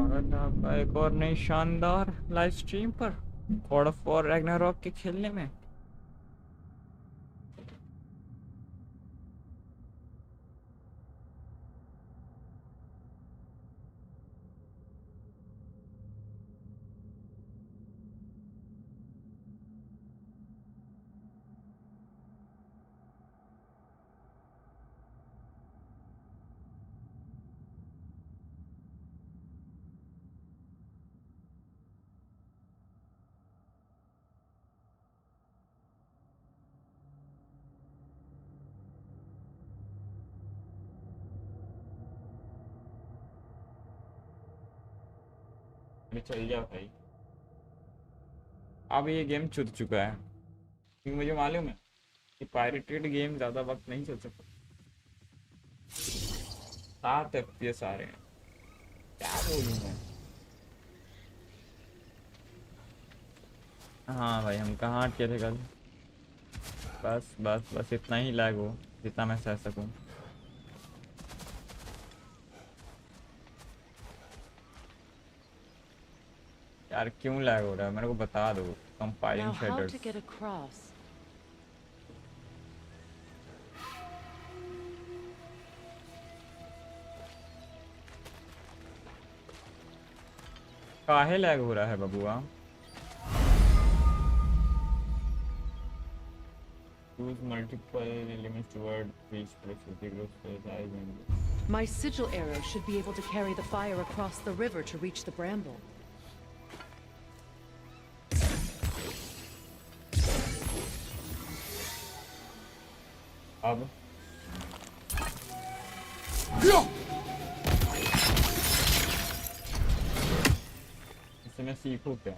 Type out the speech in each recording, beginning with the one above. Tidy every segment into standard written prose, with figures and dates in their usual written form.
स्वागत है आपका एक और नई शानदार लाइव स्ट्रीम पर गॉड ऑफ वॉर रैग्नारॉक के खेलने में। अभी चल जा भाई, अब ये गेम छूट चुका है क्योंकि मुझे मालूम है कि पायरेटेड गेम ज़्यादा वक्त नहीं चल सकता। 7 FPS आ रहे हैं, क्या बोलूँ मैं। हाँ भाई, हम कहाँ अटके थे कल। बस बस बस इतना ही लैग हो जितना मैं सह सकूँ। यार क्यों लैग हो रहा है मेरे को बता दो। Compiling shaders. काहे लैग हो रहा है बबुआ। Use multiple elements toward each specific group size and My sigil arrow should be able to carry the fire across the river to reach the bramble. अब इससे मैं सीखूं क्या।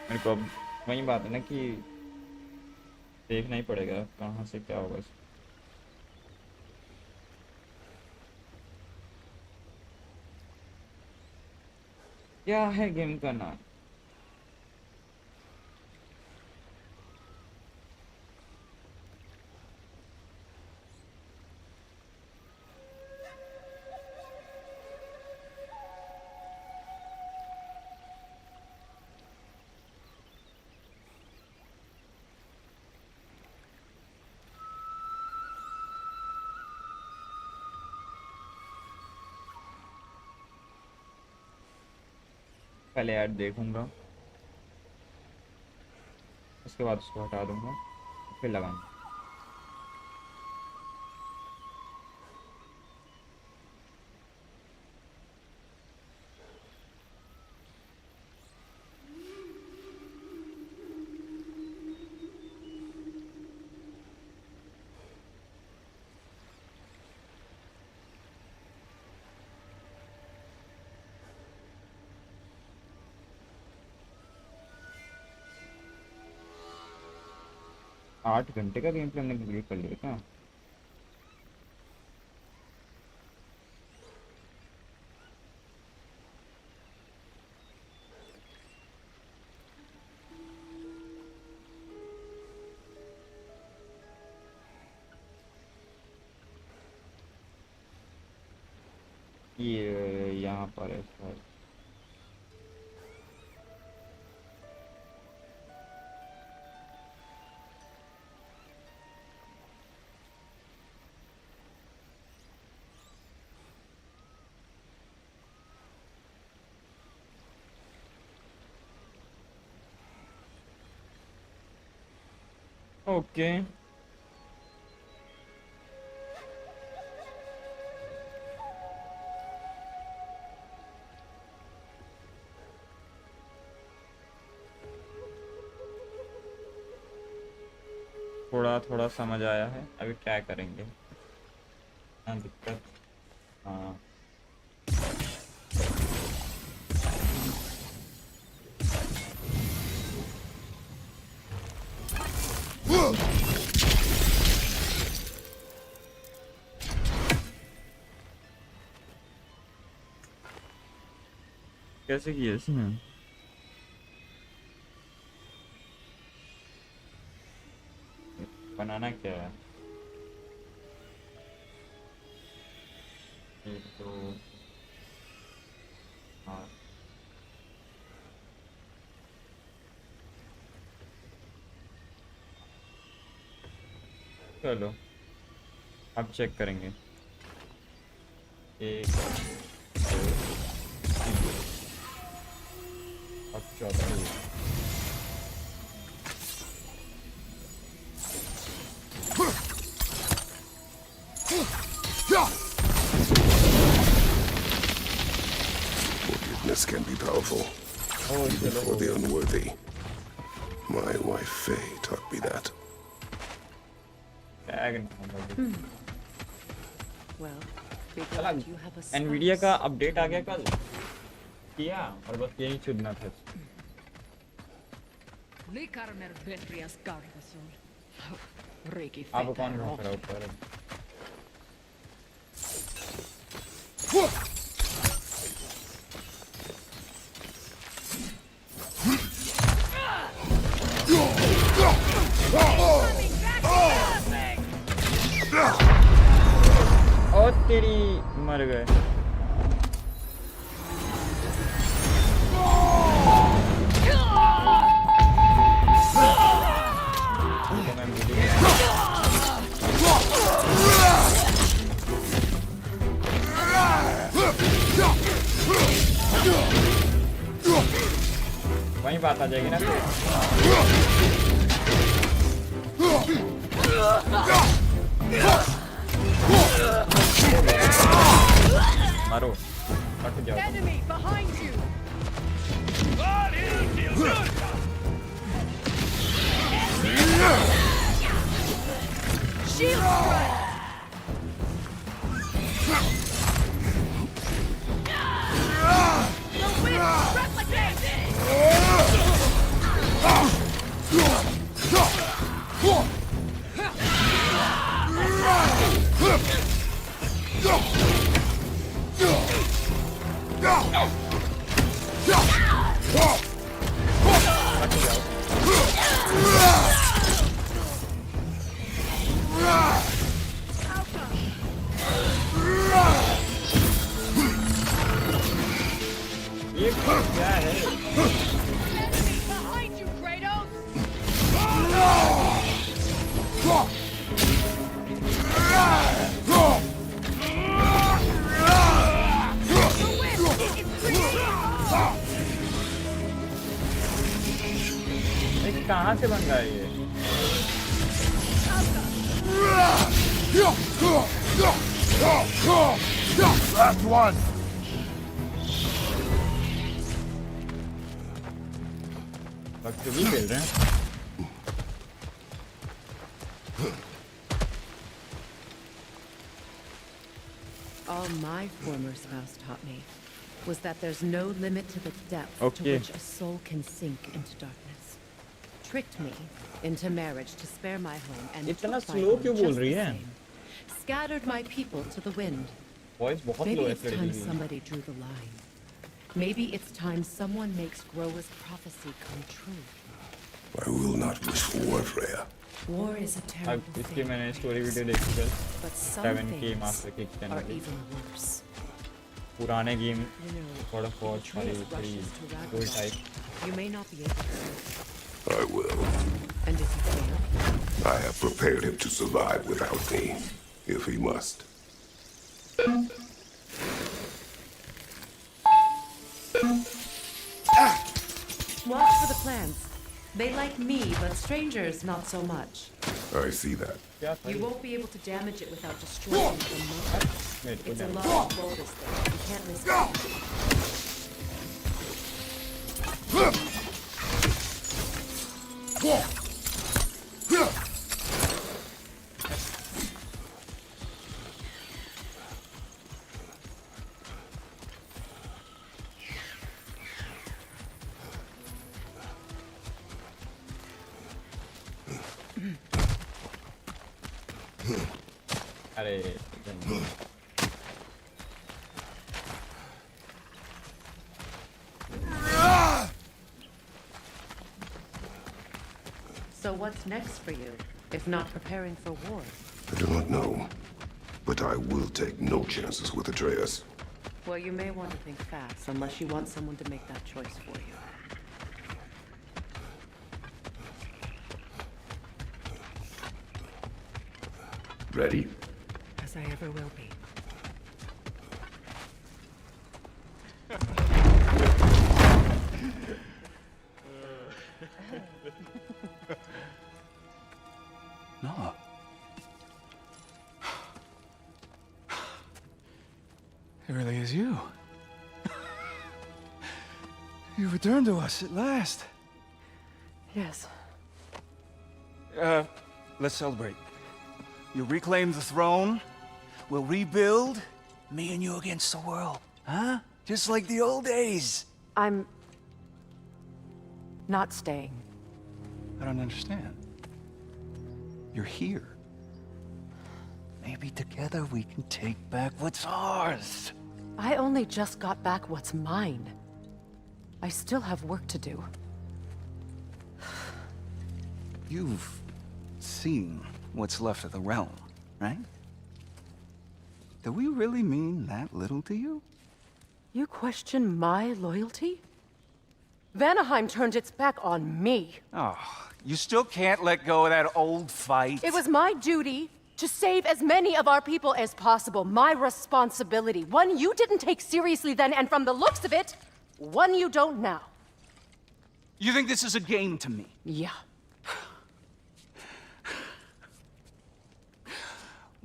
मेरे को अब वही बात है ना कि देखना ही पड़ेगा कहाँ से क्या होगा। क्या है गेम का नाम। पहले ऐड देखूंगा, उसके बाद उसको हटा दूंगा, फिर लगाऊंगा। आठ घंटे का गेम प्ले हमने कंप्लीट कर लिया क्या। ये यहाँ पर है शायद। ओके थोड़ा थोड़ा समझ आया है, अभी क्या करेंगे। हाँ दिक्कत। हाँ कैसे किया इसने? बनाना क्या है? एक तो हाँ चलो अब चेक करेंगे। एक दो तीन, अब चौथा। Forgiveness can be powerful, even for the unworthy. My wife Faye taught me that. Well, be glad you have a Nvidia spouse. का अपडेट आ गया कल किया और बस यही चुनना था। अब कौन भाग रहा है ऊपर? ओ तेरी मर गए। वहीं बात आ जाएगी ना। मारो हट जाओ। Enemy behind you. Shield strike. The wind replicates. ये क्या है? Enemy behind you, Kratos. The wind is ये कहाँ से बन रहा है ये? Last one. वक्त भी खेल रहे हैं। All my former spouse taught me was that there's no limit to the depth to Okay. which a soul can sink into darkness. Tricked me into marriage to spare my home and इतना took my slow home क्यों just बोल रही the है? same. Scattered my people to the wind. Voice बहुत Maybe लो है it's इस लड़की time की। somebody drew the line. Maybe it's time someone makes Groa's prophecy come true. I will not wish for war, Freya. War is a अब terrible इसकी thing, मैंने story video देखी कल। but some 7K things master के are channel पे। even worse. पुराने game You know, थोड़ा बहुत if Atreus थोड़ी rushes to दो Ragnarok, type. you may not be able to. I will. And if you fail, I have prepared him to survive without me, if he must. watch for the plants. They like me, but strangers not so much. I see that. क्या था You ये? won't be able to damage it without destroying the moat. मेरे को It's a नहीं। large boulder thing. You can't risk it. अरे So what's next for you, if not preparing for war? I do not know, but I will take no chances with Atreus. Well, you may want to think fast, unless you want someone to make that choice for you. Ready? As I ever will be. No. It really is you. You returned to us at last. Yes. Let's celebrate. You reclaim the throne. We'll rebuild. Me and you against the world. Huh? Just like the old days. I'm... not staying. I don't understand. You're here. Maybe together we can take back what's ours. I only just got back what's mine. I still have work to do. You've seen what's left of the realm, right? Do we really mean that little to you? You question my loyalty? Vanaheim turned its back on me. Oh, you still can't let go of that old fight. It was my duty to save as many of our people as possible. My responsibility. One you didn't take seriously then, and from the looks of it, one you don't now. You think this is a game to me? Yeah.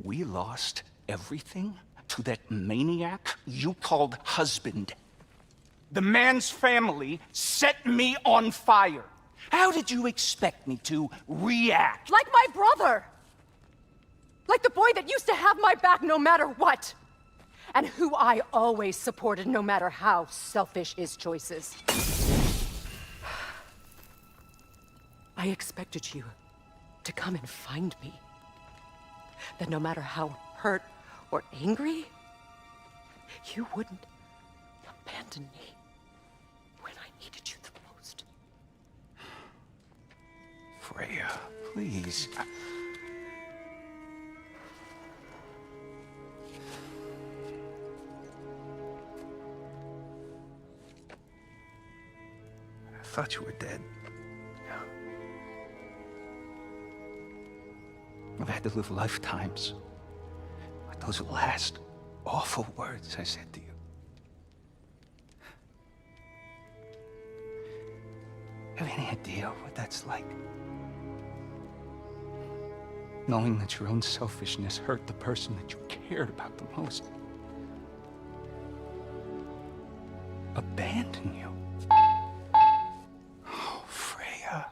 We lost everything to that maniac you called husband. The man's family set me on fire. How did you expect me to react? Like my brother! Like the boy that used to have my back no matter what! And who I always supported no matter how selfish his choices. I expected you to come and find me. That no matter how hurt or angry, you wouldn't abandon me when I needed you the most. Freya, please. I thought you were dead. I've had to live lifetimes with those last awful words I said to you. Have any idea what that's like? Knowing that your own selfishness hurt the person that you cared about the most. Abandon you. Oh, Freya.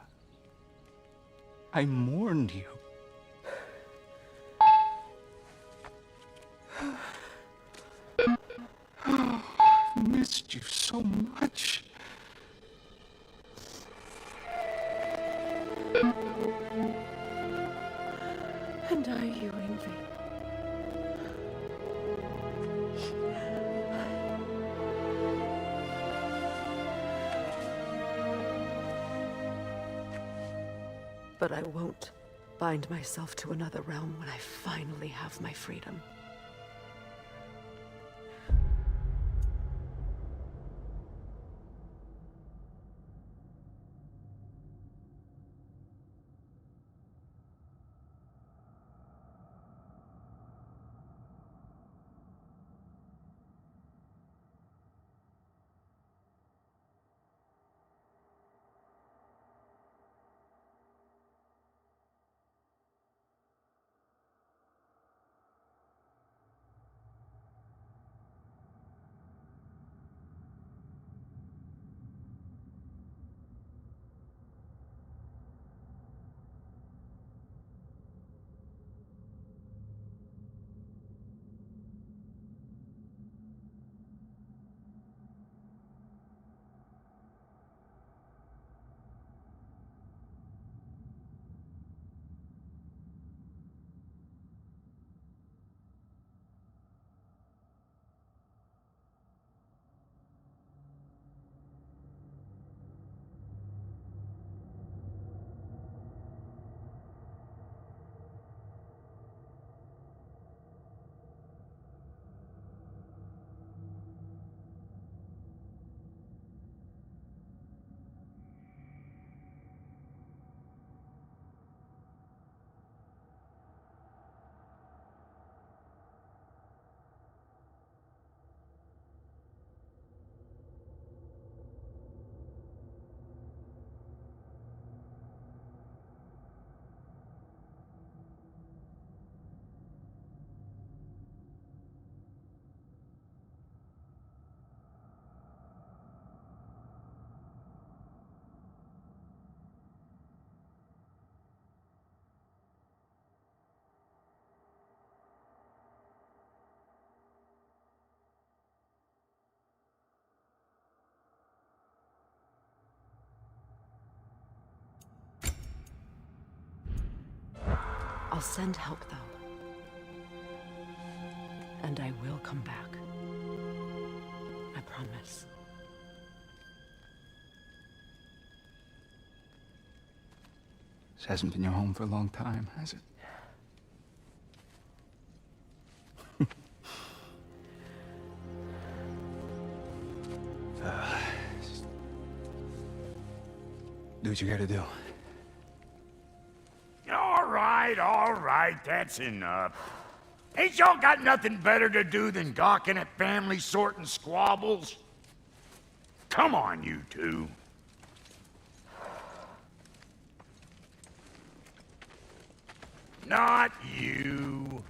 I mourned you. I missed you so much. And I you envy. But I won't bind myself to another realm when I finally have my freedom. I'll send help, though. And I will come back. I promise. This hasn't been your home for a long time, has it? Do what you gotta do. All right, that's enough. Ain't y'all got nothing better to do than gawking at family sorting squabbles? Come on, you two. Not you.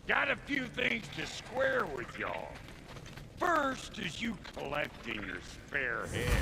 Got a few things to square with y'all. First is you collecting your spare head.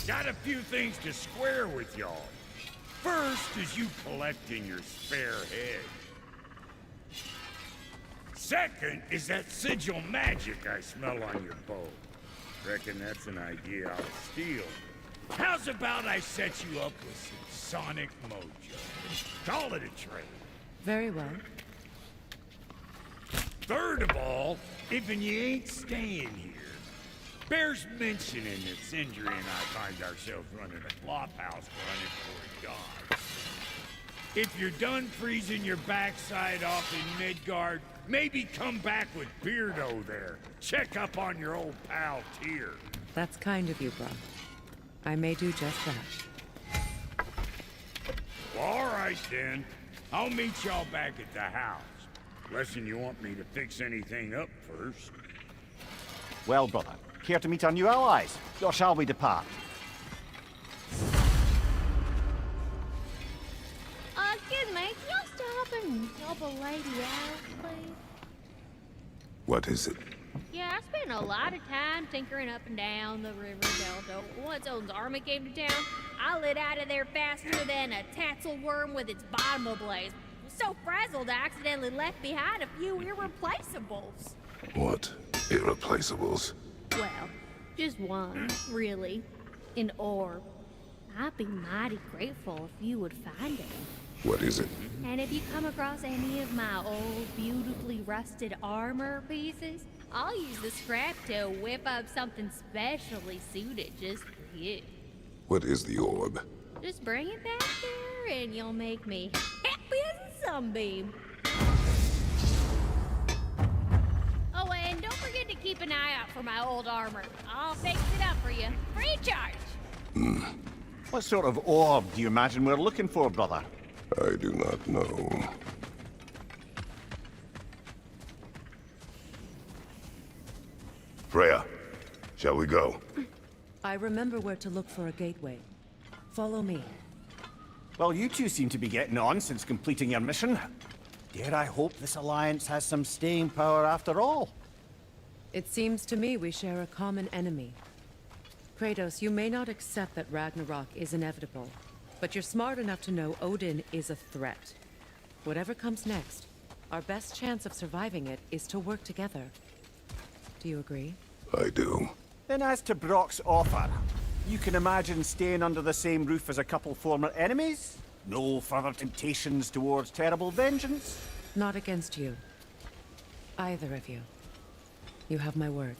Got a few things to square with y'all. First is you collecting your spare head. Second is that sigil magic I smell on your bow. Reckon that's an idea I'll steal. How's about I set you up with some sonic mojo? Call it a trade. Very well. Third of all, if you ain't staying here, bears mentioning that Sindri and I find ourselves running a flop house running for a god. If you're done freezing your backside off in Midgard, maybe come back with Beardo there. Check up on your old pal Tyr. That's kind of you, bro. I may do just that. All right, then. I'll meet y'all back at the house. Unless you want me to fix anything up first. Well, brother, care to meet our new allies? Or shall we depart? Excuse me, can y'all stop and help a lady out, please? What is it? Yeah, I spent a lot of time tinkering up and down the river delta. Once Odin's army came to town, I lit out of there faster than a tassel worm with its bottom ablaze. So frazzled, I accidentally left behind a few irreplaceables. What? Irreplaceables? Well, just one, really. An orb. I'd be mighty grateful if you would find it. What is it? And if you come across any of my old, beautifully rusted armor pieces, I'll use the scrap to whip up something specially suited just for you. What is the orb? Just bring it back here and you'll make me happy as a sunbeam. Oh, and don't forget to keep an eye out for my old armor. I'll fix it up for you, free of charge. What sort of orb do you imagine we're looking for, brother? I do not know. Freya, shall we go? I remember where to look for a gateway. Follow me. Well, you two seem to be getting on since completing your mission. Dare I hope this alliance has some staying power after all? It seems to me we share a common enemy. Kratos, you may not accept that Ragnarok is inevitable, but you're smart enough to know Odin is a threat. Whatever comes next, our best chance of surviving it is to work together. Do you agree? I do. Then as to Brock's offer, you can imagine staying under the same roof as a couple former enemies? No further temptations towards terrible vengeance? Not against you. Either of you. You have my word.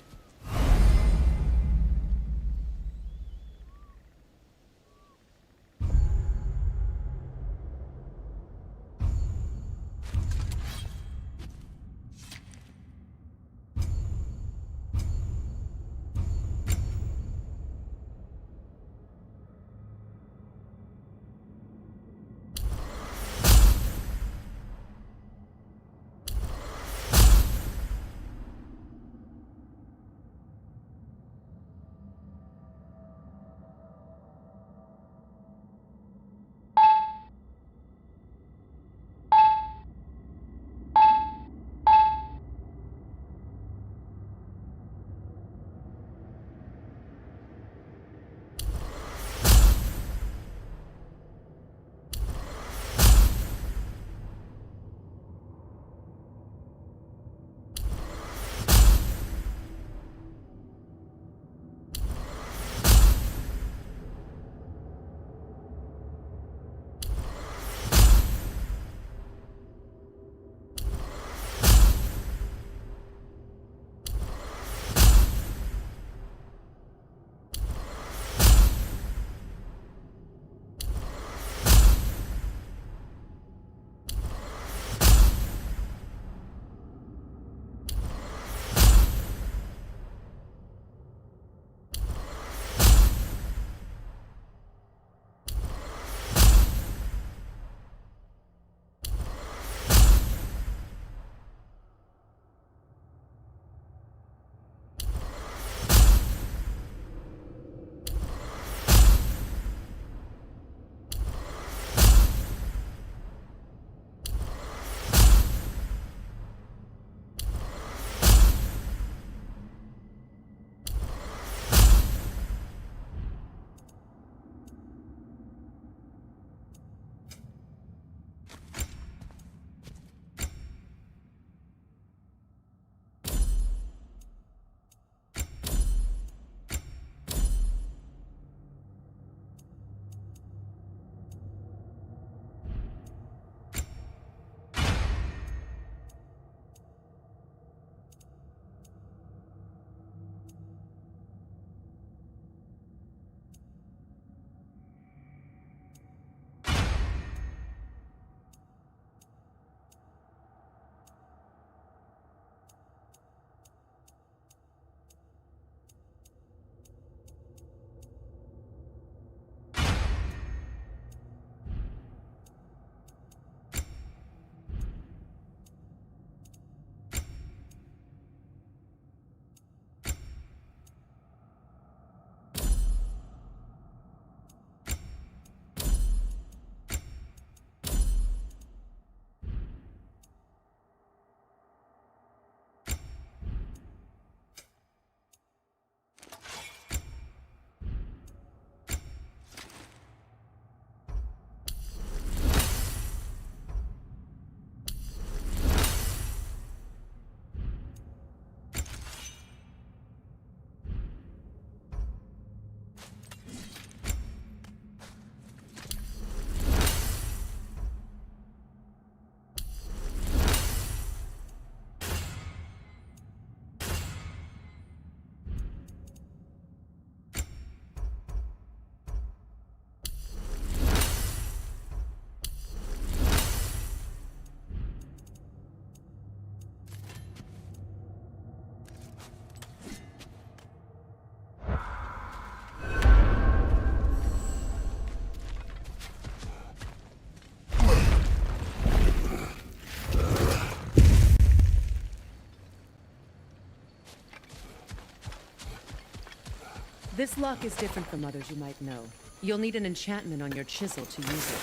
This lock is different from others you might know. You'll need an enchantment on your chisel to use it.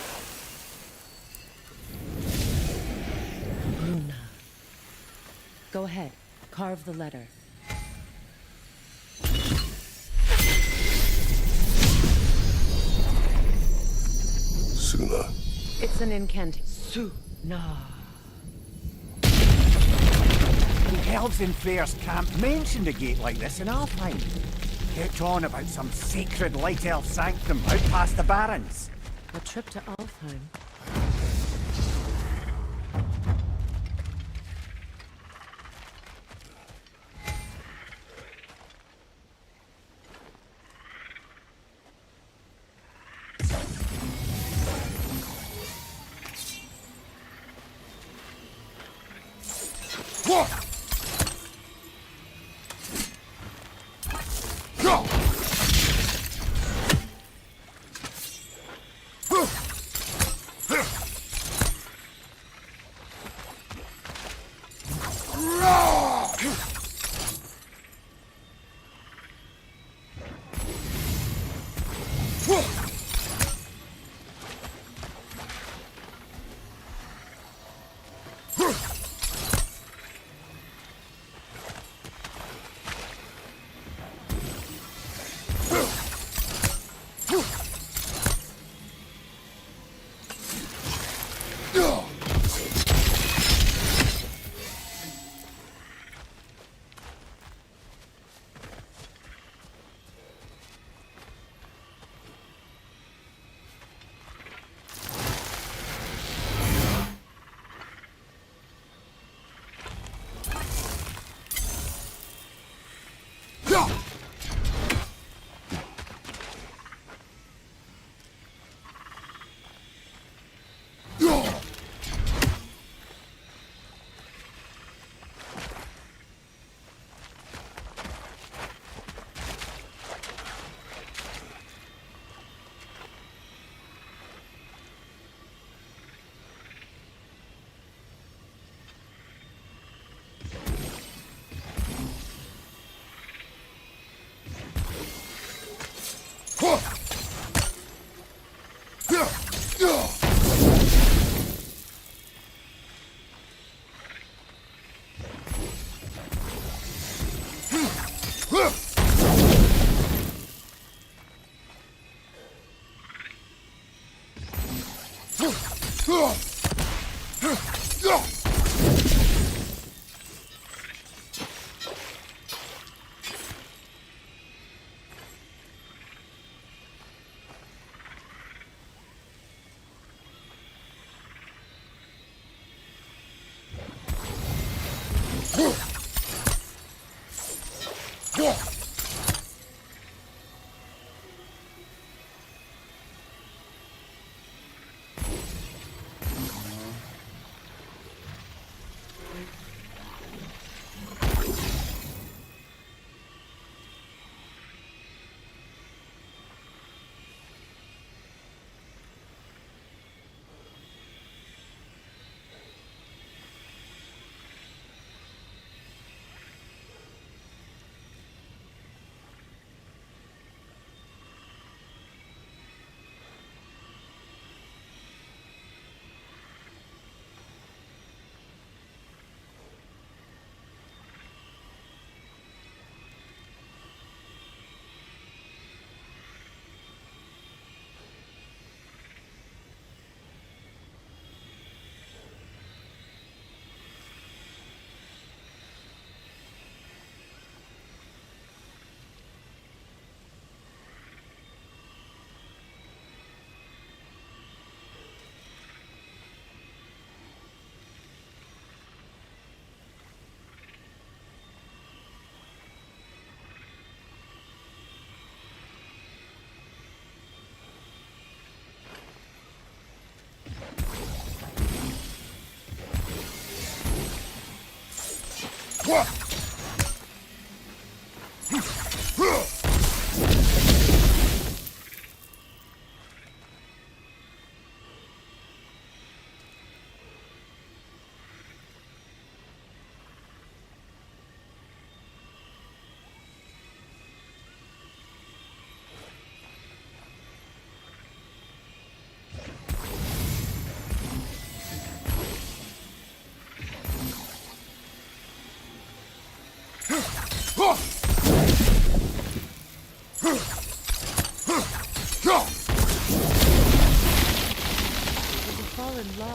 Luna. Go ahead, carve the letter. Suna. It's an incantation. Suna. The elves in Freyr's camp mentioned a gate like this in Alfheim. Kept on about some sacred light elf sanctum out past the barrens. A trip to Alfheim.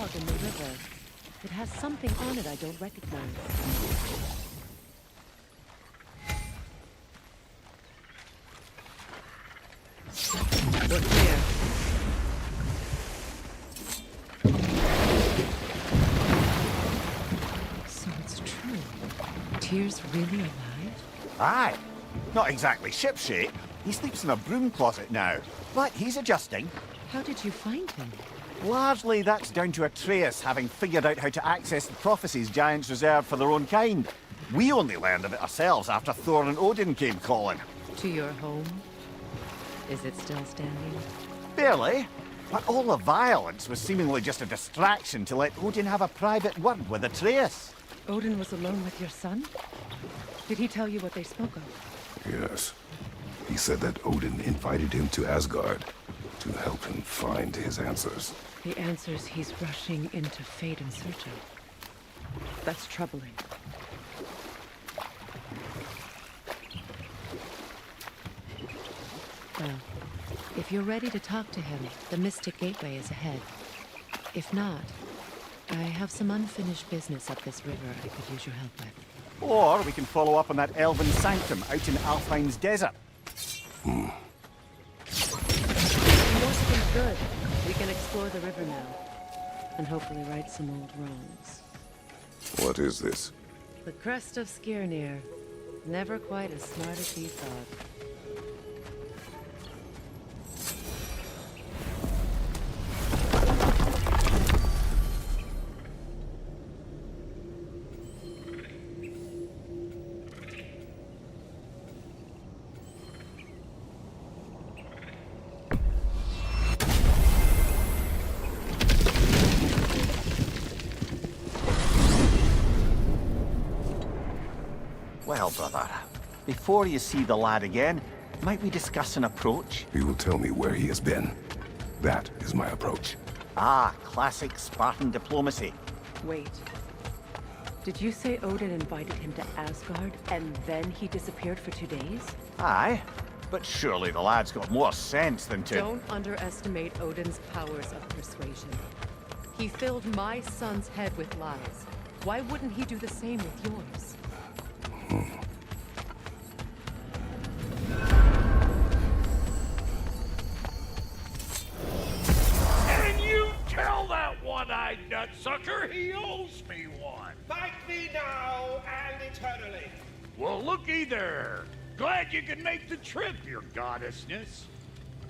log in the river. It has something on it I don't recognize. We're clear. So it's true. Tyr's really alive? Aye. Not exactly shipshape. He sleeps in a broom closet now. But he's adjusting. How did you find him? Largely, that's down to Atreus having figured out how to access the prophecies giants reserved for their own kind. We only learned of it ourselves after Thor and Odin came calling. To your home? Is it still standing? Barely. But all the violence was seemingly just a distraction to let Odin have a private word with Atreus. Odin was alone with your son? Did he tell you what they spoke of? Yes. He said that Odin invited him to Asgard to help him find his answers. The answers he's rushing into fate in search of. That's troubling. Well, if you're ready to talk to him, the Mystic Gateway is ahead. If not, I have some unfinished business up this river I could use your help with. Or we can follow up on that elven sanctum out in Alfheim's desert. Good. We can explore the river now. And hopefully right some old wrongs. What is this? The crest of Skirnir. Never quite as smart as he thought. Well, brother, before you see the lad again, might we discuss an approach? He will tell me where he has been. That is my approach. Ah, classic Spartan diplomacy. Wait. Did you say Odin invited him to Asgard, and then he disappeared for 2 days? Aye, but surely the lad's got more sense than to... Don't underestimate Odin's powers of persuasion. He filled my son's head with lies. Why wouldn't he do the same with yours? And you tell that one-eyed nutsucker he owes me one. Fight me now and eternally. Well, looky there. Glad you could make the trip, your goddessness.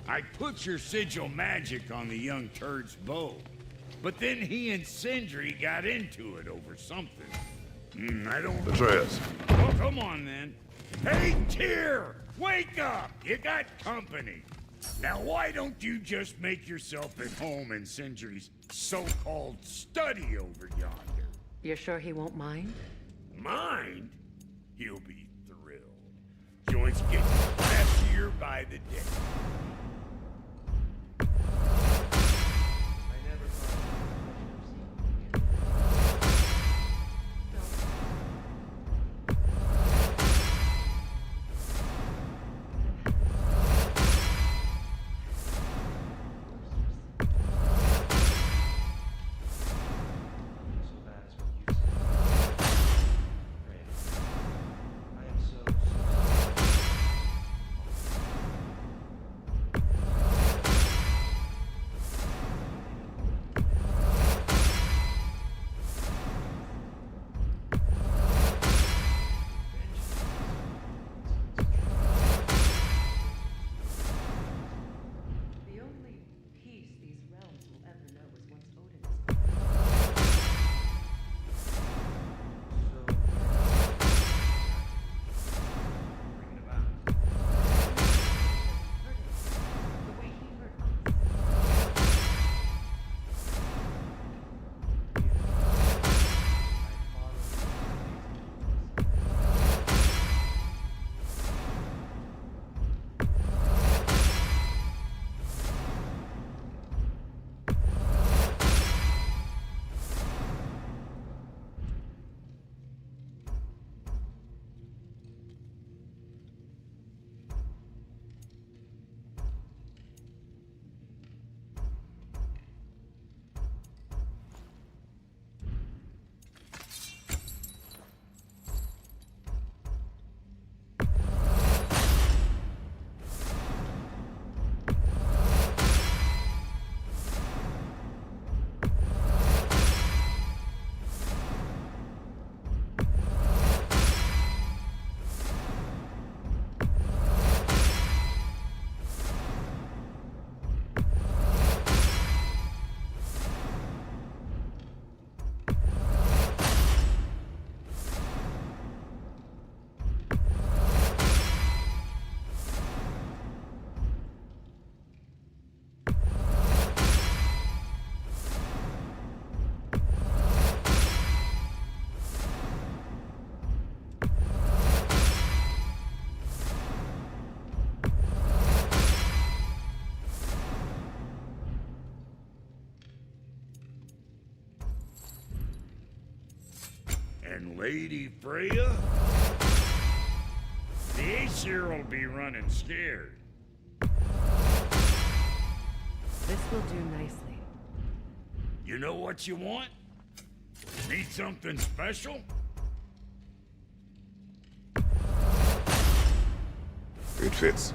I put your sigil magic on the young turd's bow, but then he and Sindri got into it over something. I don't... Atreus. Oh, come on, then. Hey, Tyr! Wake up! You got company. Now, why don't you just make yourself at home in Sindri's so-called study over yonder? You're sure he won't mind? Mind? He'll be thrilled. Joints get messier by the day. And Lady Freya? The Aesir will be running scared. This will do nicely. You know what you want? Need something special? It fits.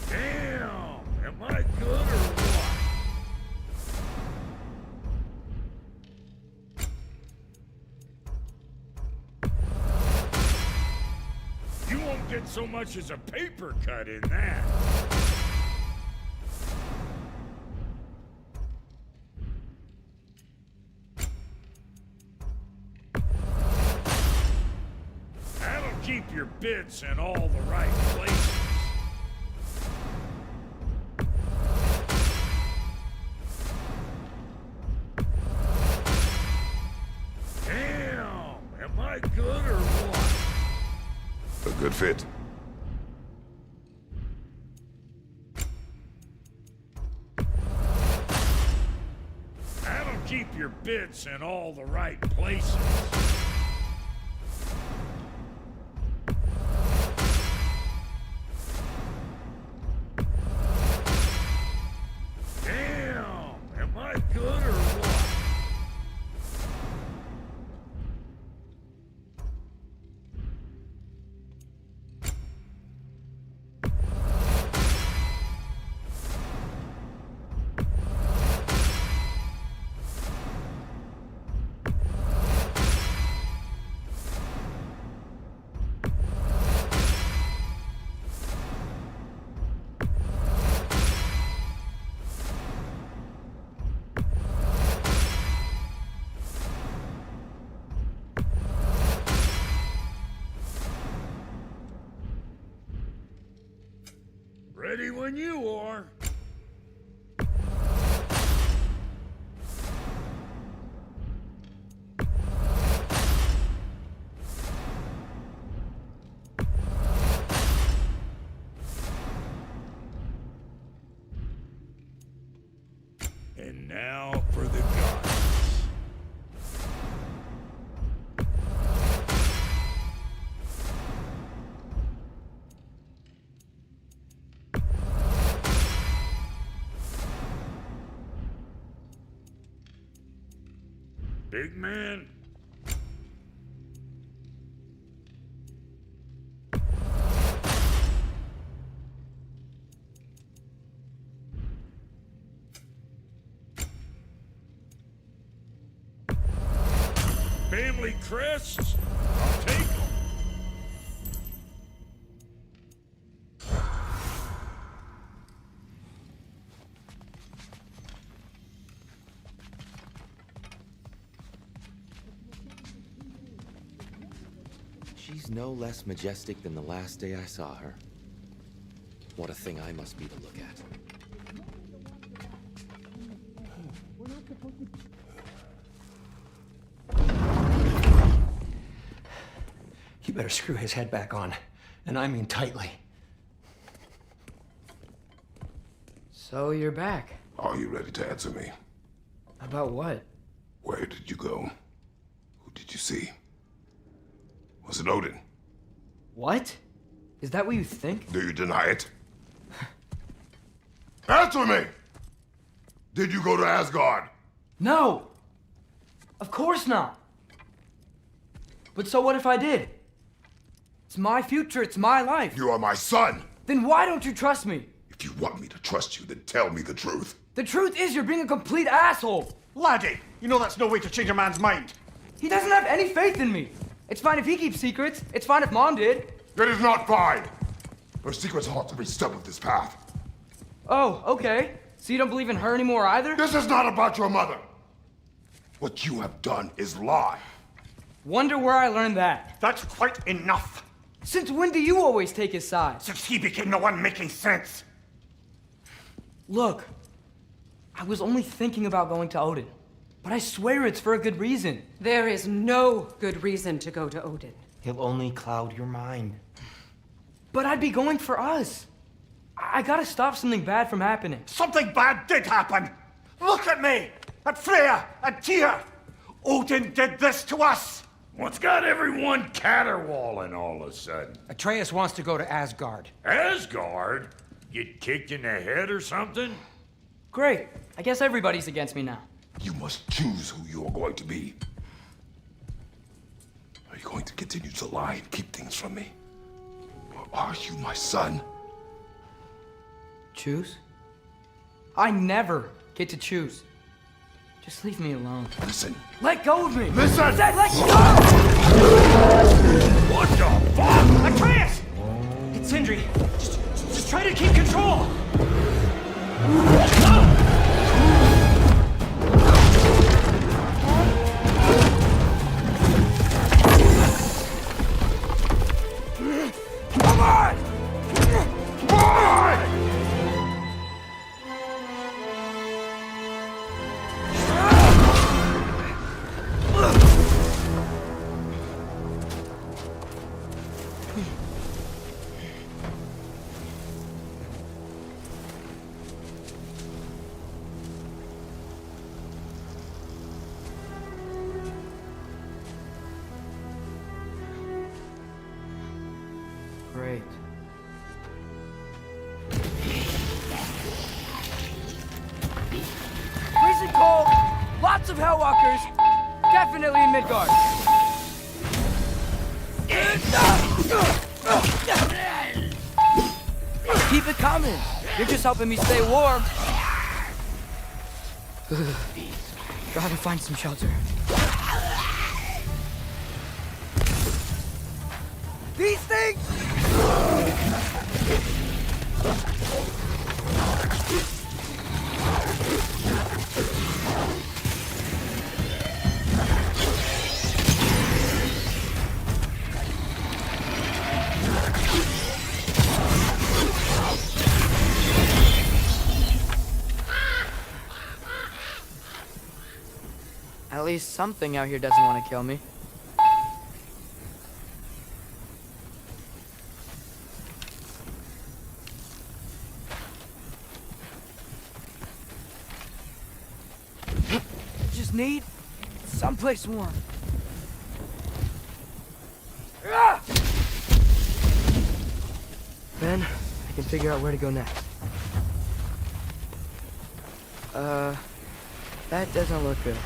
Damn! Am I good or what? You won't get so much as a paper cut in that. That'll keep your bits in all the right places. Damn! Am I good or what? A good fit. That'll keep your bits in all the right places. Damn! Am I good or what? Ready when you are. And now for the gods. Big man. Family crests? I'll take them. She's no less majestic than the last day I saw her. What a thing I must be to look at. You better screw his head back on, and I mean tightly. So you're back. Are you ready to answer me? About what? Where did you go? Who did you see? Was it Odin? What? Is that what you think? Do you deny it? Answer me! Did you go to Asgard? No! Of course not! But so what if I did? It's my future, it's my life. You are my son! Then why don't you trust me? If you want me to trust you, then tell me the truth. The truth is you're being a complete asshole! Laddie, you know that's no way to change a man's mind. He doesn't have any faith in me. It's fine if he keeps secrets. It's fine if Mom did. It is not fine! Her secrets haunt every step of this path. Oh, okay. So you don't believe in her anymore either? This is not about your mother! What you have done is lie. Wonder where I learned that. That's quite enough. Since when do you always take his side? Since he became the one making sense. Look, I was only thinking about going to Odin. But I swear it's for a good reason. There is no good reason to go to Odin. He'll only cloud your mind. But I'd be going for us. I gotta stop something bad from happening. Something bad did happen. Look at me. and Freya and Tyr. Odin did this to us. What's got everyone caterwauling all of a sudden? Atreus wants to go to Asgard. Asgard? Get kicked in the head or something? Great. I guess everybody's against me now. You must choose who you are going to be. Are you going to continue to lie and keep things from me? Or are you my son? Choose? I never get to choose. Just leave me alone. Listen. Let go of me! Listen! I said let go! What the fuck? Atreus! It's Sindri. Just try to keep control! Come on! Come on! Great. Freezing cold, lots of Hellwalkers, definitely in Midgard. Keep it coming. You're just helping me stay warm. Gotta find some shelter. These things! At least something out here doesn't want to kill me. Just need someplace warm. Then I can figure out where to go next. That doesn't look good.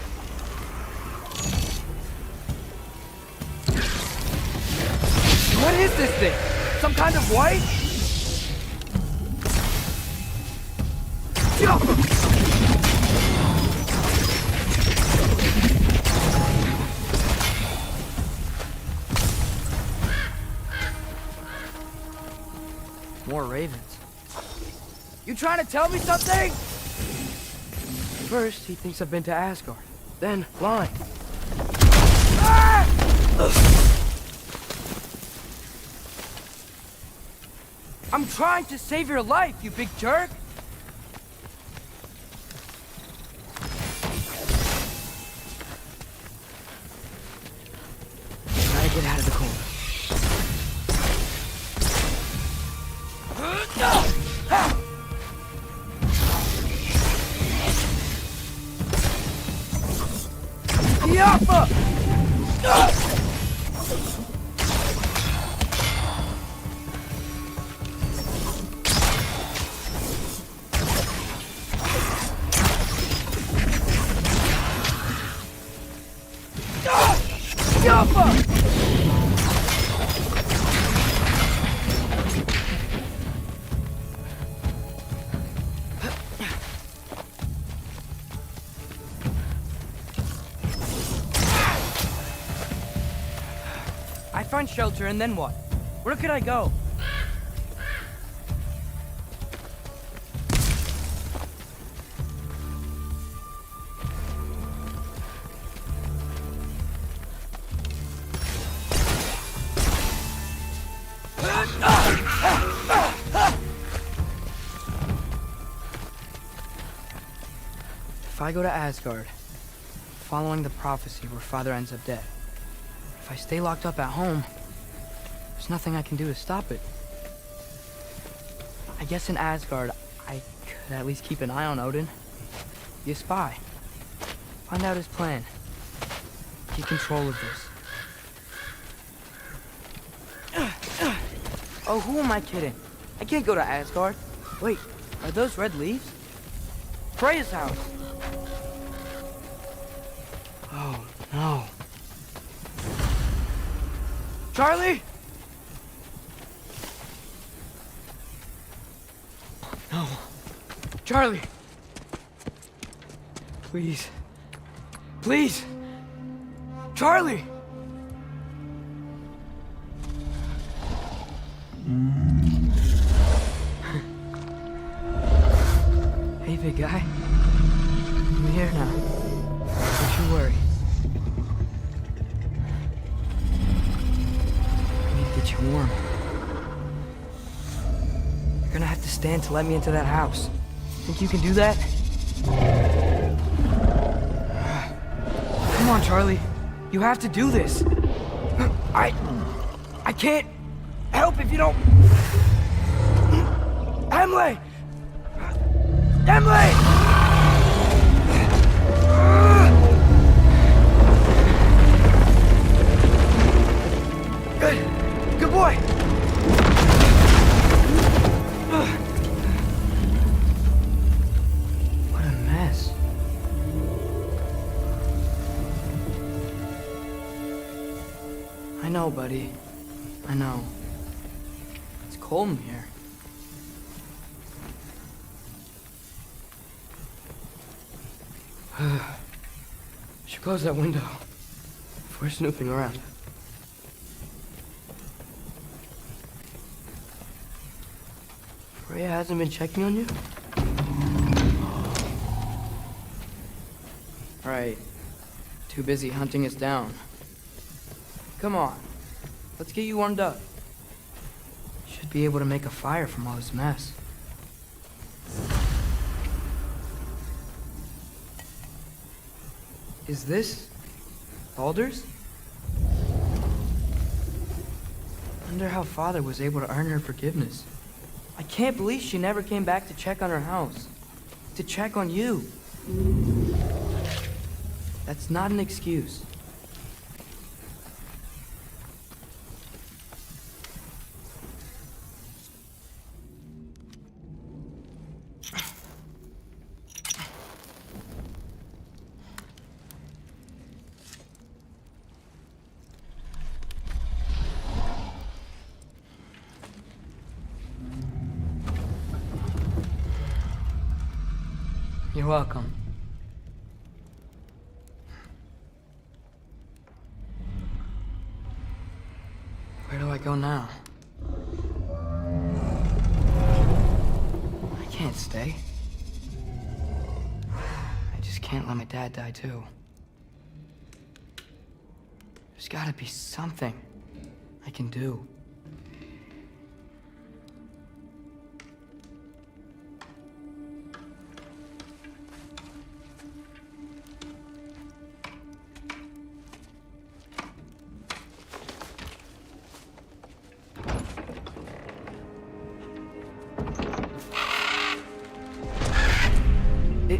What is this thing? Some kind of white? More ravens. You trying to tell me something? First, he thinks I've been to Asgard. Then, blind. Ah! I'm trying to save your life, you big jerk! Gotta get out of the corner. Yappa! I find shelter and then what? Where could I go? If I go to Asgard, following the prophecy where Father ends up dead, if I stay locked up at home, there's nothing I can do to stop it. I guess in Asgard, I could at least keep an eye on Odin. Be a spy. Find out his plan. Keep control of this. Oh, who am I kidding? I can't go to Asgard. Wait, are those red leaves? Freya's house! Oh, no. Charlie! No. Charlie! Please. Please! Charlie! Hey, big guy. I'm here now. Don't you worry. I need to get you warm. You're gonna have to stand to let me into that house. Think you can do that? Come on, Charlie. You have to do this. I can't help if you don't... Emily! Emily! Good boy! What a mess. I know, buddy. I know. It's cold in here. Should close that window if we're snooping around. Freya hasn't been checking on you? Right. Too busy hunting us down. Come on. Let's get you warmed up. Should be able to make a fire from all this mess. Is this Baldur's? Wonder how Father was able to earn her forgiveness. I can't believe she never came back to check on her house. To check on you. That's not an excuse. You're welcome. Where do I go now? I can't stay. I just can't let my dad die too. There's gotta be something I can do.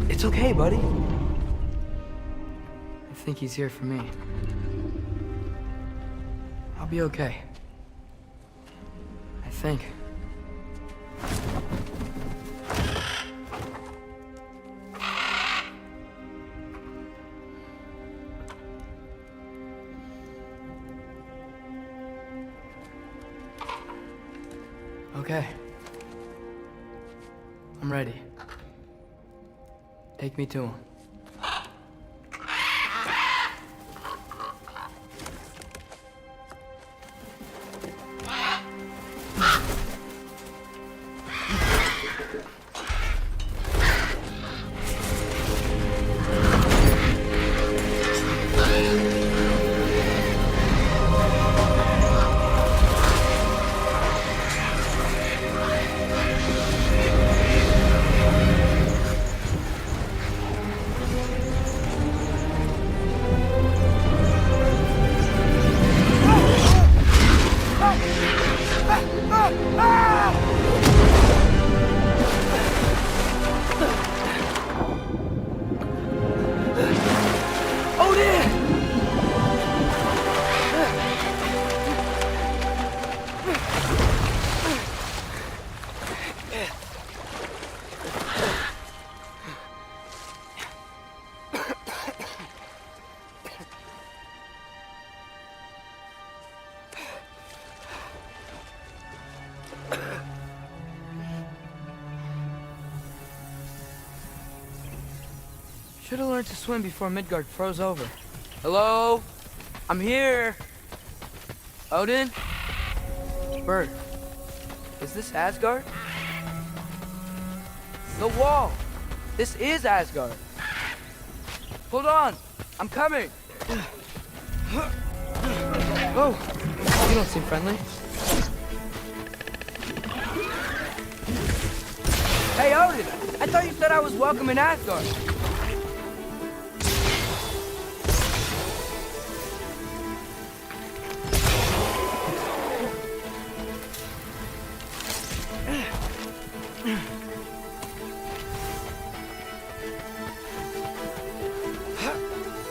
It's okay, buddy. I think he's here for me. I'll be okay. I think. Okay. I'm ready. Take me to him. Should have learned to swim before Midgard froze over. Hello? I'm here. Odin? Bird. Is this Asgard? The wall! This is Asgard! Hold on! I'm coming! Oh! You don't seem friendly. Hey, Odin! I thought you said I was welcome in Asgard!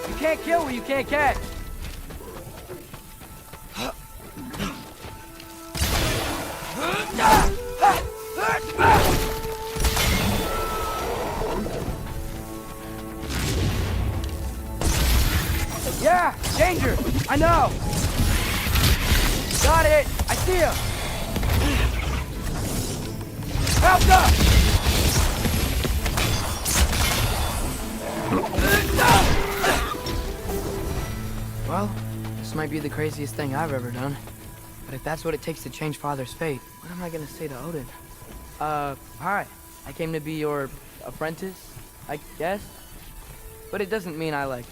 You can't kill what you can't catch. Yeah, danger. I know. Got it. I see him. Help up. Well, this might be the craziest thing I've ever done. But if that's what it takes to change Father's fate, what am I gonna say to Odin? Hi. I came to be your apprentice, I guess? But it doesn't mean I, like,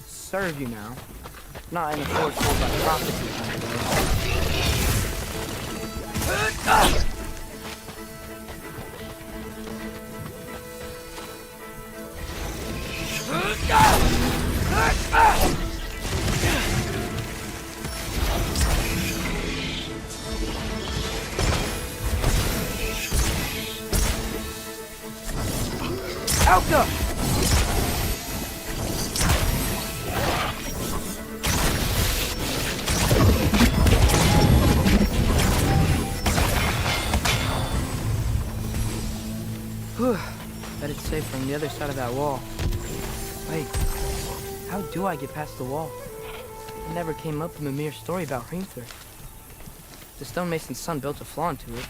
serve you now. Not in a force told by prophecy kind of way. Alka! Whew. Bet it's safe from the other side of that wall. Wait, how do I get past the wall? It never came up in the mere story about Hrimthur. The stonemason's son built a flaw into it.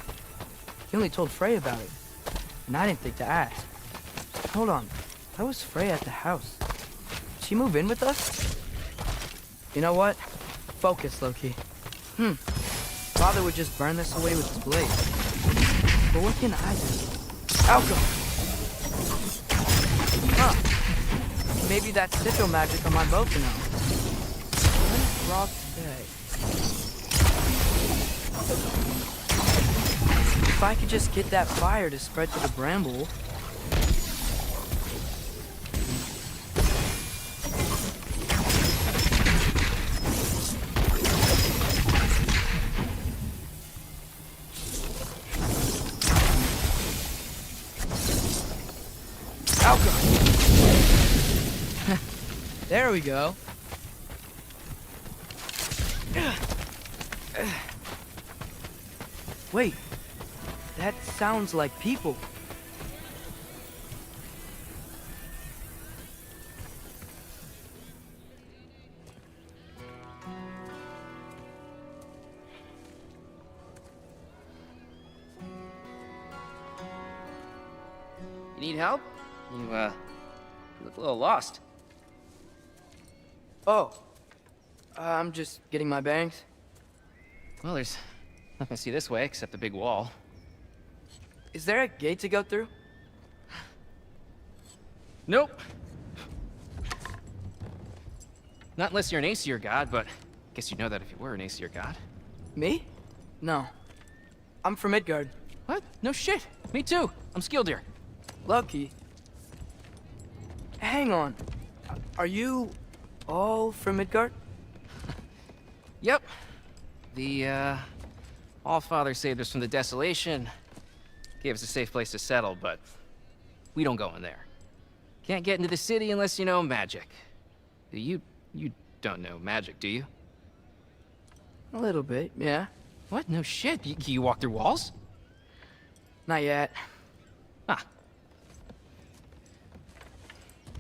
He only told Frey about it, and I didn't think to ask. Hold on, how was Frey at the house? Did she move in with us? You know what? Focus, Loki. Father would just burn this away with his blade. But what can I do? Alchemy! Huh. Maybe that's sigil magic on my boat now. What does Rock say? If I could just get that fire to spread to the bramble. There we go. Wait, that sounds like people. You need help? You look a little lost. Oh, I'm just getting my bearings. Well, there's nothing to see this way except the big wall. Is there a gate to go through? Nope. Not unless you're an Aesir god, but I guess you'd know that if you were an Aesir god. Me? No. I'm from Midgard. What? No shit. Me too. I'm Skildir. Lucky. Hang on. Are you all from Midgard? Yep. The, Allfather saved us from the desolation. Gave us a safe place to settle, but we don't go in there. Can't get into the city unless you know magic. You don't know magic, do you? A little bit, yeah. What? No shit. You walk through walls? Not yet. Huh.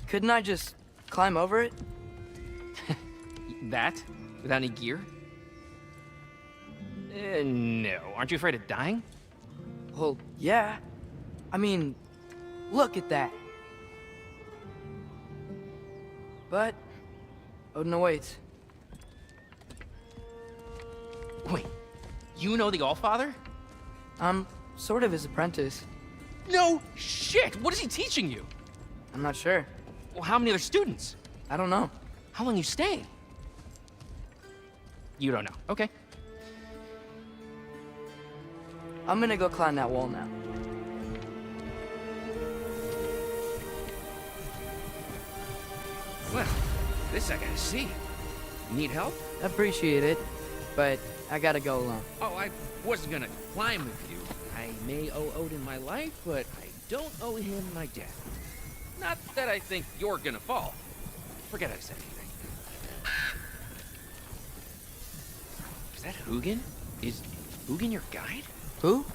Couldn't I just climb over it? That? Without any gear? No. Aren't you afraid of dying? Well, yeah. I mean, look at that. But Odin awaits. Wait, you know the Allfather? I'm sort of his apprentice. No shit! What is he teaching you? I'm not sure. Well, how many other students? I don't know. How long you staying? You don't know. Okay. I'm gonna go climb that wall now. Well, this I gotta see. You need help? Appreciate it, but I gotta go alone. Oh, I wasn't gonna climb with you. I may owe Odin my life, but I don't owe him my death. Not that I think you're gonna fall. Forget I said anything. Is that Hugin? Is Hugin your guide? Who?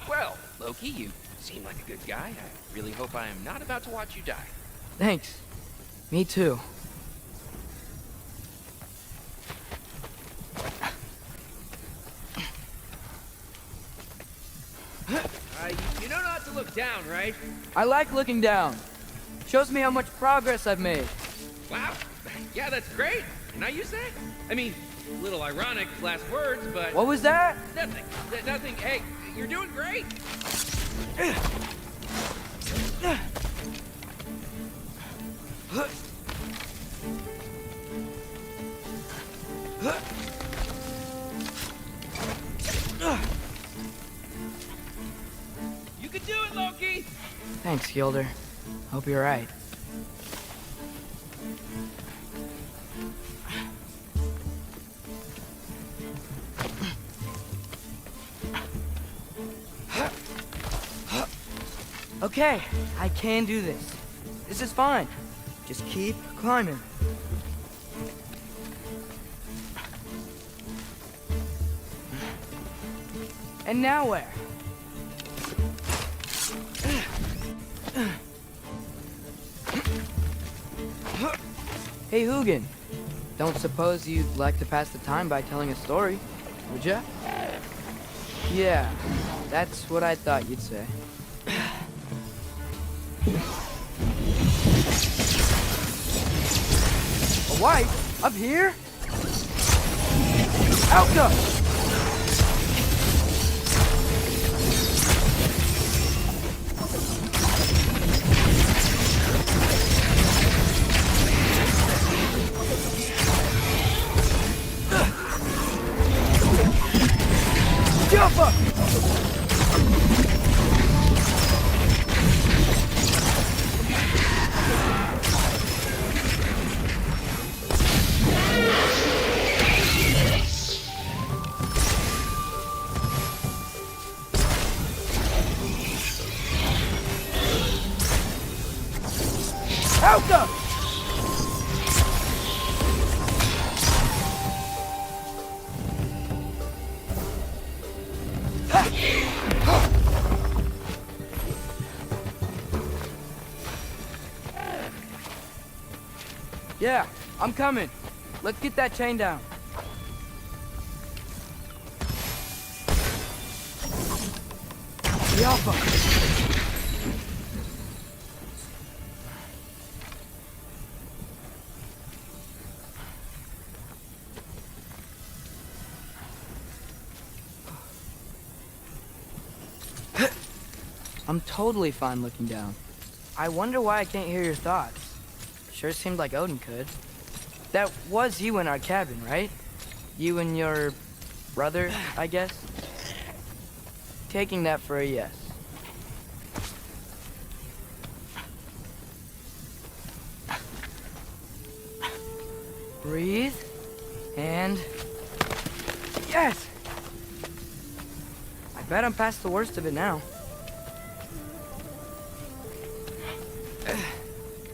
Well, Loki, you seem like a good guy. I really hope I am not about to watch you die. Thanks. Me too. You know not to look down, right? I like looking down. Shows me how much progress I've made. Wow. Yeah, that's great. Can I use that? I mean, a little ironic last words, but... What was that? Nothing. Nothing. Hey, you're doing great. You can do it, Loki! Thanks, Gilder. Hope you're right. Okay, I can do this. This is fine. Just keep climbing. And now where? Hey, Hugin. Don't suppose you'd like to pass the time by telling a story, would ya? Yeah, that's what I thought you'd say. A wife? Up here? Alka! Jumper! Alka! Yeah, I'm coming. Let's get that chain down. The Alpha. I'm totally fine looking down. I wonder why I can't hear your thoughts. Sure seemed like Odin could. That was you in our cabin, right? You and your brother, I guess? Taking that for a yes. Breathe. And... yes! I bet I'm past the worst of it now.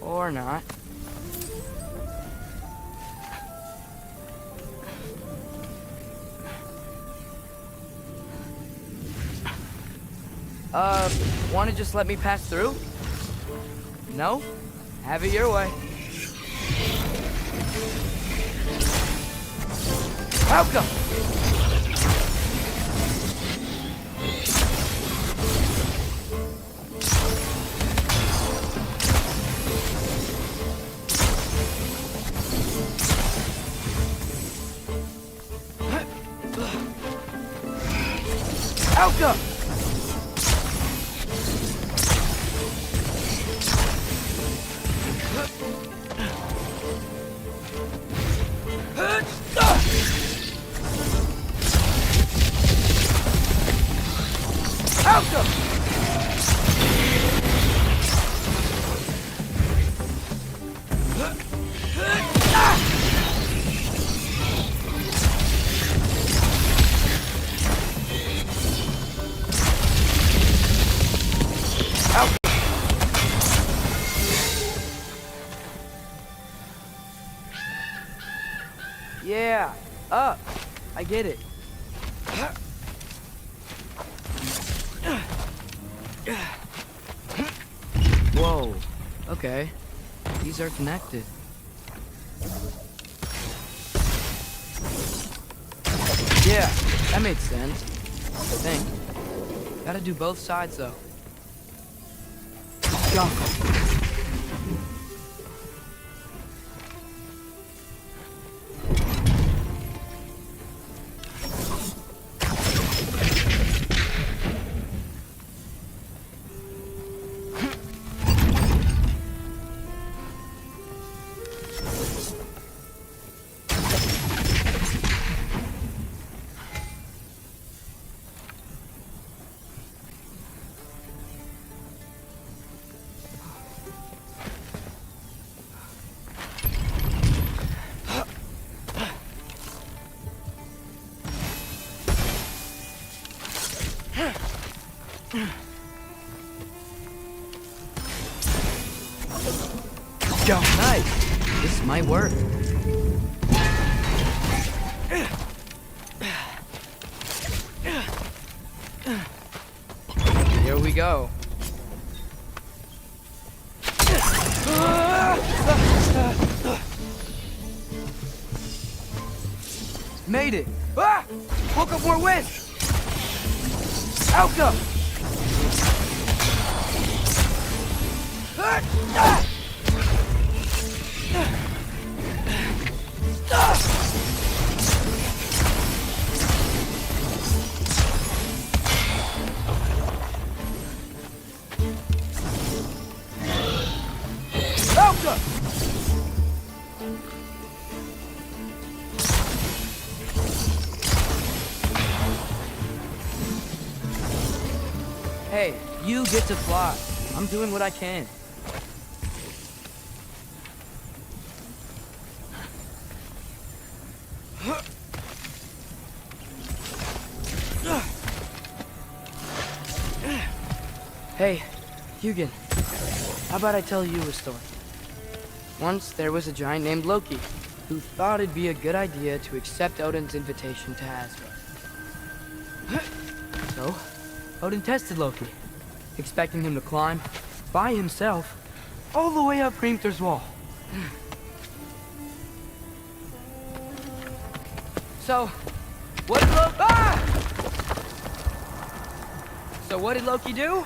Or not. wanna just let me pass through? No? Have it your way. Welcome! Welcome! Yeah, up. I get it. Whoa. Okay. These are connected. Yeah, that made sense. I think. Gotta do both sides though. Go. Go. Nice. This might work. Here we go. Made it. Ah! Woke up more wind. Out up. Hey, you get to fly. I'm doing what I can. Hey, Hugin, how about I tell you a story? Once there was a giant named Loki who thought it'd be a good idea to accept Odin's invitation to Asgard. So, Odin tested Loki, expecting him to climb by himself all the way up Hrimthur's wall. So, what did Loki do?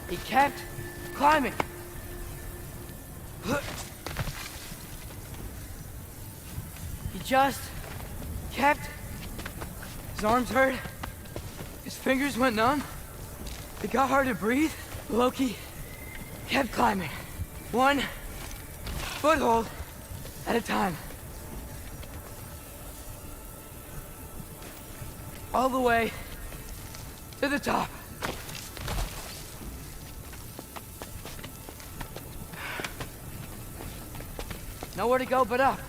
He kept climbing. He just kept... His arms hurt. His fingers went numb. It got hard to breathe. Loki kept climbing. One foothold at a time. All the way to the top. Nowhere to go but up.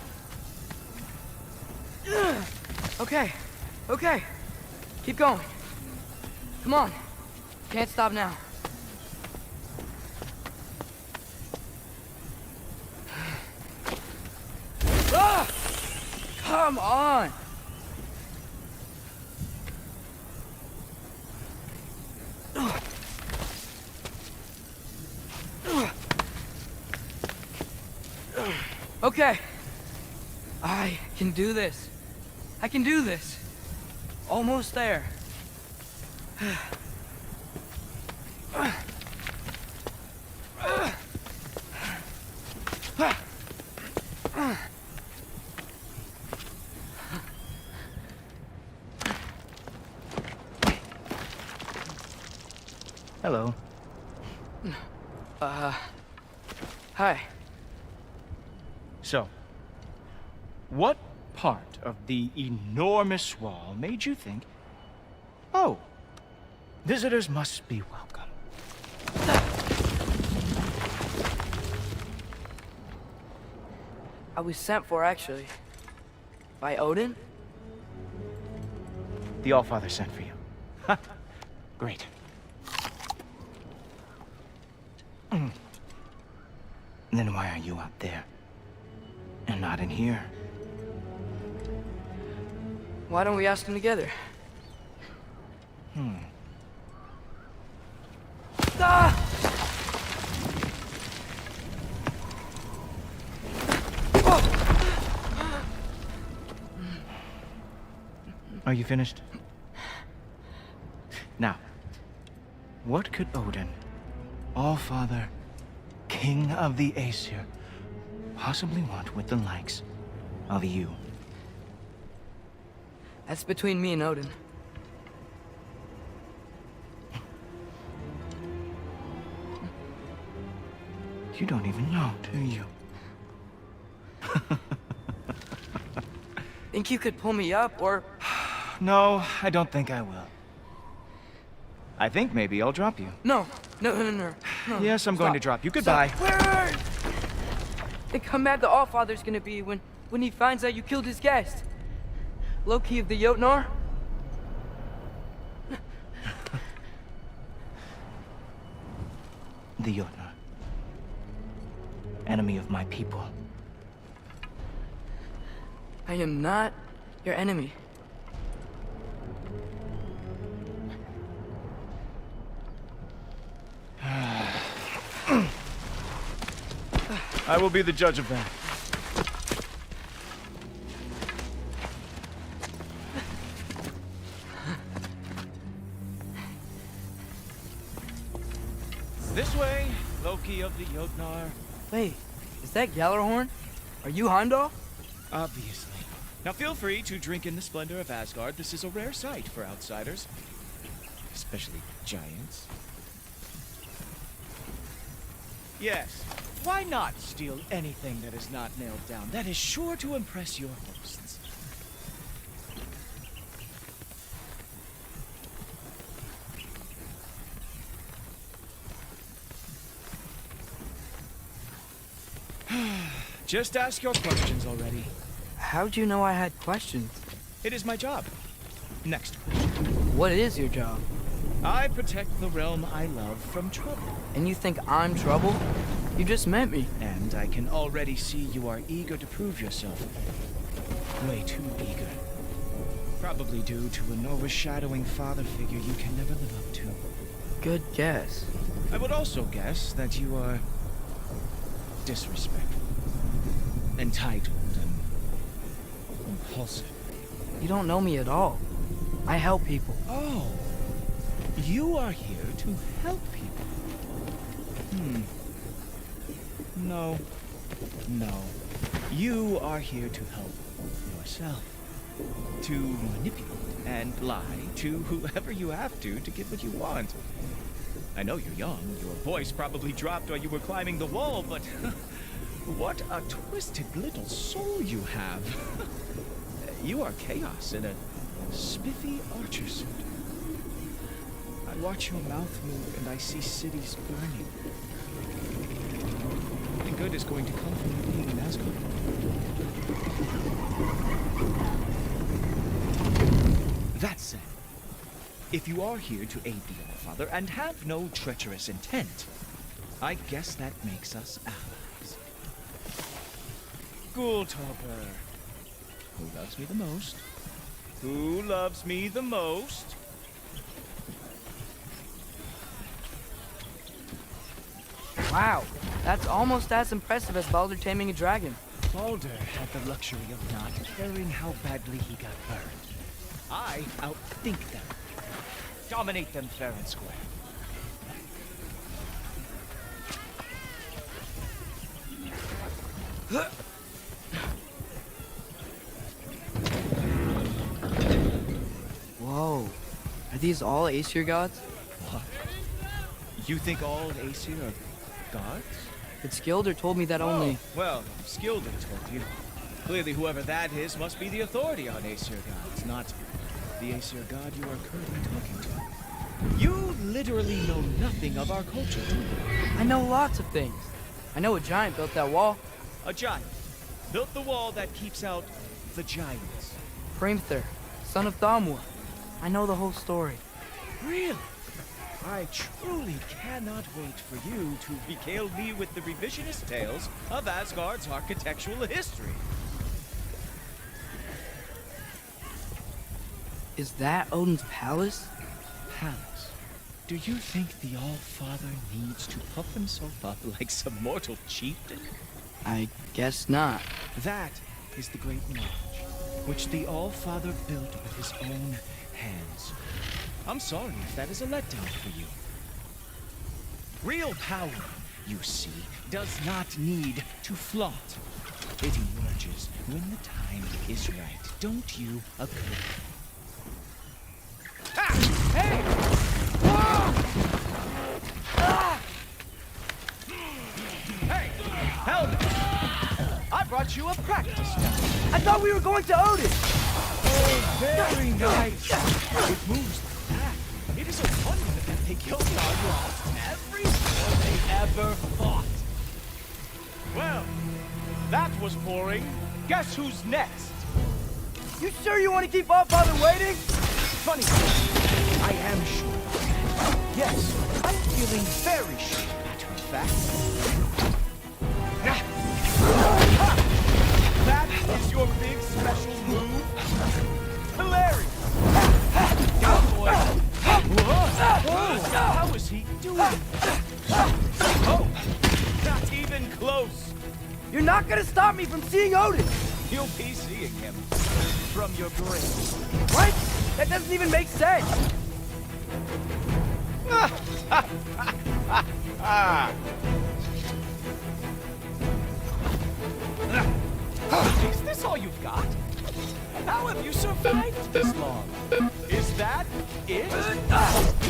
Okay, okay. Keep going. Come on. Can't stop now. Ah! Come on. Okay. I can do this. I can do this. Almost there. Hello. Hi. So, what part of the enormous wall made you think, oh, visitors must be welcome? I was sent for, actually. By Odin? The Allfather sent for you. Great. Then why are you out there? And not in here? Why don't we ask them together? Ah! Are you finished? Now, what could Odin, Allfather, King of the Aesir, possibly want with the likes of you? That's between me and Odin. You don't even know, do you? Think you could pull me up, or... No, I don't think I will. I think maybe I'll drop you. No. Yes, I'm going to drop you. Goodbye. Wait! Think how mad the Allfather's gonna be when he finds out you killed his guest. Loki of the Jotnar? The Jotnar. Enemy of my people. I am not your enemy. I will be the judge of that. This way, Loki of the Jotnar. Wait, is that Gjallarhorn? Are you Heimdall? Obviously. Now feel free to drink in the splendor of Asgard. This is a rare sight for outsiders. Especially giants. Yes, why not steal anything that is not nailed down? That is sure to impress your hosts. Just ask your questions already. How'd you know I had questions? It is my job. Next question. What is your job? I protect the realm I love from trouble. And you think I'm trouble? You just met me. And I can already see you are eager to prove yourself. Way too eager. Probably due to an overshadowing father figure you can never live up to. Good guess. I would also guess that you are disrespectful, entitled, and impulsive. You don't know me at all. I help people. Oh, you are here to help people. No. You are here to help yourself. To manipulate and lie to whoever you have to get what you want. I know you're young. Your voice probably dropped while you were climbing the wall, but what a twisted little soul you have. You are chaos in a spiffy archer suit. I watch your mouth move and I see cities burning. Nothing good is going to come from you being in Asgard. That said, if you are here to aid the Allfather and have no treacherous intent, I guess that makes us allies. Ghoultopper. Who loves me the most? Who loves me the most? Wow, that's almost as impressive as Baldur taming a dragon. Balder had the luxury of not caring how badly he got burned. I outthink them. Dominate them fair and square. Whoa. Are these all Aesir gods? What? You think all Aesir are gods? But Skilder told me that only... Well, Skilder told you. Clearly whoever that is must be the authority on Aesir gods, not the Aesir god you are currently talking to. You literally know nothing of our culture, do you? I know lots of things. I know a giant built that wall. A giant built the wall that keeps out the giants. Hrimthur, son of Thamur. I know the whole story. Really? I truly cannot wait for you to regale me with the revisionist tales of Asgard's architectural history. Is that Odin's palace? Palace? Do you think the All-Father needs to puff himself up like some mortal chieftain? I guess not. That is the great knowledge, which the All-Father built with his own hands. I'm sorry if that is a letdown for you. Real power, you see, does not need to flaunt. It emerges when the time is right. Don't you agree? Ah! Hey! Ah! Hey! Helmet! I brought you a practice gun. I thought we were going to Odin! Oh, very nice. It moves back. It is a wonder that they killed our lost every war they ever fought. Well, that was boring. Guess who's next? You sure you want to keep All-Father waiting? Funny, I am sure. Yes, I'm feeling very sure, matter of fact. That is your big special move? Hilarious! Cowboy! How is he doing? Oh, not even close. You're not gonna stop me from seeing Odin! You'll be seeing him from your grave. What? That doesn't even make sense! Is this all you've got? How have you survived this long? Is that it?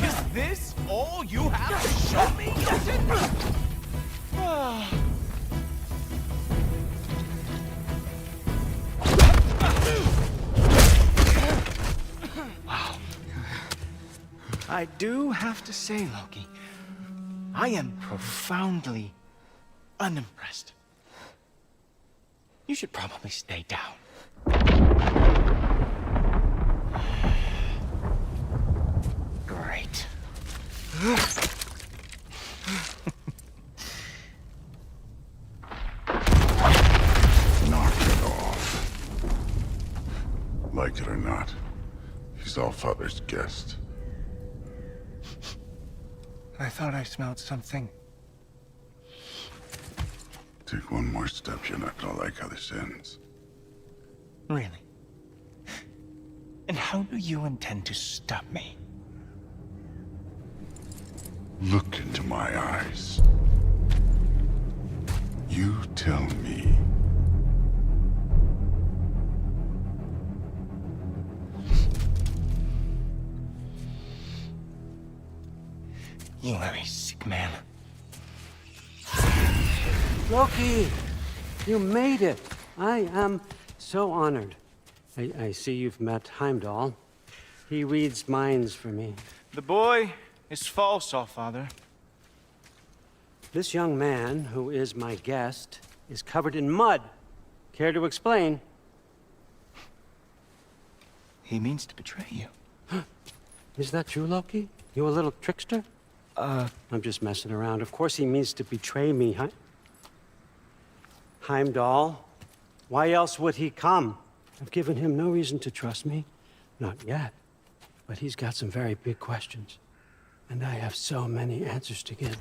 Is this all you have to show me? Wow. I do have to say, Loki, I am profoundly unimpressed. You should probably stay down. Great. Knock it off. Like it or not, he's All-Father's guest. I thought I smelled something. Take one more step, you're not gonna like how this ends. Really? And how do you intend to stop me? Look into my eyes. You tell me. You are a sick man. Loki, you made it. I am so honored. I see you've met Heimdall. He reads minds for me. The boy is false, All-Father. This young man, who is my guest, is covered in mud. Care to explain? He means to betray you. Is that true, Loki? You a little trickster? I'm just messing around. Of course he means to betray me, Heimdall. Why else would he come? I've given him no reason to trust me. Not yet. But he's got some very big questions. And I have so many answers to give.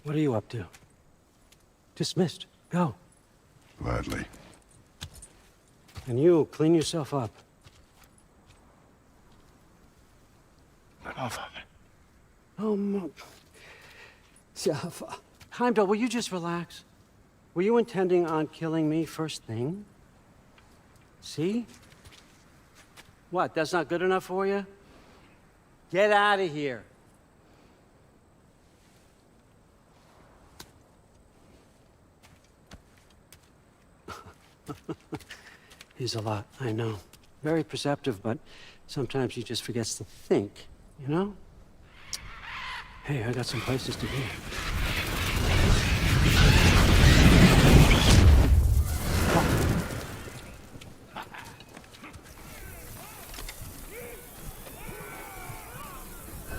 What are you up to? Dismissed. Go. Gladly. And you, clean yourself up. Oh, Jaffa. Heimdall, will you just relax? Were you intending on killing me first thing? See? What, that's not good enough for you? Get out of here. He's a lot, I know. Very perceptive, but sometimes he just forgets to think, you know? Hey, I got some places to be.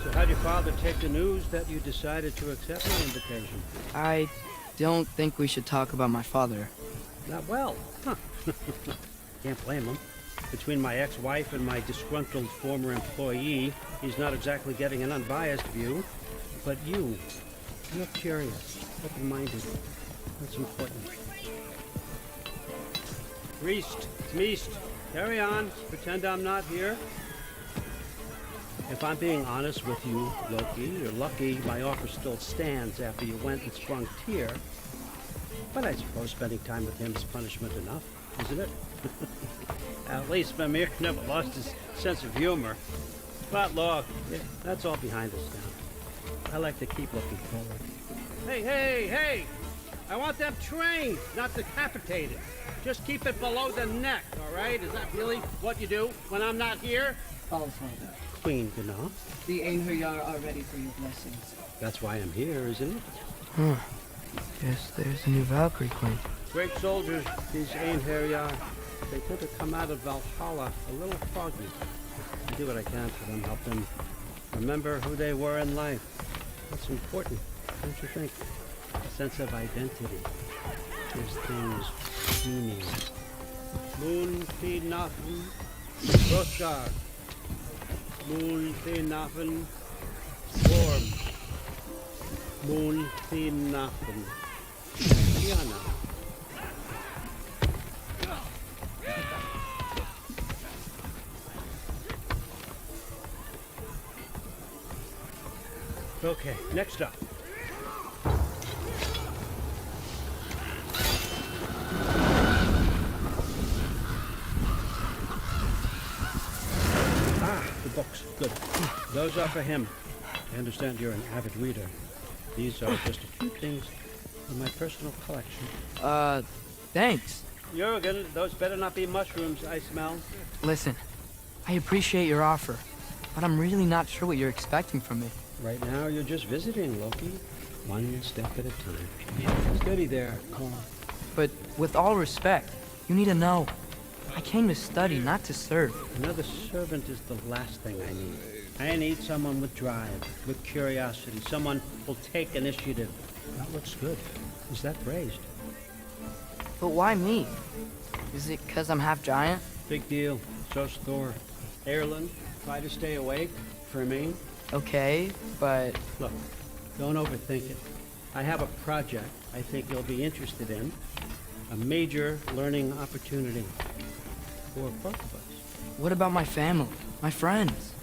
So how'd your father take the news that you decided to accept my invitation? I don't think we should talk about my father. Not well. Huh. Can't blame him. Between my ex-wife and my disgruntled former employee, he's not exactly getting an unbiased view. But you're curious, open-minded. That's important. Priest, Meest, carry on. Pretend I'm not here. If I'm being honest with you, Loki, you're lucky my offer still stands after you went and sprung Tyr. But I suppose spending time with him is punishment enough, isn't it? At least Mimir never lost his sense of humor. But look, that's all behind us now. I like to keep looking forward. Hey! I want them trained, not decapitated. Just keep it below the neck, all right? Is that really what you do when I'm not here? All Father. Queen Gná. The Einherjar are ready for your blessings. That's why I'm here, isn't it? Huh. Guess there's a new Valkyrie Queen. Great soldiers, these Einherjar. They tend to come out of Valhalla a little foggy. I do what I can for them, help them remember who they were in life. That's important, don't you think? A sense of identity. Gives things meaning. Moon fi nafen, Roshar. Moon fi nafen, Worm. Moon fi nafen, Diana. Okay, next up. The books. Good. Those are for him. I understand you're an avid reader. These are just a few things in my personal collection. Thanks. Jurgen, those better not be mushrooms I smell. Listen, I appreciate your offer, but I'm really not sure what you're expecting from me. Right now, you're just visiting, Loki. One step at a time. Steady there, calm. But with all respect, you need to know, I came to study, not to serve. Another servant is the last thing I need. I need someone with drive, with curiosity, someone who'll take initiative. That looks good. Is that praised? But why me? Is it because I'm half giant? Big deal. So's Thor. Erlen, try to stay awake. For me. Okay, but... Look, don't overthink it. I have a project I think you'll be interested in. A major learning opportunity. For both of us. What about my family? My friends?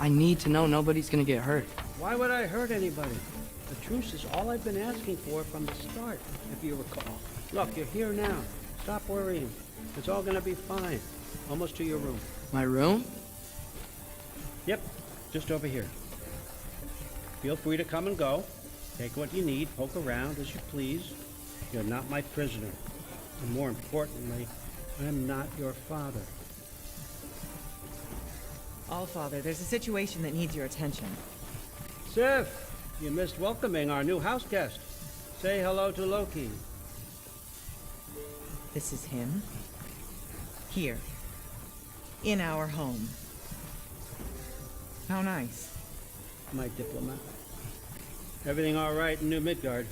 I need to know nobody's gonna get hurt. Why would I hurt anybody? The truce is all I've been asking for from the start, if you recall. Look, you're here now. Stop worrying. It's all gonna be fine. Almost to your room. My room? Yep, just over here. Feel free to come and go. Take what you need, poke around as you please. You're not my prisoner. And more importantly, I'm not your father. Allfather, there's a situation that needs your attention. Sif, you missed welcoming our new house guest. Say hello to Loki. This is him. Here. In our home. How nice. My diplomat. Everything all right in New Midgard?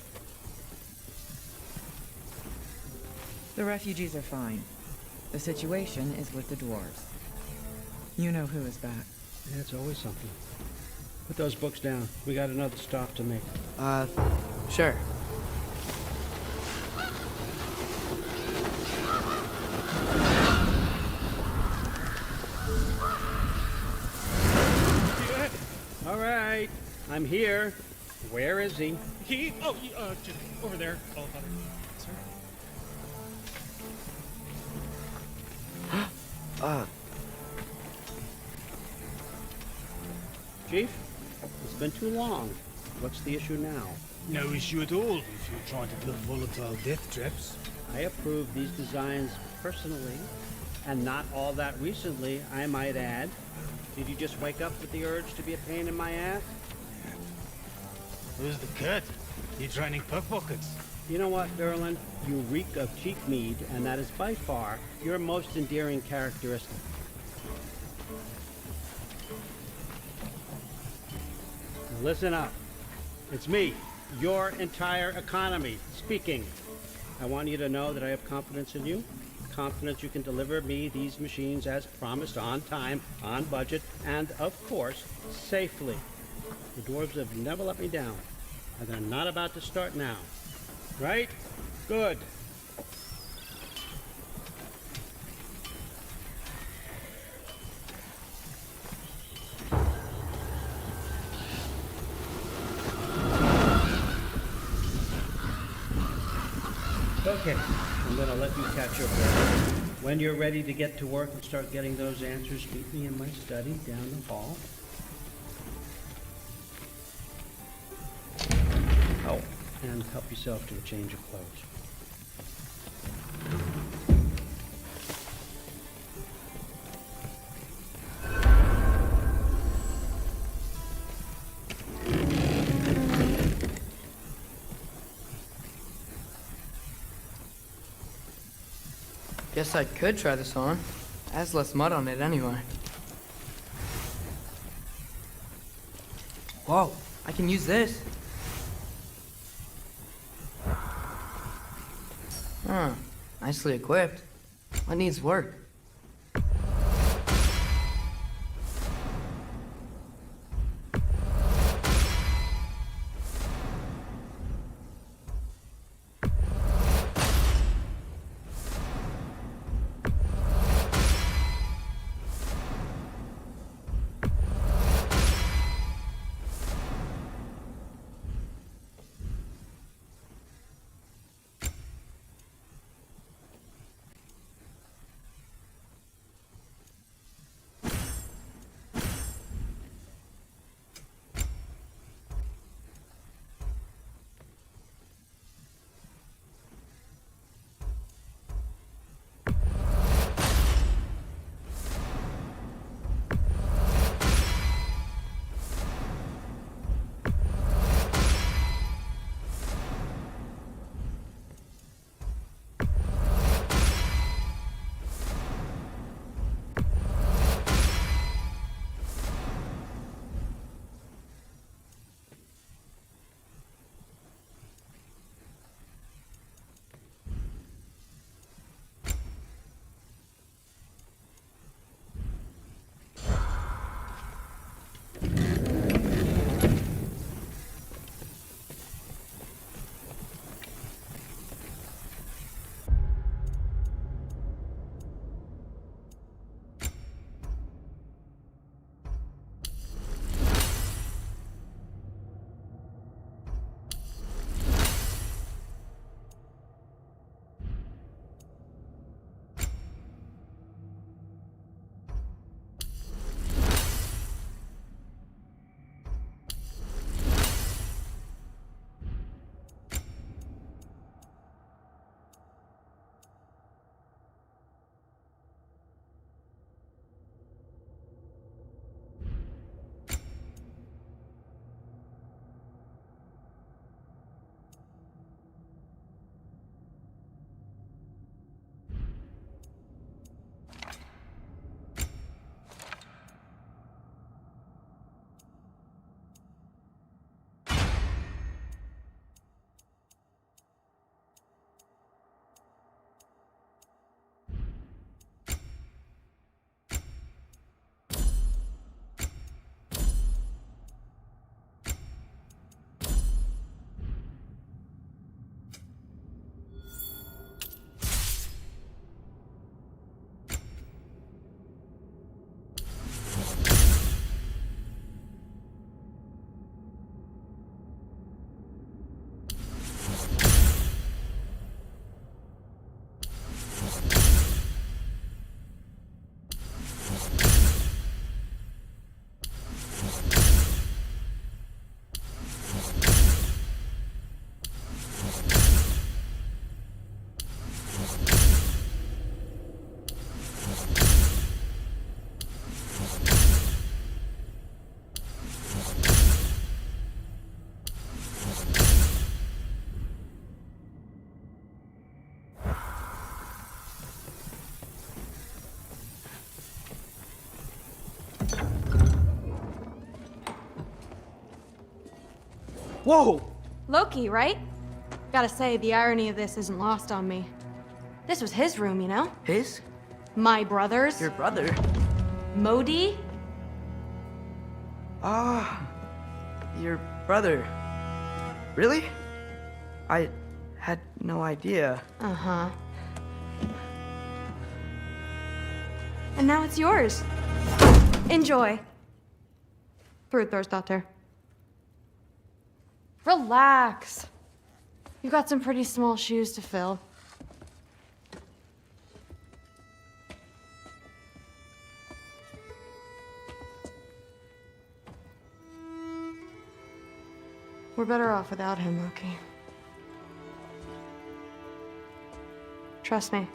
The refugees are fine. The situation is with the dwarves. You know who is back. Yeah, it's always something. Put those books down. We got another stop to make. Sure. I'm here. Where is he? He? Oh, just over there. Oh, Father. Sir? Chief, it's been too long. What's the issue now? No issue at all if you're trying to build volatile death traps. I approve these designs personally, and not all that recently, I might add. Did you just wake up with the urge to be a pain in my ass? Who's the cut? You training pickpockets? You know what, Derlin? You reek of cheap mead, and that is by far your most endearing characteristic. Listen up. It's me, your entire economy, speaking. I want you to know that I have confidence in you. Confidence you can deliver me these machines as promised, on time, on budget, and of course, safely. The dwarves have never let me down, and they're not about to start now. Right? Good. Okay, I'm gonna let you catch your breath. When you're ready to get to work and start getting those answers, meet me in my study down the hall. Oh, and help yourself to a change of clothes. Guess I could try this on. It has less mud on it anyway. Whoa, I can use this. Huh, nicely equipped. What needs work? Whoa! Loki, right? Gotta say, the irony of this isn't lost on me. This was his room, you know? His? My brother's. Your brother? Modi? Ah, your brother. Really? I had no idea. Uh-huh. And now it's yours. Enjoy. Frukostdotter. Relax. You've got some pretty small shoes to fill. We're better off without him, Loki. Trust me.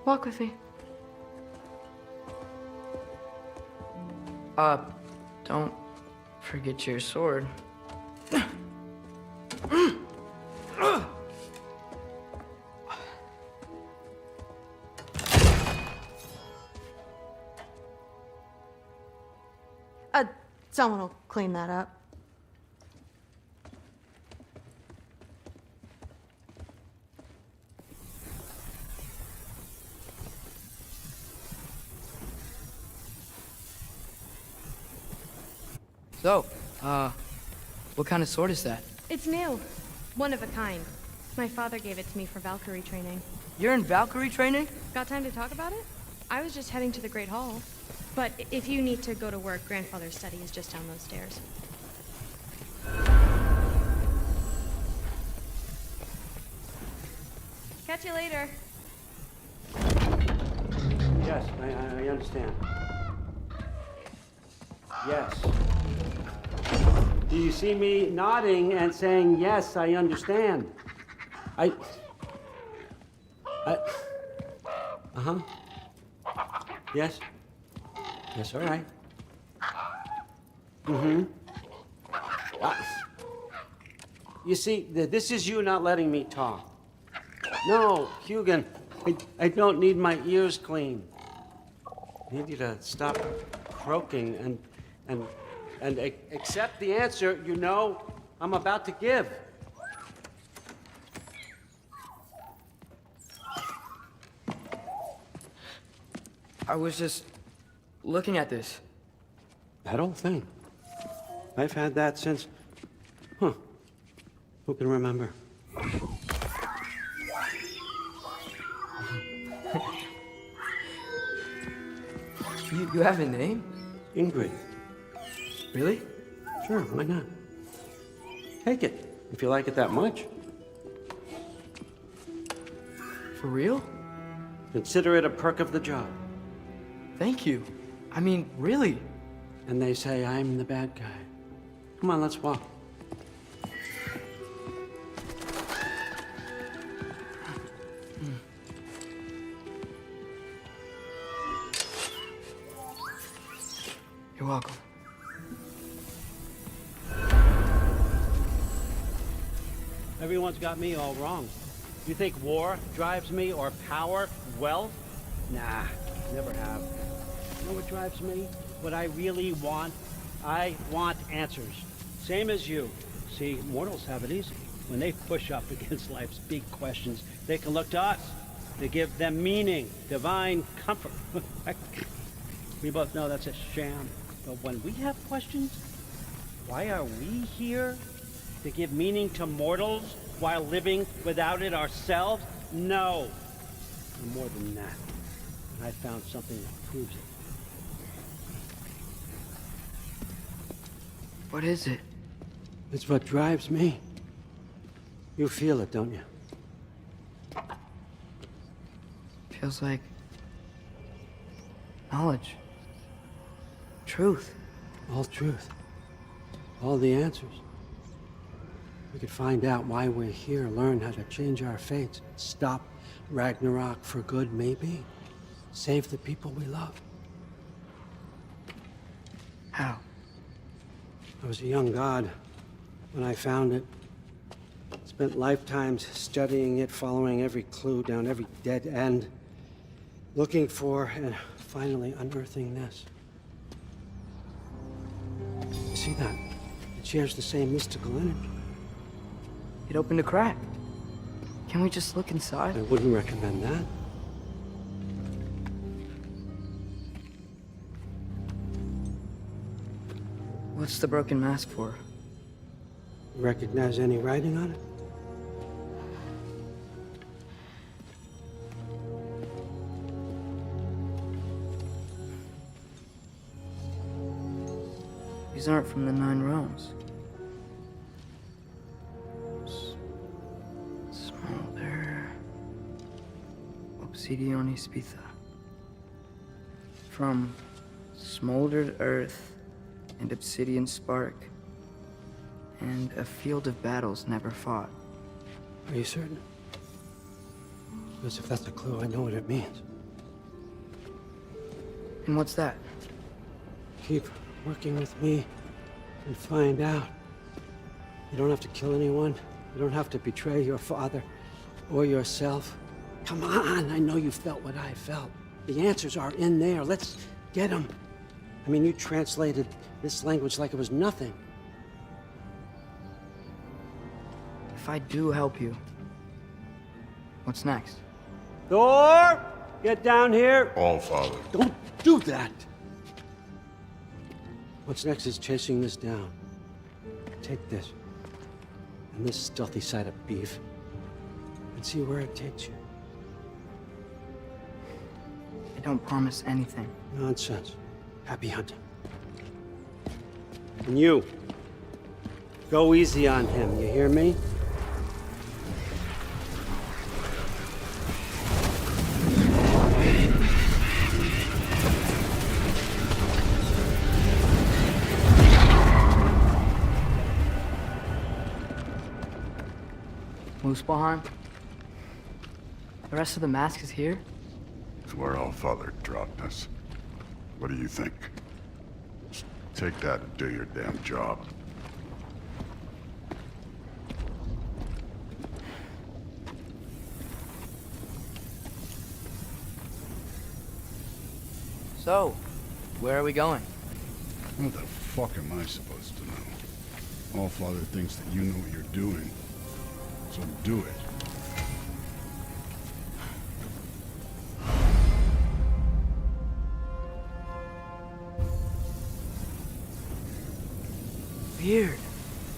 Walk with me. Don't forget your sword. Someone will clean that up. So, what kind of sword is that? It's new. One of a kind. My father gave it to me for Valkyrie training. You're in Valkyrie training? Got time to talk about it? I was just heading to the Great Hall. But if you need to go to work, Grandfather's study is just down those stairs. Catch you later. Yes, I understand. Yes. Do you see me nodding and saying, yes, I understand? Uh-huh. Yes? Yes, all right. Mm-hmm. You see, this is you not letting me talk. No, Hugin, I don't need my ears cleaned. I need you to stop croaking and accept the answer you know I'm about to give. I was just looking at this. That old thing. I've had that since... Huh. Who can remember? You have a name? Ingrid. Really? Sure, why not? Take it, if you like it that much. For real? Consider it a perk of the job. Thank you. I mean, really. And they say I'm the bad guy. Come on, let's walk. You're welcome. Everyone's got me all wrong. You think war drives me, or power, wealth? Nah, never have. You know what drives me? What I really want? I want answers. Same as you. See, mortals have it easy. When they push up against life's big questions, they can look to us to give them meaning, divine comfort. We both know that's a sham. But when we have questions, why are we here? To give meaning to mortals while living without it ourselves? No. And more than that. And I found something that proves it. What is it? It's what drives me. You feel it, don't you? Feels like knowledge. Truth. All truth. All the answers. We could find out why we're here, learn how to change our fates, stop Ragnarok for good, maybe. Save the people we love. How? I was a young god when I found it. Spent lifetimes studying it, following every clue down every dead end. Looking for and finally unearthing this. You see that? It shares the same mystical energy. It opened a crack. Can we just look inside? I wouldn't recommend that. What's the broken mask for? Recognize any writing on it? These aren't from the Nine Realms. Smolder. Obsidion Ispitha. From smoldered earth and obsidian spark, and a field of battles never fought. Are you certain? Because if that's a clue, I know what it means. And what's that? Keep working with me and find out. You don't have to kill anyone. You don't have to betray your father or yourself. Come on, I know you felt what I felt. The answers are in there. Let's get them. I mean, you translated this language like it was nothing. If I do help you, what's next? Thor! Get down here! All Father. Don't do that! What's next is chasing this down. Take this, and this stealthy side of beef, and see where it takes you. I don't promise anything. Nonsense. Happy hunting. And you, go easy on him, you hear me? Muspelheim? The rest of the mask is here? It's where All Father dropped us. What do you think? Just take that and do your damn job. So, where are we going? What the fuck am I supposed to know? All Father thinks that you know what you're doing. So do it. Weird.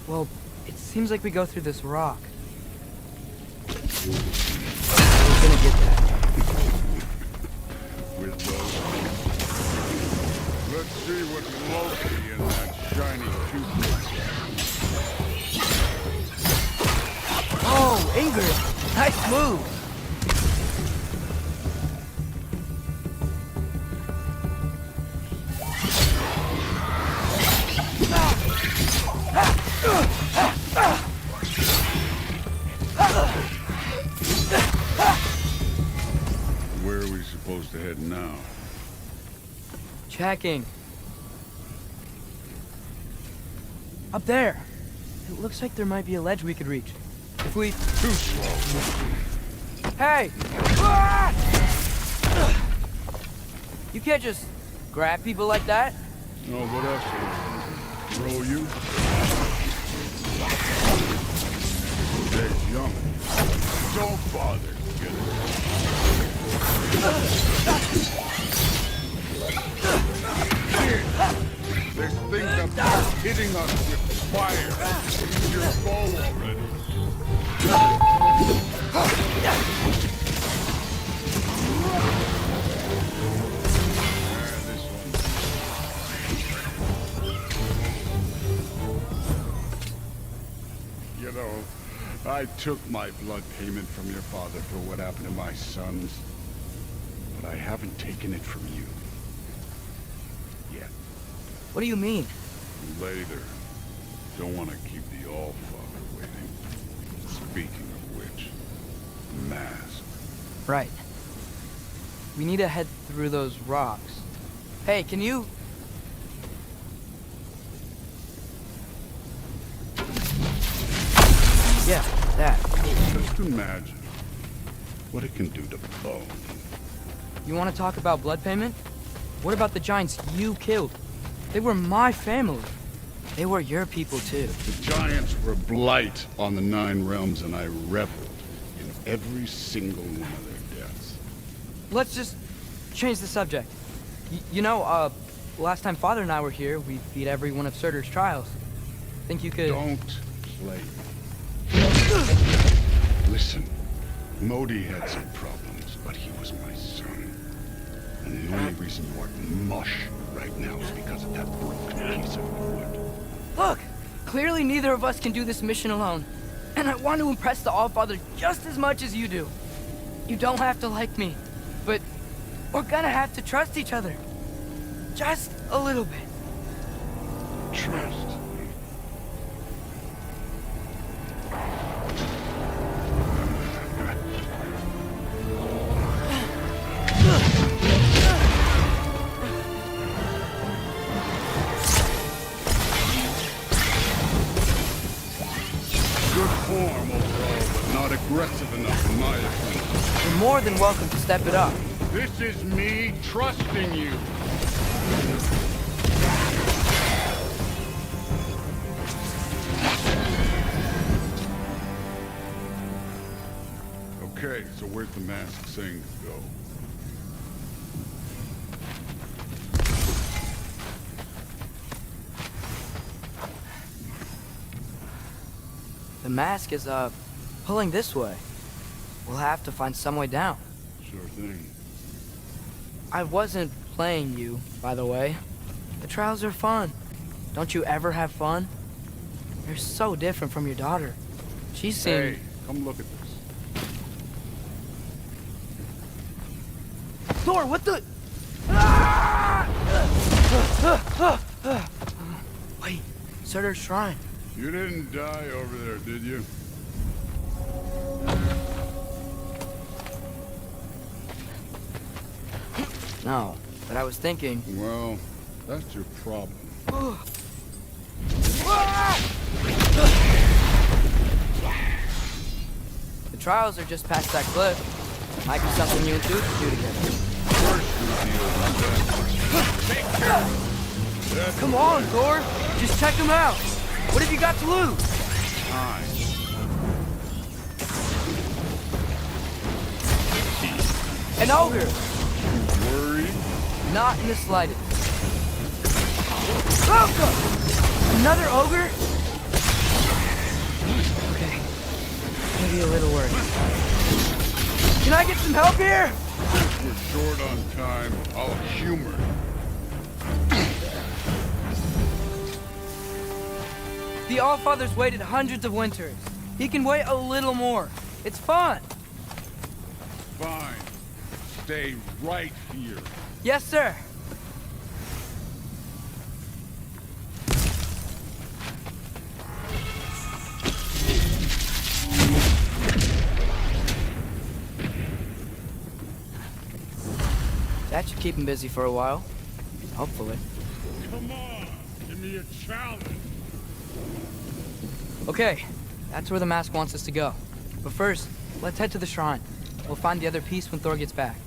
Well, it seems like we go through this rock. We're gonna get that. With those. Let's see what Loki and that shiny toothbrush. Oh, Ingrid! Nice move! Where are we supposed to head now? Checking. Up there. It looks like there might be a ledge we could reach. If we... Too slow. Hey! You can't just grab people like that. No, what else? Throw you? They're young. Don't bother. Get it. This thing's about hitting us with fire. Use your bow already. You know, I took my blood payment from your father for what happened to my sons, but I haven't taken it from you. Yet. What do you mean? Later. Don't want to keep the All-Father waiting. Speaking of which, mask. Right. We need to head through those rocks. Hey, can you... Yeah, that. Just imagine what it can do to bone. You want to talk about blood payment? What about the giants you killed? They were my family. They were your people too. The giants were blight on the 9 realms, and I reveled in every single one of their deaths. Let's just change the subject. You know, last time Father and I were here, we beat every one of Surtur's trials. Think you could... Don't play me. Listen, Modi had some problems, but he was my son. And the only reason you are mush right now is because of that broken piece of wood. Look! Clearly neither of us can do this mission alone. And I want to impress the Allfather just as much as you do. You don't have to like me, but we're gonna have to trust each other. Just a little bit. Trust. Good form overall, but not aggressive enough in my opinion. You're more than welcome to step it up. This is me trusting you. Okay, so where's the mask saying to go? The mask is, pulling this way. We'll have to find some way down. Sure thing. I wasn't playing you, by the way. The trials are fun. Don't you ever have fun? You're so different from your daughter. She seemed... Hey, come look at this. Thor, what the... Wait, Surtur's shrine. You didn't die over there, did you? No, but I was thinking... Well, that's your problem. The trials are just past that cliff. Might be something you and Duke could do together. Come on, Thor! Just check them out! What have you got to lose? Time. An ogre! You worried? Not in the slightest. Welcome! Another ogre? Okay. Maybe a little worried. Can I get some help here? If we're short on time, I'll humor it. The Allfather's waited hundreds of winters. He can wait a little more. It's fun. Fine. Stay right here. Yes, sir. That should keep him busy for a while. Hopefully. Come on, give me a challenge. Okay, that's where the mask wants us to go. But first, let's head to the shrine. We'll find the other piece when Thor gets back.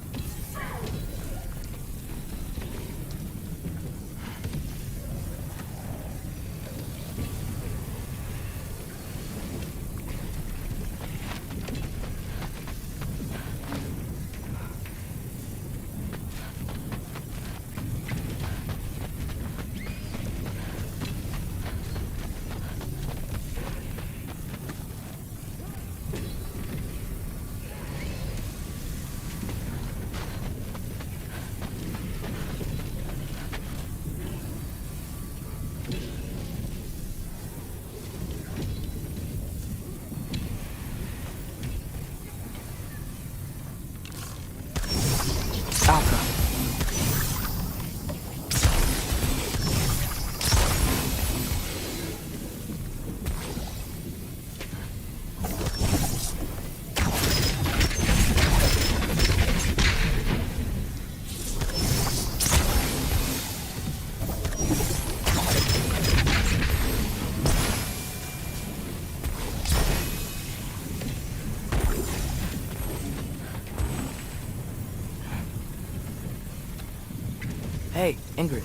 Hey, Ingrid.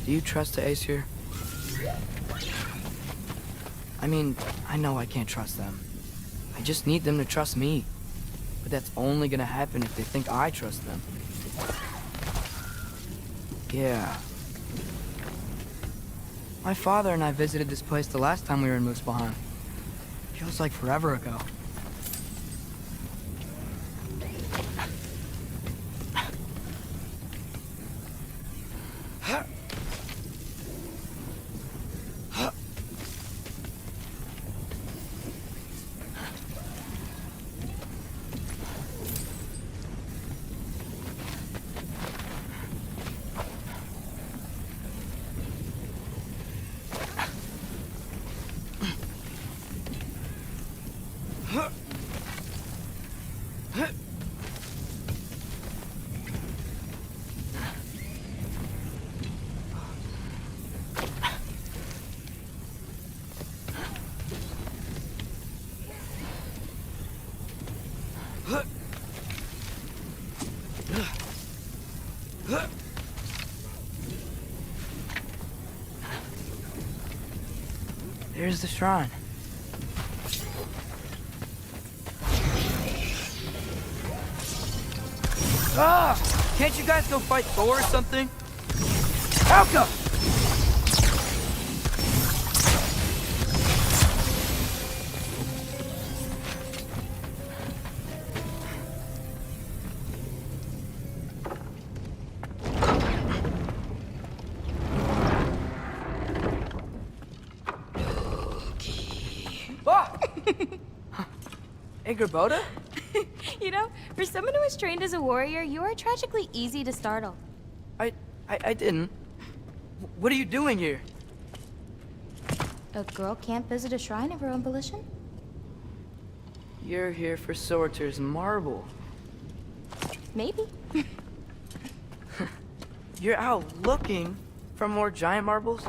Do you trust the Aesir? I mean, I know I can't trust them. I just need them to trust me. But that's only gonna happen if they think I trust them. Yeah. My father and I visited this place the last time we were in Muspelheim. Feels like forever ago. There's the shrine. Ah! Can't you guys go fight Thor or something? Alka! Boda? You know, for someone who was trained as a warrior, you are tragically easy to startle. I didn't. What are you doing here? A girl can't visit a shrine of her own volition? You're here for Sorter's marble. Maybe. You're out looking for more giant marbles?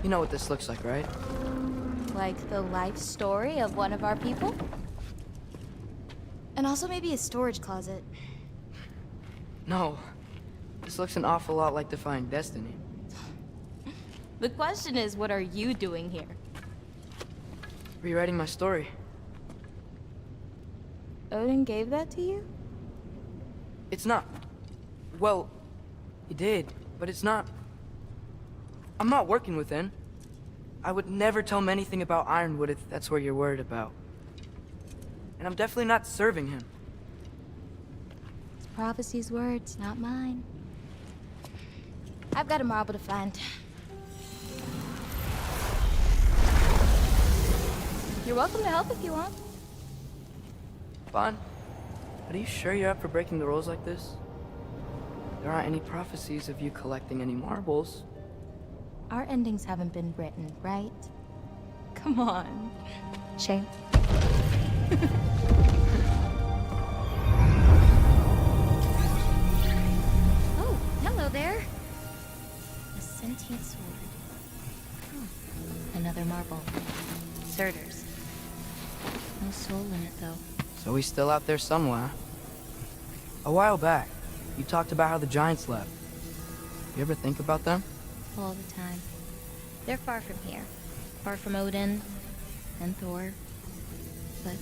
You know what this looks like, right? Like the life story of one of our people? And also maybe a storage closet. No. This looks an awful lot like Defying Destiny. The question is, what are you doing here? Rewriting my story. Odin gave that to you? It's not. Well, he did, but it's not. I'm not working with him. I would never tell him anything about Ironwood if that's what you're worried about. And I'm definitely not serving him. It's prophecy's words, not mine. I've got a marble to find. You're welcome to help if you want. Bon, are you sure you're up for breaking the rules like this? There aren't any prophecies of you collecting any marbles. Our endings haven't been written, right? Come on. Shame. Oh, hello there. A sentient sword. Another marble. Surtur's. No soul in it, though. So he's still out there somewhere. A while back, you talked about how the giants left. You ever think about them? All the time. They're far from here. Far from Odin and Thor. But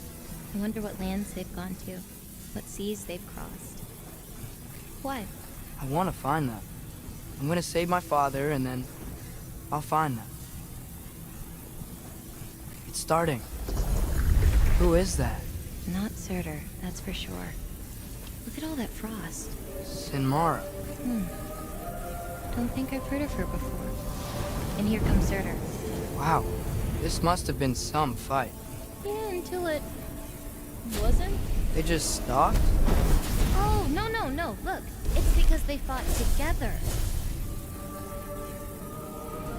I wonder what lands they've gone to. What seas they've crossed. Why? I want to find them. I'm going to save my father, and then I'll find them. It's starting. Who is that? Not Surtur, that's for sure. Look at all that frost. Sinmara. Don't think I've heard of her before. And here comes Surtur. Wow. This must have been some fight. Yeah, until it... wasn't? They just stopped? Oh, no. Look. It's because they fought together.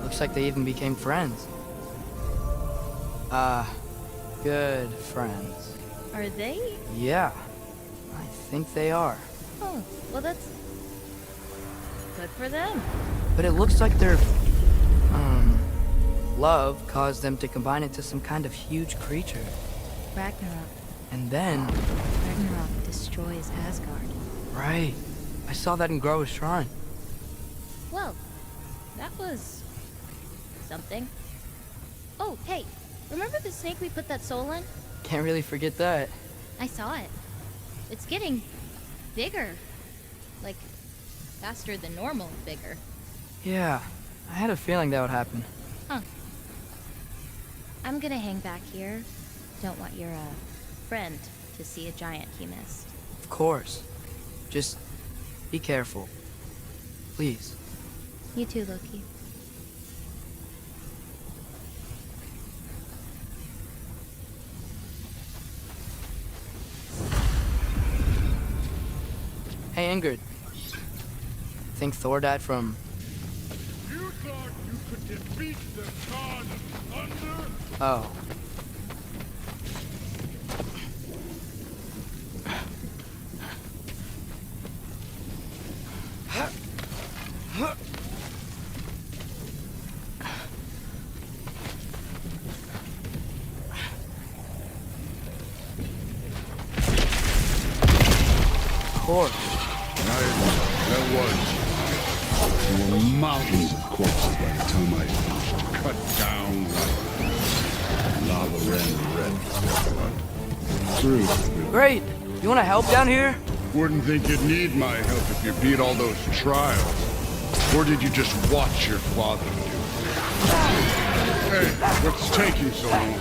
Looks like they even became friends. Good friends. Are they? Yeah. I think they are. Oh, well that's... good for them. But it looks like their... love caused them to combine into some kind of huge creature. Ragnarok. And then... Ragnarok destroys Asgard. Right. I saw that in Grove's shrine. Whoa, that was something. Oh, hey, remember the snake we put that soul in? Can't really forget that. I saw it. It's getting bigger. Like, faster than normal bigger. Yeah, I had a feeling that would happen. Huh. I'm gonna hang back here. Don't want your, friend to see a giant he missed. Of course. Just be careful. Please. You too, Loki. Hey, Ingrid. Think Thor died from... You thought you could defeat the god of thunder? Oh. That was. There were mountains of corpses by the time I finished. Cut down like lava ran red. True. Great! You wanna help down here? Wouldn't think you'd need my help if you beat all those trials. Or did you just watch your father do it? Hey, what's taking so long?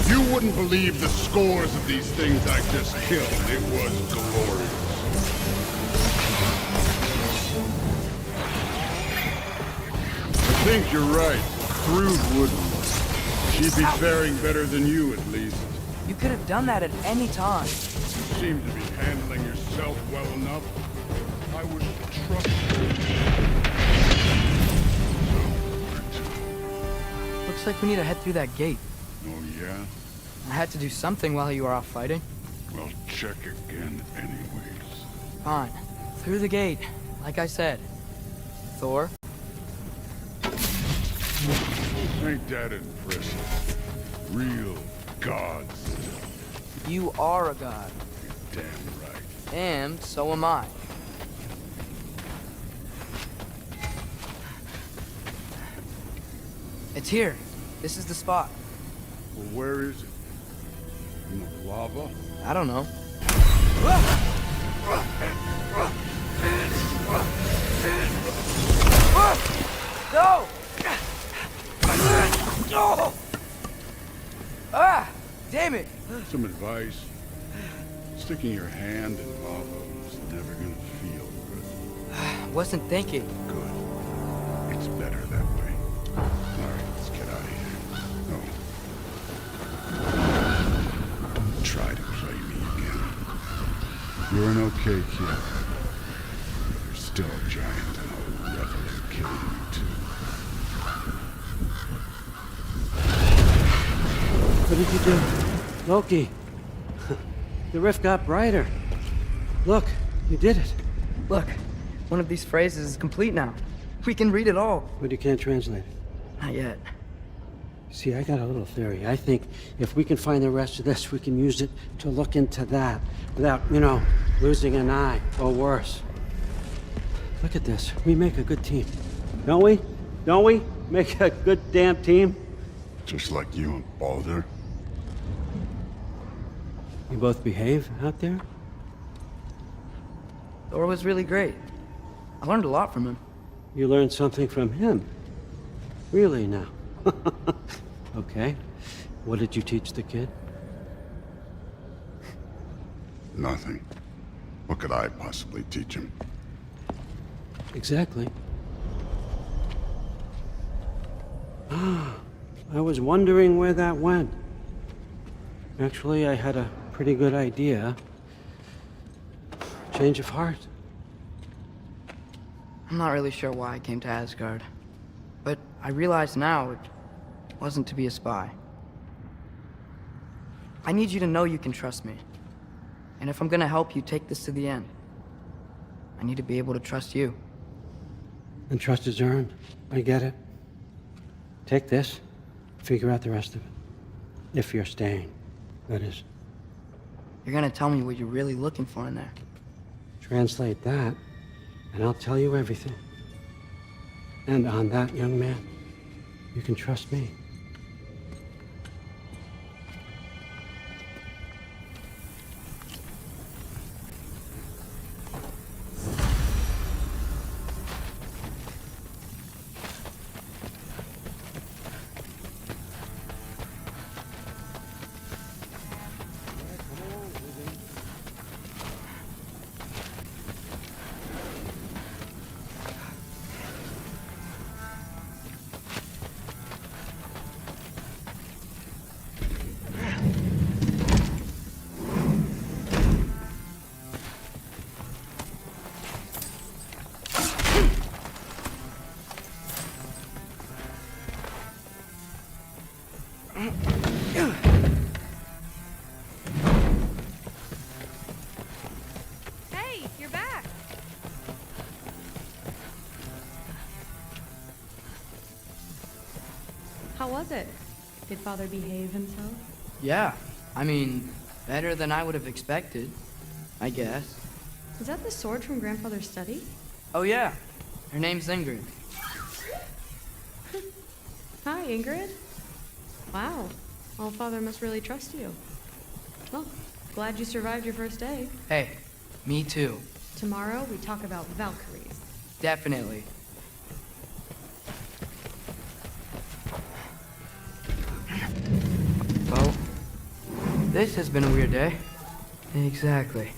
You wouldn't believe the scores of these things I just killed. It was glorious. I think you're right. Crude wouldn't. She'd be faring better than you, at least. You could have done that at any time. You seem to be handling yourself well enough. I was trusting. Looks like we need to head through that gate. Oh, yeah? I had to do something while you were off fighting. Well, check again anyways. Fine. Through the gate, like I said. Thor? Ain't that impressive? Real gods. You are a god. You're damn right. And so am I. It's here. This is the spot. Well, where is it? In the lava? I don't know. No! Ah! Damn it! Some advice. Sticking your hand in lava is never gonna feel good. Wasn't thinking. Good. It's better that way. Alright, let's get out of here. No. Try to play me again. You're an okay kid. You're still a giant, and I'll revel in killing you too. What did you do? Loki. The rift got brighter. Look, you did it. Look, one of these phrases is complete now. We can read it all. But you can't translate it. Not yet. See, I got a little theory. I think if we can find the rest of this, we can use it to look into that without, you know, losing an eye or worse. Look at this. We make a good team. Don't we? Don't we? Make a good damn team? Just like you and Baldur. You both behave out there? Thor was really great. I learned a lot from him. You learned something from him? Really now? Okay. What did you teach the kid? Nothing. What could I possibly teach him? Exactly. I was wondering where that went. Actually, I had a pretty good idea. Change of heart. I'm not really sure why I came to Asgard. But I realize now it wasn't to be a spy. I need you to know you can trust me. And if I'm gonna help you take this to the end, I need to be able to trust you. And trust is earned. I get it. Take this, figure out the rest of it. If you're staying, that is. You're gonna tell me what you're really looking for in there. Translate that, and I'll tell you everything. And on that, young man, you can trust me. Hey, you're back. How was it? Did Father behave himself? Yeah, I mean, better than I would have expected, I guess. Is that the sword from Grandfather's study? Oh yeah, her name's Ingrid. Hi, Ingrid. Wow, Allfather must really trust you. Well, glad you survived your first day. Hey, me too. Tomorrow we talk about Valkyries. Definitely. Well, this has been a weird day. Exactly.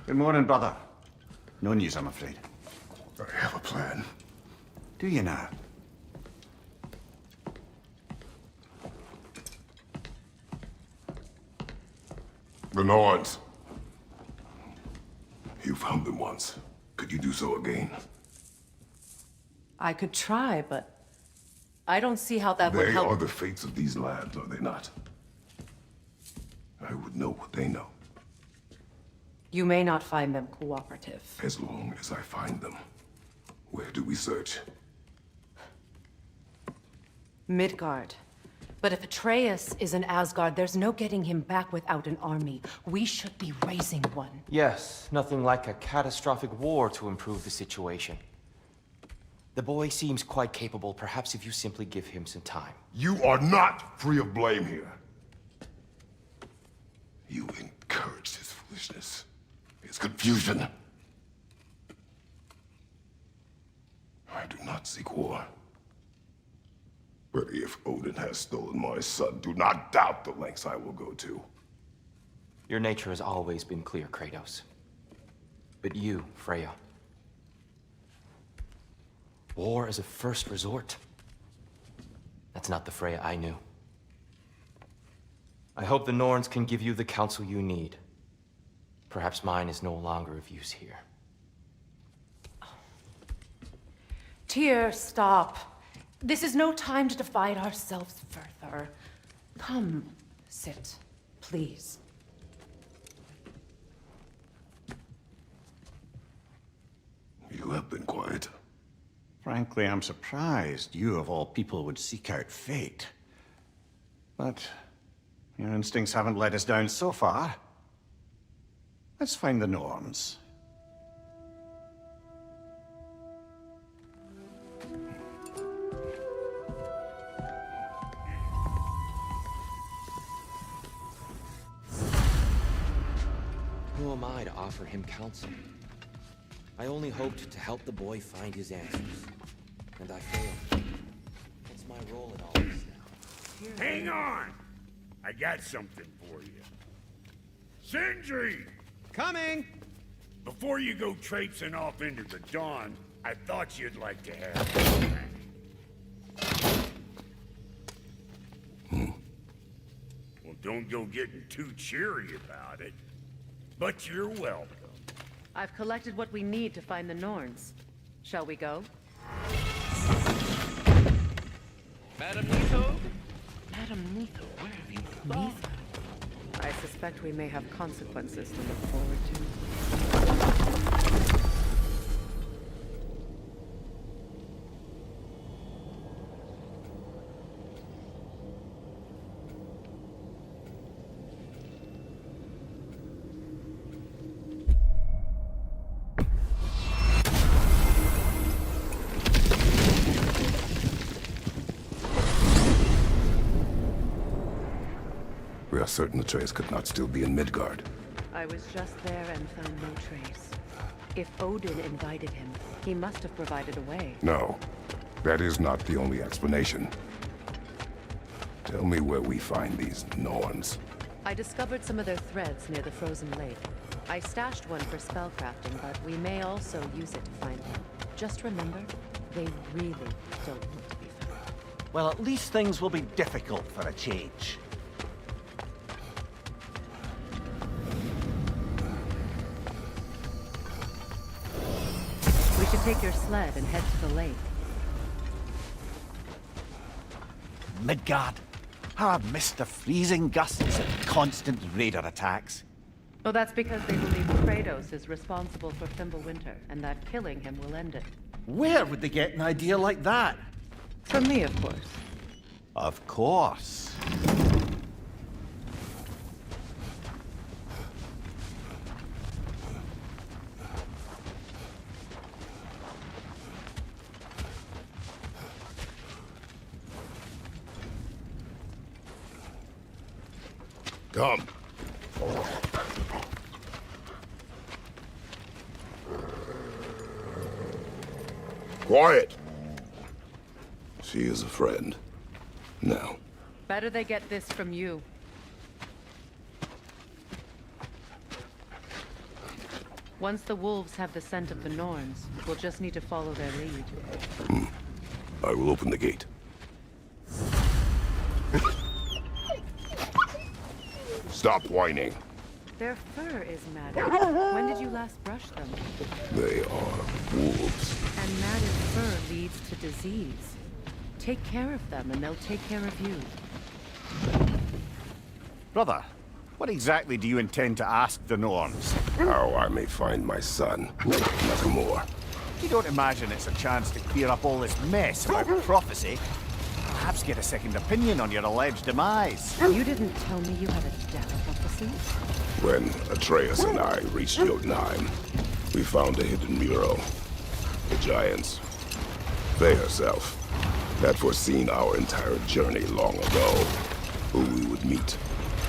Good morning, brother. No news, I'm afraid. I have a plan. Do you now? The Norns. You found them once. Could you do so again? I could try, but I don't see how that would They help. are the fates of these lands, are they not? I would know what they know. You may not find them cooperative. As long as I find them. Where do we search? Midgard. But if Atreus is in Asgard, there's no getting him back without an army. We should be raising one. Yes, nothing like a catastrophic war to improve the situation. The boy seems quite capable, perhaps if you simply give him some time. You are not free of blame here. You encouraged his foolishness, his confusion. I do not seek war. But if Odin has stolen my son, do not doubt the lengths I will go to. Your nature has always been clear, Kratos. But you, Freya. War is a first resort. That's not the Freya I knew. I hope the Norns can give you the counsel you need. Perhaps mine is no longer of use here. Tyr, stop. This is no time to divide ourselves further. Come, sit, please. You have been quiet. Frankly, I'm surprised you, of all people, would seek out fate. But your instincts haven't let us down so far. Let's find the norms. Who am I to offer him counsel? I only hoped to help the boy find his answers. And I failed. What's my role in all this now? Hang on! I got something for you. Sindri! Coming! Before you go traipsing off into the dawn, I thought you'd like to have Well, don't go getting too cheery about it. But you're welcome. I've collected what we need to find the Norns. Shall we go? Madam Neutho? Madam Neutho, where have you gone? I suspect we may have consequences to look forward to. We are certain the trace could not still be in Midgard. I was just there and found no trace. If Odin invited him, he must have provided a way. No, that is not the only explanation. Tell me where we find these Norns. I discovered some of their threads near the frozen lake. I stashed one for spellcrafting, but we may also use it to find them. Just remember, they really don't want to be found. Well, at least things will be difficult for a change. We should take your sled and head to the lake. Midgard. How I've missed the freezing gusts and constant raider attacks. Well, that's because they believe Kratos is responsible for Fimbulwinter, and that killing him will end it. Where would they get an idea like that? From me, of course. Of course. Come. Quiet. She is a friend. Now. Better they get this from you. Once the wolves have the scent of the Norns, we'll just need to follow their lead. I will open the gate. Stop whining. Their fur is matted. When did you last brush them? They are wolves. And matted fur leads to disease. Take care of them, and they'll take care of you. Brother, what exactly do you intend to ask the Norns? How I may find my son. Nothing more. You don't imagine it's a chance to clear up all this mess about prophecy? Perhaps get a second opinion on your alleged demise. You didn't tell me you had a death prophecy? When Atreus and I reached Jotunheim, we found a hidden mural. The giants, they herself, had foreseen our entire journey long ago. Who we would meet,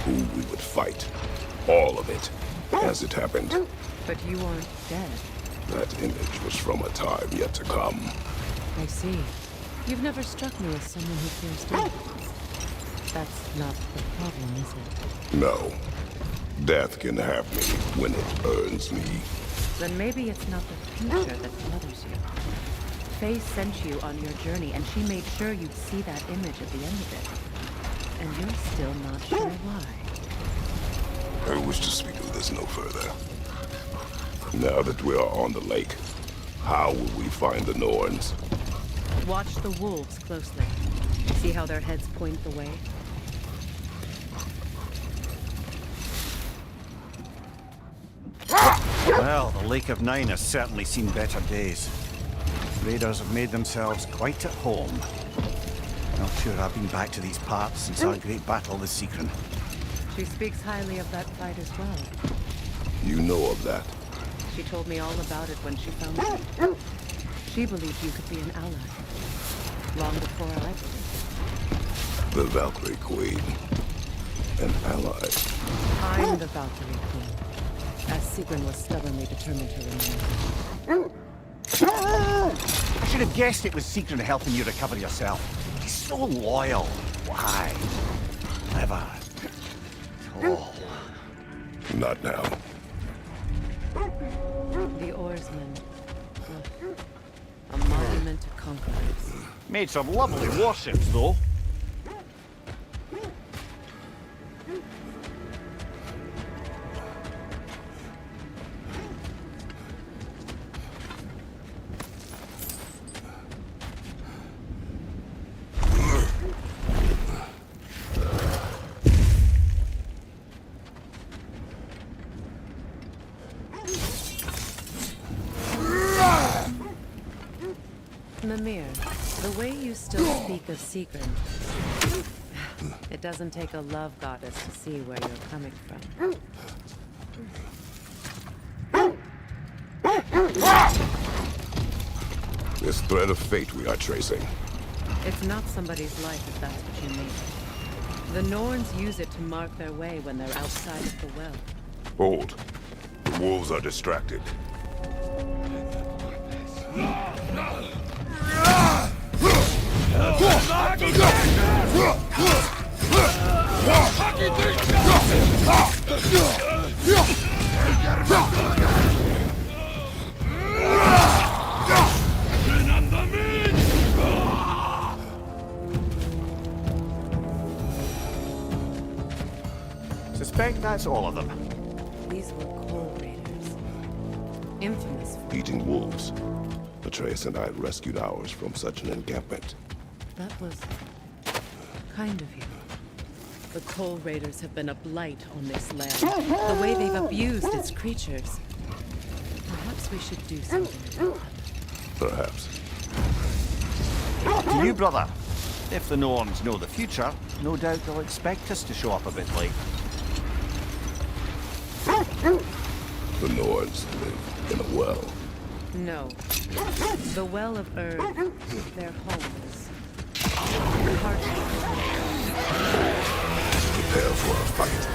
who we would fight. All of it, as it happened. But you aren't dead. That image was from a time yet to come. I see. You've never struck me as someone who fears death. That's not the problem, is it? No. Death can have me when it earns me. Then maybe it's not the future that bothers you. Faye sent you on your journey, and she made sure you'd see that image at the end of it. And you're still not sure why. I wish to speak of this no further. Now that we are on the lake, how will we find the Norns? Watch the wolves closely. See how their heads point the way? Well, Well, the Lake of Nine has certainly seen better days. Raiders have made themselves quite at home. Not sure I've been back to these parts since our great battle with Seekren. She speaks highly of that fight as well. You know of that? She told me all about it when she found you. She believed you could be an ally. Long before I believed. The Valkyrie Queen. An ally. I'm the Valkyrie Queen, as Seekren was stubbornly determined to remain. I should have guessed it was Seekren helping you recover yourself. He's so loyal. Why? Never. Tall. Not now. The oarsmen. A monument to conquerors. Made some lovely warships, though. Mimir, the way you still speak of Seekren, it doesn't take a love goddess to see where you're coming from. This thread of fate we are tracing. It's not somebody's life if that's what you mean. The Norns use it to mark their way when they're outside of the well. Hold. The wolves are distracted. Suspect that's all of them. These were Coal Raiders. Infamous for... Eating wolves. Atreus and I rescued ours from such an encampment. That was... kind of you. The Coal Raiders have been a blight on this land. The way they've abused its creatures. Perhaps we should do something about it. Perhaps. To you, brother. If the Norns know the future, no doubt they'll expect us to show up a bit late. The Nords live in a well. No. The Well of Earth, their homes. Kartik. Prepare for a fight.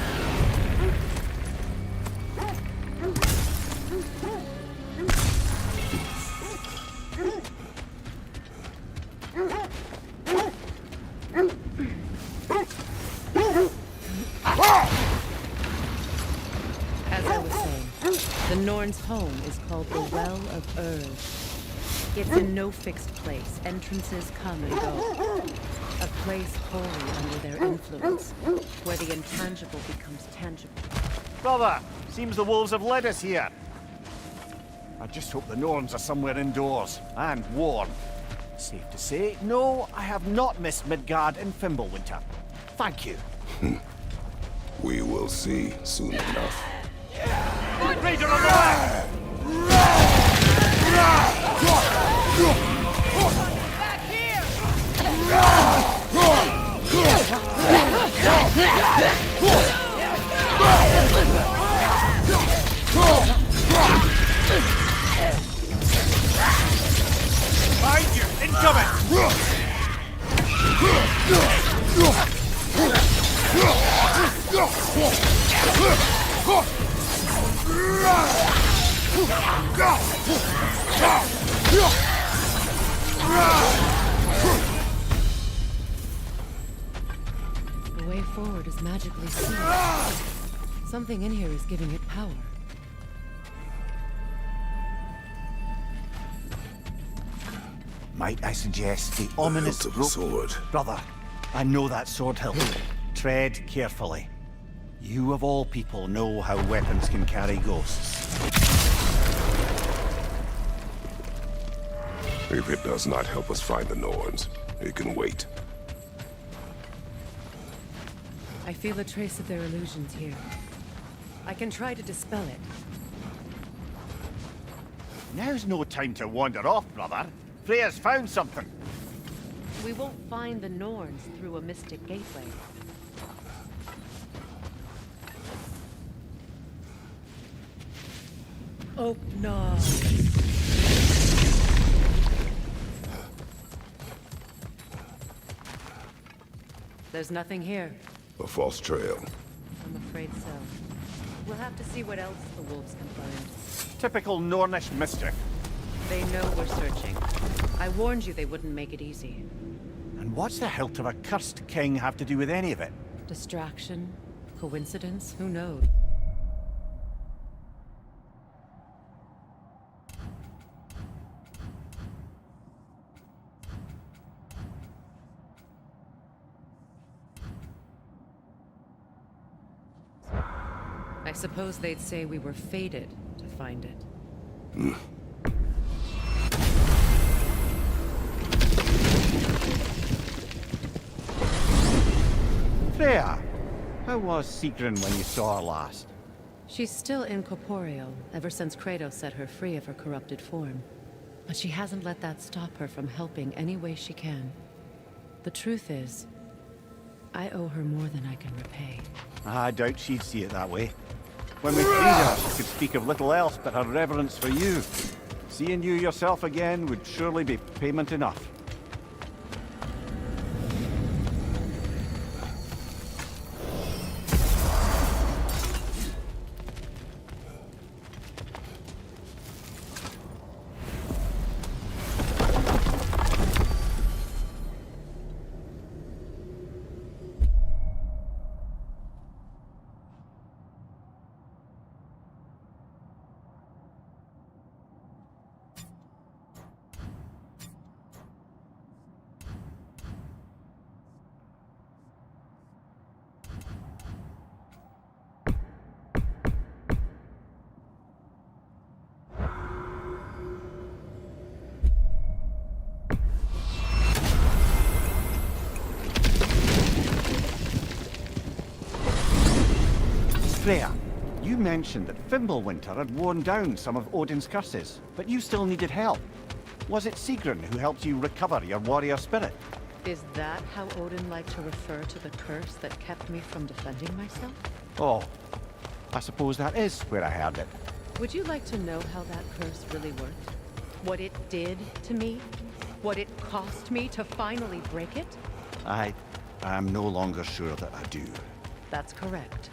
As I was saying, the Norn's home is called the Well of Earth. It's in no fixed place. Entrances come and go. A place wholly under their influence, where the intangible becomes tangible. Brother, seems the wolves have led us here. I just hope the Norns are somewhere indoors, and warm. Safe to say, no, I have not missed Midgard and Fimbulwinter. Thank you. We will see soon enough. Raider on the left! Back here! Behind you! Incoming! The way forward is magically sealed. Something in here is giving it power. Might I suggest the ominous hilt of a sword. Brother, I know that sword hilt. Tread carefully. You of all people know how weapons can carry ghosts. If it does not help us find the Norns, it can wait. I feel a trace of their illusions here. I can try to dispel it. Now's no time to wander off, brother. Freya's found something. We won't find the Norns through a mystic gateway. Oh, no. There's nothing here. A false trail. I'm afraid so. We'll have to see what else the wolves can find. Typical Nornish mischief. They know we're searching. I warned you they wouldn't make it easy. And what's the hilt of a cursed king have to do with any of it? Distraction? Coincidence? Who knows? I suppose they'd say we were fated to find it. Freya, how was Sigrun when you saw her last? She's still incorporeal, ever since Kratos set her free of her corrupted form. But she hasn't let that stop her from helping any way she can. The truth is, I owe her more than I can repay. I doubt she'd see it that way. When we freed her, she could speak of little else but her reverence for you. Seeing you yourself again would surely be payment enough. Freya, you mentioned that Fimbulwinter had worn down some of Odin's curses, but you still needed help. Was it Sigrun who helped you recover your warrior spirit? Is that how Odin liked to refer to the curse that kept me from defending myself? Oh, I suppose that is where I heard it. Would you like to know how that curse really worked? What it did to me? What it cost me to finally break it? I'm no longer sure that I do. That's correct.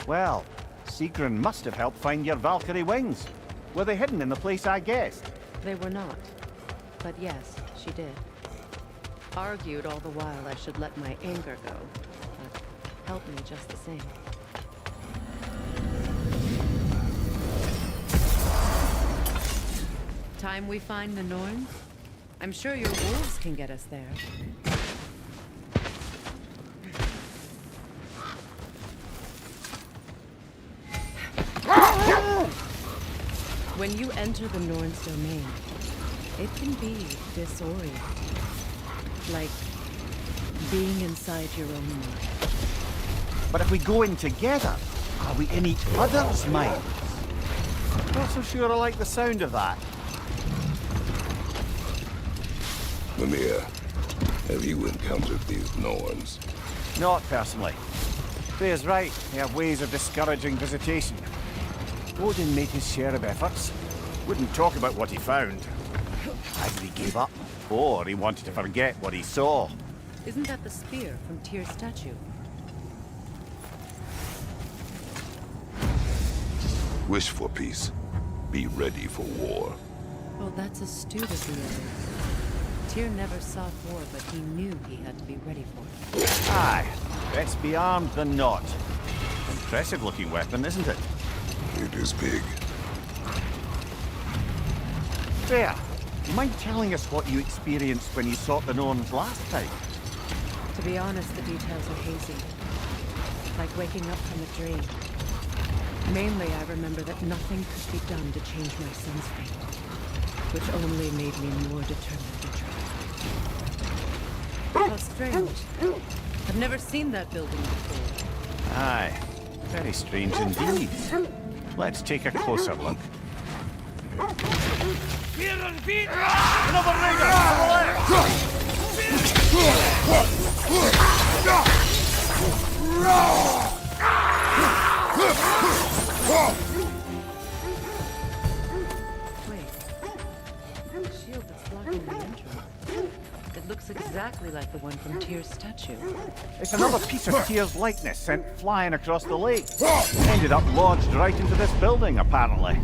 Well, Sigrun must have helped find your Valkyrie wings. Were they hidden in the place I guessed? They were not. But yes, she did. Argued all the while I should let my anger go, but helped me just the same. Time we find the Norns? I'm sure your wolves can get us there. When you enter the Norn's domain, it can be disorienting. Like being inside your own mind. But if we go in together, are we in each other's minds? Not so sure I like the sound of that. Mimir, have you encountered these Norns? Not personally. Freya's right, they have ways of discouraging visitation. Odin made his share of efforts. Wouldn't talk about what he found. Either he gave up, or he wanted to forget what he saw. Isn't that the spear from Tyr's statue? Wish for peace. Be ready for war. Well, that's astute of the others. Tyr never sought war, but he knew he had to be ready for it. Aye, best be armed than not. Impressive looking weapon, isn't it? It is big. Freya, you mind telling us what you experienced when you sought the Norns last time? To be honest, the details are hazy. Like waking up from a dream. Mainly, I remember that nothing could be done to change my son's fate, which only made me more determined to try. How strange. I've never seen that building before. Aye, very strange indeed. Let's take a closer look. Another raider! Wait. The shield that's blocking the entrance. It looks exactly like the one from Tyr's statue. It's another piece of Tyr's likeness sent flying across the lake. Ended up lodged right into this building, apparently.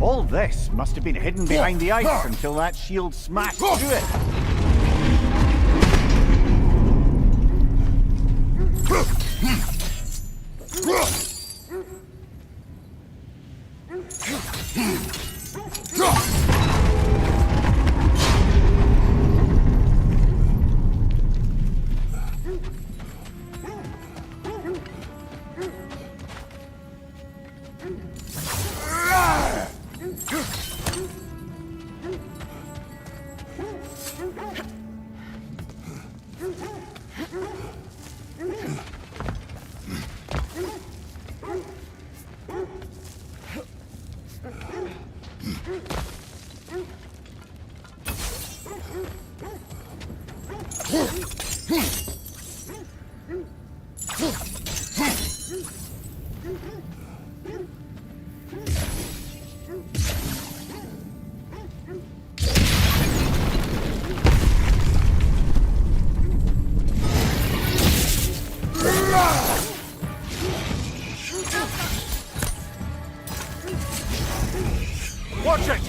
All this must have been hidden behind the ice until that shield smashed through it. Watch it!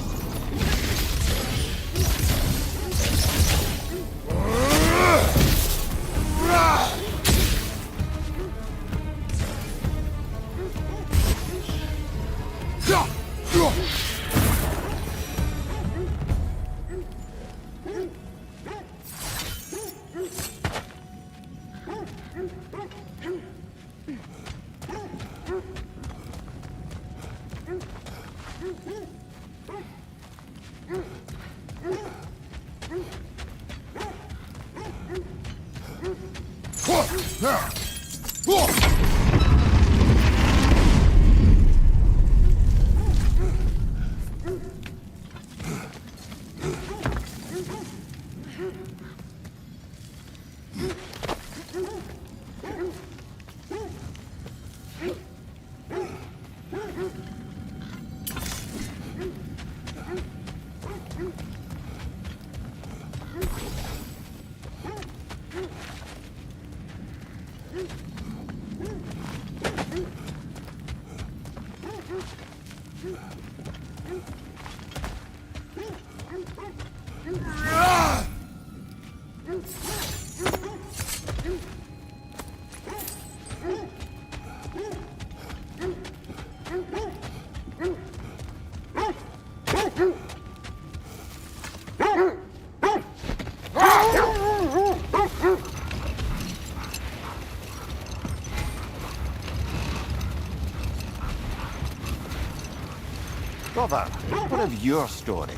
Brother, what of your story?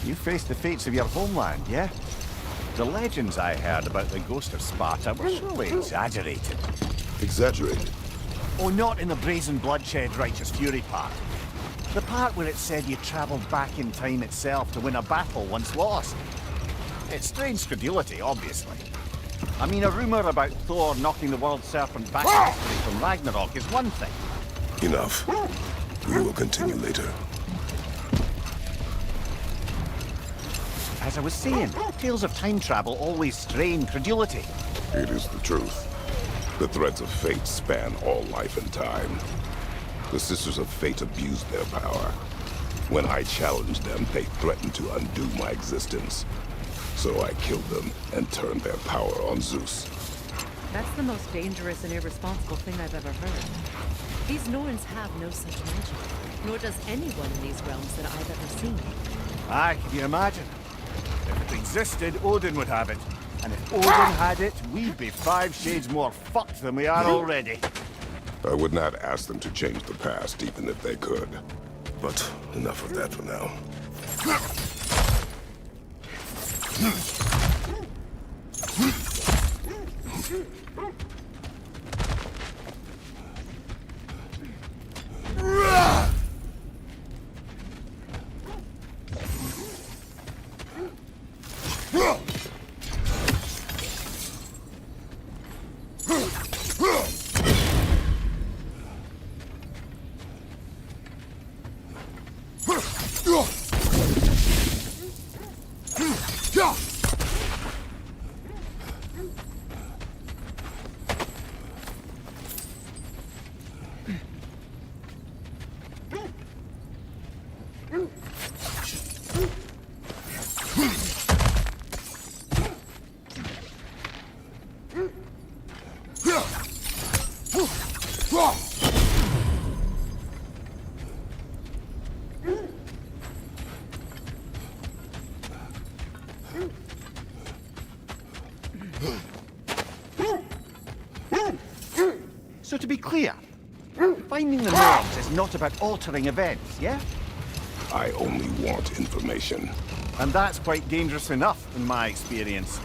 You faced the fates of your homeland, yeah? The legends I heard about the ghost of Sparta were surely exaggerated. Exaggerated? Oh, not in the brazen bloodshed righteous fury part. The part where it said you travelled back in time itself to win a battle once lost. It's strange credulity, obviously. I mean, a rumour about Thor knocking the world serpent back in history from Ragnarok is one thing. Enough. We will continue later. As I was saying, tales of time travel always strain credulity. It is the truth. The threads of fate span all life and time. The Sisters of Fate abused their power. When I challenged them, they threatened to undo my existence. So I killed them and turned their power on Zeus. That's the most dangerous and irresponsible thing I've ever heard. These Norns have no such magic, nor does anyone in these realms that I've ever seen. Aye, can you imagine? If it existed, Odin would have it. And if Odin had it, we'd be 5 shades more fucked than we are already. I would not ask them to change the past, even if they could. But enough of that for now. So to be clear, finding the norms is not about altering events, yeah? I only want information. And that's quite dangerous enough, in my experience.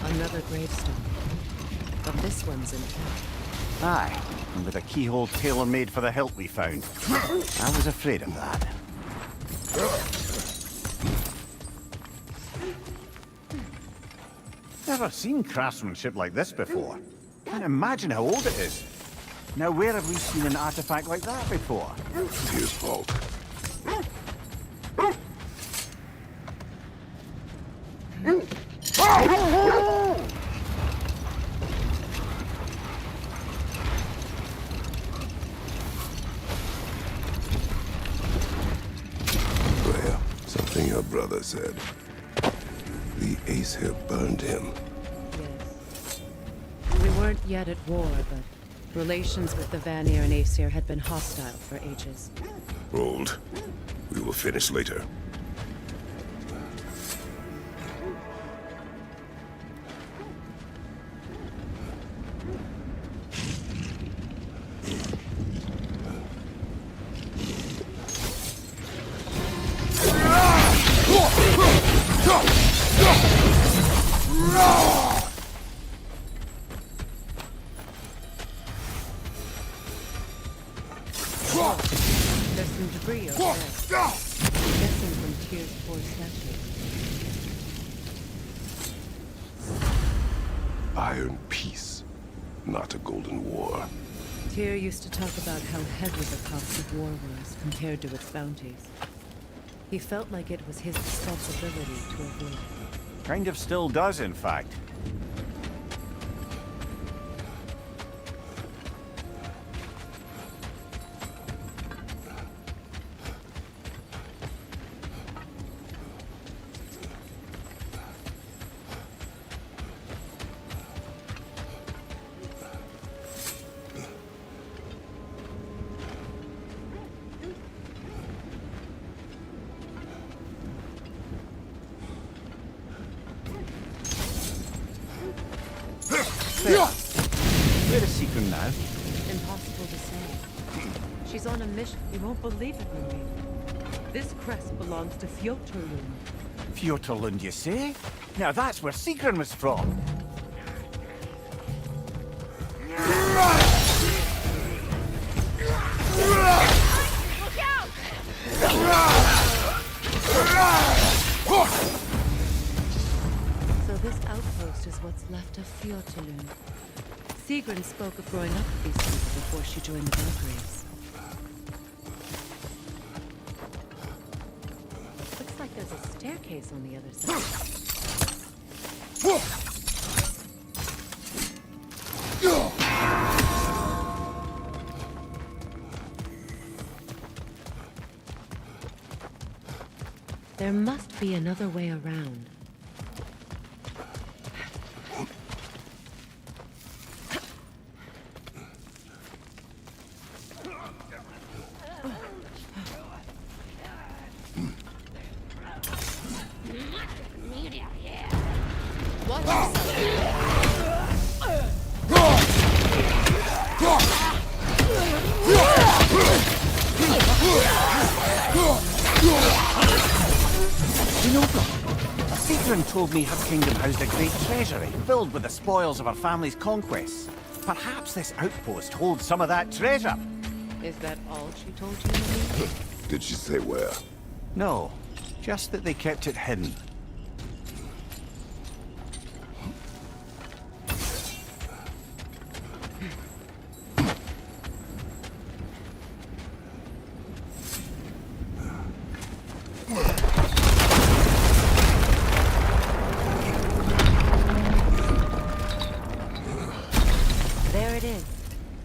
Another gravestone. But this one's intact. Aye, and with a keyhole tailor-made for the hilt we found. I was afraid of that. Never seen craftsmanship like this before. Can't imagine how old it is. Now, where have we seen an artifact like that before? Here's Volk. Well, something your brother said. The Ace here burned him. We weren't yet at war, but relations with the Vanir and Aesir had been hostile for ages. Hold. We will finish later. There's some debris over there. Guessing from Tyr's poor statue. Iron peace, not a golden war. Tyr used to talk about how heavy the cost of war was compared to its bounties. He felt like it was his responsibility to avoid it. Kind of still does, in fact. Where is Seacon now? Impossible to say. She's on a mission. You won't believe it, Marie. This crest belongs to Fjotorlund. Fjotorlund, you say? Now that's where Seacon was from. Look out! So this outpost is what's left of Fjotorlund. Sigrun spoke of growing up with these people before she joined the Valkyries. Looks like there's a staircase on the other side. There must be another way around. Seacon told me her kingdom housed a great treasury filled with the spoils of her family's conquests. Perhaps this outpost holds some of that treasure. Is that all she told you, Marie? Did she say where? No, just that they kept it hidden. There it is.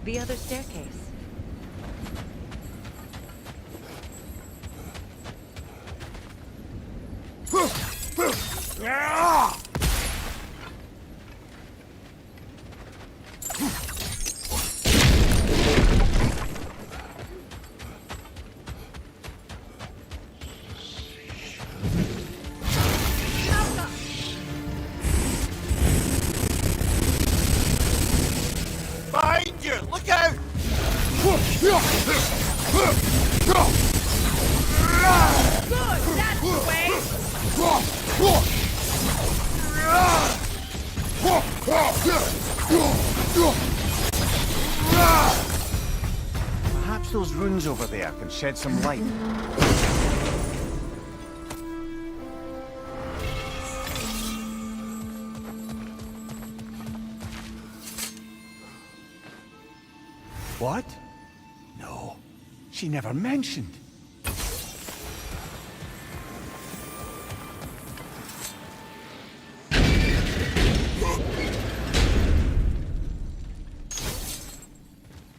The other staircase. Behind you! Look out! Good, that's the way! Perhaps those runes over there can shed some light. What? No, she never mentioned.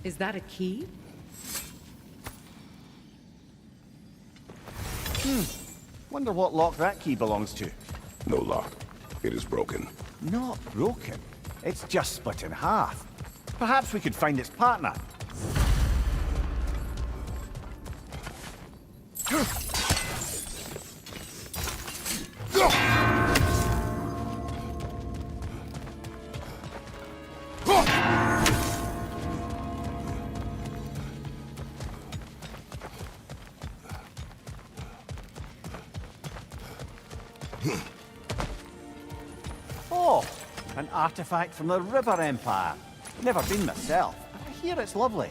Is that a key? Wonder what lock that key belongs to. No lock. It is broken. Not broken. It's just split in half. Perhaps we could find its partner. Oh, an artifact from the River Empire. Never been myself, but I hear it's lovely.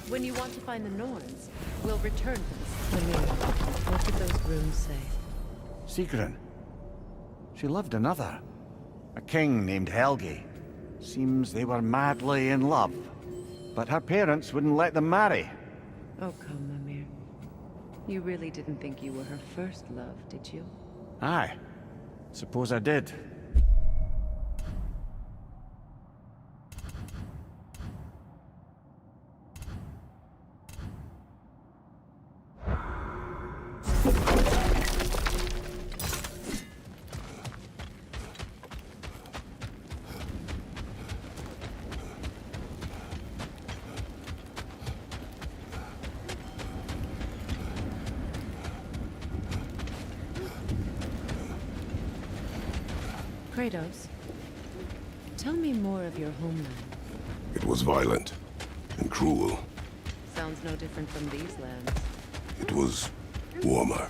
When you want to find the Norns, we'll return to this. Ymir, what did those runes say? Sigrun. She loved another. A king named Helgi. Seems they were madly in love. But her parents wouldn't let them marry. Oh, come, Ymir. You really didn't think you were her first love, did you? Aye. Suppose I did. Kratos, tell me more of your homeland. It was violent and cruel. Sounds no different from these lands. It was warmer.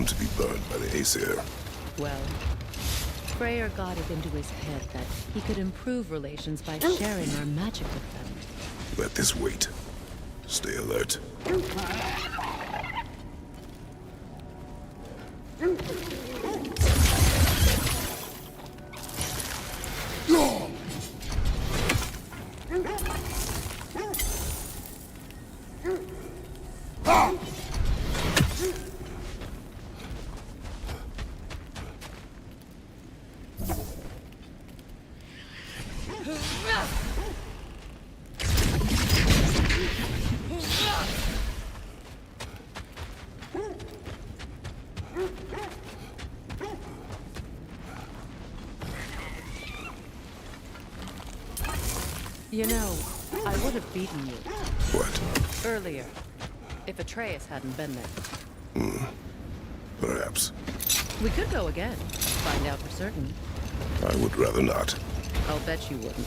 to be burned by the Aesir. Well, Freyr got it into his head that he could improve relations by sharing our magic with them. Let this wait. Stay alert. You know, I would have beaten you. What? Earlier, if Atreus hadn't been there. Perhaps. We could go again, find out for certain. I would rather not. I'll bet you wouldn't.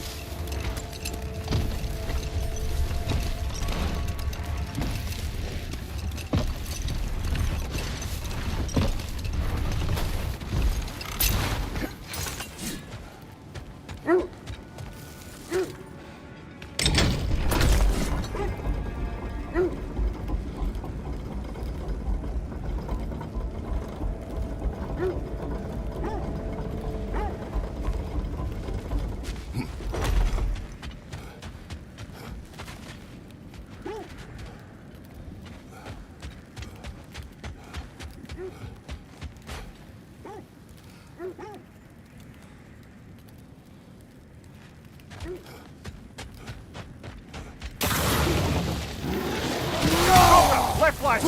Left line!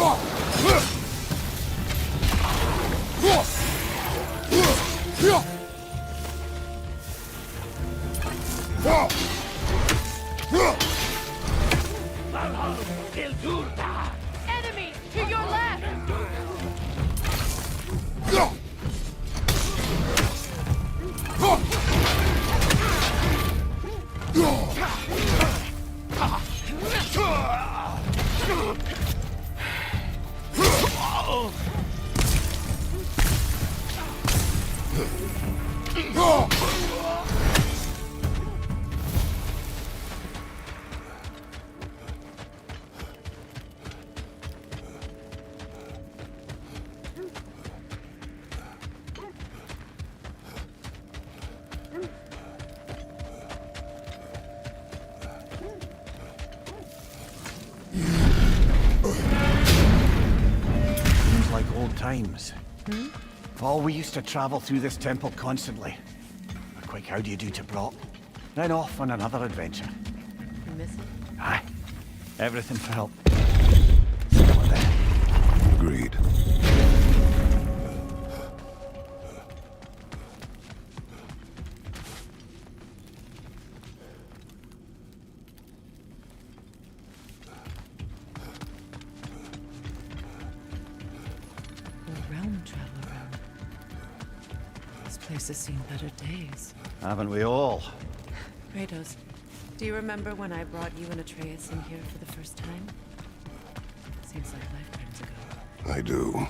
Enemy to your left! Seems like old times. Paul, we used to travel through this temple constantly. A quick how do you do to Brock, then off on another adventure. You miss it? Aye. Everything for help. Agreed. A realm traveler. This place has seen better days. Haven't we all? Kratos, do you remember when I brought you and Atreus in here for the first time? Seems like lifetimes ago. I do.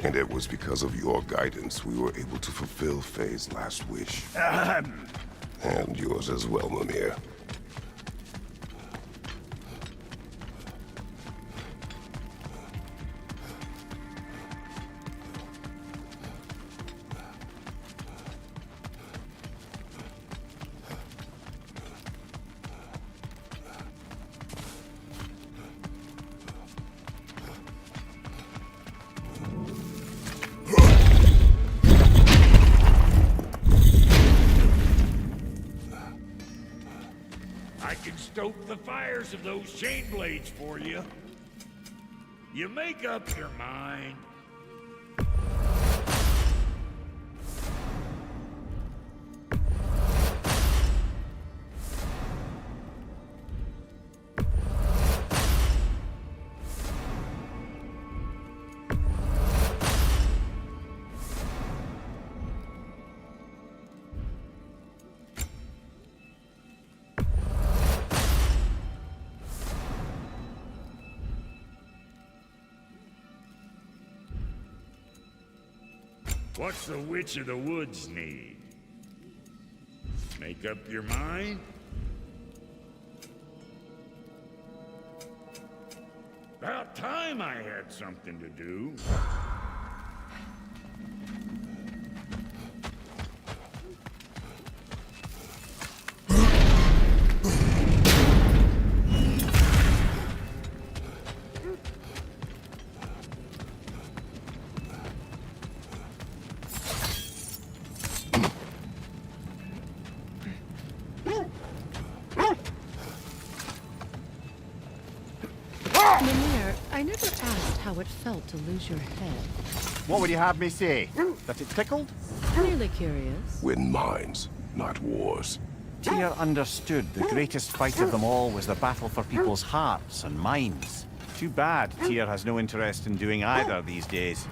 And it was because of your guidance we were able to fulfill Faye's last wish. And yours as well, Mimir. I can stoke the fires of those chain blades for you. You make up your mind. What's the Witch of the Woods need? Make up your mind? About time I had something to do. Mimir, I never asked how it felt to lose your head. What would you have me say? That it tickled? Merely curious. Win minds, not wars. Tyr understood the greatest fight of them all was the battle for people's hearts and minds. Too bad Tyr has no interest in doing either these days.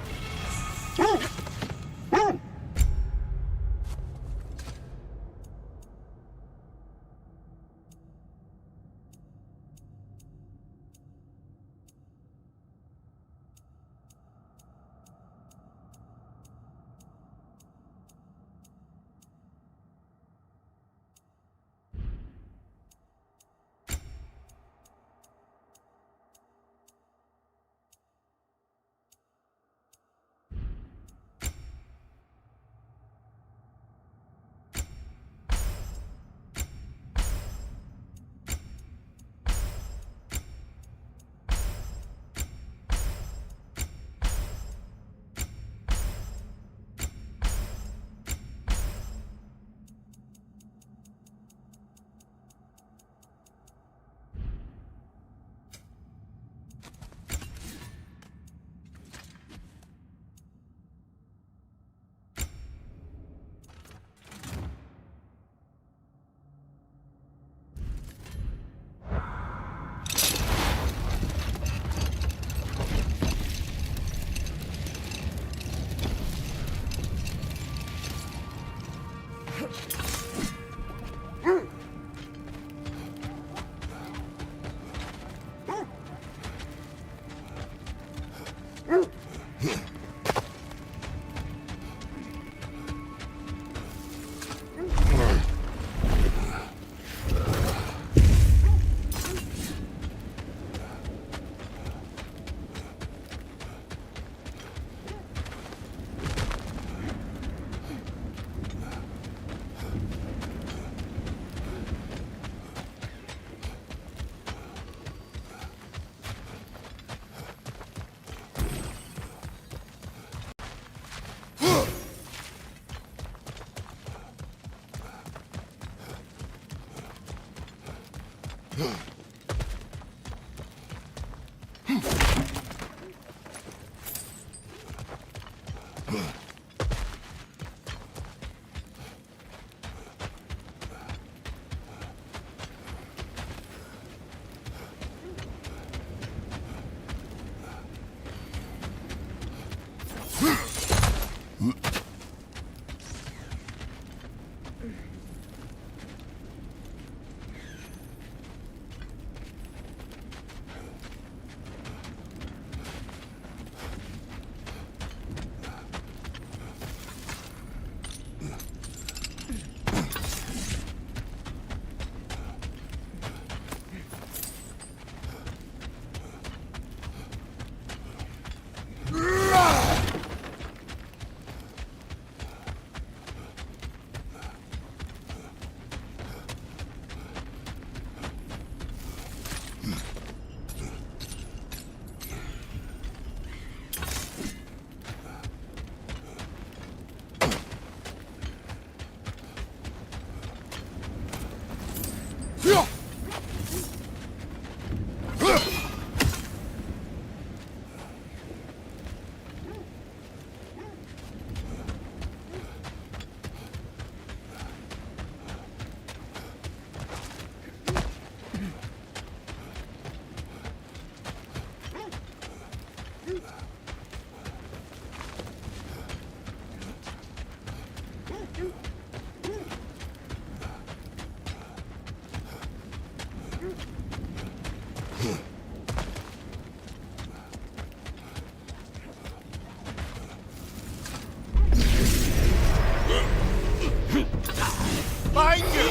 Behind you!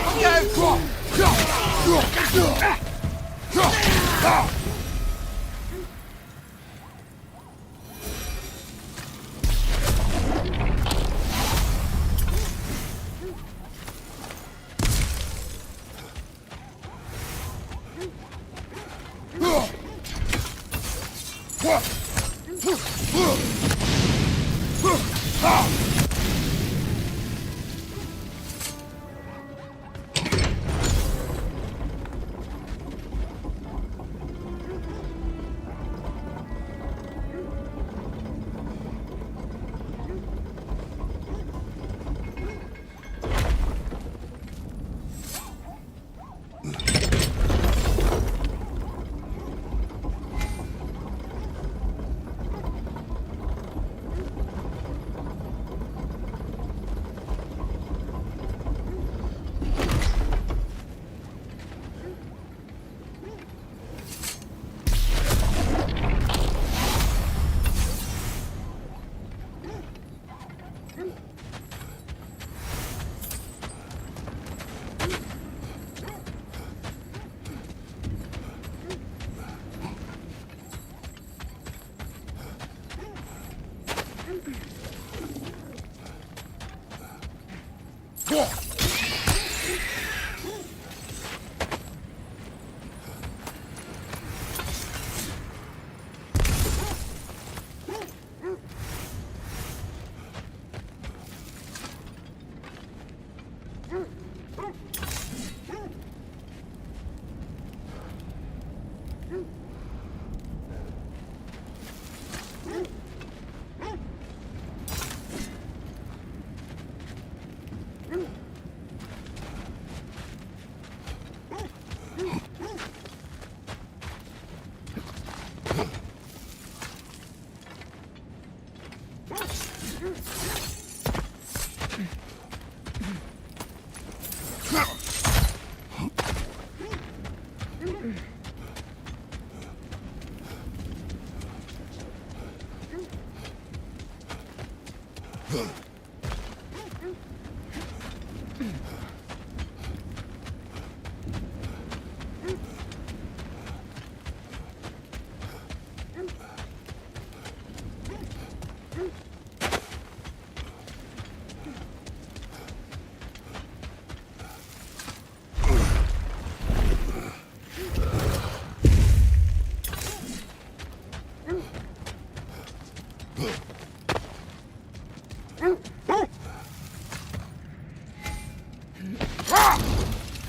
Look out!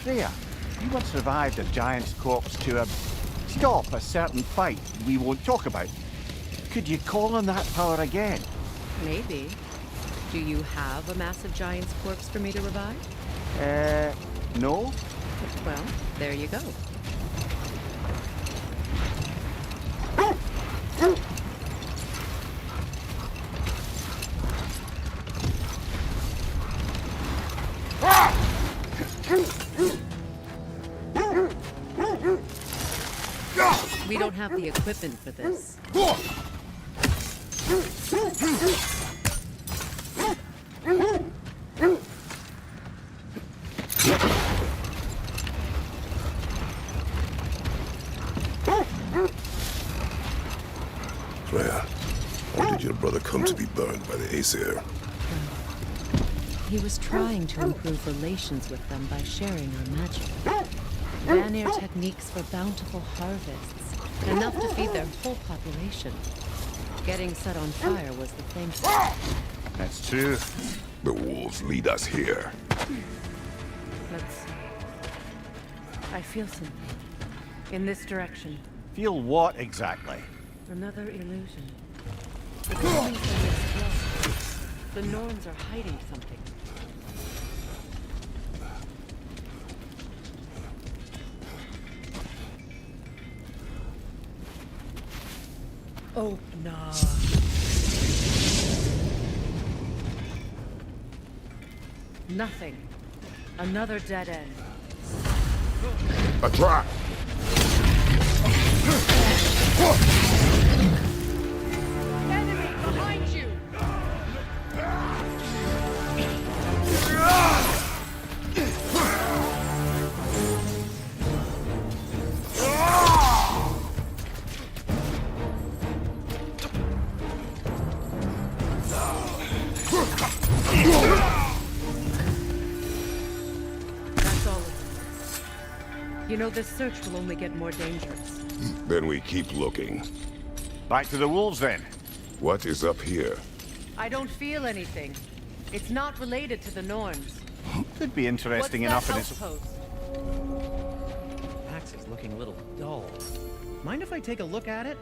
Freya, you once survived a giant's corpse to stop a certain fight we won't talk about. Could you call on that power again? Maybe. Do you have a massive giant's corpse for me to revive? No? Well, there you go. We don't have the equipment for this. Freya, why did your brother come to be burned by the Aesir? He was trying to improve relations with them by sharing our magic. Vanir techniques for bountiful harvests, enough to feed their whole population. Getting set on fire was the thing. That's true. The wolves lead us here. Let's see. I feel something. In this direction. Feel what exactly? Another illusion. It's coming from this place. The Norns are hiding something. Oh, no. Nothing. Another dead end. A trap! Enemy behind you! You know, this search will only get more dangerous. Then we keep looking. Back to the wolves, then. What is up here? I don't feel anything. It's not related to the Norns. Could be interesting What's enough that in its... outpost? Axe is looking a little dull. Mind if I take a look at it?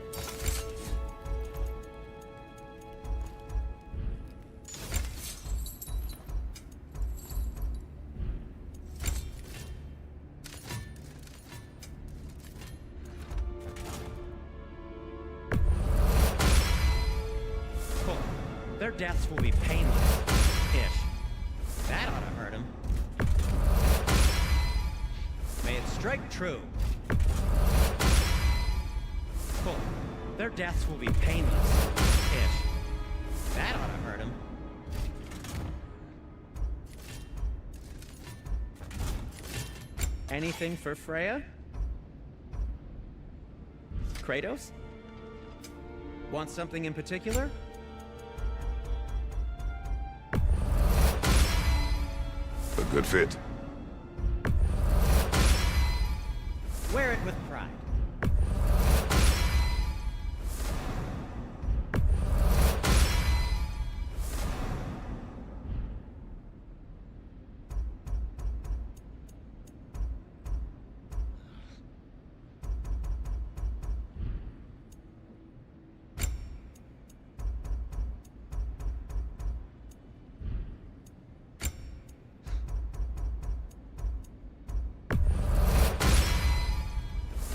Cool. Their deaths will be painless-ish. That ought to hurt him. May it strike true. Cool. Their deaths will be painless-ish. That ought to hurt him. Anything for Freya? Kratos? Want something in particular? A good fit. Wear it with pride.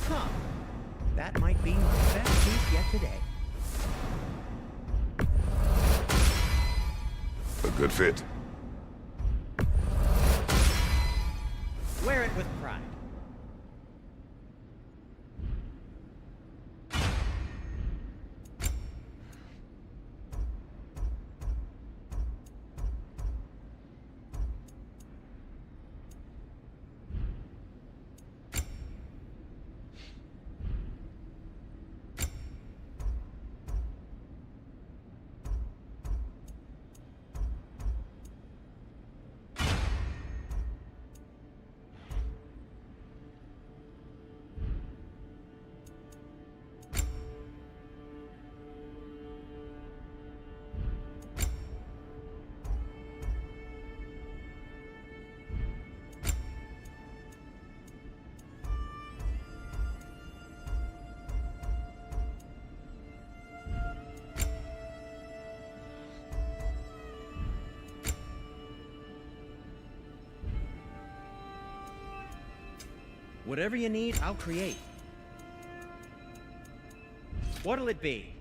Huh. That might be my best piece yet today. A good fit. Wear it with pride. Whatever you need, I'll create. What'll it be?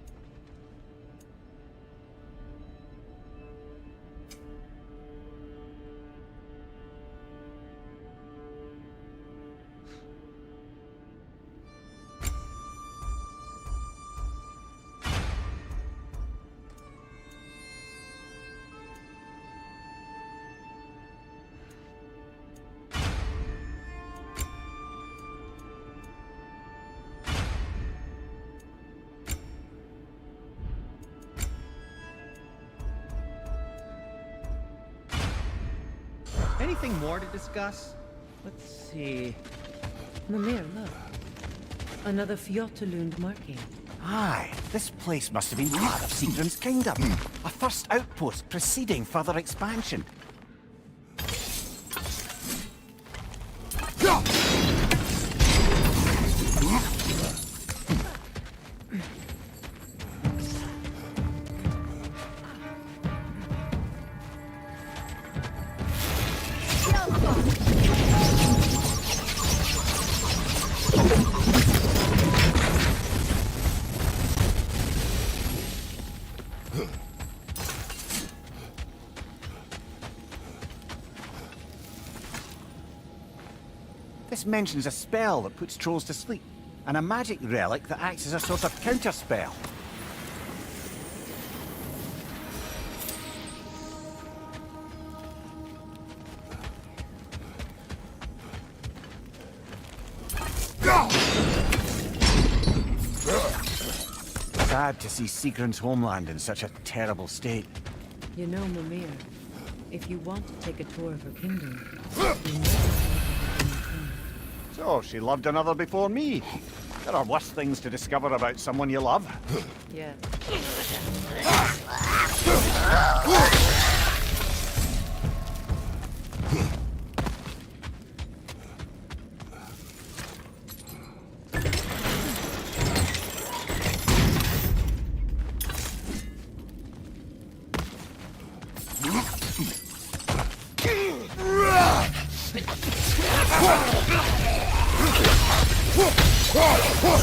Anything more to discuss? Let's see. Mimir, look. Another Fjotalund marking. Aye, this place must have been part of Sigrun's kingdom. A first outpost preceding further expansion. This mentions a spell that puts trolls to sleep, and a magic relic that acts as a sort of counterspell. Sad to see Sigrun's homeland in such a terrible state. You know, Mimir, if you want to take a tour of her kingdom, So, she loved another before me. There are worse things to discover about someone you love. Yeah.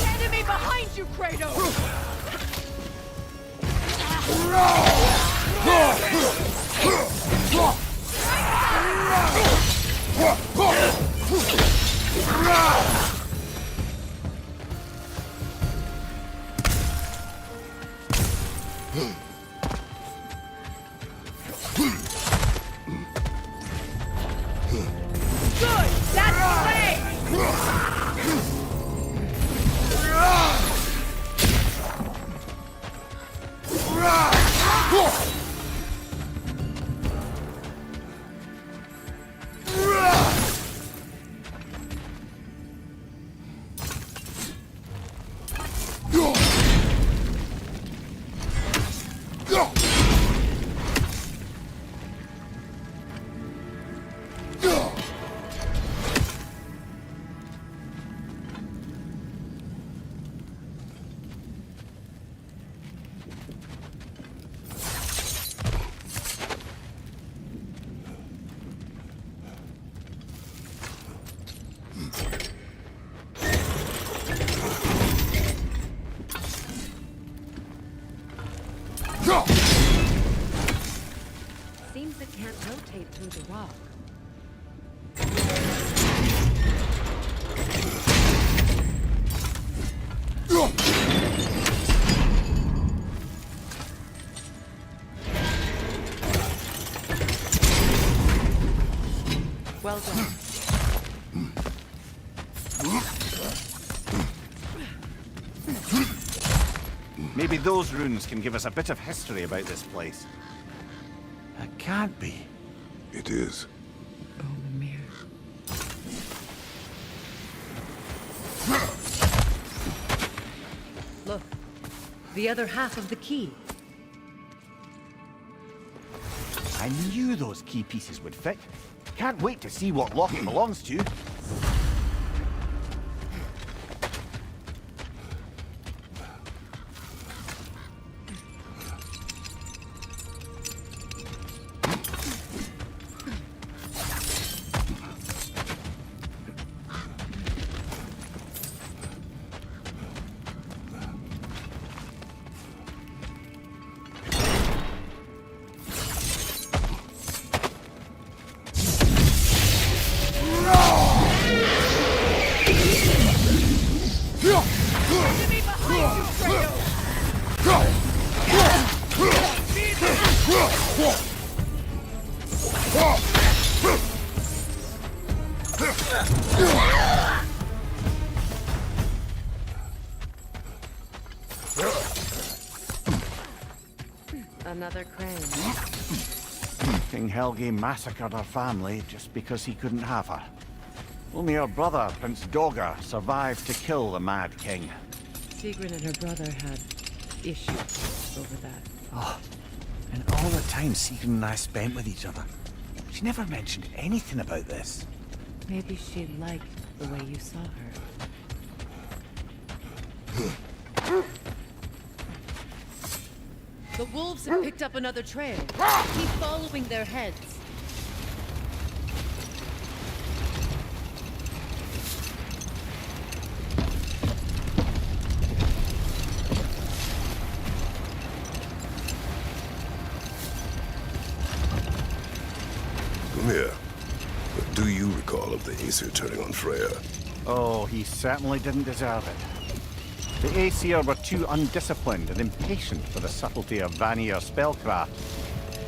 Enemy behind you, Kratos! Good! That's the way! Seems it can't rotate through the rock. Well done. Maybe those runes can give us a bit of history about this place. It can't be. It is. Look, the other half of the key. I knew those key pieces would fit. Can't wait to see what lock it belongs to. Another crane. King Helge massacred her family just because he couldn't have her. Only her brother, Prince Dogger, survived to kill the Mad King. Sigrid and her brother had issues over that. Oh, and all the time Sigrid and I spent with each other. She never mentioned anything about this. Maybe she liked the way you saw her. The wolves have picked up another trail. Keep following their heads. Come here. What do you recall of the Aesir turning on Freya? Oh, he certainly didn't deserve it. The Aesir were too undisciplined and impatient for the subtlety of Vanir spellcraft.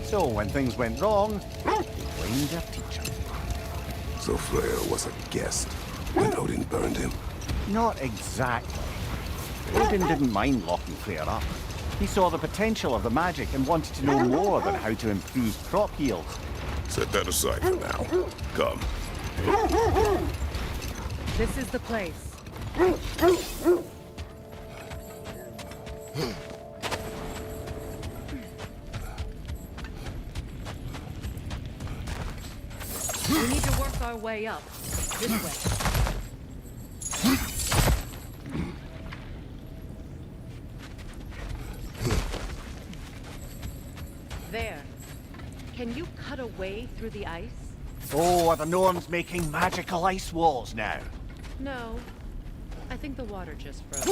So when things went wrong, they blamed their teacher. So Freya was a guest when Odin burned him? Not exactly. Odin didn't mind locking Freya up. He saw the potential of the magic and wanted to know more than how to improve crop yields. Set that aside for now. Come. This is the place. We need to work our way up. This way. There. Can you cut a way through the ice? Oh, are the gnomes making magical ice walls now? No. I think the water just froze.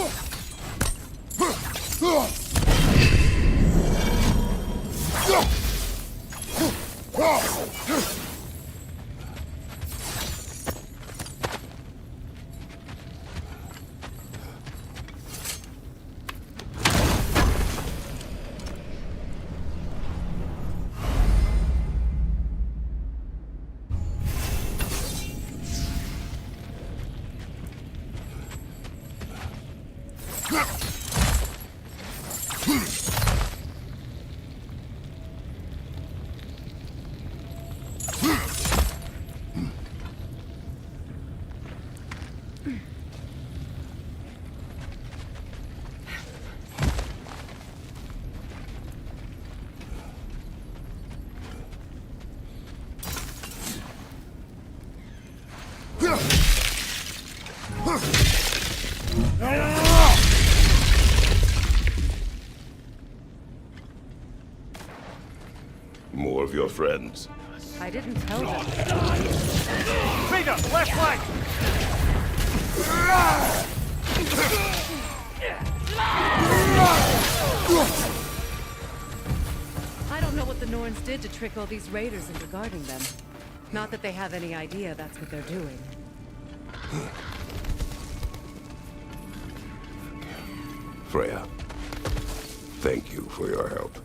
More of your friends. I didn't tell them. Freedom, left flank! I don't know what the Norns did to trick all these raiders into guarding them. Not that they have any idea that's what they're doing. Freya, thank you for your help.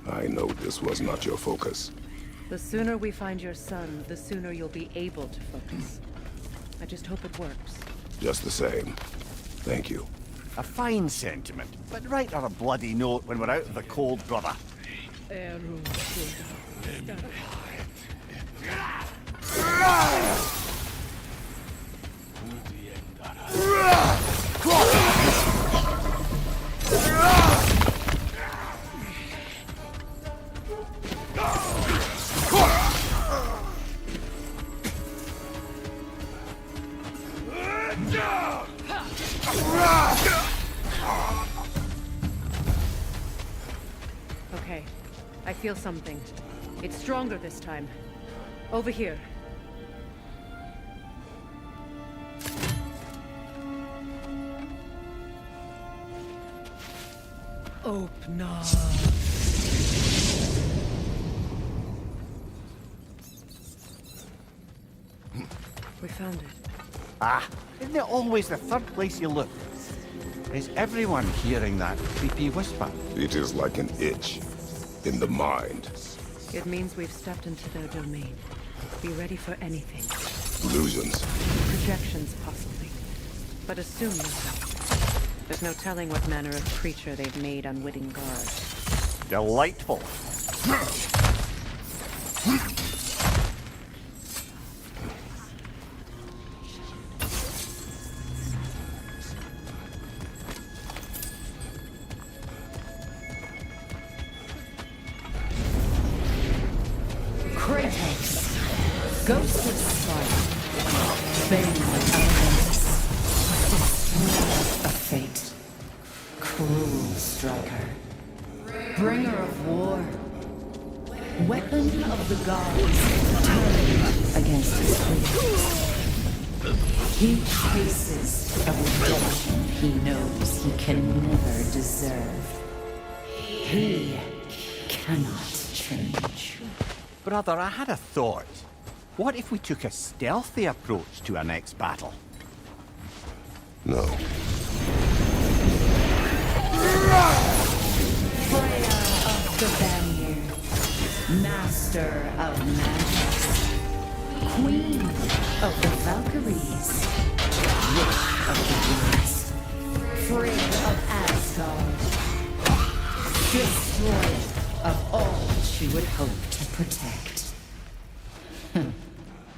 I know this was not your focus. The sooner we find your son, the sooner you'll be able to focus. I just hope it works. Just the same. Thank you. A fine sentiment, but write her a bloody note when we're out of the cold, brother. Okay, I feel something. It's stronger this time. Over here. Open up. We found it. Ah, isn't it always the third place you look? Is everyone hearing that creepy whisper? It is like an itch in the mind. It means we've stepped into their domain. Be ready for anything. Illusions. Projections, possibly. But assume nothing. There's no telling what manner of creature they've made unwitting guards. Delightful. Kratos, Ghost of Sparta, Bane of Olympus, Destroyer of Fate, Cruel Striker, Bringer of War, Weapon of the Gods, turned against his creatures. He chases a redemption he knows he can never deserve. He cannot change. Brother, I had a thought. What if we took a stealthy approach to our next battle? No. Freya of the Vanir, Master of Magics, Queen of the Valkyries, Witch of the Winds, Frigg of Asgard, Destroyer of all she would hope to protect.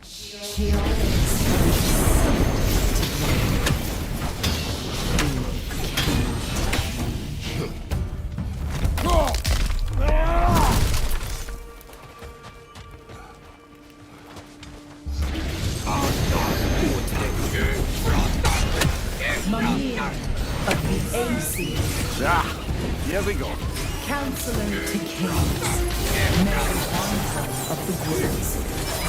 She always finds of the AC. Ah, here we go. Counselor to Kings. Mary Banter of the Woods.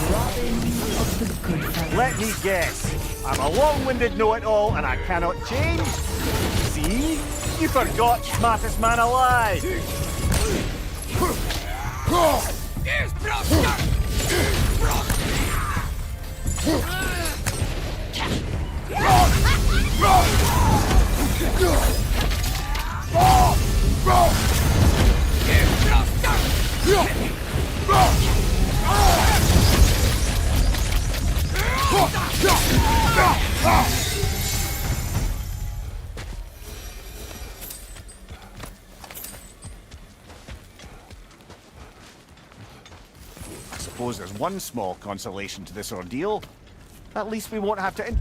Robin of the Good. Let me guess. I'm a long-winded know-it-all and I cannot change. See? You forgot smartest man alive. I suppose there's one small consolation to this ordeal. At least we won't have to...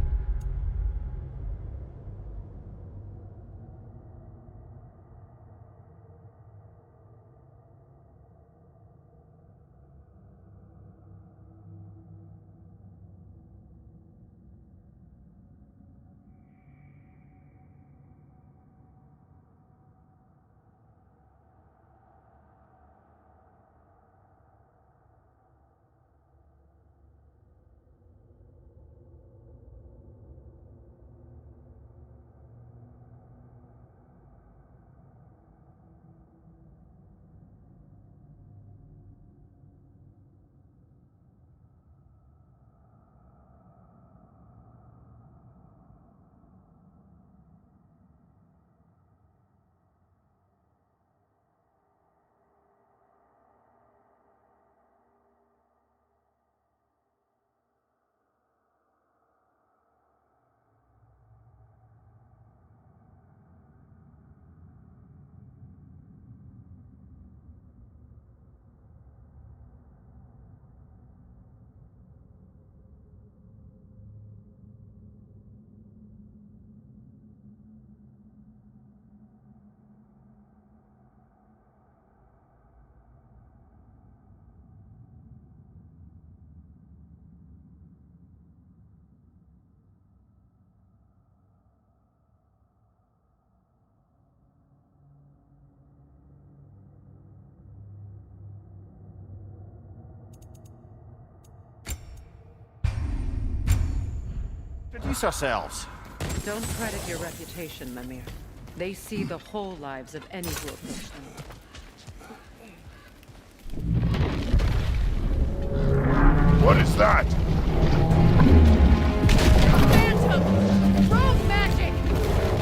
Introduce ourselves. Don't credit your reputation, Mimir. They see the whole lives of any who approach them. What is that? Phantom! Rogue magic!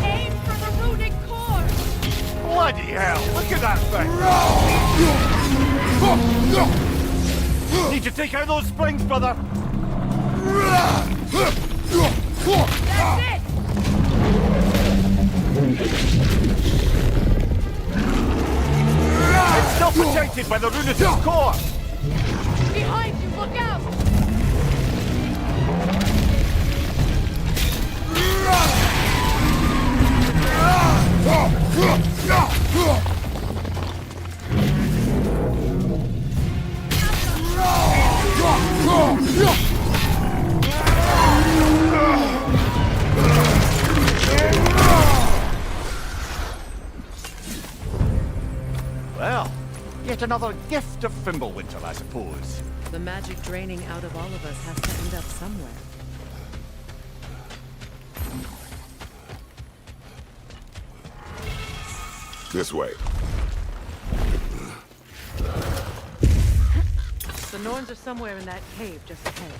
Aim for the runic core! Bloody hell! Look at that thing! Need to take out those springs, brother! That's it! It's still protected by the runatic core! Behind you, look out! Well, yet another gift of Fimbulwinter, I suppose. The magic draining out of all of us has to end up somewhere. This way. The Norns are somewhere in that cave just ahead.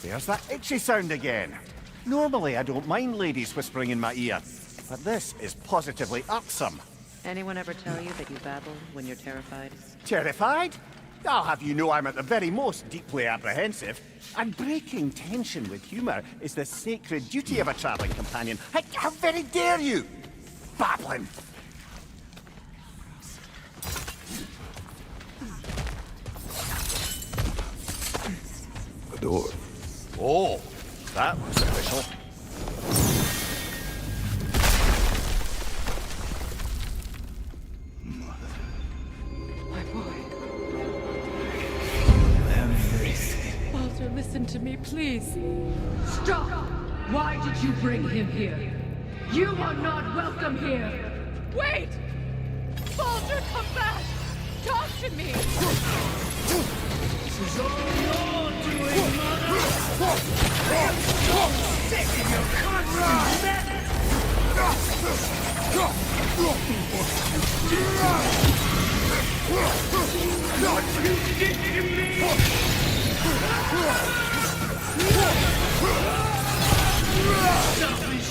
There's that itchy sound again. Normally I don't mind ladies whispering in my ear, but this is positively irksome. Anyone ever tell you that you babble when you're terrified? Terrified? I'll have you know I'm at the very most deeply apprehensive. And breaking tension with humor is the sacred duty of a traveling companion. How very dare you! Babbling! The door. Oh, that was official. please. Stop! Why did you bring him here? You are not welcome here! Wait! Soldier, come back! Talk to me! This is all your doing, Mother! I am so sick of your constant madness! What you did to me! Selfish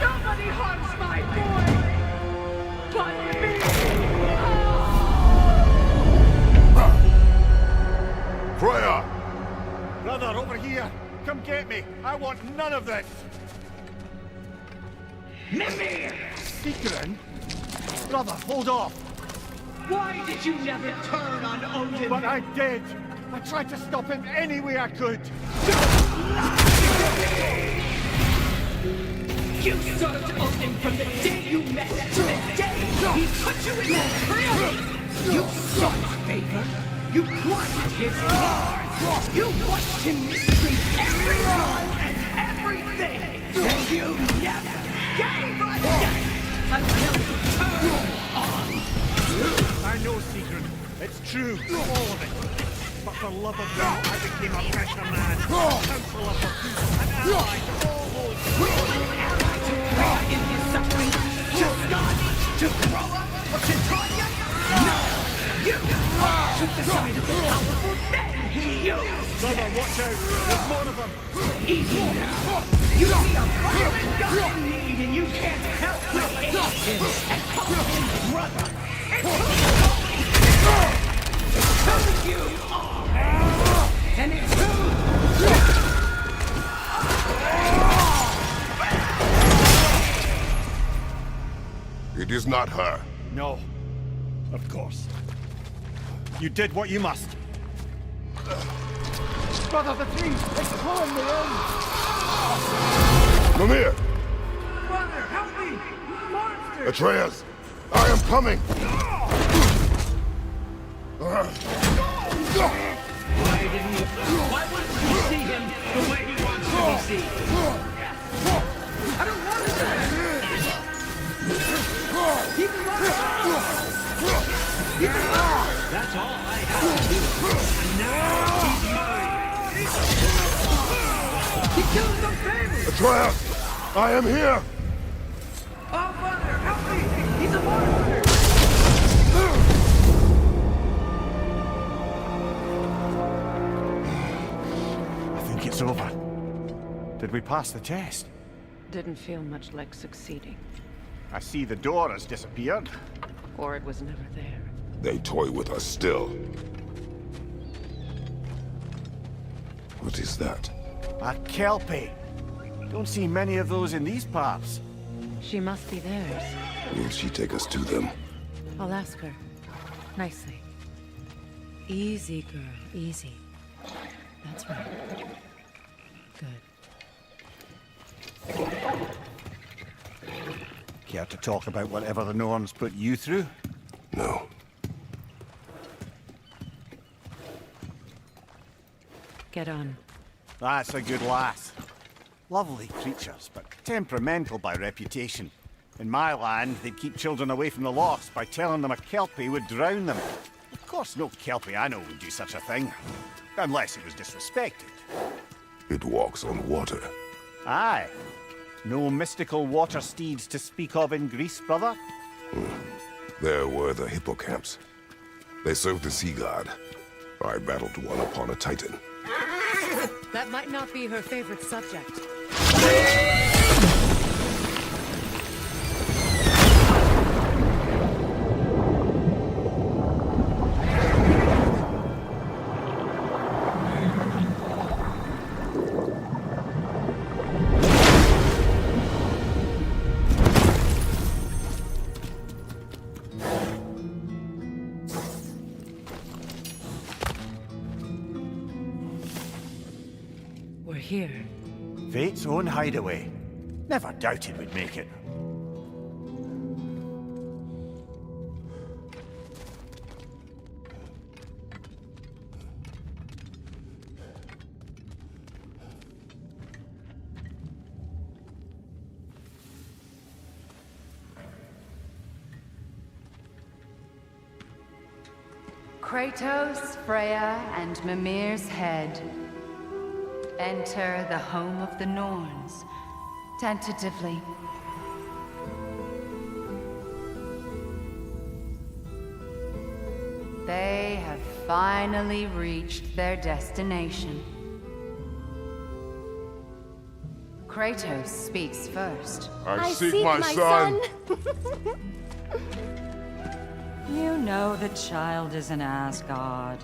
Nobody harms my boy! But me! Freya! Brother, over here! Come get me! I want none of this! Mimir! Secret? Brother, hold off! Why did you never turn on Odin? But I did! I tried to stop him any way I could! You served Odin from the day you met to the day he put you in that prison! You sought favor! You wanted his heart! You watched him mistreat everyone and everything! And you never gave a damn until you turned on! I know, Secret. It's true. All of it. But for love of God, I became a pressure man. Counselor for peace. An ally to all those. An ally to Freya in his suffering? To God? To Groa? Or to Tanya? No! You took the side of the powerful men he used! Brother, watch out! There's more of them! Easy now! You see a violent guy in need and you can't help but hate him and call him brother! It's who you are! And it's It is not her. No. Of course. You did what you must. Brother, the tree! It's pulling me in! Mimir! Brother, help me! Monster! Atreus! I am coming! Why wouldn't you see him the way he wants to be seen? I don't want to die! Keep him alive! Keep him alive! That's all I have to do. And now he's mine! He killed some family! Atreus! I am here! Oh, brother, help me! He's a monster! I think it's over. Did we pass the test? Didn't feel much like succeeding. I see the door has disappeared. Or it was never there. They toy with us still. What is that? A Kelpie. Don't see many of those in these parts. She must be theirs. Will she take us to them? I'll ask her. Nicely. Easy, girl. Easy. That's right. Good. Care to talk about whatever the norms put you through? No. Get on. That's a good lass. Lovely creatures, but temperamental by reputation. In my land, they'd keep children away from the lost by telling them a Kelpie would drown them. Of course, no Kelpie I know would do such a thing. Unless it was disrespected. It walks on water. Aye. No mystical water steeds to speak of in Greece, brother? There were the hippocamps. They served the sea god. I battled one upon a titan. That might not be her favorite subject. here? Fate's own hideaway. Never doubted we'd make it. Kratos, Freya, and Mimir's head. Enter the home of the Norns, tentatively. They have finally reached their destination. Kratos speaks first. I seek my son. You know the child is in Asgard.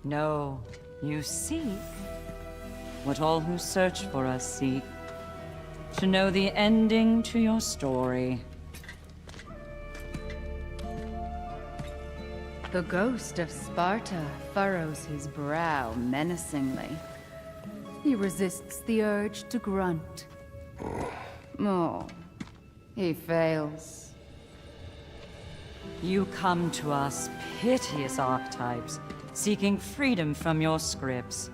No, you seek what all who search for us seek. To know the ending to your story. The ghost of Sparta furrows his brow menacingly. He resists the urge to grunt. Oh, he fails. You come to us, piteous archetypes, seeking freedom from your scripts,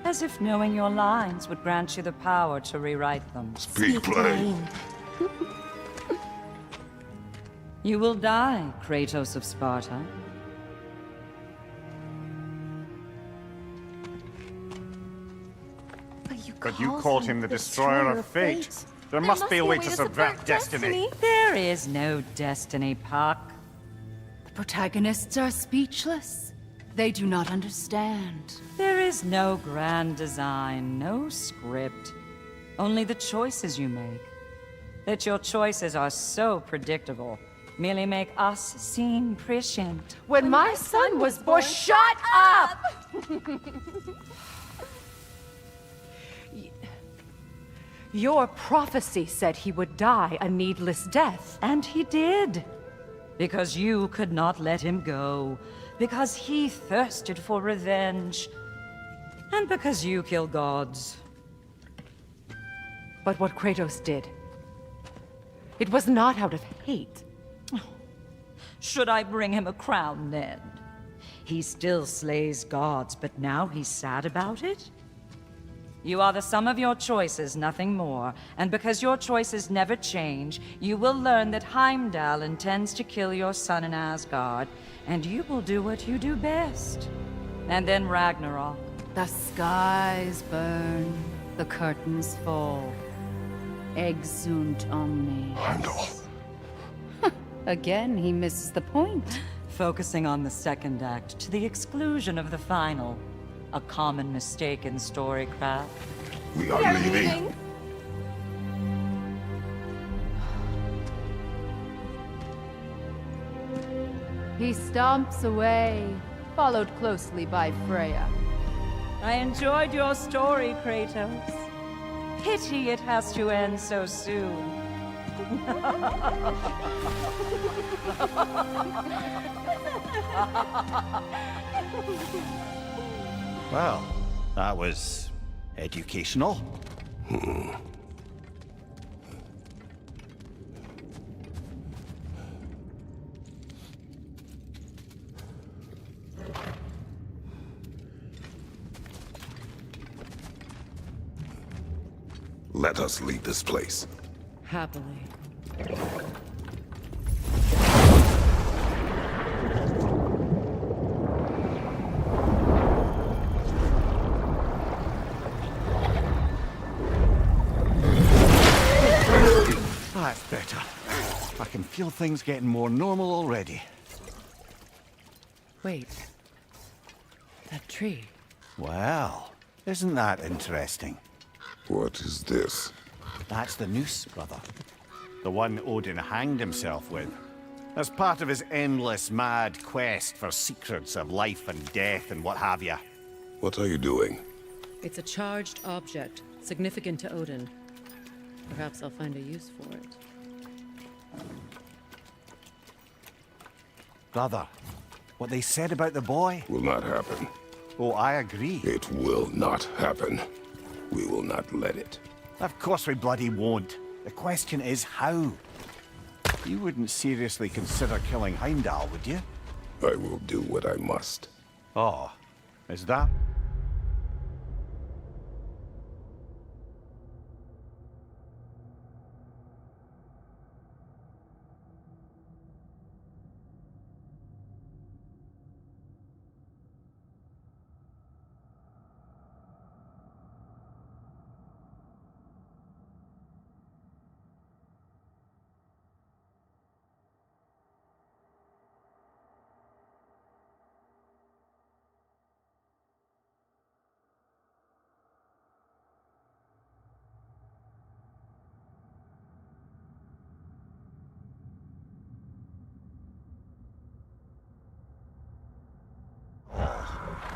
as if knowing your lines would grant you the power to rewrite them. Speak plain. You will die, Kratos of Sparta. But you called him the destroyer of fate. There must be a way to subvert destiny. There is no destiny, Puck. The protagonists are speechless. They do not understand. There is no grand design, no script. Only the choices you make. That your choices are so predictable merely make us seem prescient. When my son was born, shut up! Your prophecy said he would die a needless death. And he did. Because you could not let him go. Because he thirsted for revenge. And because you kill gods. But what Kratos did, it was not out of hate. Should I bring him a crown then? He still slays gods, but now he's sad about it? You are the sum of your choices, nothing more. And because your choices never change, you will learn that Heimdall intends to kill your son in Asgard, and you will do what you do best. And then Ragnarok. The skies burn, the curtains fall. Exunt omnes. Heimdall. Again, he misses the point. Focusing on the second act to the exclusion of the final. A common mistake in storycraft. We are leaving. He stomps away, followed closely by Freya. I enjoyed your story, Kratos. Pity it has to end so soon. Well, that was educational. Let us leave this place. Happily. That's better. I can feel things getting more normal already. Wait. That tree. Well, isn't that interesting? What is this? That's the noose, brother. The one Odin hanged himself with. As part of his endless, mad quest for secrets of life and death and what have you. What are you doing? It's a charged object, significant to Odin. Perhaps I'll find a use for it. Brother, what they said about the boy? Will not happen. Oh, I agree. It will not happen. We will not let it. Of course we bloody won't. The question is how. You wouldn't seriously consider killing Heimdall, would you? I will do what I must. Oh, is that?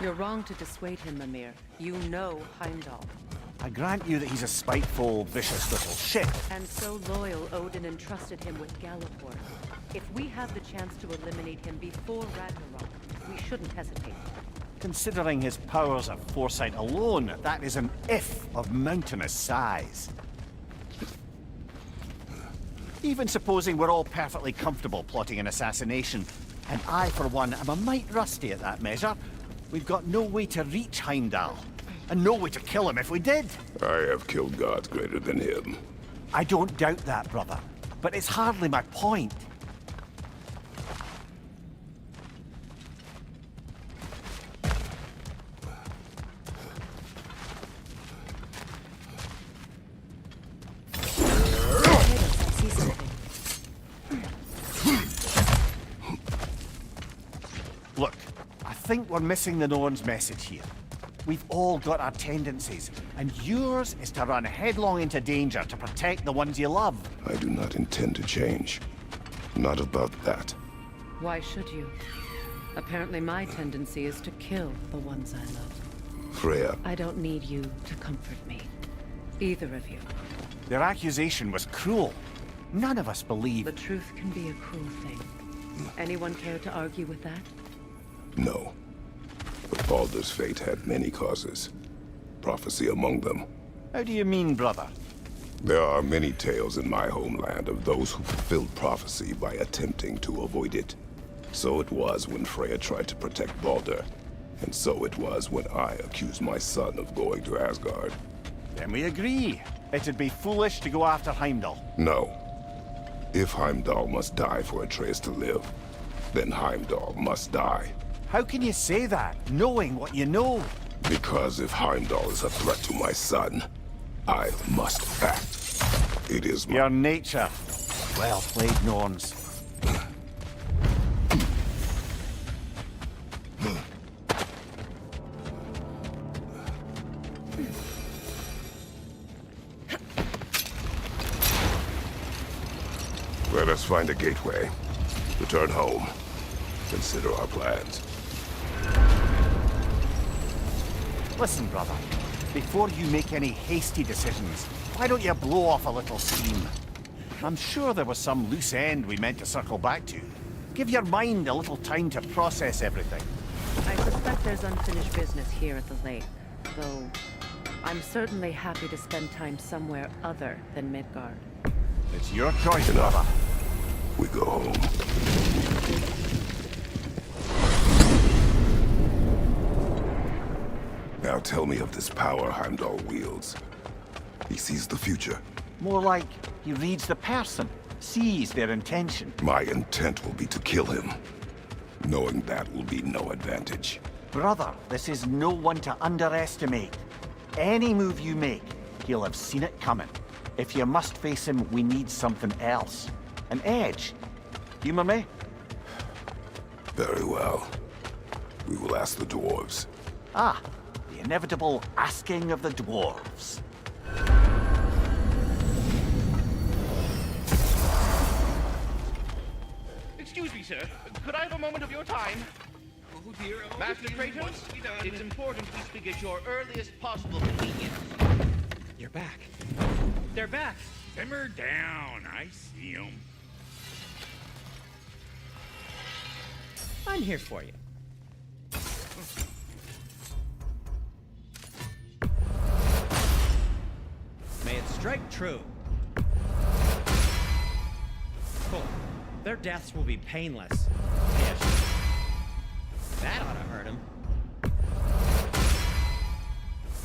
You're wrong to dissuade him, Mimir. You know Heimdall. I grant you that he's a spiteful, vicious little shit. And so loyal, Odin entrusted him with Galliford. If we have the chance to eliminate him before Ragnarok, we shouldn't hesitate. Considering his powers of foresight alone, that is an if of mountainous size. Even supposing we're all perfectly comfortable plotting an assassination, and I, for one, am a mite rusty at that measure, we've got no way to reach Heimdall, and no way to kill him if we did. I have killed gods greater than him. I don't doubt that, brother, but it's hardly my point. Look, I think we're missing the Norn's message here. We've all got our tendencies, and yours is to run headlong into danger to protect the ones you love. I do not intend to change. Not about that. Why should you? Apparently my tendency is to kill the ones I love. Freya. I don't need you to comfort me. Either of you. Their accusation was cruel. None of us believe. The truth can be a cruel thing. Anyone care to argue with that? No. But Baldur's fate had many causes. Prophecy among them. How do you mean, brother? There are many tales in my homeland of those who fulfilled prophecy by attempting to avoid it. So it was when Freya tried to protect Baldur. And so it was when I accused my son of going to Asgard. Then we agree. It'd be foolish to go after Heimdall. No. If Heimdall must die for Atreus to live, then Heimdall must die. How can you say that, knowing what you know? Because if Heimdall is a threat to my son, I must act. It is my... Your nature. Well played, Norns. Let us find a gateway. Return home. Consider our plans. Listen, brother. Before you make any hasty decisions, why don't you blow off a little steam? I'm sure there was some loose end we meant to circle back to. Give your mind a little time to process everything. I suspect there's unfinished business here at the lake, though I'm certainly happy to spend time somewhere other than Midgard. It's your choice, brother. We go home. Now tell me of this power Heimdall wields. He sees the future. More like he reads the person, sees their intention. My intent will be to kill him. Knowing that will be no advantage. Brother, this is no one to underestimate. Any move you make, he'll have seen it coming. If you must face him, we need something else. An edge. Humor me? Very well. We will ask the dwarves. Ah, the inevitable asking of the dwarves. Excuse me, sir. Could I have a moment of your time? Oh dear, Master Kratos, it's important we speak at your earliest possible convenience. You're back. They're back. Simmer down. I see them. I'm here for you. strike true. Cool. Their deaths will be painless. Ish. That ought to hurt him.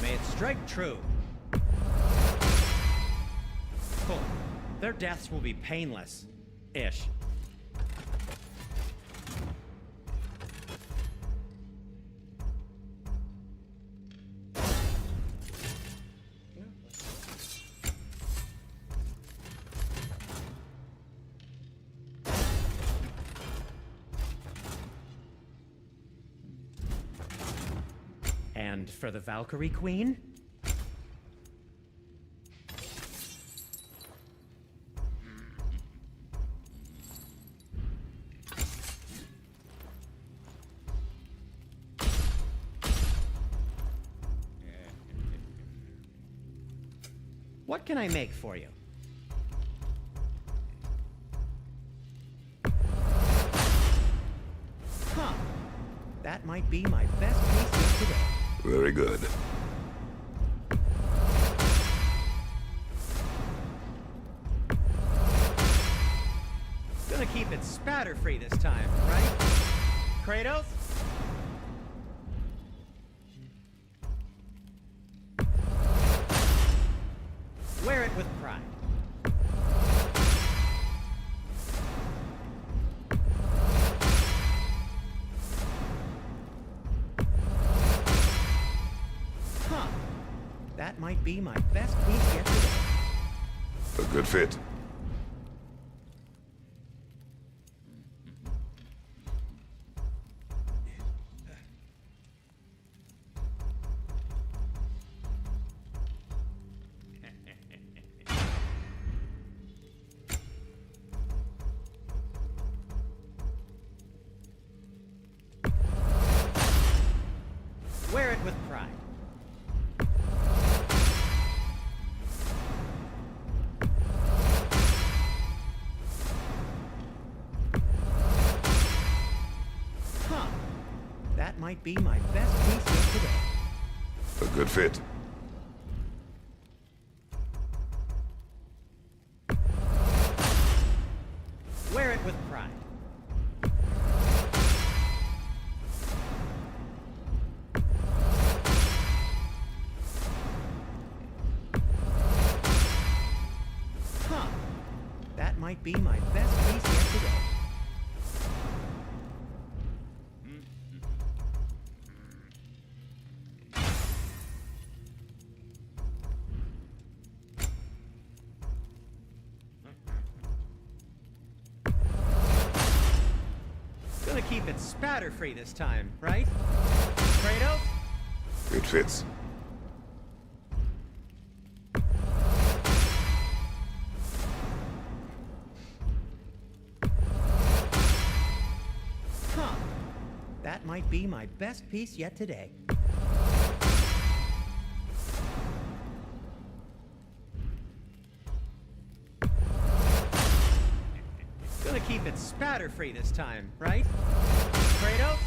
May it strike true. Cool. Their deaths will be painless. Ish. And for the Valkyrie Queen? What can I make for you? Huh. That might be my best piece yet today. Very good. Gonna keep it spatter-free this time, right? Kratos? Wear it with pride. Huh. That might be my best piece yet today. A good fit. Wear it with pride. Huh. That might be my best piece yet today. A good fit. Wear it with pride. Huh. That might be my best piece yet today. Gonna keep it spatter-free this time, right? Kratos? It fits. Huh. That might be my best piece yet today. Gonna keep it spatter-free this time, right? Kratos?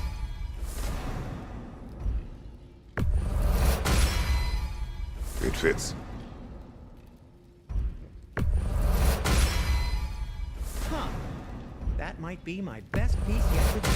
It fits. Huh. That might be my best piece yet today.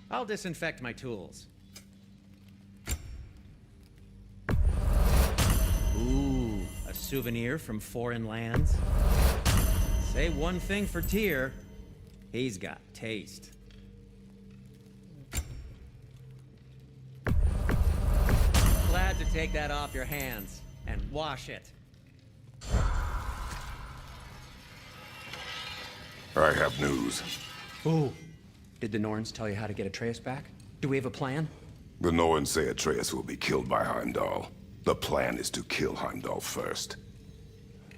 I'll disinfect my tools. Ooh, a souvenir from foreign lands. Say one thing for Tyr, he's got taste. Glad to take that off your hands and wash it. I have news. Ooh. Did the Norns tell you how to get Atreus back? Do we have a plan? The Norns say Atreus will be killed by Heimdall. The plan is to kill Heimdall first.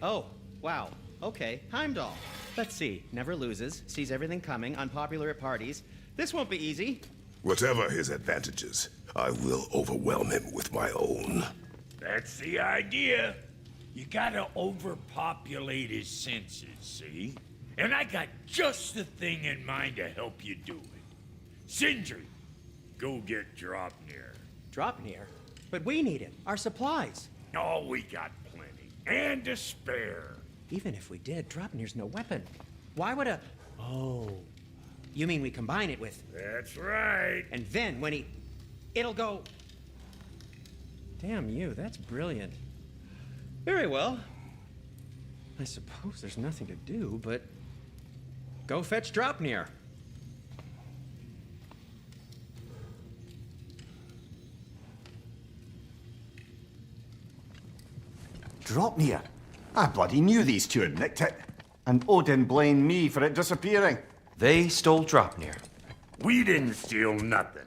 Oh, wow. Okay, Heimdall. Let's see. Never loses, sees everything coming, unpopular at parties. This won't be easy. Whatever his advantages, I will overwhelm him with my own. That's the idea. You gotta overpopulate his senses, see? And I got just the thing in mind to help you do it. Sindri, go get Draupnir. Draupnir? But we need it. Our supplies. Oh, we got plenty. And to spare. Even if we did, Draupnir's no weapon. Why would a... Oh. You mean we combine it with... That's right. And then when he... It'll go... Damn you, that's brilliant. Very well. I suppose there's nothing to do, but... Go fetch Draupnir. Draupnir? I bloody knew these two had nicked it. And Odin blamed me for it disappearing. They stole Draupnir. We didn't steal nothing.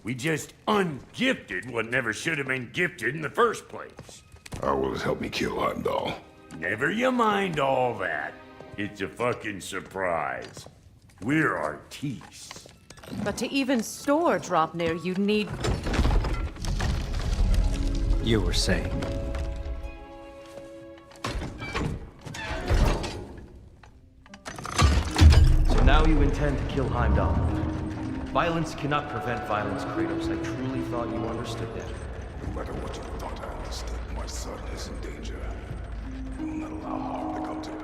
We just ungifted what never should have been gifted in the first place. How will it help me kill Heimdall? Never you mind all that. It's a fucking surprise. We're artistes. But to even store Draupnir, you need... You were saying. So now you intend to kill Heimdall. Violence cannot prevent violence, Kratos. I truly thought you understood that. No matter what you thought I understood, my son is in danger. I will not allow harm to come to him.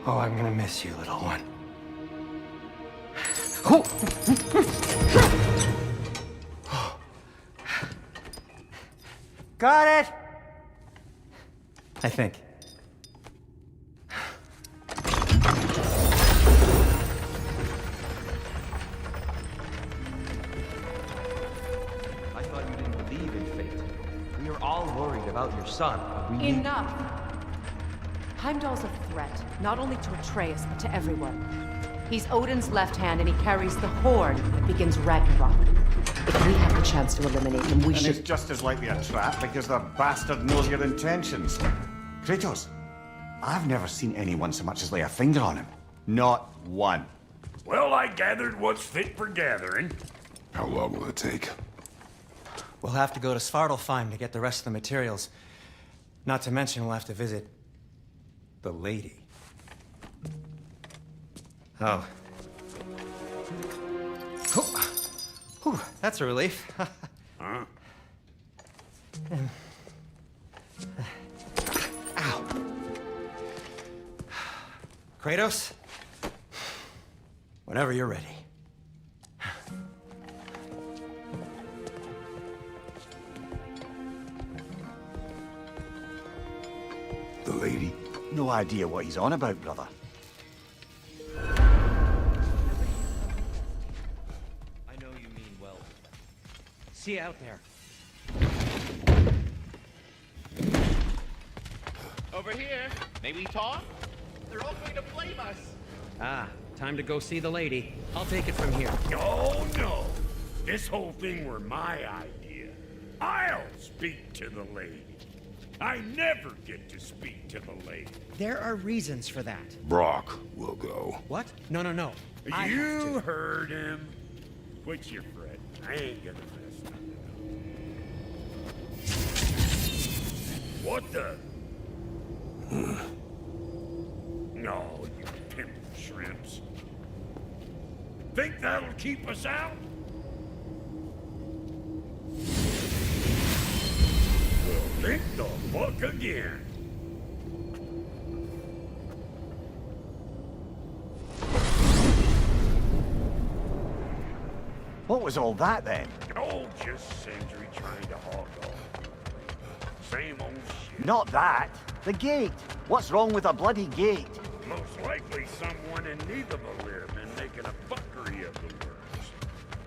Oh, I'm gonna miss you, little one. Got it! I think. I thought you didn't believe in fate. We are all worried about your son. We need... Enough! Heimdall's a threat, not only to Atreus, but to everyone. He's Odin's left hand, and he carries the horn that begins Ragnarok. If we have the chance to eliminate him, we should... it's just as likely a trap because the bastard knows your intentions. Kratos, I've never seen anyone so much as lay a finger on him. Not one. Well, I gathered what's fit for gathering. How long will it take? We'll have to go to Svartalfheim to get the rest of the materials. Not to mention we'll have to visit... the lady. Oh. Whew, that's a relief. Huh? Ow. Kratos? Whenever you're ready. The lady? No idea what he's on about, brother. I know you mean well. See you out there. Over here. May we talk? They're all going to blame us. Ah, time to go see the lady. I'll take it from here. Oh, no. This whole thing were my idea. I'll speak to the lady. I never get to speak to the lady. There are reasons for that. Brock will go. What? No. You heard him. Quit your fret. I ain't gonna mess up. What the? No, you pimp shrimps. that'll keep us out? Well, think the fuck again. What was all that then? Oh, just Sentry trying to hog off. Same old shit. Not that. The gate. What's wrong with a bloody gate? Most likely someone in Neutherville been making a fuckery of the works.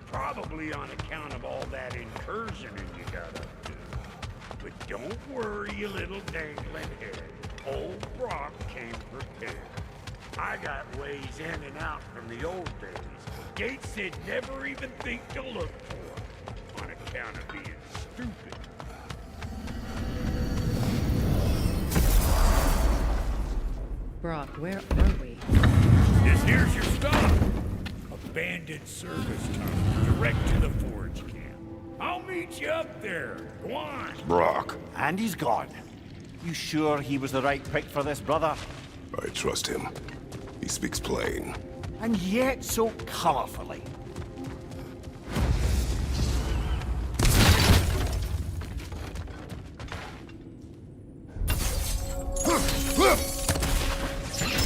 Probably on account of all that incursioning you got up to. But don't worry, you little dangling head. Old Brock came prepared. I got ways in and out from the old days. Gates they'd never even think to look for, on account of being stupid. Brock, where are we? This here's your stop. Abandoned service tunnel, direct to the forge camp. I'll meet you up there. Go on. Brock. And he's gone. You sure he was the right pick for this, brother? I trust him. He speaks plain. And yet so colorfully.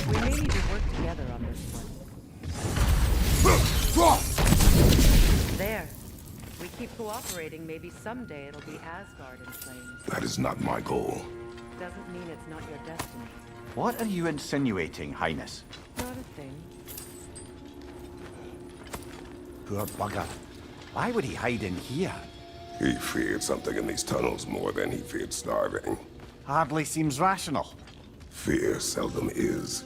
We may need to work together on this one. There. If we keep cooperating, maybe someday it'll be Asgard in flames. That is not my goal. Doesn't mean it's not your destiny. What are you insinuating, Highness? Not a thing. Poor bugger. Why would he hide in here? He feared something in these tunnels more than he feared starving. Hardly seems rational. Fear seldom is.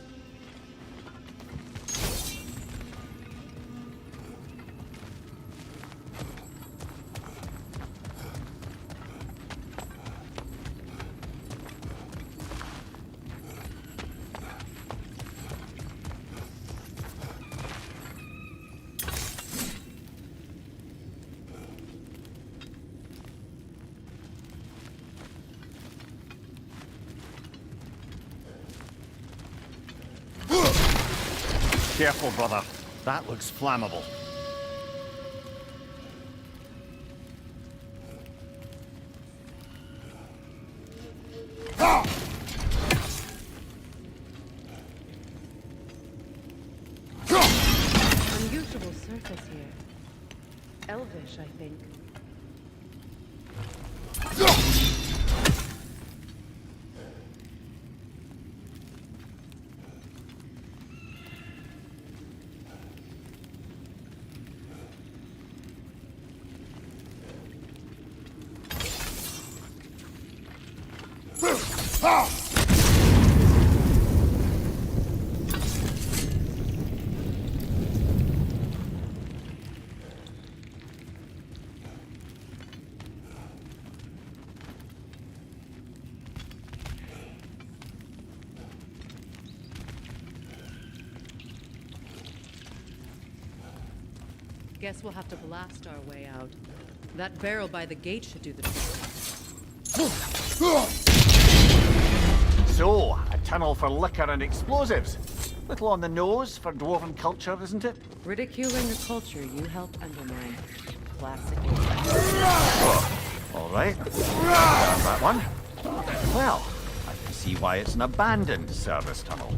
Careful, brother. That looks flammable. Unusual surface here. Elvish, I think. Guess we'll have to blast our way out. That barrel by the gate should do the trick. So, a tunnel for liquor and explosives. Little on the nose for dwarven culture, isn't it? Ridiculing a culture you helped undermine. Classic. All right. There's that one. Well, I can see why it's an abandoned service tunnel.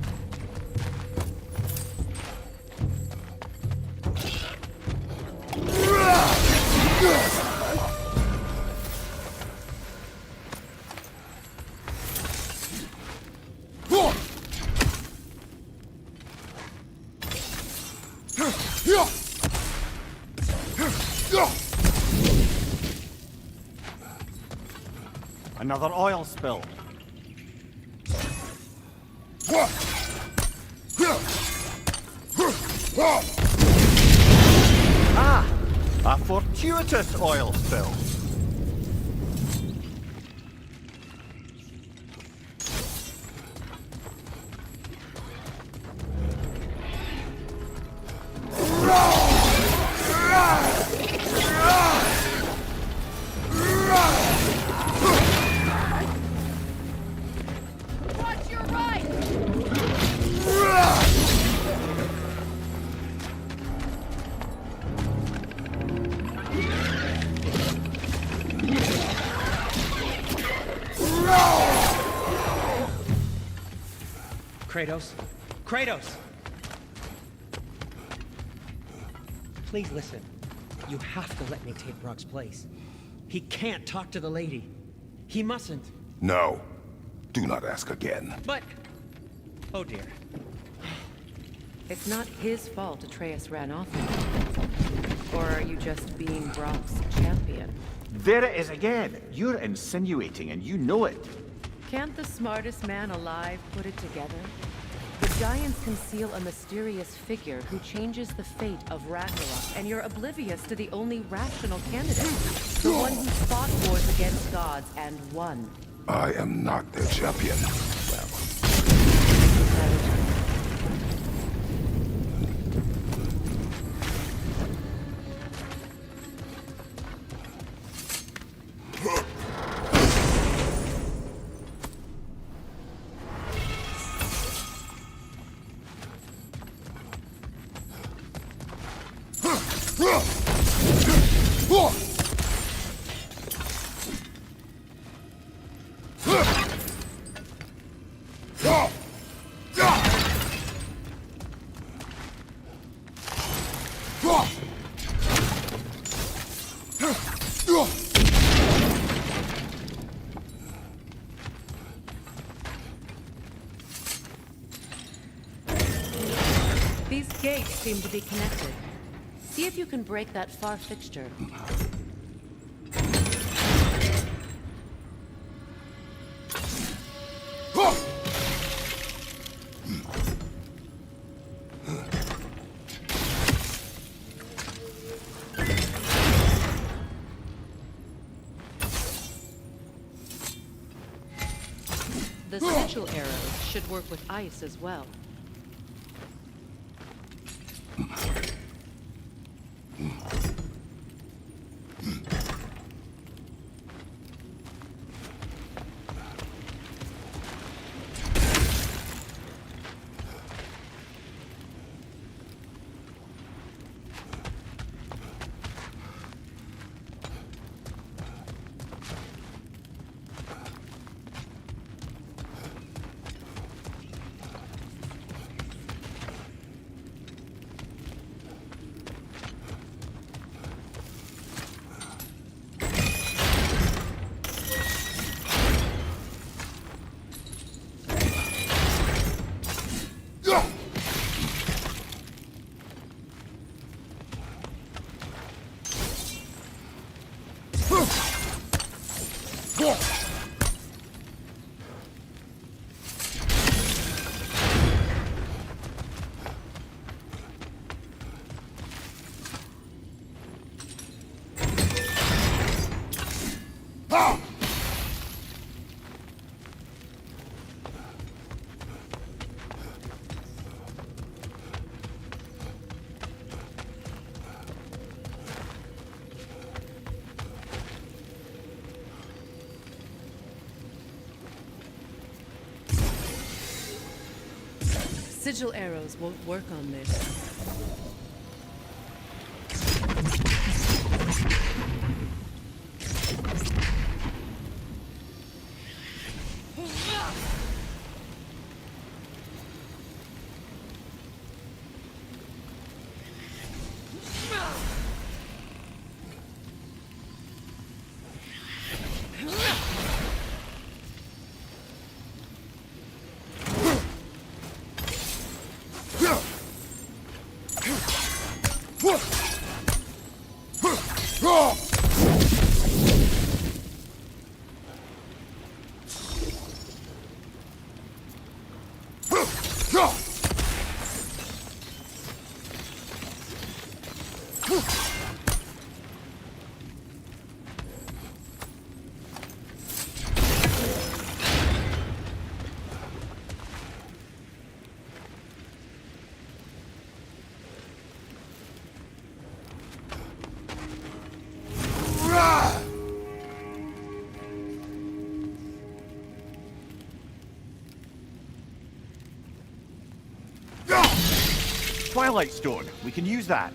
Another oil spill. Ah! A fortuitous oil spill. Watch your right! Kratos? Kratos! Please listen. You have to let me take Brock's place. He can't talk to the lady. He mustn't. No. Do not ask again. But... Oh dear. It's not his fault Atreus ran off with you. Or are you just being Brock's champion? There it is again. You're insinuating and you know it. Can't the smartest man alive put it together? The Giants conceal a mysterious figure who changes the fate of Ragnarok, and you're oblivious to the only rational candidate. The one who fought wars against gods and won. I am not their champion. These gates seem to be connected. See if you can break that far fixture. The sigil arrows should work with ice as well. Sigil arrows won't work on this. Twilight Stone. We can use that.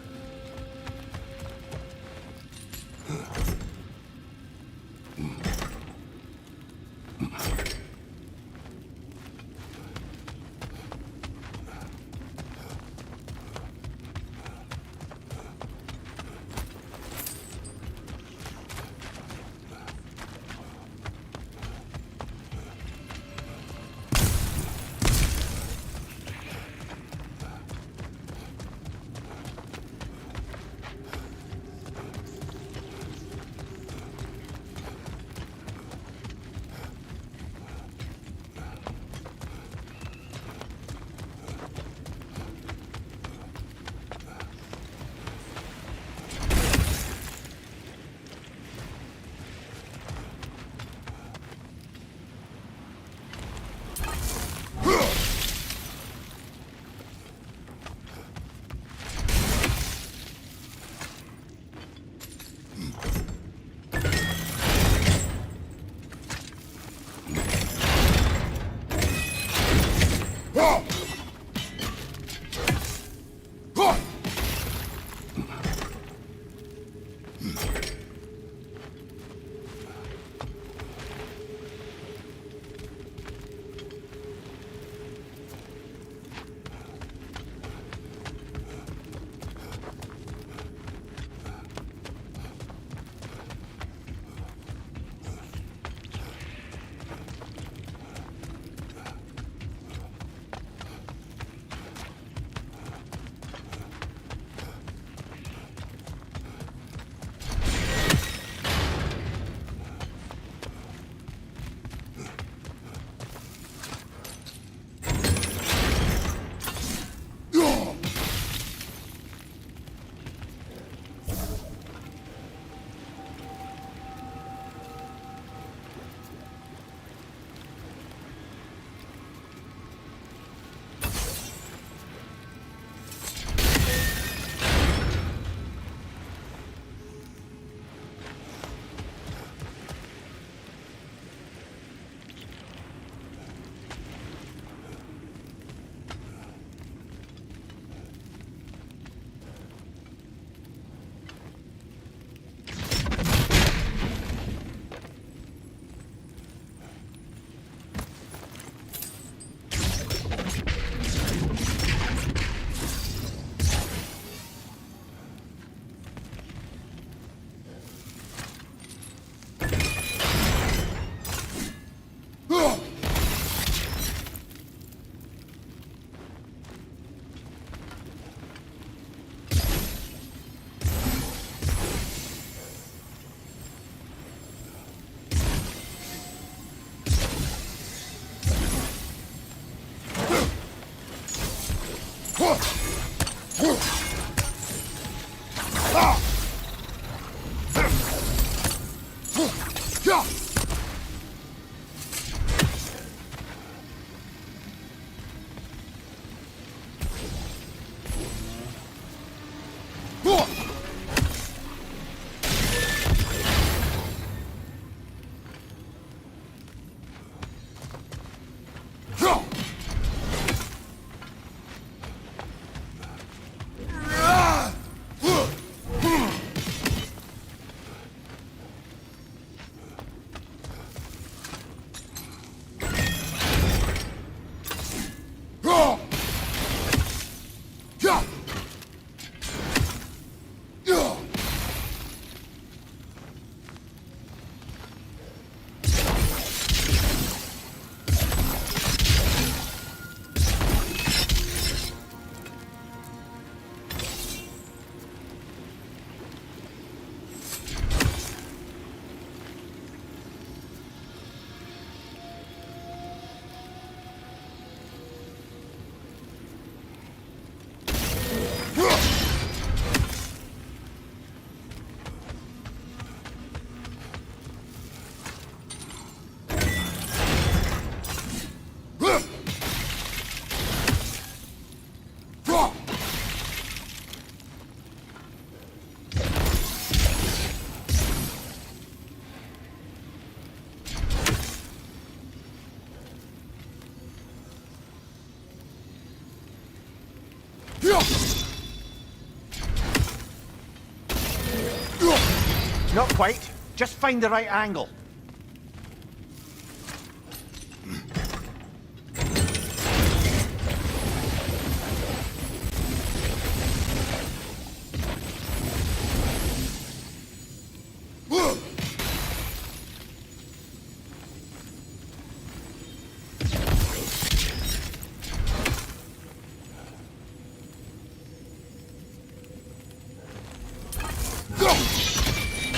Not quite. Just find the right angle.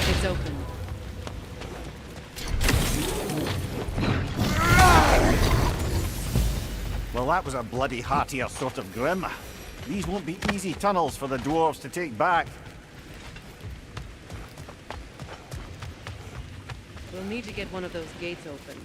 It's open. Well, that was a bloody heartier sort of grim. These won't be easy tunnels for the dwarves to take back. We'll need to get one of those gates open.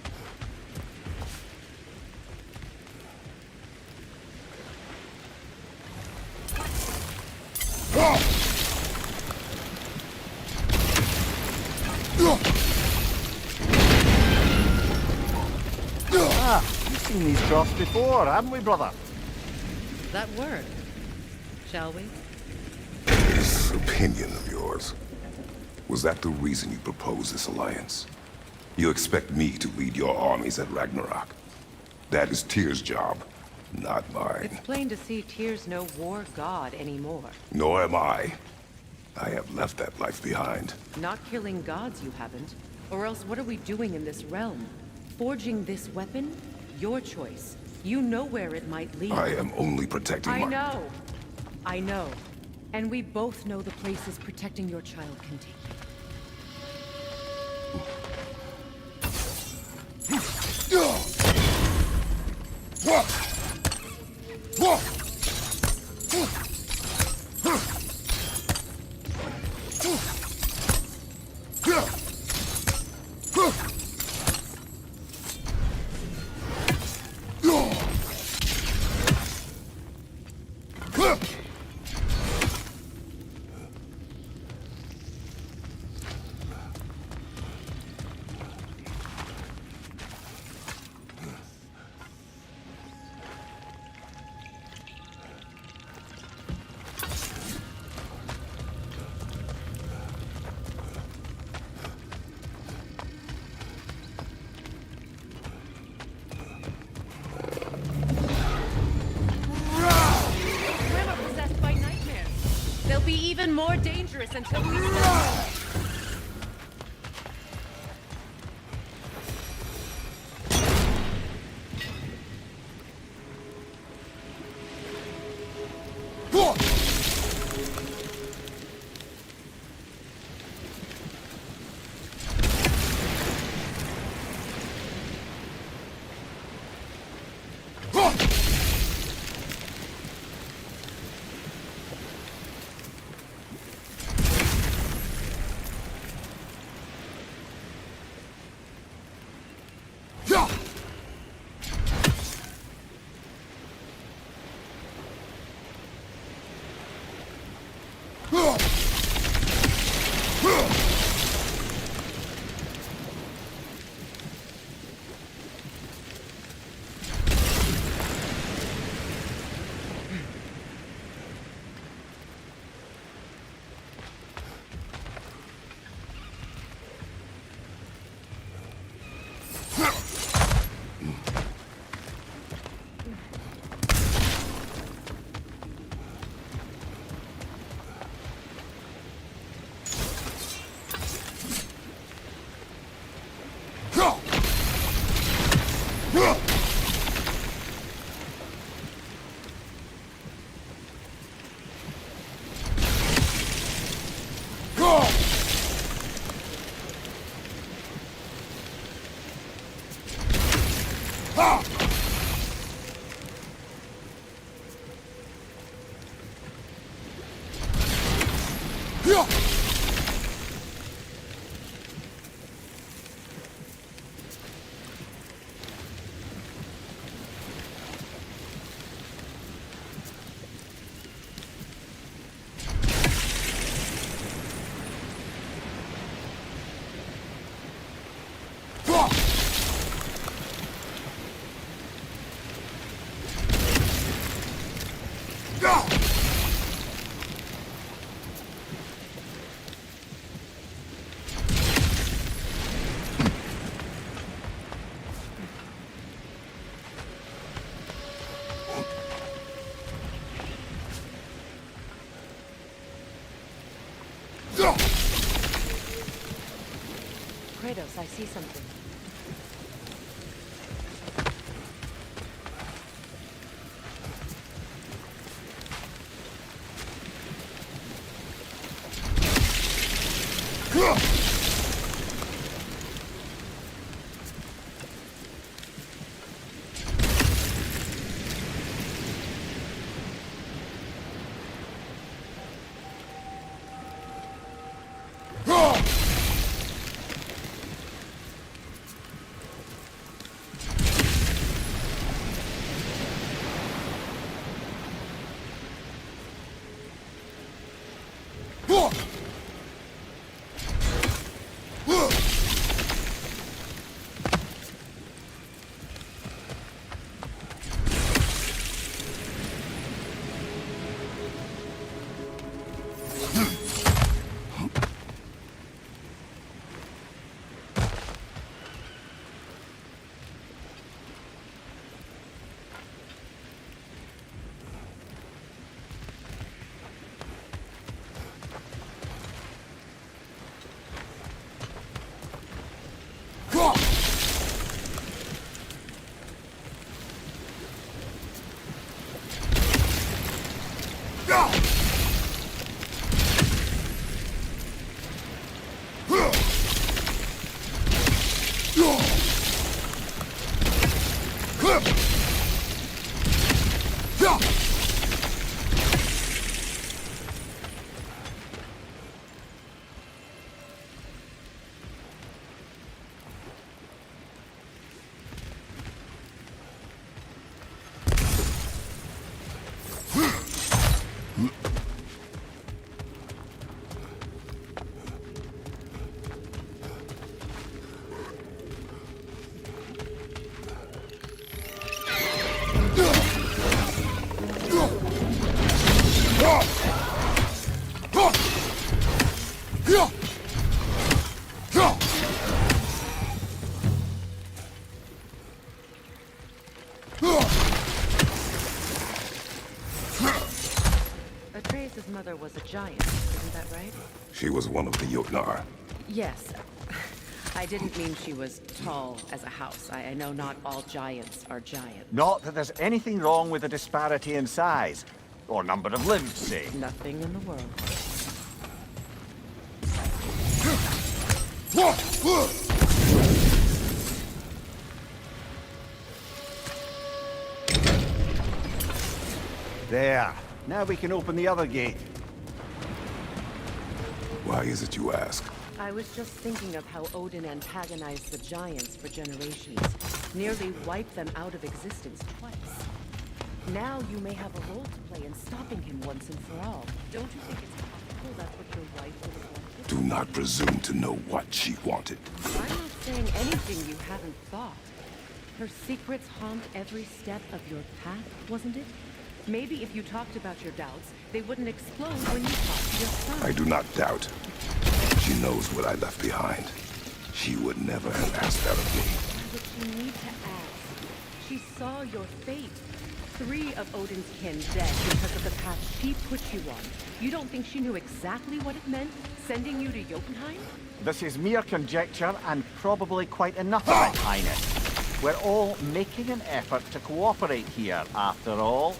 Ah, we've seen these drops before, haven't we, brother? That work. Shall we? This opinion of yours, was that the reason you proposed this alliance? You expect me to lead your armies at Ragnarok? That is Tyr's job, not mine. It's plain to see Tyr's no war god anymore. Nor am I. I have left that life behind. Not killing gods, you haven't. Or else what are we doing in this realm? Forging this weapon? Your choice. You know where it might lead. I am only protecting I my... know. I know. And we both know the places protecting your child can take They'll be even more dangerous until we stop. Kratos, I see something. Atreus' mother was a giant, isn't that right? She was one of the Jotnar. Yes. I didn't mean she was tall as a house. I know not all giants are giant. Not that there's anything wrong with the disparity in size, or number of limbs, say. Nothing in the world. There. Now we can open the other gate. Why is it you ask? I was just thinking of how Odin antagonized the giants for generations, nearly wiped them out of existence twice. Now you may have a role to play in stopping him once and for all. Don't you think it's possible that's what your wife would have wanted? Do not presume to know what she wanted. I'm not saying anything you haven't thought. Her secrets haunt every step of your path, wasn't it? Maybe if you talked about your doubts, they wouldn't explode when you talked to your son. I do not doubt. She knows what I left behind. She would never have asked that of me. But you need to ask. She saw your fate. 3 of Odin's kin dead because of the path she put you on. You don't think she knew exactly what it meant, sending you to Jotunheim? This is mere conjecture and probably quite enough of it, Highness. We're all making an effort to cooperate here, after all.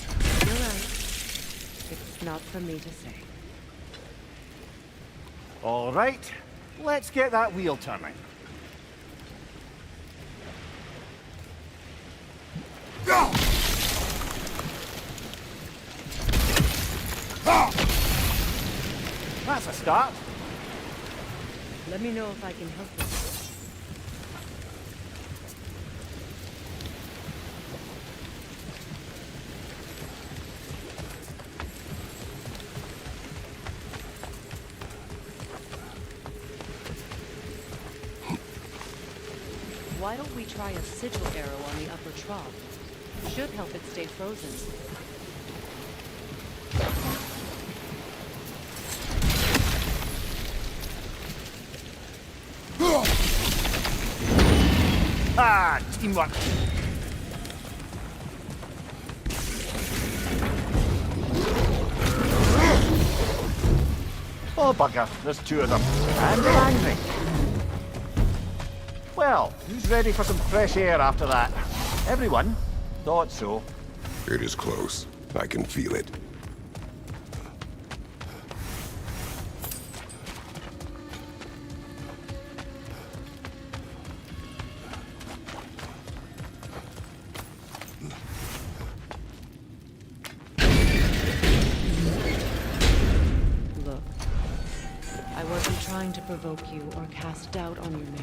You're right. It's not for me to say. All right, let's get that wheel turning. That's a start. Let me know if I can help you. Why don't we try a sigil arrow on the upper trough? Should help it stay frozen. Ah, teamwork. Oh, bugger, there's two of them. And they're angry. Well, who's ready for some fresh air after that? Everyone? Thought so. It is close. I can feel it. Look, I wasn't trying to provoke you or cast doubt on your marriage.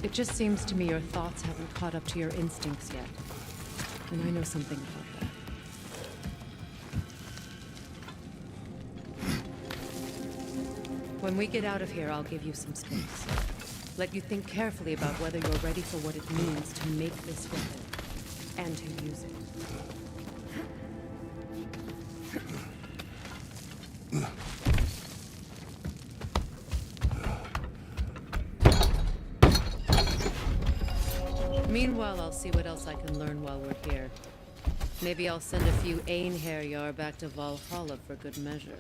It just seems to me your thoughts haven't caught up to your instincts yet. And I know something about that. When we get out of here, I'll give you some space. Let you think carefully about whether you're ready for what it means to make this weapon, and to use it. Meanwhile, I'll see what else I can learn while we're here. Maybe I'll send a few Einherjar back to Valhalla for good measure.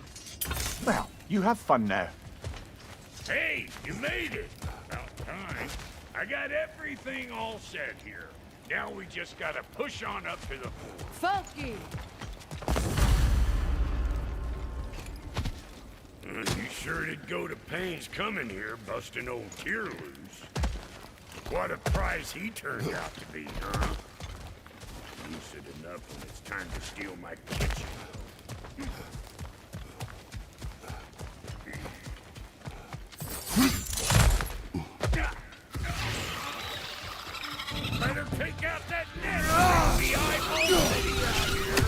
Well, you have fun now. Hey, you made it! About time. I got everything all set here. Now we just gotta push on up to the floor. Funky! You sure did go to pains coming here, busting old Tyr loose. What a prize he turned out to be, huh? Lucid enough when it's time to steal my kitchen. Better take out that net! The eyeball city out here!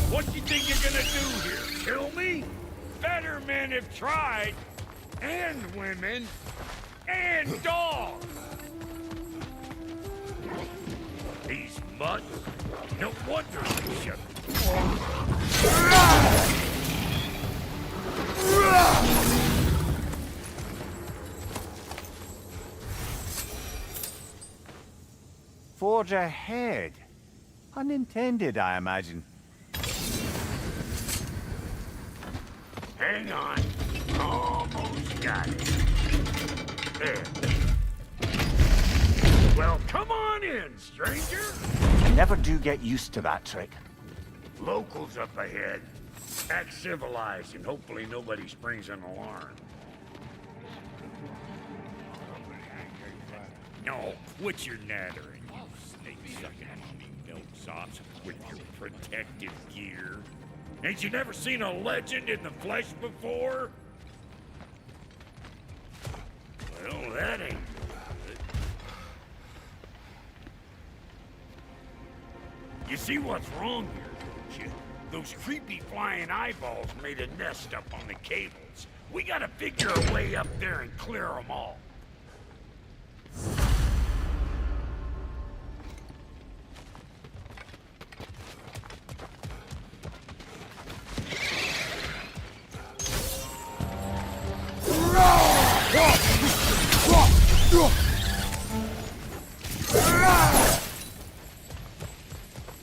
What you think you're gonna do here? Kill me? Better men have tried. And women. And dogs! These mutts. No wonder they shut Forge ahead. Unintended, I imagine. Hang on. Almost got it. There. Well, come on in, stranger. You never do get used to that trick. Locals up ahead. Act civilized and hopefully nobody springs an alarm. No, quit your nattering, you snake-sucking milksops with your protective gear. Ain't you never seen a legend in the flesh before? Well, that ain't good. You see what's wrong here, don't you? Those creepy flying eyeballs made a nest up on the cables. We gotta figure a way up there and clear them all.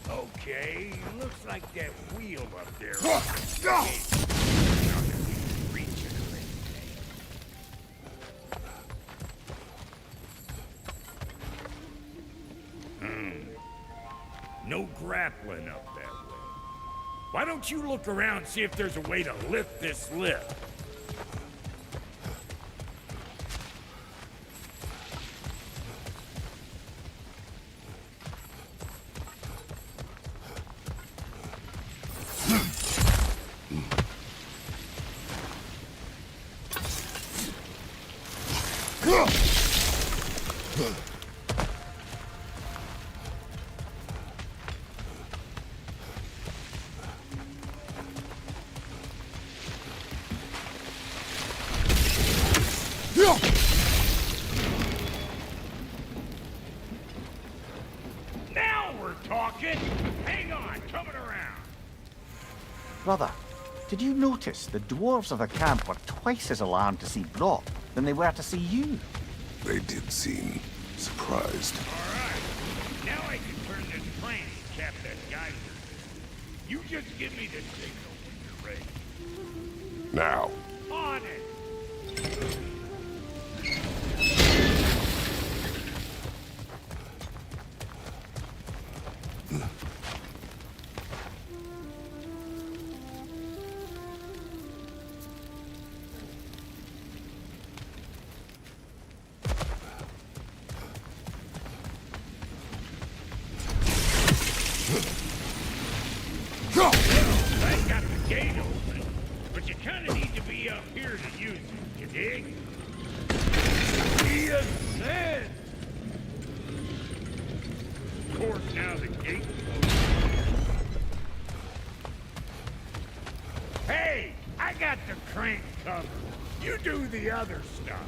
Okay, looks like that wheel up there. No grappling up that way. Why don't you look around and see if there's a way to lift this lift? Now we're talking! Hang on, coming around! Brother, did you notice the dwarves of the camp were twice as alarmed to see Brock than they were to see you? They did seem surprised. Alright, now I can turn this plane and cap that geyser. You just give me the signal when you're ready. Now. On it! I got the gate open, but you kind of need to be up here to use it, you dig? He said. Of course, now the gate's closed. Hey, I got the crank covered. You do the other stuff.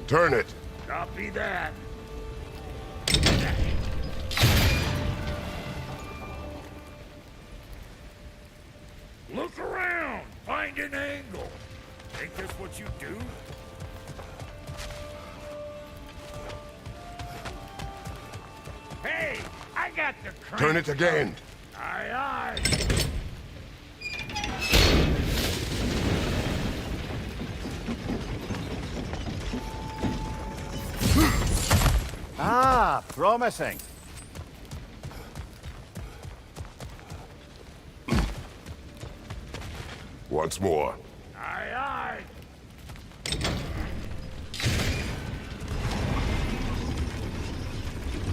Turn it. Copy that. Look around! Find an angle! Ain't this what you do? Hey! I got the crank! Turn it again. Aye, aye! Ah, promising. Once more. Aye, aye!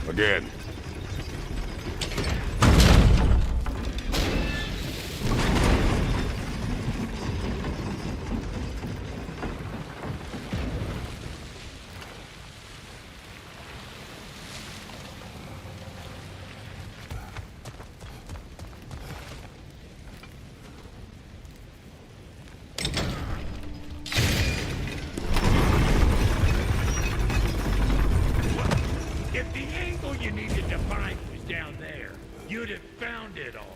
Again. If the angle you needed to find was down there, you'd have found it already.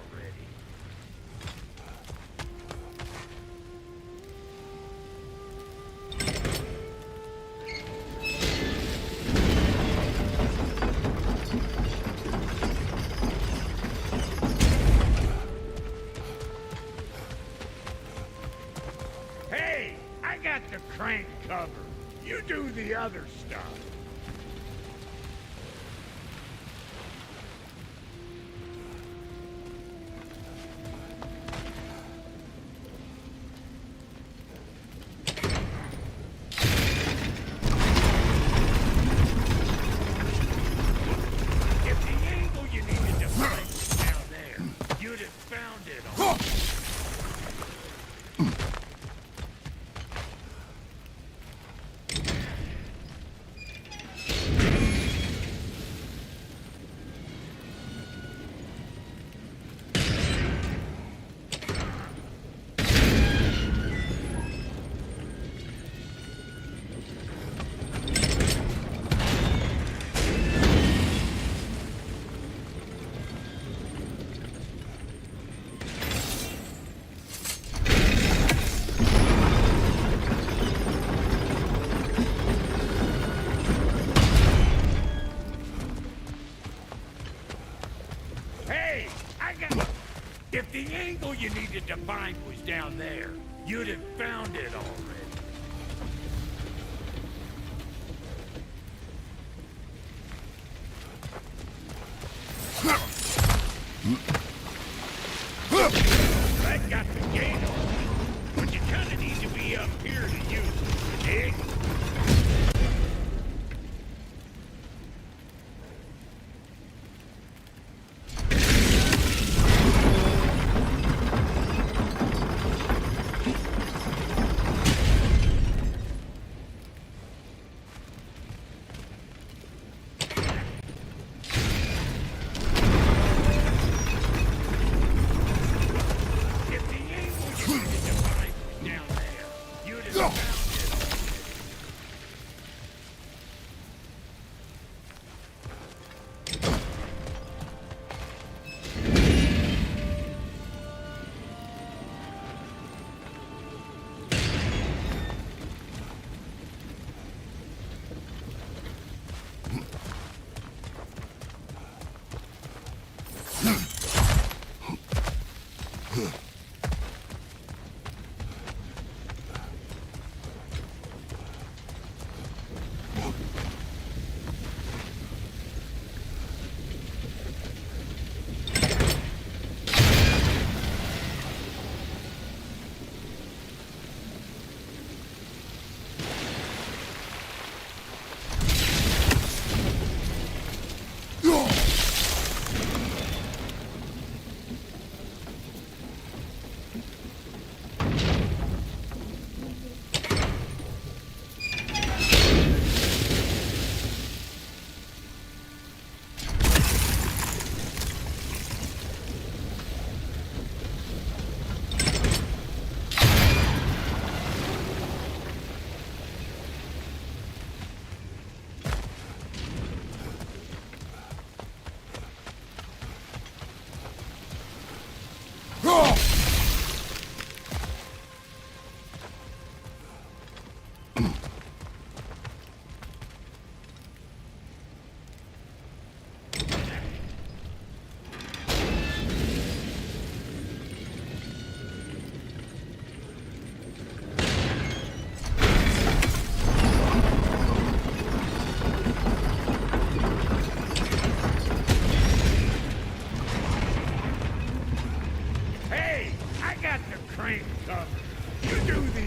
Hey, I got the crank covered. You do the other stuff. If the angle you needed to find was down there, you'd have found it already. Hey, I got... If the angle you needed to find was down there, you'd have found it already. I got the gate open, but you kind of need to be up here to use it, you dig? If the angle you needed to find was down there, you'd have found it already.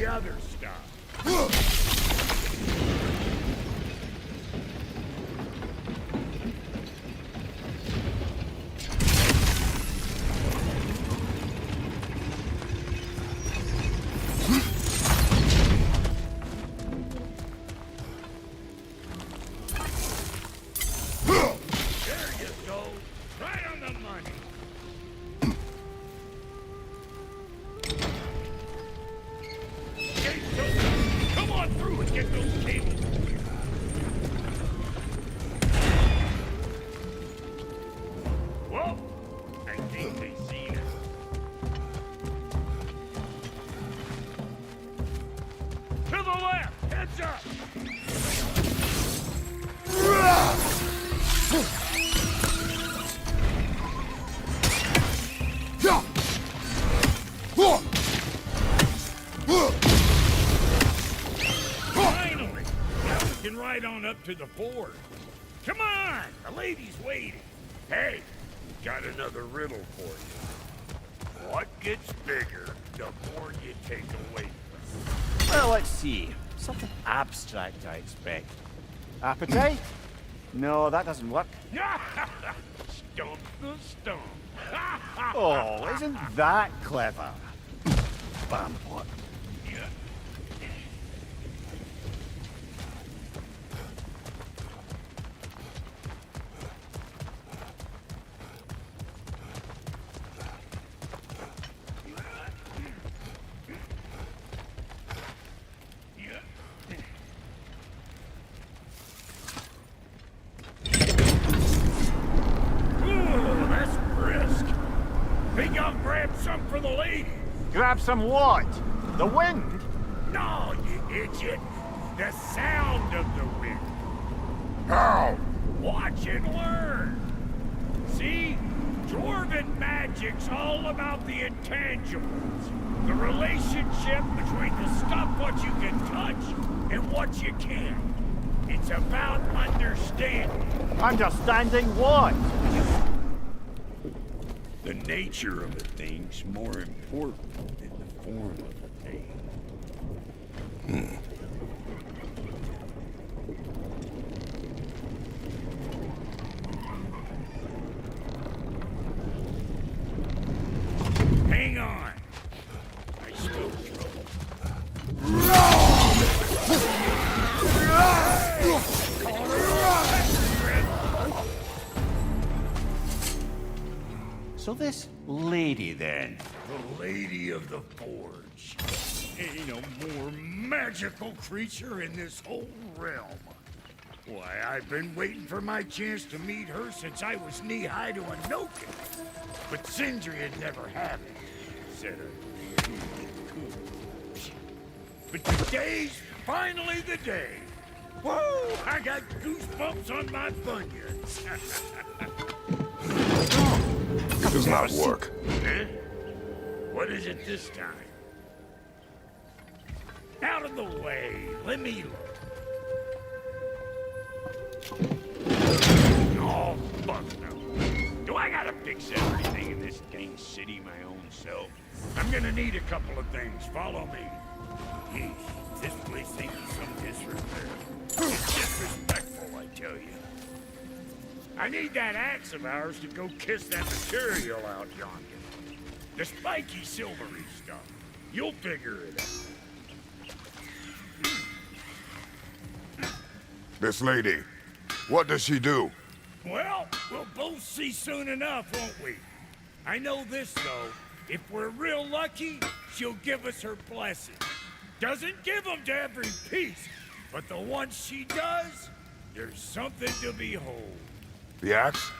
the other stuff. Up to the fort. Come on, the lady's waiting. Hey, got another riddle for you. What gets bigger the more you take away from it? Well, let's see. Something abstract, I expect. Appetite? No, that doesn't work. Stump the stump. Oh, isn't that clever? Bam, what? Grab some what? The wind? No, you idiot! The sound of the wind. How? Watch and learn. See? Dwarven magic's all about the intangibles. The relationship between the stuff what you can touch and what you can't. It's about understanding. Understanding what? The nature of a thing's more important than the form of a thing. Hang on. I still trouble. So this lady, then? The Lady of the Forge. Ain't a more magical creature in this whole realm. Why, I've been waiting for my chance to meet her since I was knee-high to a Noken. But Sindri had never had it. Said I could. But today's finally the day. Whoa! I got goosebumps on my bunions. It does not work. Huh? What is it this time? Out of the way. Let me look. Oh, fuck no. Do I gotta fix everything in this dang city my own self? I'm gonna need a couple of things. Follow me. Yeesh, this place ain't some disrepair. It's disrespectful, I tell you. I need that axe of ours to go kiss that material out yonder. The spiky, silvery stuff. You'll figure it out. This lady, what does she do? Well, we'll both see soon enough, won't we? I know this, though. If we're real lucky, she'll give us her blessing. Doesn't give them to every piece, but the ones she does, there's something to behold. The axe?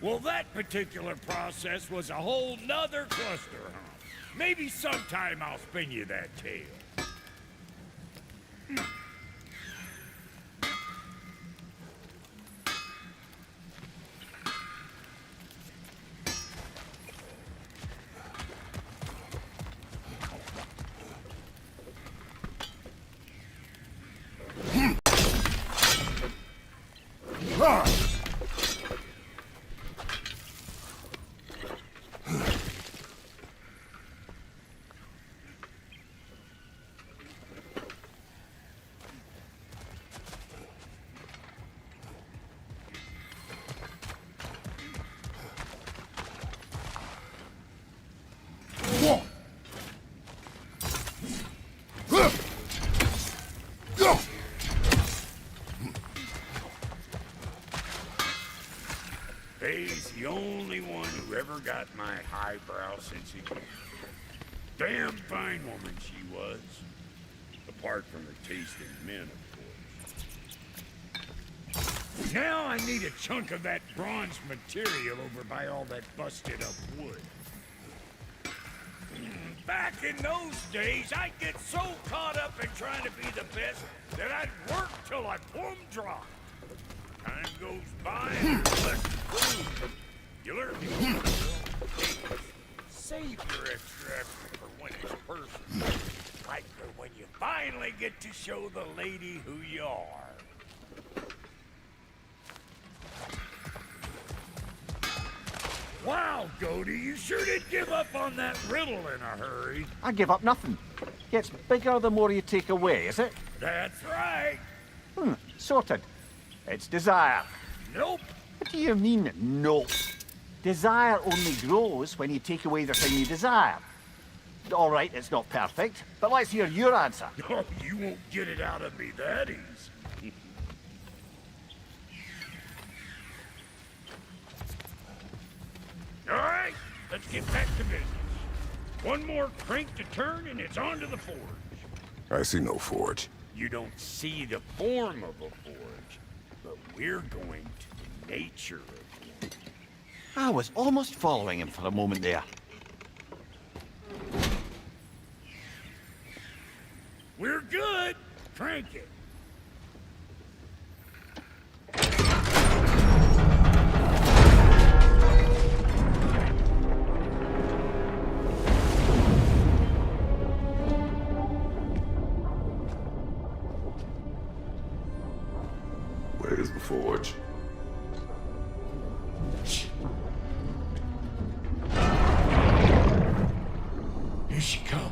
Well, that particular process was a whole nother cluster hump. Maybe sometime I'll spin you that tale. Faye's the only one who ever got my highbrow sense of humor. Damn fine woman she was. Apart from her taste in men, of course. Now I need a chunk of that bronze material over by all that busted up wood. Back in those days, I'd get so caught up in trying to be the best that I'd work till I plumb dropped. Time goes by and you're less food. You learn the old rule. Save your extra effort for when it's personal. Like for when you finally get to show the lady who you are. Wow, Goody, you sure did give up on that riddle in a hurry. I give up nothing. Gets bigger the more you take away, is it? That's right. Sorted. It's desire. Nope. What do you mean, nope? Desire only grows when you take away the thing you desire. All right, it's not perfect, but let's hear your answer. Oh, you won't get it out of me that easy. All right, let's get back to business. One more crank to turn and it's on to the forge. I see no forge. You don't see the form of a forge, but we're going to the nature of one. I was almost following him for a moment there. We're good. Crank it. Where's the forge? Here she comes.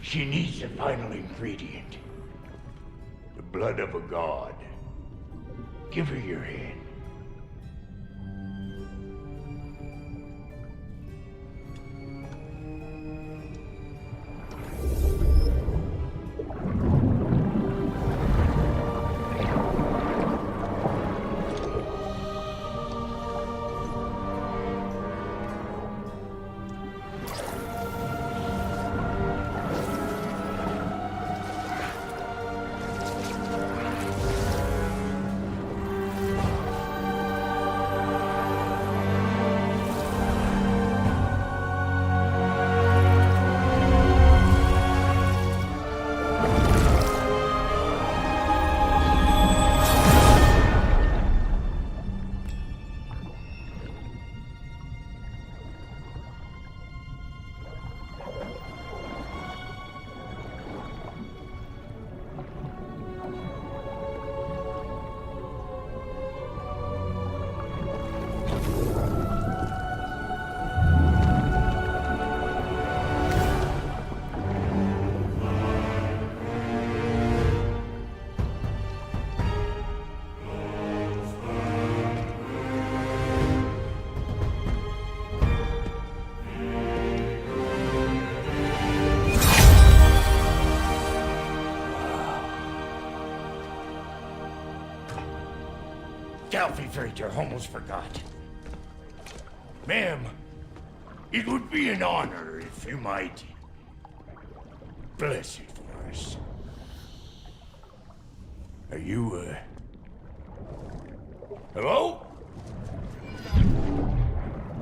She needs the final ingredient. The blood of a god. Give her your hand. Alfie Frater, almost forgot. Ma'am, it would be an honor if you might Bless it for us. Are you, Hello?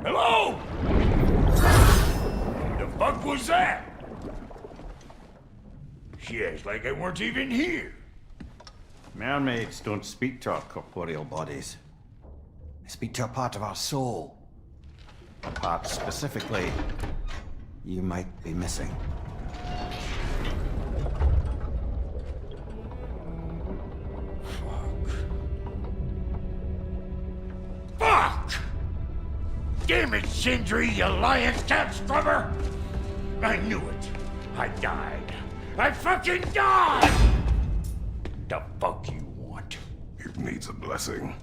Hello? The fuck was that? She acts like I weren't even here. Mermaids don't speak to our corporeal bodies. They speak to a part of our soul. A part specifically you might be missing. Fuck! Damn it, Sindri, you lying cat scrubber! I knew it. I died. I fucking died! The fuck you want? It needs a blessing.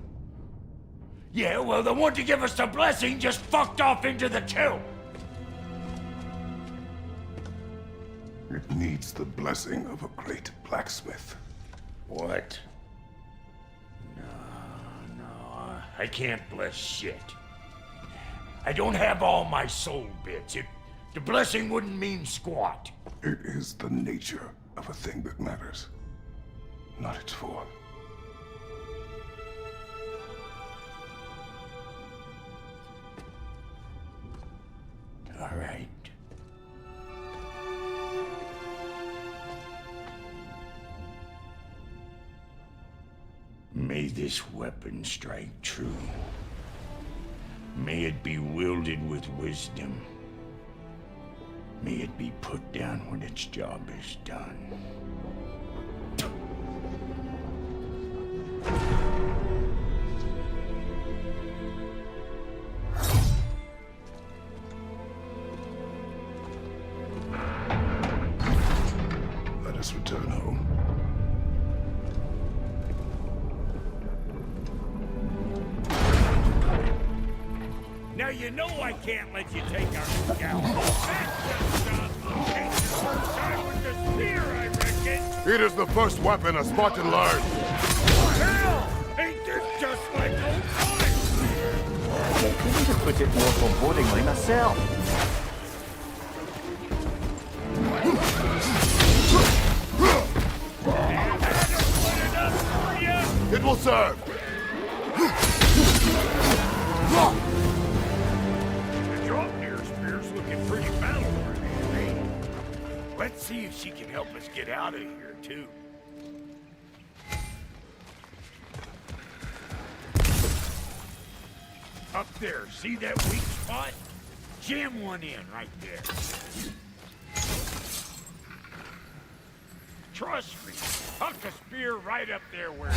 Yeah, well, the one to give us the blessing just fucked off into the tomb. It needs the blessing of a great blacksmith. What? No, I can't bless shit. I don't have all my soul bits. The blessing wouldn't mean squat. It is the nature of a thing that matters, not its form. All right. May this weapon strike true. May it be wielded with wisdom. May it be put down when its job is done. Let us return home. Now you know I can't let you take our new gal. Ain't the first time with the spear, I reckon. It is the first weapon a Spartan learned. Hell! Ain't this just like old times? I couldn't have put it more forebodingly myself. It will serve. The drop near spear's looking pretty battle-worthy. Let's see if she can help us get out of here, too. Up there, see that weak spot? Jam one in right there. Trust me, huck a spear right up there where it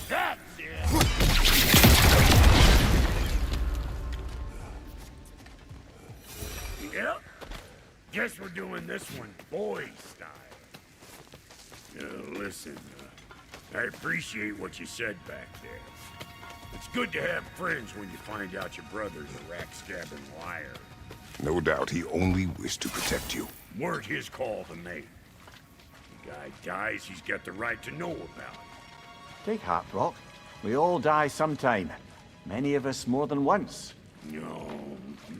That's it! Yep. Guess we're doing this one boy style. Listen, I appreciate what you said back there. It's good to have friends when you find out your brother's a rack-stabbing liar. No doubt he only wished to protect you. Weren't his call to make. The guy dies, he's got the right to know about it. Take heart, Rock. We all die sometime. Many of us more than once. No,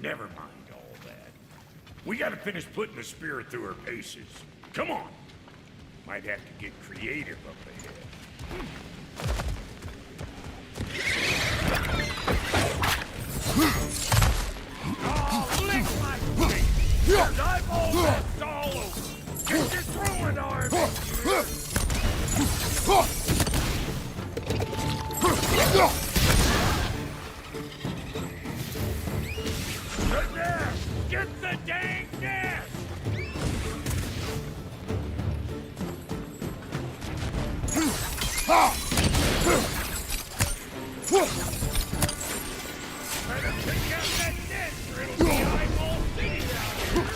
never mind all that. We gotta finish putting the spirit through her paces. Come on. Might have to get creative up ahead. Oh, lick my face! There's eyeball bits all over! Get your throwing arm in here! The nest! Get the dang nest! Better pick out that nest or it'll be eyeball city down here!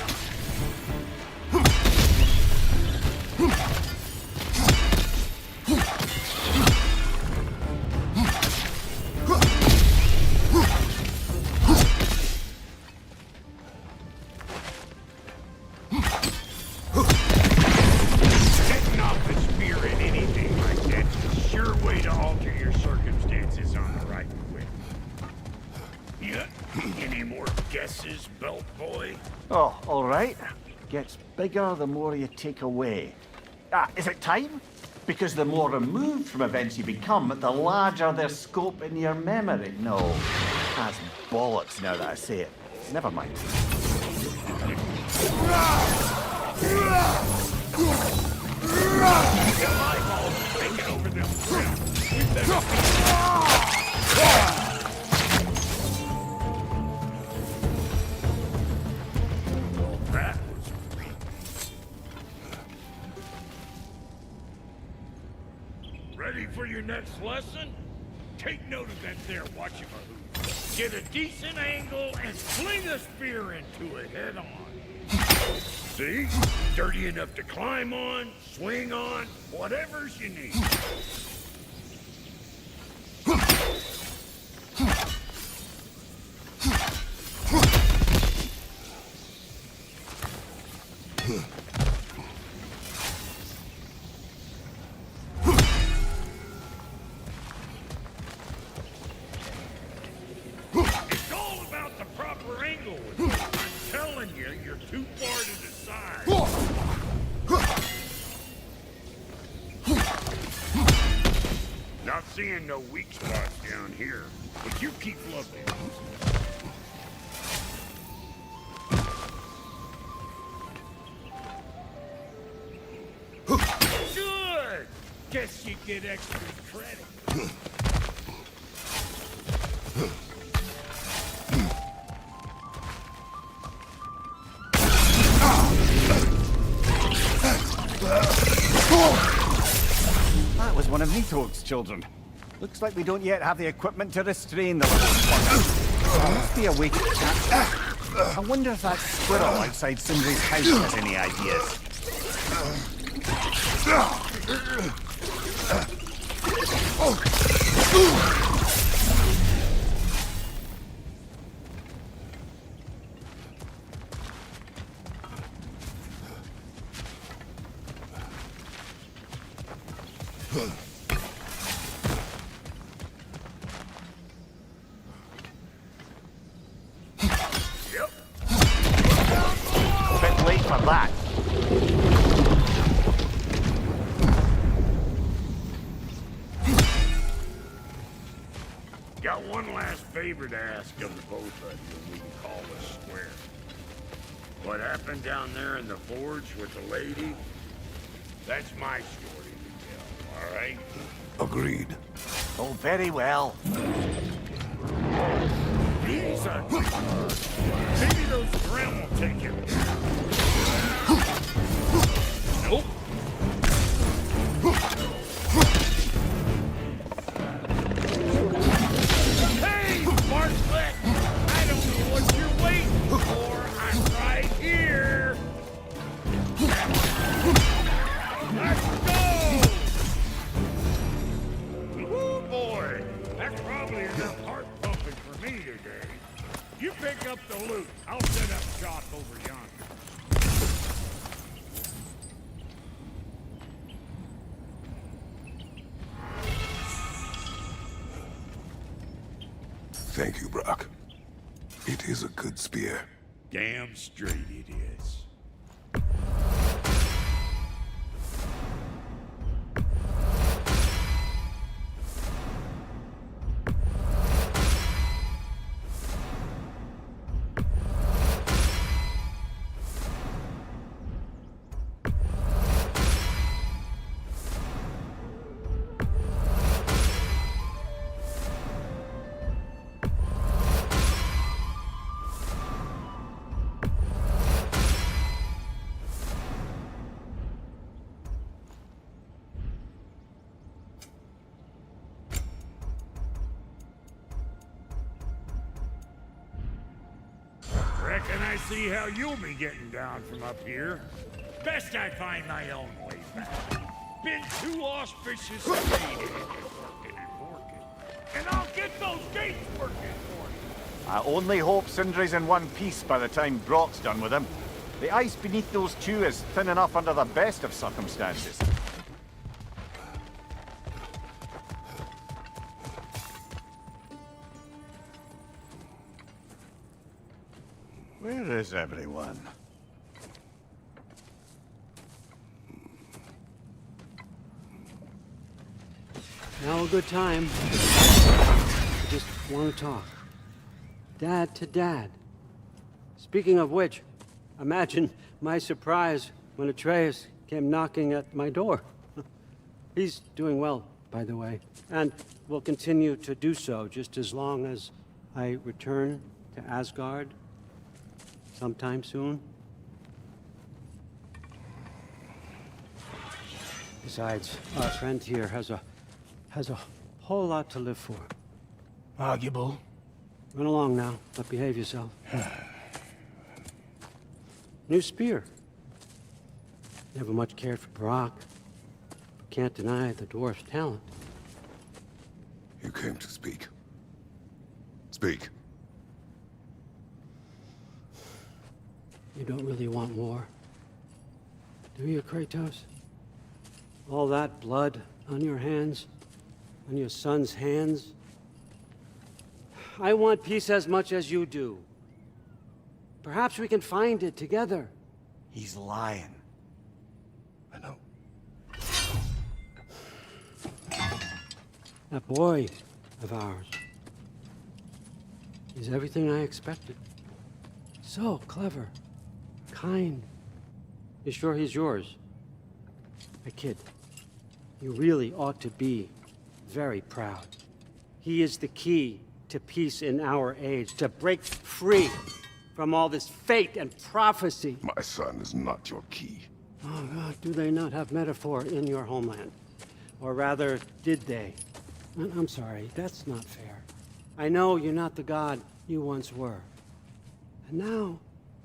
chances on the right quick. Yeah, any more guesses, belt boy? Oh, all right. Gets bigger the more you take away. Is it time? Because the more removed from events you become, the larger their scope in your memory. No, that's bollocks now that I say it. Never mind. That was great. Ready for your next lesson? Take note of that there whatchamahoo. Get a decent angle and fling a spear into it head on. See? Sturdy enough to climb on, swing on, whatever's you need. It's all about the proper angle with it. I'm telling you, you're too far to the side. Not seeing no weak spots down here, but you keep looking. Good! Guess you get extra credit. That was one of Nito's children. Looks like we don't yet have the equipment to restrain the little fucker. There must be a way to catch. I wonder if that squirrel outside Sindri's house has any ideas. Yep. A bit late for that. Got one last favor to ask of the both of you, and we can call this square. What happened down there in the forge with the lady? That's my story to tell, all right? Agreed. Oh, very well. These are... Maybe those drown will take you. Nope. Hey, Bartlett! I don't know what you're waiting for. I'm right here. Let's go! Woo, boy! That's probably enough heart pumping for me today. You pick up the loot. I'll set up shop over yonder. Thank you, Brock. It is a good spear. Damn straight it is. Reckon I see how you'll be getting down from up here. Best I find my own way back. Been too auspicious and needed working and working. And I'll get those gates working for you. I only hope Sindri's in one piece by the time Brock's done with him. The ice beneath those two is thin enough under the best of circumstances. Where is everyone? Now a good time. I just want to talk. Dad to Dad. Speaking of which, imagine my surprise when Atreus came knocking at my door. He's doing well, by the way, and will continue to do so just as long as I return to Asgard sometime soon. Besides, our friend here has a whole lot to live for. Arguable. Run along now, but behave yourself. New spear. Never much cared for Brock, but can't deny the dwarf's talent. You came to speak. Speak. You don't really want war, do you, Kratos? All that blood on your hands, on your son's hands? I want peace as much as you do. Perhaps we can find it together. He's lying. I know. That boy of ours is everything I expected. So clever, kind. You sure he's yours? I kid. You really ought to be very proud. He is the key to peace in our age, to break free from all this fate and prophecy. My son is not your key. Oh God, do they not have metaphor in your homeland? Or rather, did they? I'm sorry, that's not fair. I know you're not the god you once were. And now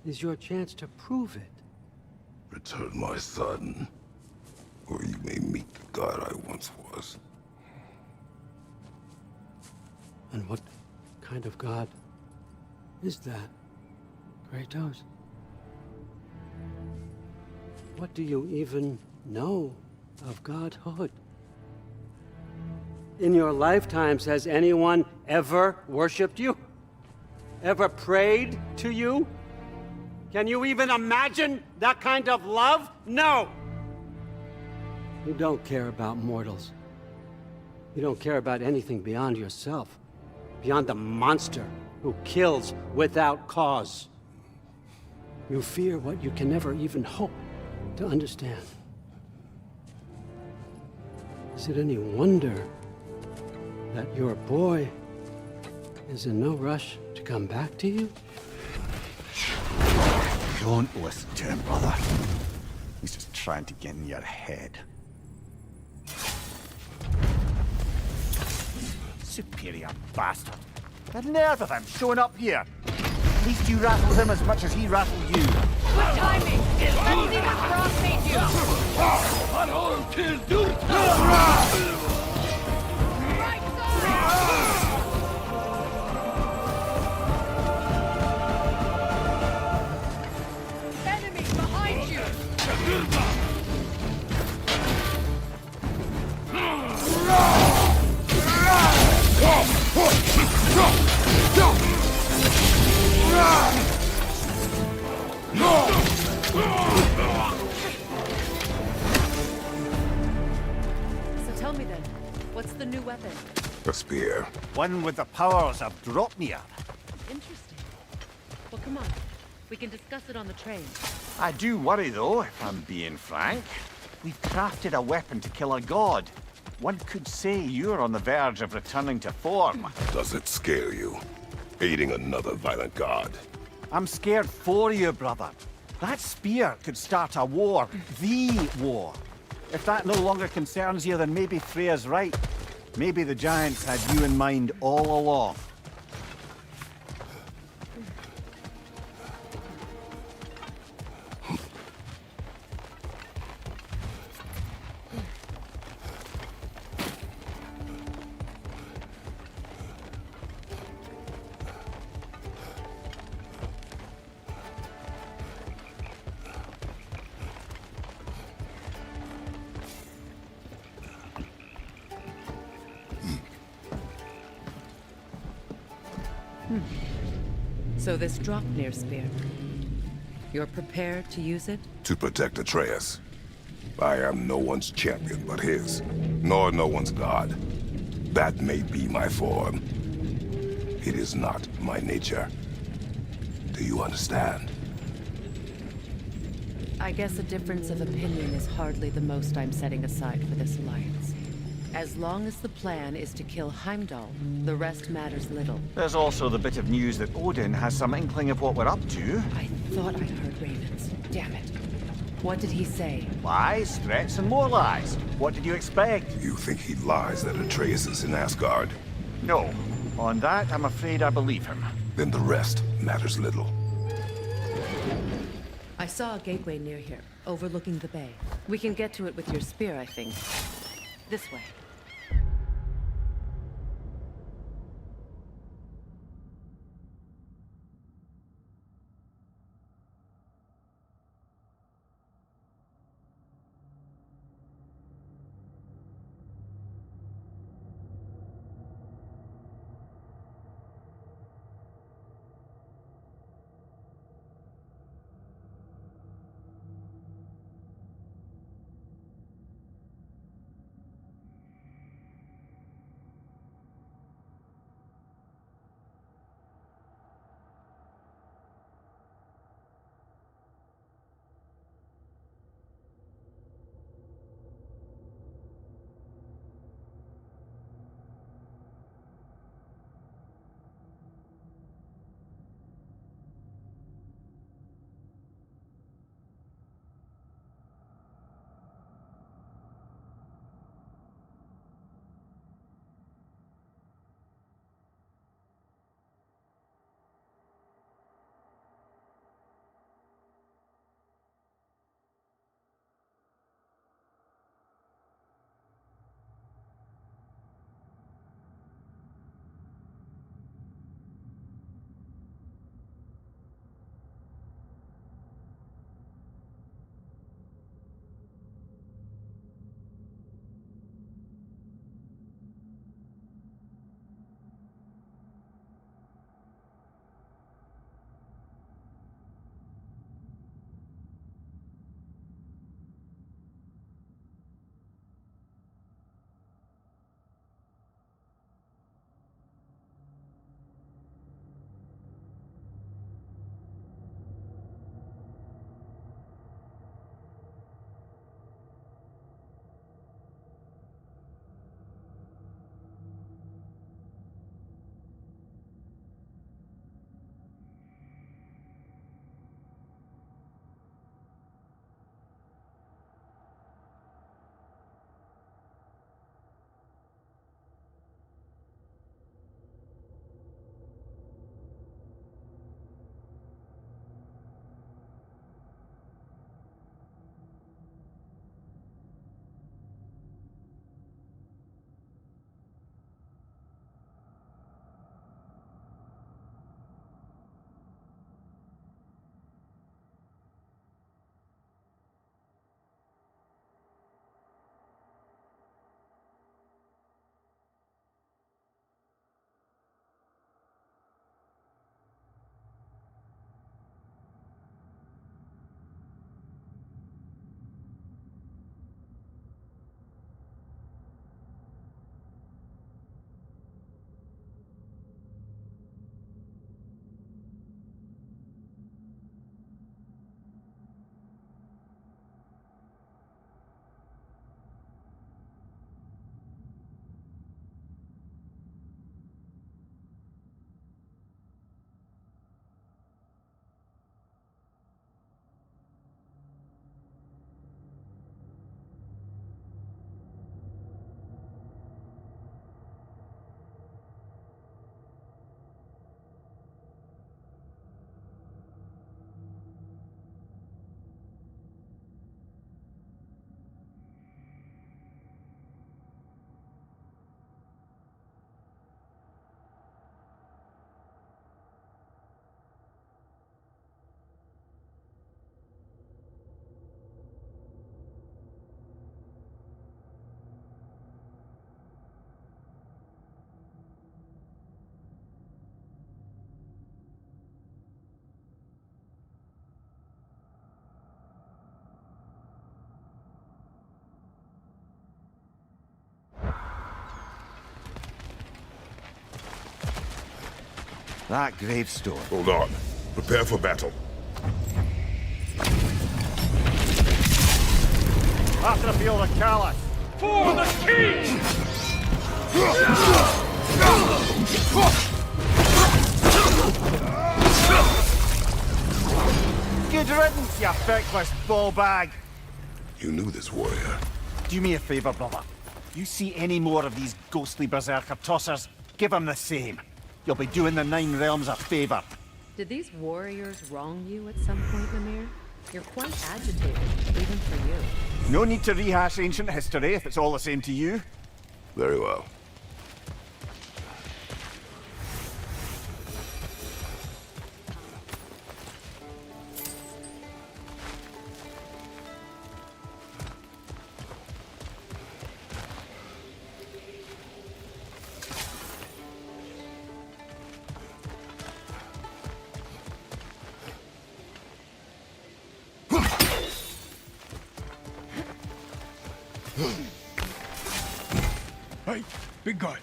is your chance to prove it. Return my son, or you may meet the god I once was. And what kind of god is that, Kratos? What do you even know of godhood? In your lifetimes, has anyone ever worshipped you? Ever prayed to you? Can you even imagine that kind of love? No! You don't care about mortals. You don't care about anything beyond yourself. Beyond the monster who kills without cause. You fear what you can never even hope to understand. Is it any wonder that your boy is in no rush to come back to you? Don't listen to him, brother. He's just trying to get in your head. Superior bastard. The nerve of him showing up here. At least you rattled him as much as he rattled you. Good timing! Let's see what Brock made you! Enemies behind you! So tell me then, what's the new weapon? A spear. One with the powers of Dropnir. Interesting. Well, come on. We can discuss it on the train. I do worry, though, if I'm being frank. We've crafted a weapon to kill a god. One could say you're on the verge of returning to form. Does it scare you? Aiding another violent god? I'm scared for you, brother. That spear could start a war. The war. If that no longer concerns you, then maybe Freya's right. Maybe the Giants had you in mind all along. So this Draupnir spear, you're prepared to use it? To protect Atreus. I am no one's champion but his, nor no one's god. That may be my form. It is not my nature. Do you understand? I guess a difference of opinion is hardly the most I'm setting aside for this alliance. As long as the plan is to kill Heimdall, the rest matters little. There's also the bit of news that Odin has some inkling of what we're up to. I thought I heard ravens. Damn it. What did he say? Lies, threats, and more lies. What did you expect? You think he lies that Atreus is in Asgard? No. On that, I'm afraid I believe him. Then the rest matters little. I saw a gateway near here, overlooking the bay. We can get to it with your spear, I think. This way. That gravestone. Hold on. Prepare for battle. After the field of Callus. For the king! Good riddance, you feckless ball bag. You knew this warrior. Do me a favor, brother. You see any more of these ghostly berserker tossers, give them the same. You'll be doing the Nine Realms a favor. Did these warriors wrong you at some point, Mimir? You're quite agitated, even for you. No need to rehash ancient history if it's all the same to you. Very well. Hey, big guy.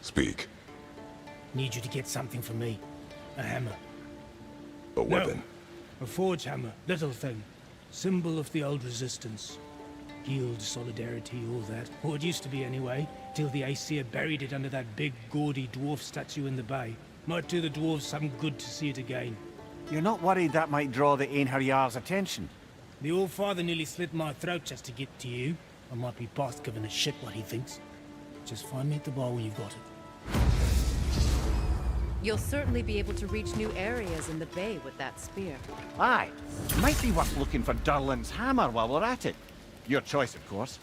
Speak. Need you to get something for me. A hammer. A weapon? No, a forge hammer. Little thing. Symbol of the old resistance. Guild, solidarity, all that. Or it used to be anyway, till the Aesir buried it under that big, gaudy dwarf statue in the bay. Might do the dwarves some good to see it again. You're not worried that might draw the Einherjar's attention? The old father nearly slit my throat just to get to you. I might be past giving a shit what he thinks. Just find me at the bar when you've got it. You'll certainly be able to reach new areas in the bay with that spear. Aye. Might be worth looking for Durlin's hammer while we're at it. Your choice, of course.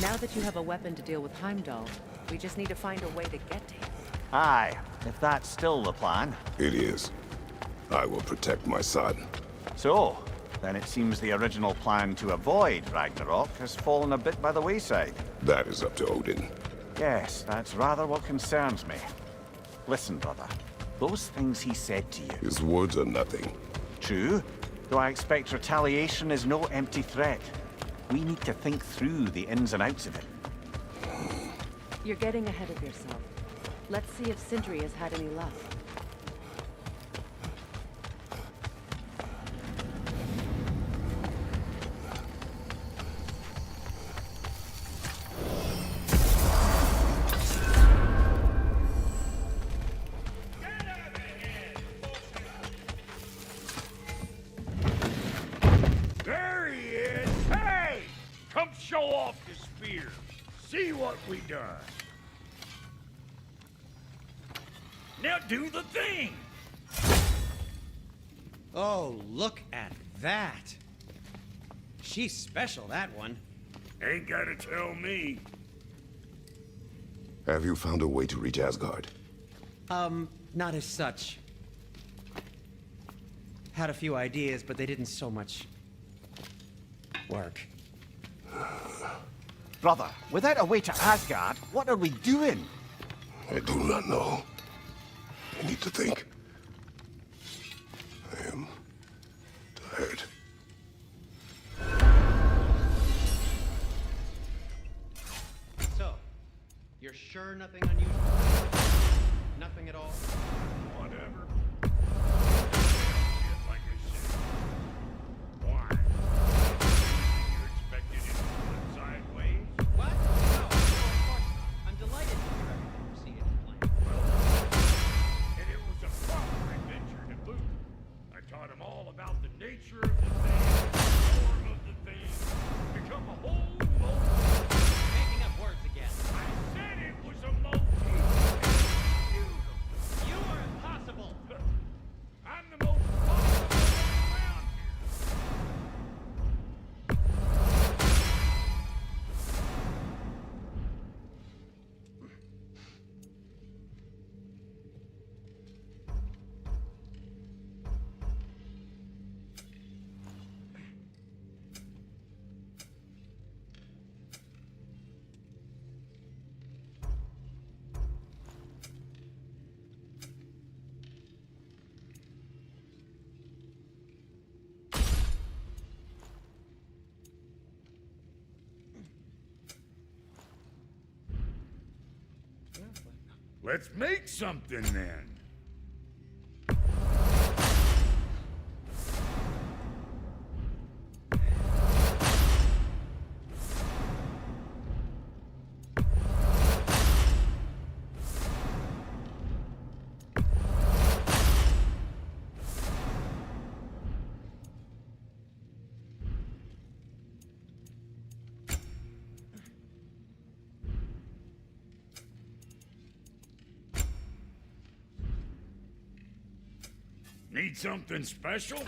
Now that you have a weapon to deal with Heimdall, we just need to find a way to get to him. Aye, if that's still the plan. It is. I will protect my son. So, then it seems the original plan to avoid Ragnarok has fallen a bit by the wayside. That is up to Odin. Yes, that's rather what concerns me. Listen, brother. Those things he said to you... His words are nothing. True, though I expect retaliation is no empty threat. We need to think through the ins and outs of it. You're getting ahead of yourself. Let's see if Sindri has had any luck. There he is! Hey! Come show off the spear. See what we done. Now do the thing! Oh, look at that. She's special, that one. Ain't gotta tell me. Have you found a way to reach Asgard? Not as such. Had a few ideas, but they didn't so much work. Brother, without a way to Asgard, what are we doing? I do not know. I need to think. I am tired. So, you're sure nothing unusual? Nothing at all? Whatever. Like I said. Why? You expected it to flip sideways? What? No, of course not. I'm delighted to hear everything proceeded to plan. And it was a proper adventure to boot. I taught him all about the nature of the thing, the form of the thing, become a whole multi. Making up words again. I said it was a multi. Beautiful. You are impossible. Let's make something then. Need something special?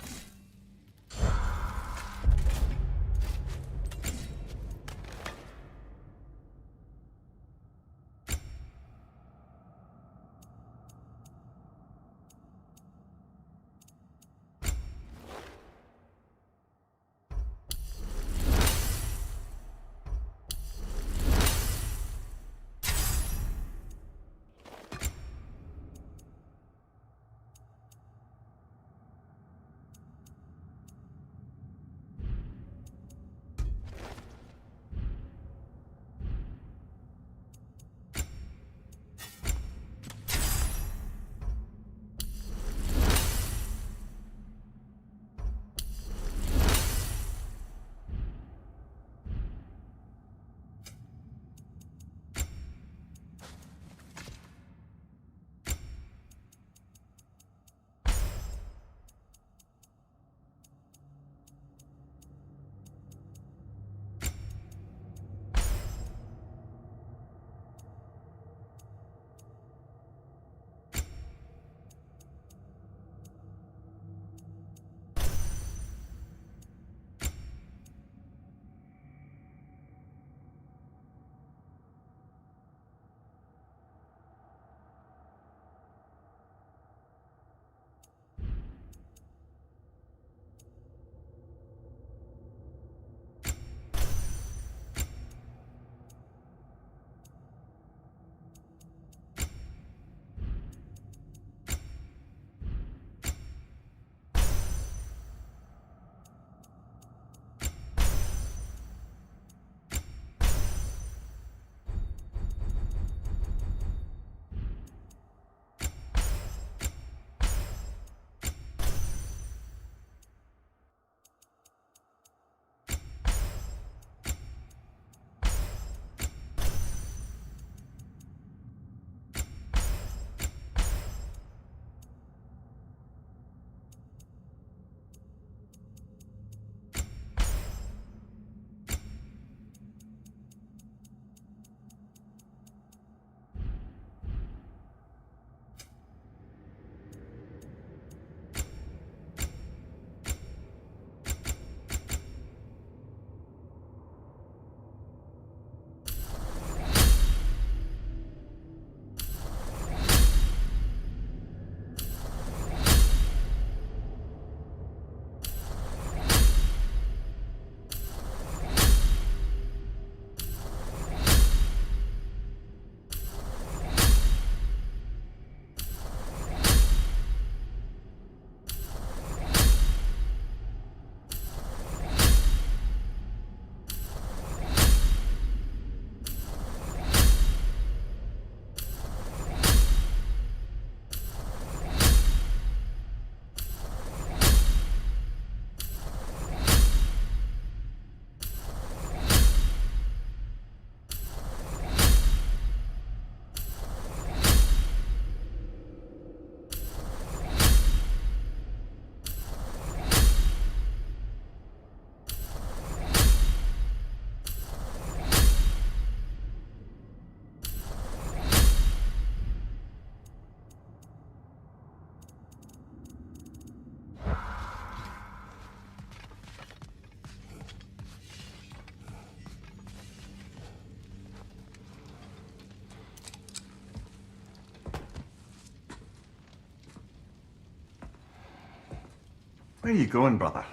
Where are you going, brother?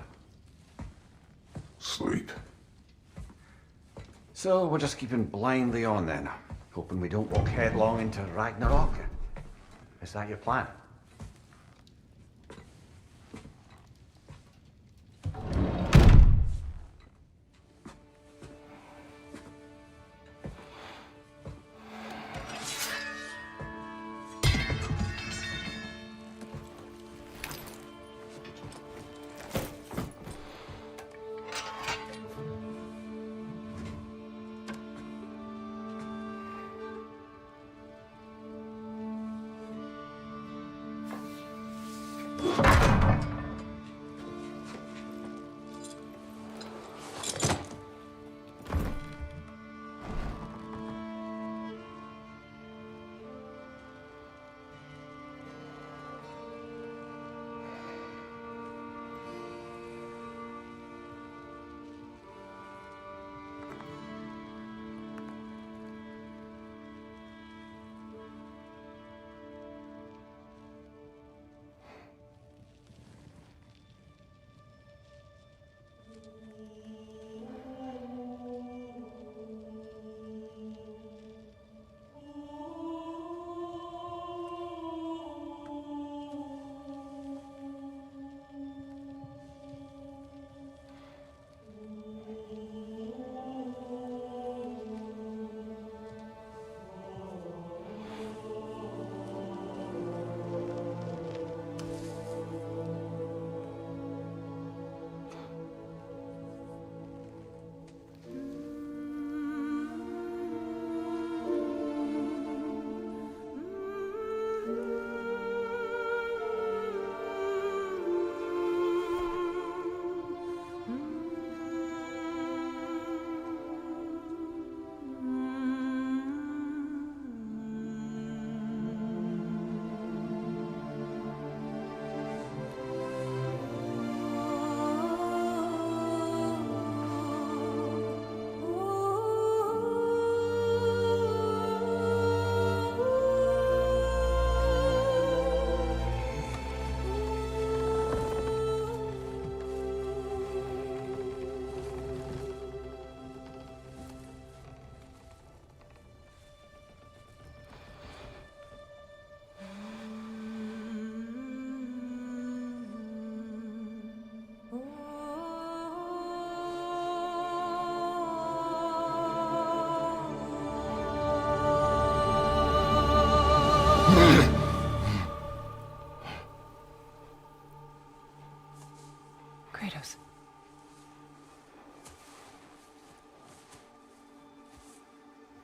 Sleep. So we're just keeping blindly on then, hoping we don't walk headlong into Ragnarok. Is that your plan?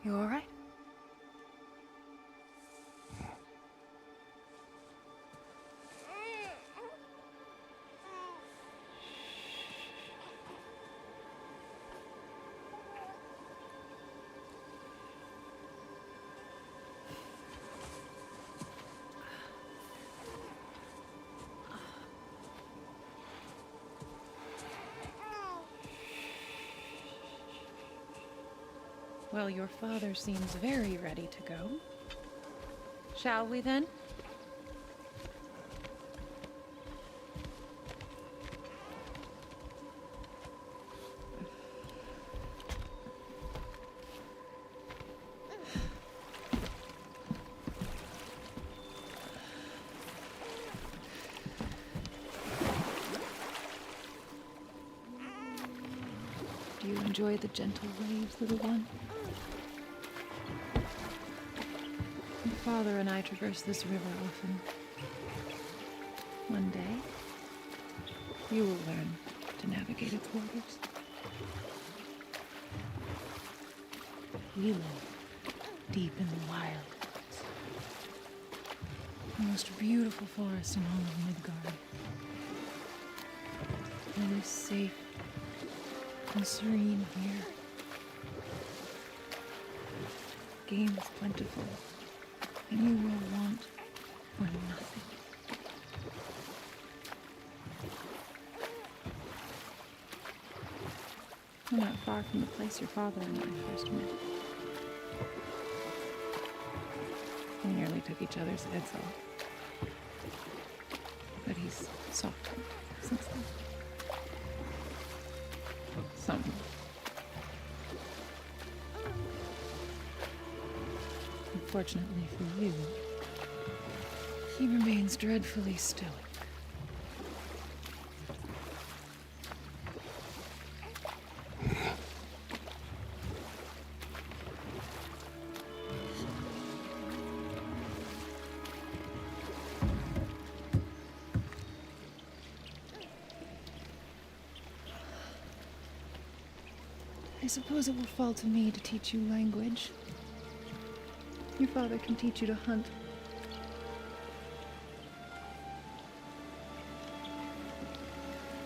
You all right? Well, your father seems very ready to go. Shall we then? Do you enjoy the gentle waves, little one? Your father and I traverse this river often. One day, you will learn to navigate its waters. We live deep in the wilds. The most beautiful forest in all of Midgard. It is safe and serene here. Game is plentiful, and you will want for nothing. We're not far from the place your father and I first met. We nearly took each other's heads off. But he's softened since then. Something. Unfortunately for you, he remains dreadfully stoic. I suppose it will fall to me to teach you language. Your father can teach you to hunt.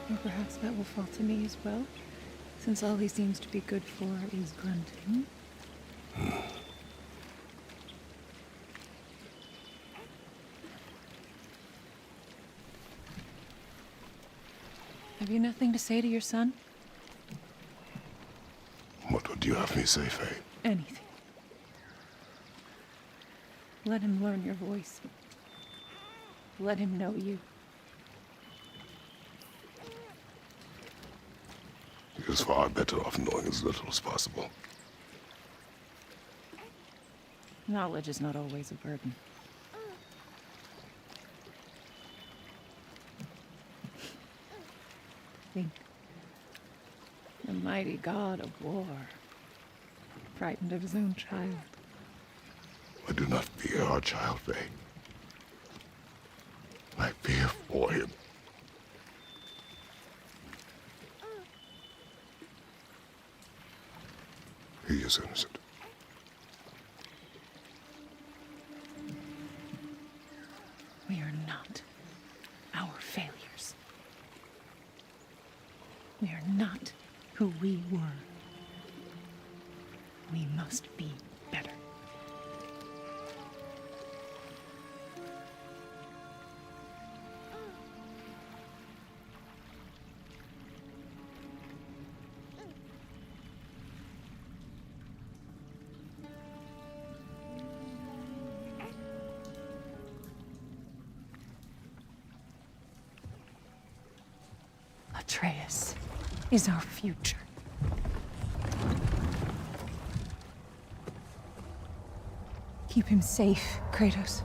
Or perhaps that will fall to me as well, since all he seems to be good for is grunting. Have you nothing to say to your son? What would you have me say, Faye? Anything. Let him learn your voice. Let him know you. He is far better off knowing as little as possible. Knowledge is not always a burden. Think. The mighty god of war, frightened of his own child. I do not fear our child, Faye. I fear for him. He is innocent. We are not our failures. We are not who we were. We must be better. Atreus is our future. Keep him safe, Kratos.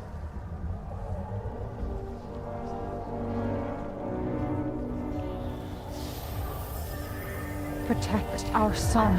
Protect our son.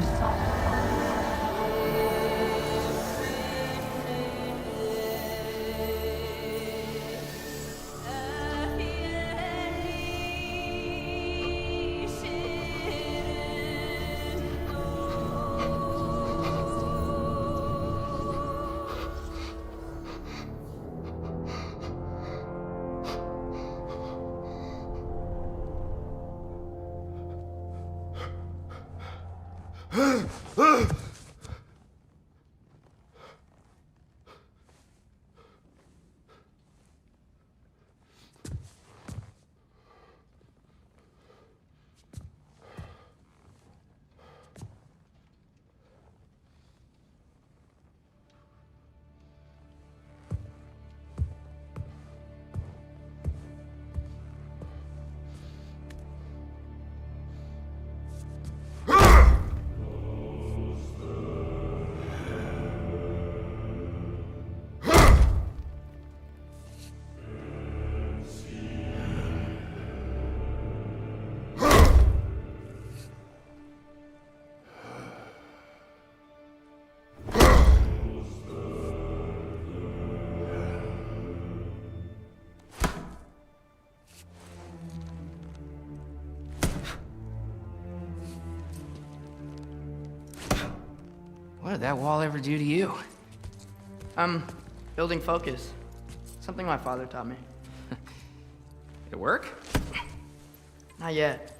What did that wall ever do to you? I'm building focus. Something my father taught me. It work? Not yet.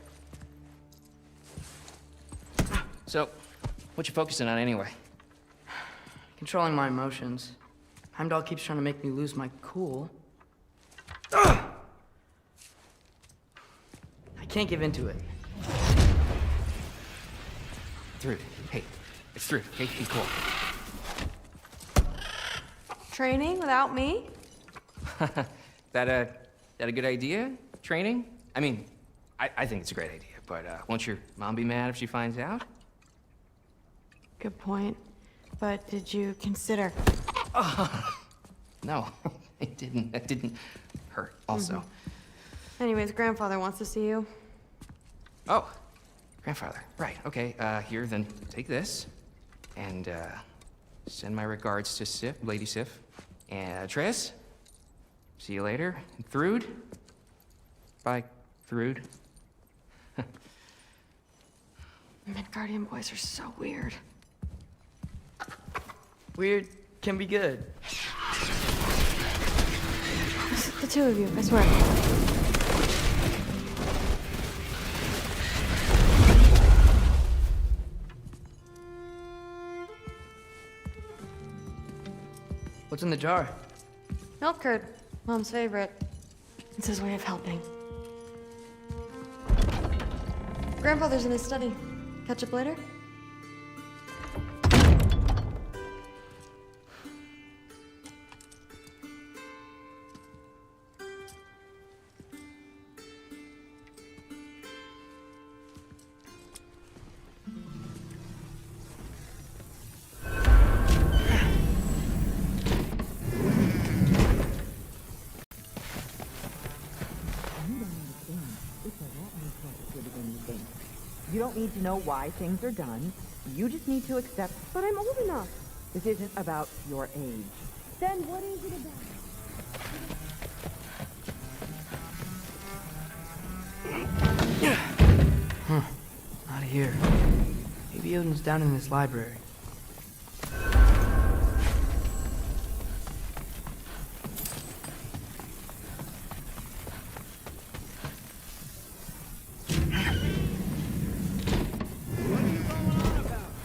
So, what you focusing on anyway? Controlling my emotions. Heimdall keeps trying to make me lose my cool. I can't give in to it. Through. Hey, it's through. Hey, be cool. Training without me? That a good idea? Training? I mean, I think it's a great idea, but won't your mom be mad if she finds out? Good point. But did you consider? No, it didn't. That didn't hurt, also. Anyways, grandfather wants to see you. Oh, grandfather. Right, okay. Here, then take this. And, send my regards to Sif, Lady Sif. And, Triss. See you later. And Thrude. Bye, Thrude. Midgardian boys are so weird. Weird can be good. It's the two of you, I swear. What's in the jar? Milk curd, Mom's favorite. It's his way of helping. Grandfather's in his study. Catch up later? You don't need to know why things are done. You just need to accept, but I'm old enough. This isn't about your age. Then what is it about? Not here. Maybe Odin's down in this library.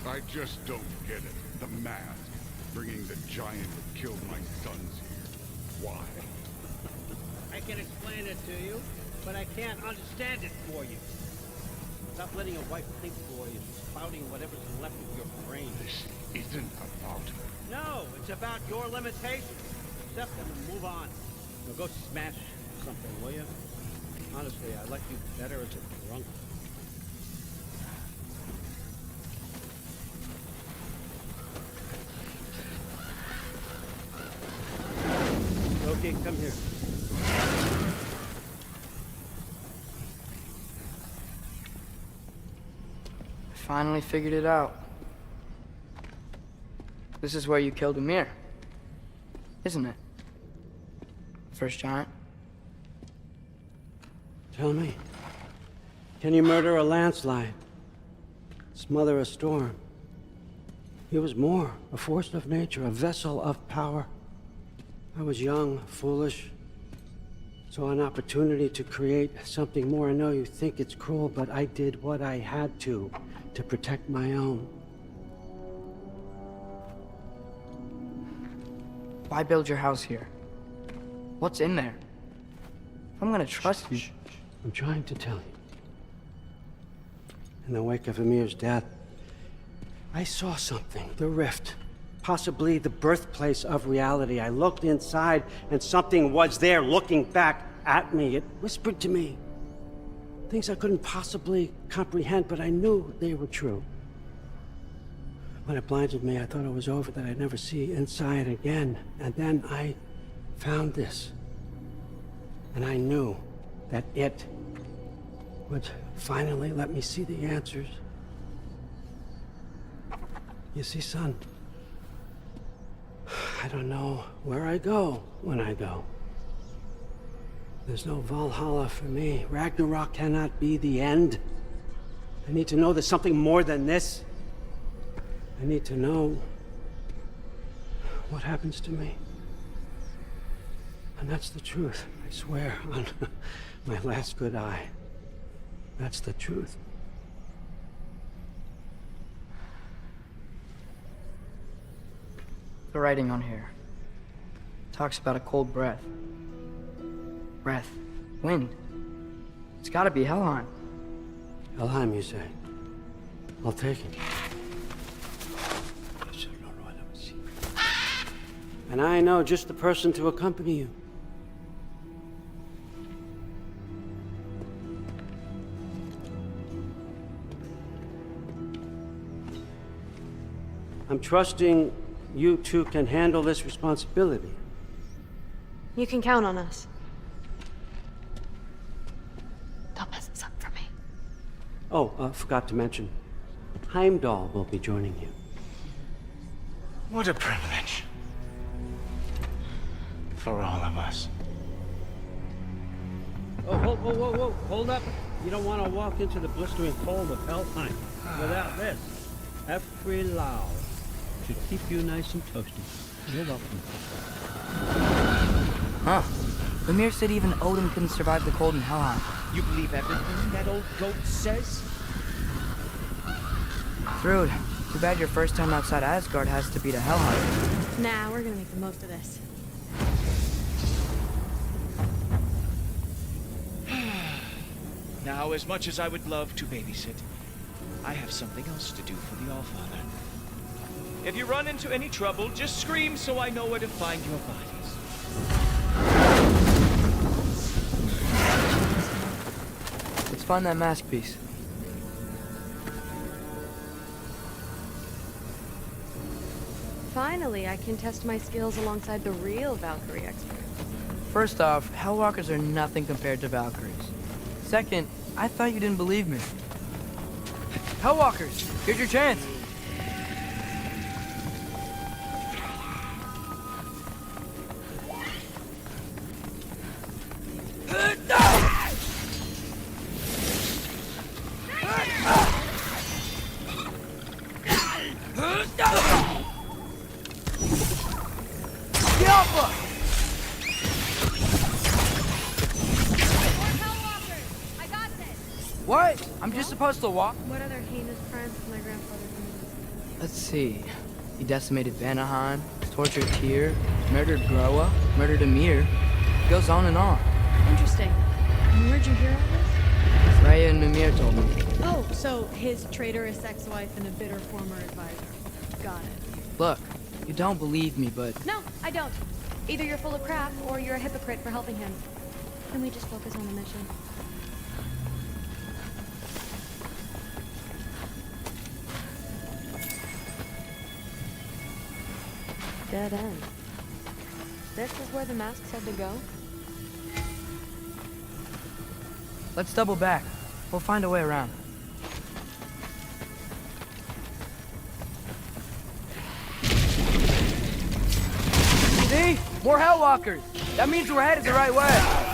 I just don't get it. The mask. Bringing the giant that killed my sons here. Why? I can explain it to you, but I can't understand it for you. Stop letting your wife think for you. She's clouding whatever's left of your brain. This isn't about her. No, it's about your limitations. Accept them and move on. Now go smash something, will you? Honestly, I like you better as a drunk. Okay, come here. I finally figured it out. This is where you killed Ymir, isn't it? First giant. Tell me, can you murder a landslide? Smother a storm? He was more, a force of nature, a vessel of power. I was young, foolish, saw an opportunity to create something more. I know you think it's cruel, but I did what I had to to protect my own. Why build your house here? What's in there? I'm gonna trust you. I'm trying to tell you. In the wake of Amir's death, I saw something. The rift. Possibly the birthplace of reality. I looked inside, and something was there looking back at me. It whispered to me things I couldn't possibly comprehend, but I knew they were true. When it blinded me, I thought it was over, that I'd never see inside again. And then I found this. And I knew that it would finally let me see the answers. You see, son, I don't know where I go when I go. There's no Valhalla for me. Ragnarok cannot be the end. I need to know there's something more than this. I need to know what happens to me. And that's the truth, I swear, on my last good eye. That's the truth. The writing on here talks about a cold breath. Breath. Wind. It's gotta be Helheim. Helheim, you say? I'll take it. And I know just the person to accompany you. I'm trusting you two can handle this responsibility. You can count on us. Don't mess this up for me. Oh, forgot to mention, Heimdall will be joining you. What a privilege. For all of us. Oh, whoa, hold up. You don't want to walk into the blistering cold of Helheim without this. Every Lao should keep you nice and toasty. You're welcome. Huh. Ymir said even Odin couldn't survive the cold in Helheim. You believe everything that old goat says? Thrud, too bad your first time outside Asgard has to be to Helheim. Nah, we're gonna make the most of this. Now, as much as I would love to babysit, I have something else to do for the Allfather. If you run into any trouble, just scream so I know where to find your bodies. Let's find that mask piece. Finally, I can test my skills alongside the real Valkyrie expert. First off, Hellwalkers are nothing compared to Valkyries. Second, I thought you didn't believe me. Hellwalkers, here's your chance. What? I'm just supposed to walk? What other heinous crimes did my grandfather commit? Let's see. He decimated Vanaheim, tortured Tyr, murdered Groa, murdered Ymir. It goes on and on. Interesting. And where'd you hear all this? Freya and Mimir told me. Oh, so his traitorous ex-wife and a bitter former advisor. Got it. Look, you don't believe me, but... No, I don't. Either you're full of crap, or you're a hypocrite for helping him. Can we just focus on the mission? Dead end. This is where the masks had to go? Let's double back. We'll find a way around. See? More Hellwalkers! That means we're headed the right way!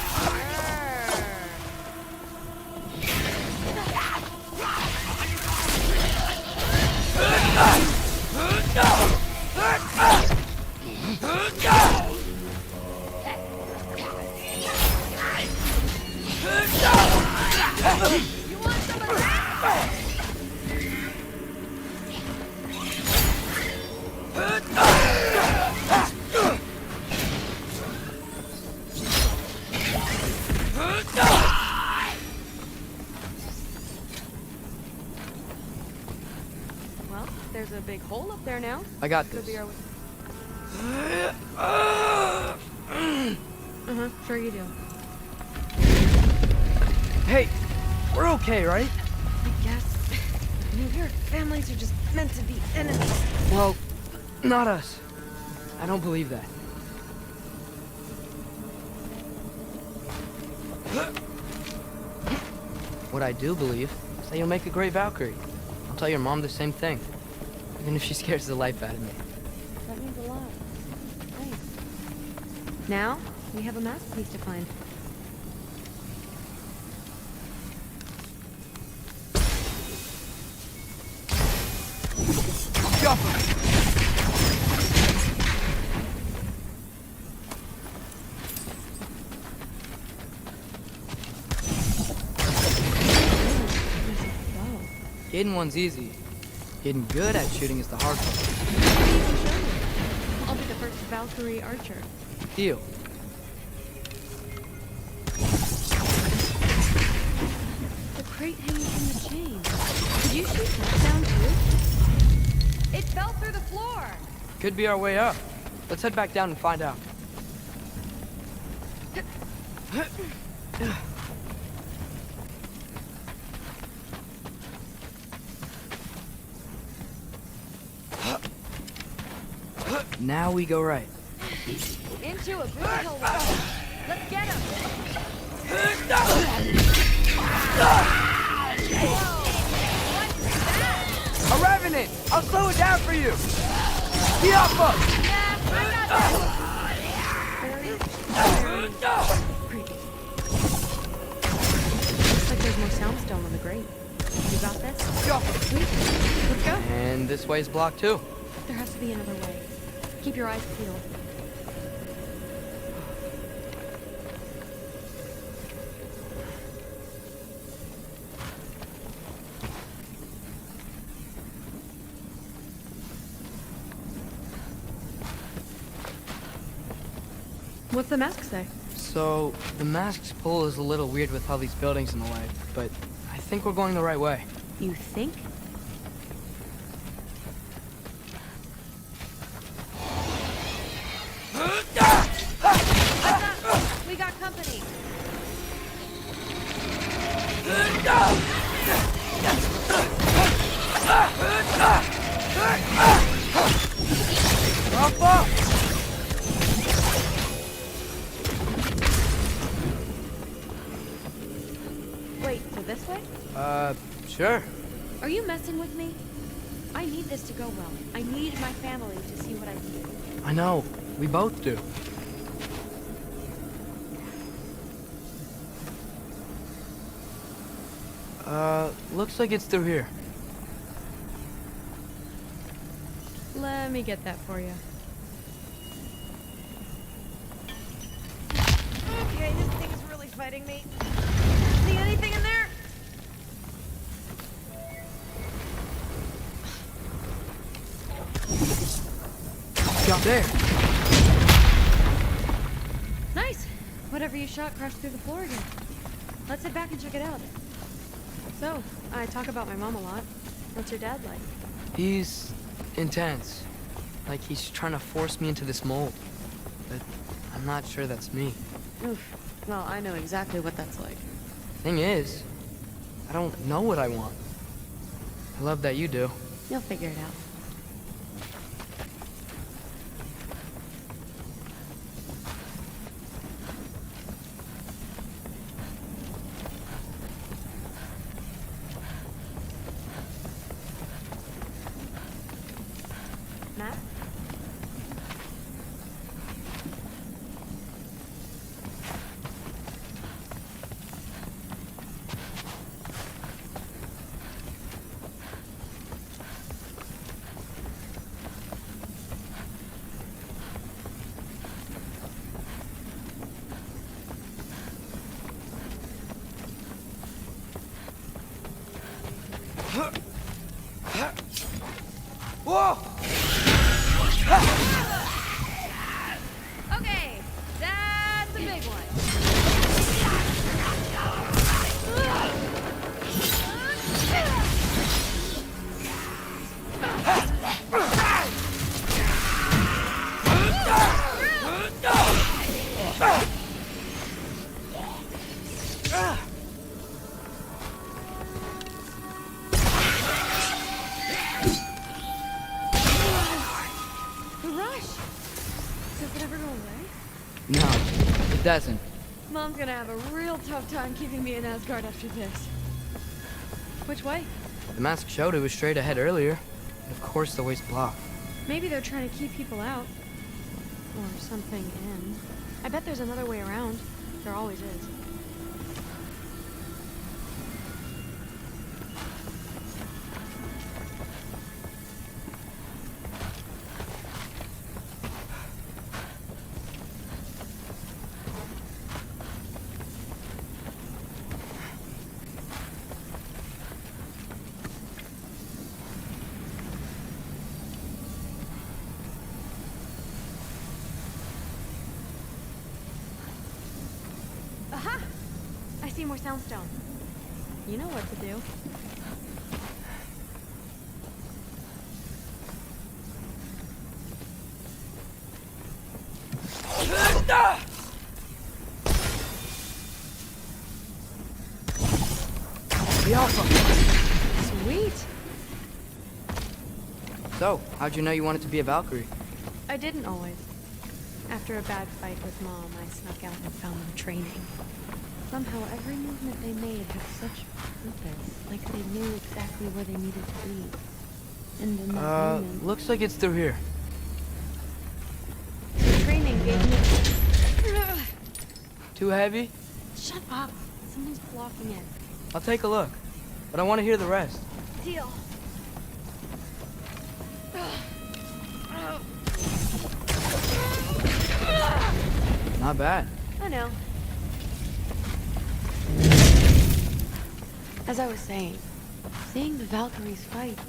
there's a big hole up there now. I got Could this. be our... sure you do. Hey, we're okay, right? I guess. I mean, weird families are just meant to be enemies. Well, not us. I don't believe that. What I do believe is that you'll make a great Valkyrie. I'll tell your mom the same thing, even if she scares the life out of me. That means a lot. Thanks. Now, we have a masterpiece to find. Hidden one's easy. Getting good at shooting is the hard part. I'll be the first Valkyrie archer. Deal. The crate hanging from the chain. Did you shoot that down too? It fell through the floor. Could be our way up. Let's head back down and find out. Now we go right. Into a brutal one. Let's get him. A revenant! I'll slow it down for you! Be off us! Looks like there's more soundstone on the grate. You got this? Sweet. Let's go. And this way's blocked too. There has to be another way. Keep your eyes peeled. What's the mask say? So, the mask's pull is a little weird with all these buildings in the way, but I think we're going the right way. You think? We got company. Wait, so this way? Sure. Are you messing with me? I need this to go well. I need my family to see what I can do. I know. We both do. Looks like it's through here. Let me get that for you. Okay, this thing is really fighting me. See anything in there? Jump there. Nice. Whatever you shot crashed through the floor again. Let's head back and check it out. So, I talk about my mom a lot. What's your dad like? He's intense. Like he's trying to force me into this mold. But I'm not sure that's me. Oof. Well, I know exactly what that's like. Thing is, I don't know what I want. I love that you do. You'll figure it out. Matt? Whoa! Okay, that's a big one. The rush! Does it ever go away? No, it doesn't. Mom's gonna have a real tough time keeping me in Asgard after this. Which way? The mask showed it was straight ahead earlier. And of course the way's blocked. Maybe they're trying to keep people out. Or something in. I bet there's another way around. There always is. Aha! I see more soundstone. You know what to do. The Alpha! Sweet! So, how'd you know you wanted to be a Valkyrie? I didn't always. After a bad fight with Mom, I snuck out and found them training. Somehow every movement they made had such purpose, like they knew exactly where they needed to be. And in that moment... looks like it's through here. The training gave me... Too heavy? Shut up! Someone's blocking it. I'll take a look. But I want to hear the rest. Deal. Not bad. I know. As I was saying, seeing the Valkyries fight,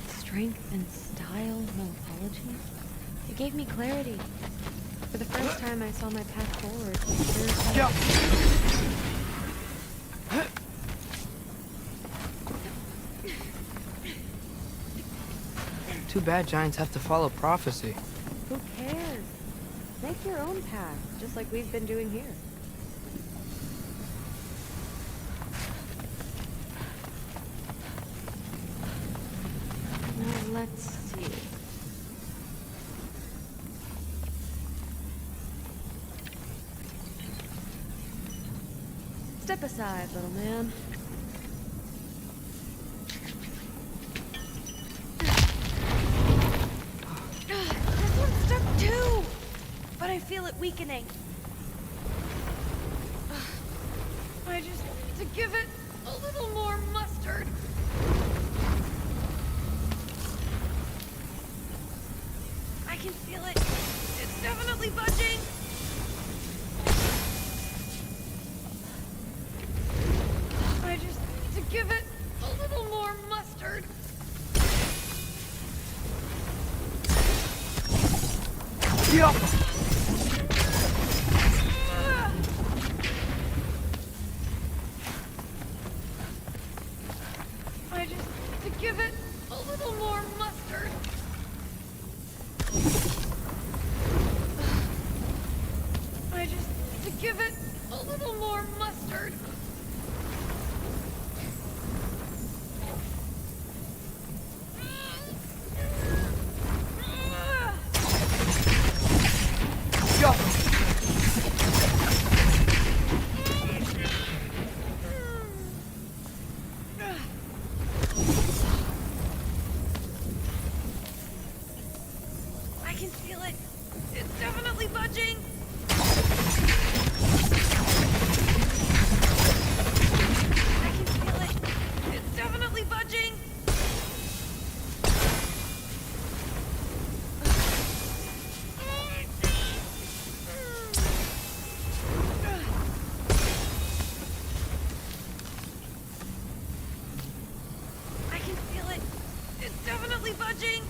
strength and style, no apologies, it gave me clarity. For the first time I saw my path forward. Too bad giants have to follow prophecy. Who cares? Make your own path, just like we've been doing here. Now let's see. Step aside, little man. This one's stuck too! But I feel it weakening. I just need to give it a little more mustard. I can feel it. It's definitely budging. I just need to give it a little more mustard. Yeah. I just need to give it a little more mustard. I just need to give it a little more mustard. I can feel it. It's definitely budging. I can feel it. It's definitely budging. I can feel it. It's definitely budging.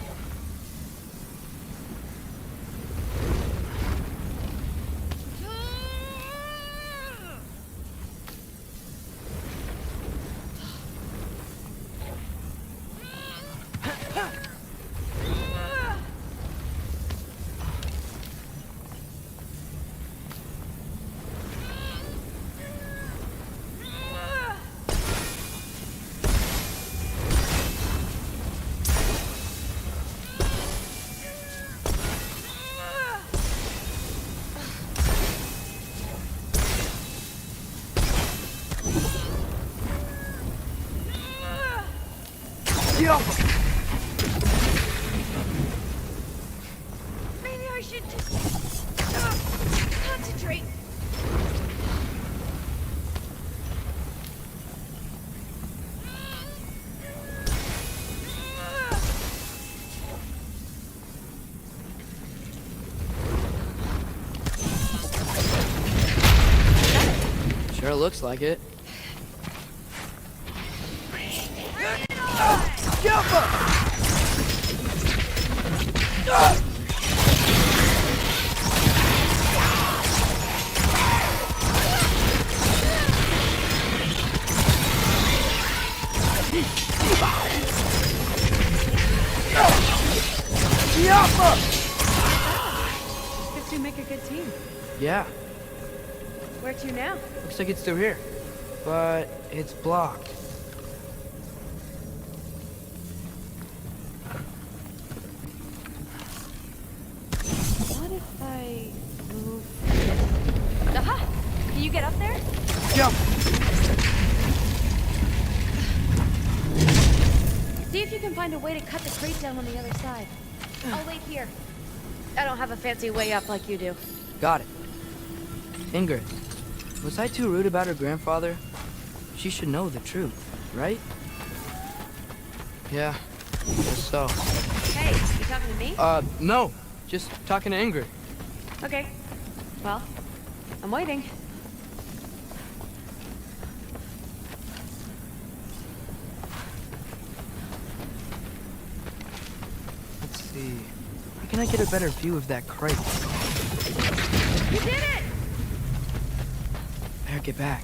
Kinda looks like it. Guess you make a good team. Yeah, Where to now? looks like it's through here. But it's blocked. What if I move? Aha! Can you get up there? Jump! See if you can find a way to cut the crate down on the other side. I'll wait here. I don't have a fancy way up like you do. Got it. Ingrid, was I too rude about her grandfather? She should know the truth, right? Yeah, guess so. Hey, you talking to me? No. Just talking to Ingrid. Okay. Well, I'm waiting. Let's see. How can I get a better view of that crate? You did it! Better get back.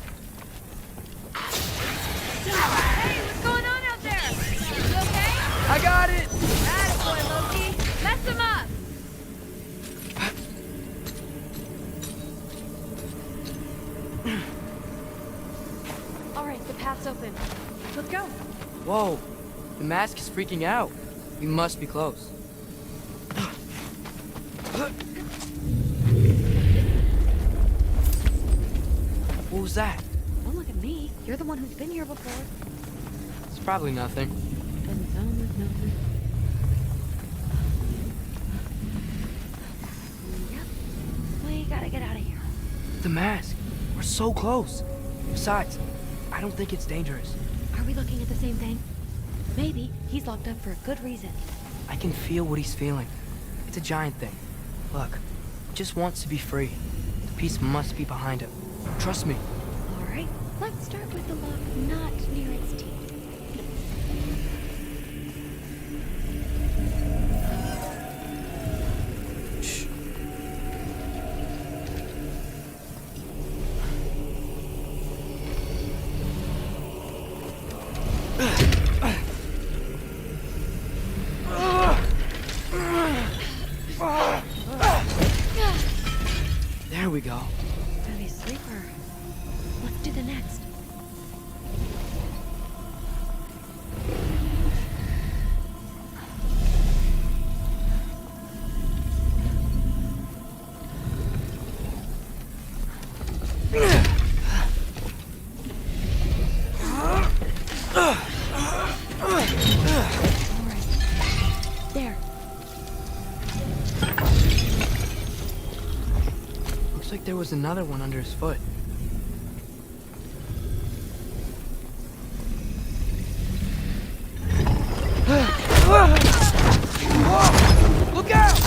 Hey, what's going on out there? You okay? I got it! Attaboy, Loki. Mess him up! Alright, the path's open. Let's go. Whoa. The mask is freaking out. We must be close. What was that? Don't look at me. You're the one who's been here before. It's probably nothing. Doesn't sound like nothing. Yep. We gotta get out of here. The mask. We're so close. Besides, I don't think it's dangerous. Are we looking at the same thing? Maybe he's locked up for a good reason. I can feel what he's feeling. It's a giant thing. Look, he just wants to be free. The peace must be behind him. Trust me. All right, let's start with the lock not near its teeth. Shh. There we go. Heavy sleeper. Let's do the next. There. Looks like there was another one under his foot. Look out!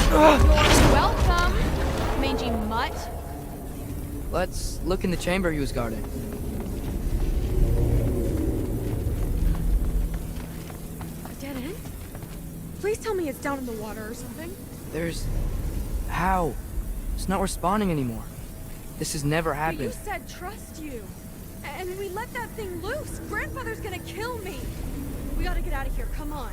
You're welcome, mangy mutt. Let's look in the chamber he was guarding. A dead end? Please tell me it's down in the water or something. There's... How? It's not responding anymore. This has never But happened. you said trust you. And we let that thing loose. Grandfather's gonna kill me. We gotta get out of here. Come on.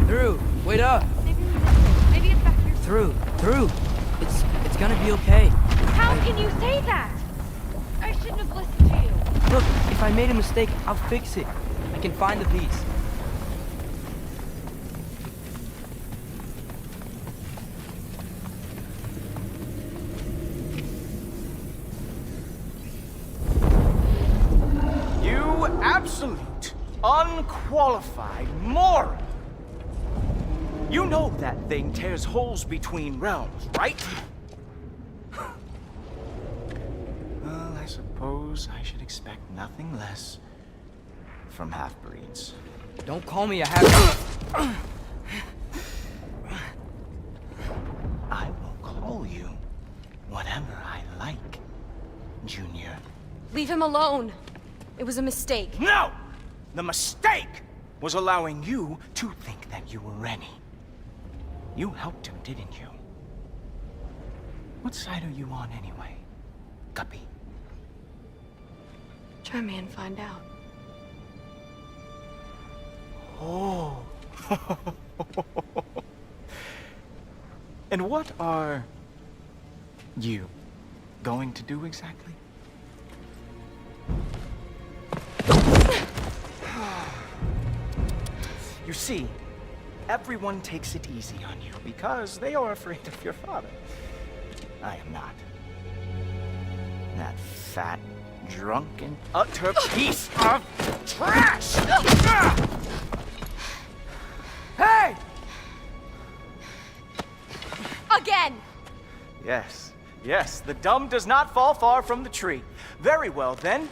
Through! Wait up! Maybe it's back here. Through! It's gonna be okay. How can you say that? I shouldn't have listened to you. Look, if I made a mistake, I'll fix it. I can find the piece. You absolute, unqualified moron! You know that thing tears holes between realms, right? Well, I suppose I should expect nothing less from half-breeds. Don't call me a half... I will call you whatever I like, Junior. Leave him alone. It was a mistake. No! The mistake was allowing you to think that you were ready. You helped him, didn't you? What side are you on anyway, Guppy? Try me and find out. Oh. And what are you going to do exactly? You see, everyone takes it easy on you because they are afraid of your father. I am not. That fat, drunken, utter piece of trash! Hey! Again! Yes, yes, the dumb does not fall far from the tree. Very well, then.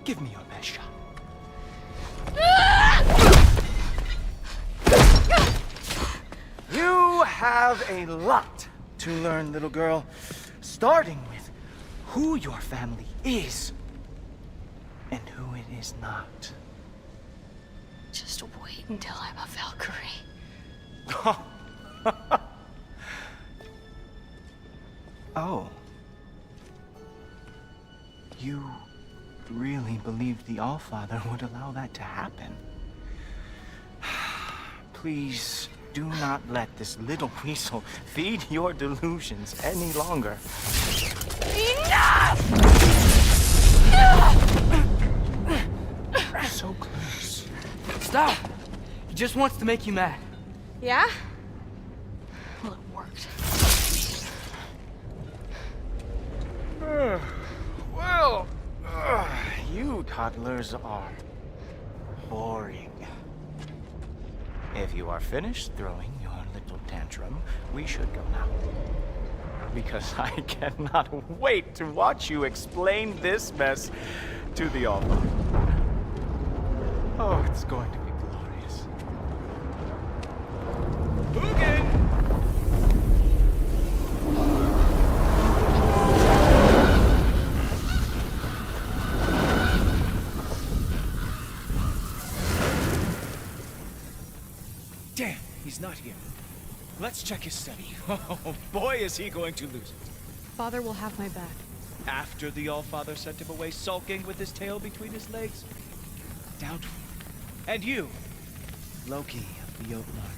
Give me your best shot. You have a lot to learn, little girl. Starting with who your family is and who it is not. Just wait until I'm a Valkyrie. Oh. You really believed the Allfather would allow that to happen? Please do not let this little weasel feed your delusions any longer. Enough! So close. Stop! He just wants to make you mad. Yeah? Well, it worked. Well, you toddlers are boring. If you are finished throwing your little tantrum, we should go now. Because I cannot wait to watch you explain this mess to the Allfather. Oh, it's going to be glorious. Boogie! Damn, he's not here. Let's check his study. Oh, boy, is he going to lose it. Father will have my back. After the Allfather sent him away sulking with his tail between his legs? Doubtful. And you, Loki of the Jotnar.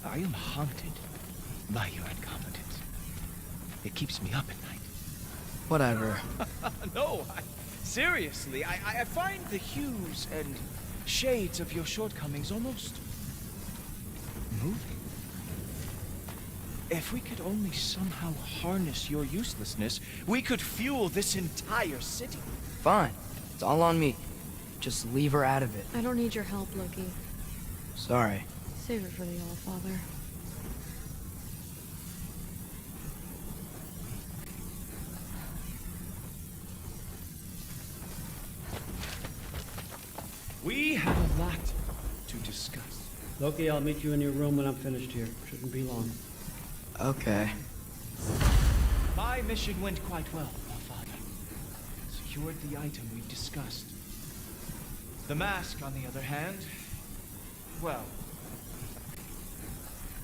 I am haunted by your incompetence. It keeps me up at night. Whatever. No, seriously, I find the hues and shades of your shortcomings almost moving. If we could only somehow harness your uselessness, we could fuel this entire city. Fine. It's all on me. Just leave her out of it. I don't need your help, Loki. Sorry. Save it for the Allfather. We have a lot to discuss. Loki, I'll meet you in your room when I'm finished here. Shouldn't be long. Okay. My mission went quite well, Father. Secured the item we discussed. The mask, on the other hand, well,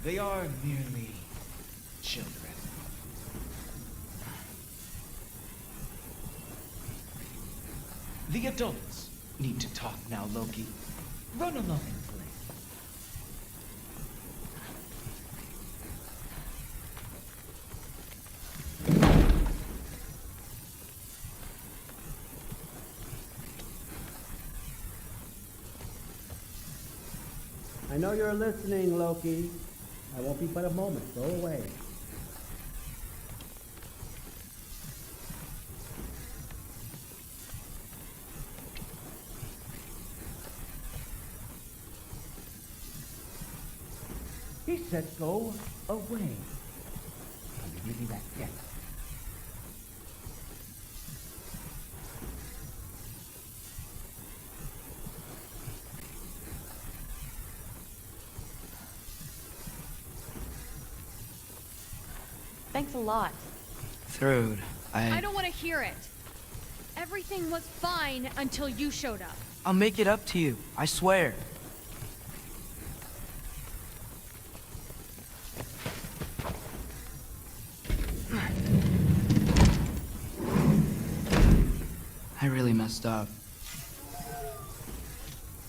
they are merely children. The adults need to talk now, Loki. Run along and play. I know you're listening, Loki. I won't be but a moment. Go away. He said go away. Can you give me that? Yes. Thanks a lot. Throde, I don't want to hear it. Everything was fine until you showed up. I'll make it up to you, I swear. I really messed up.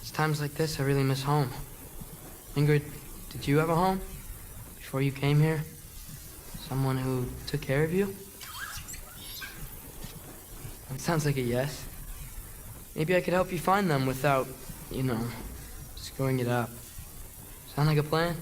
It's times like this I really miss home. Ingrid, did you have a home? Before you came here? Someone who took care of you? It sounds like a yes. Maybe I could help you find them without, you know, screwing it up. Sound like a plan?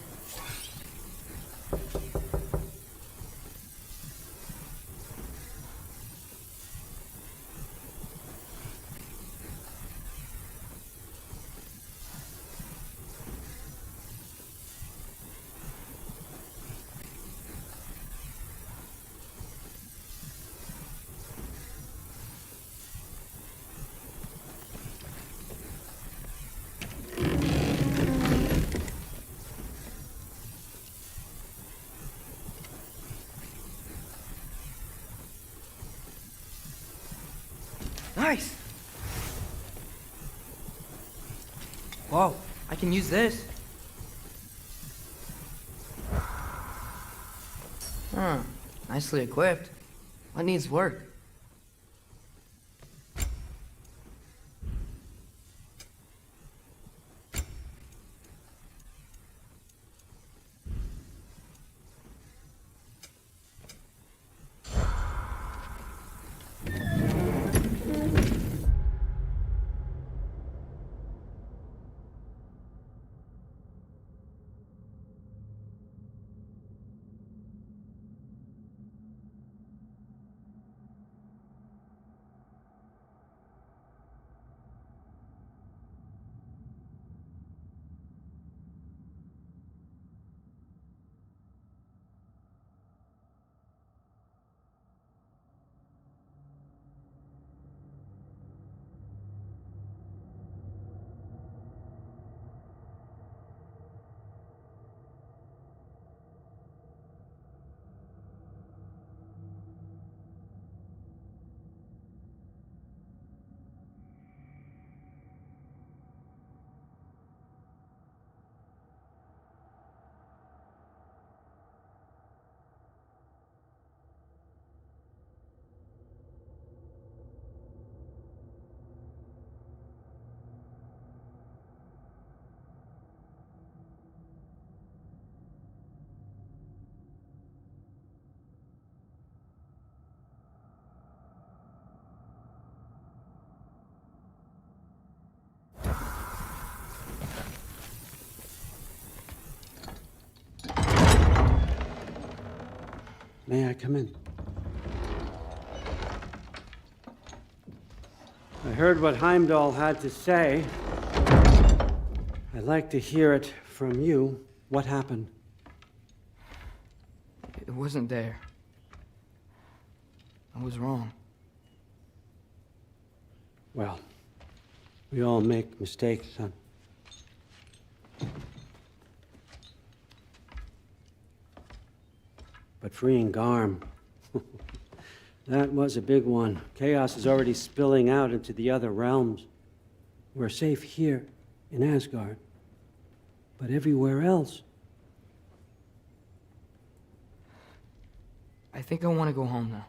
Nice! Whoa, I can use this. Huh, nicely equipped. What needs work? May I come in? I heard what Heimdall had to say. I'd like to hear it from you. What happened? It wasn't there. I was wrong. Well, we all make mistakes, son. But freeing Garm, that was a big one. Chaos is already spilling out into the other realms. We're safe here in Asgard, but everywhere else. I think I want to go home now.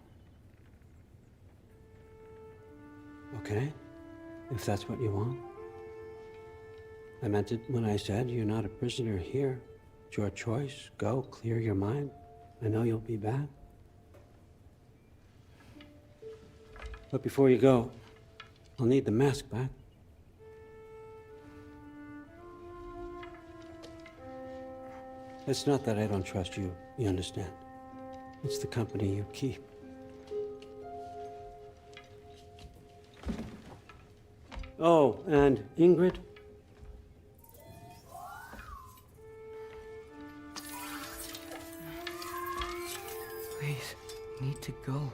Okay, if that's what you want. I meant it when I said you're not a prisoner here. It's your choice. Go, clear your mind. I know you'll be back. But before you go, I'll need the mask back. It's not that I don't trust you, you understand? It's the company you keep. Oh, and Ingrid? Please, I need to go.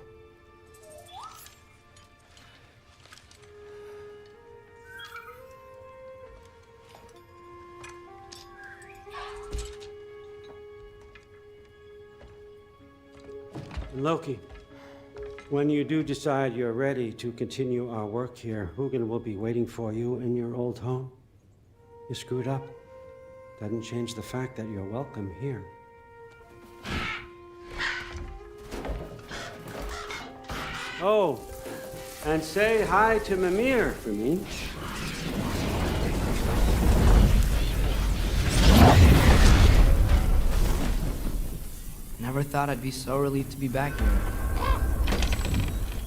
Loki, when you do decide you're ready to continue our work here, Hugin will be waiting for you in your old home. You screwed up. Doesn't change the fact that you're welcome here. Oh, and say hi to Mimir for me. Never thought I'd be so relieved to be back here.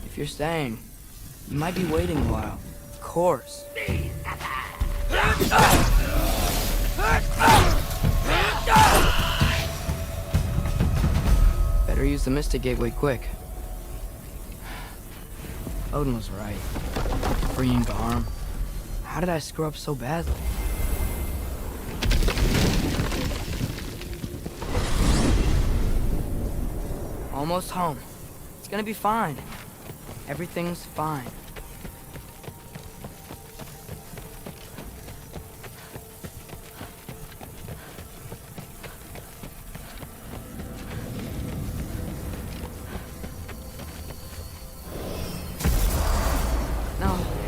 If you're staying, you might be waiting a while. Of course. Better use the Mystic Gateway quick. Odin was right. Freeing Garm. How did I screw up so badly? Almost home. It's gonna be fine. Everything's fine.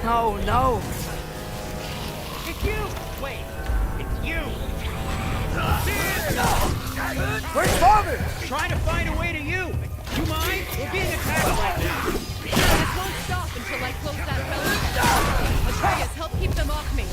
No, no! It's you! Wait, it's you! Where's Father? Trying to find a way to you! You mind? We're being attacked right now! This won't stop until I close that bell. Atreus, help keep them off me.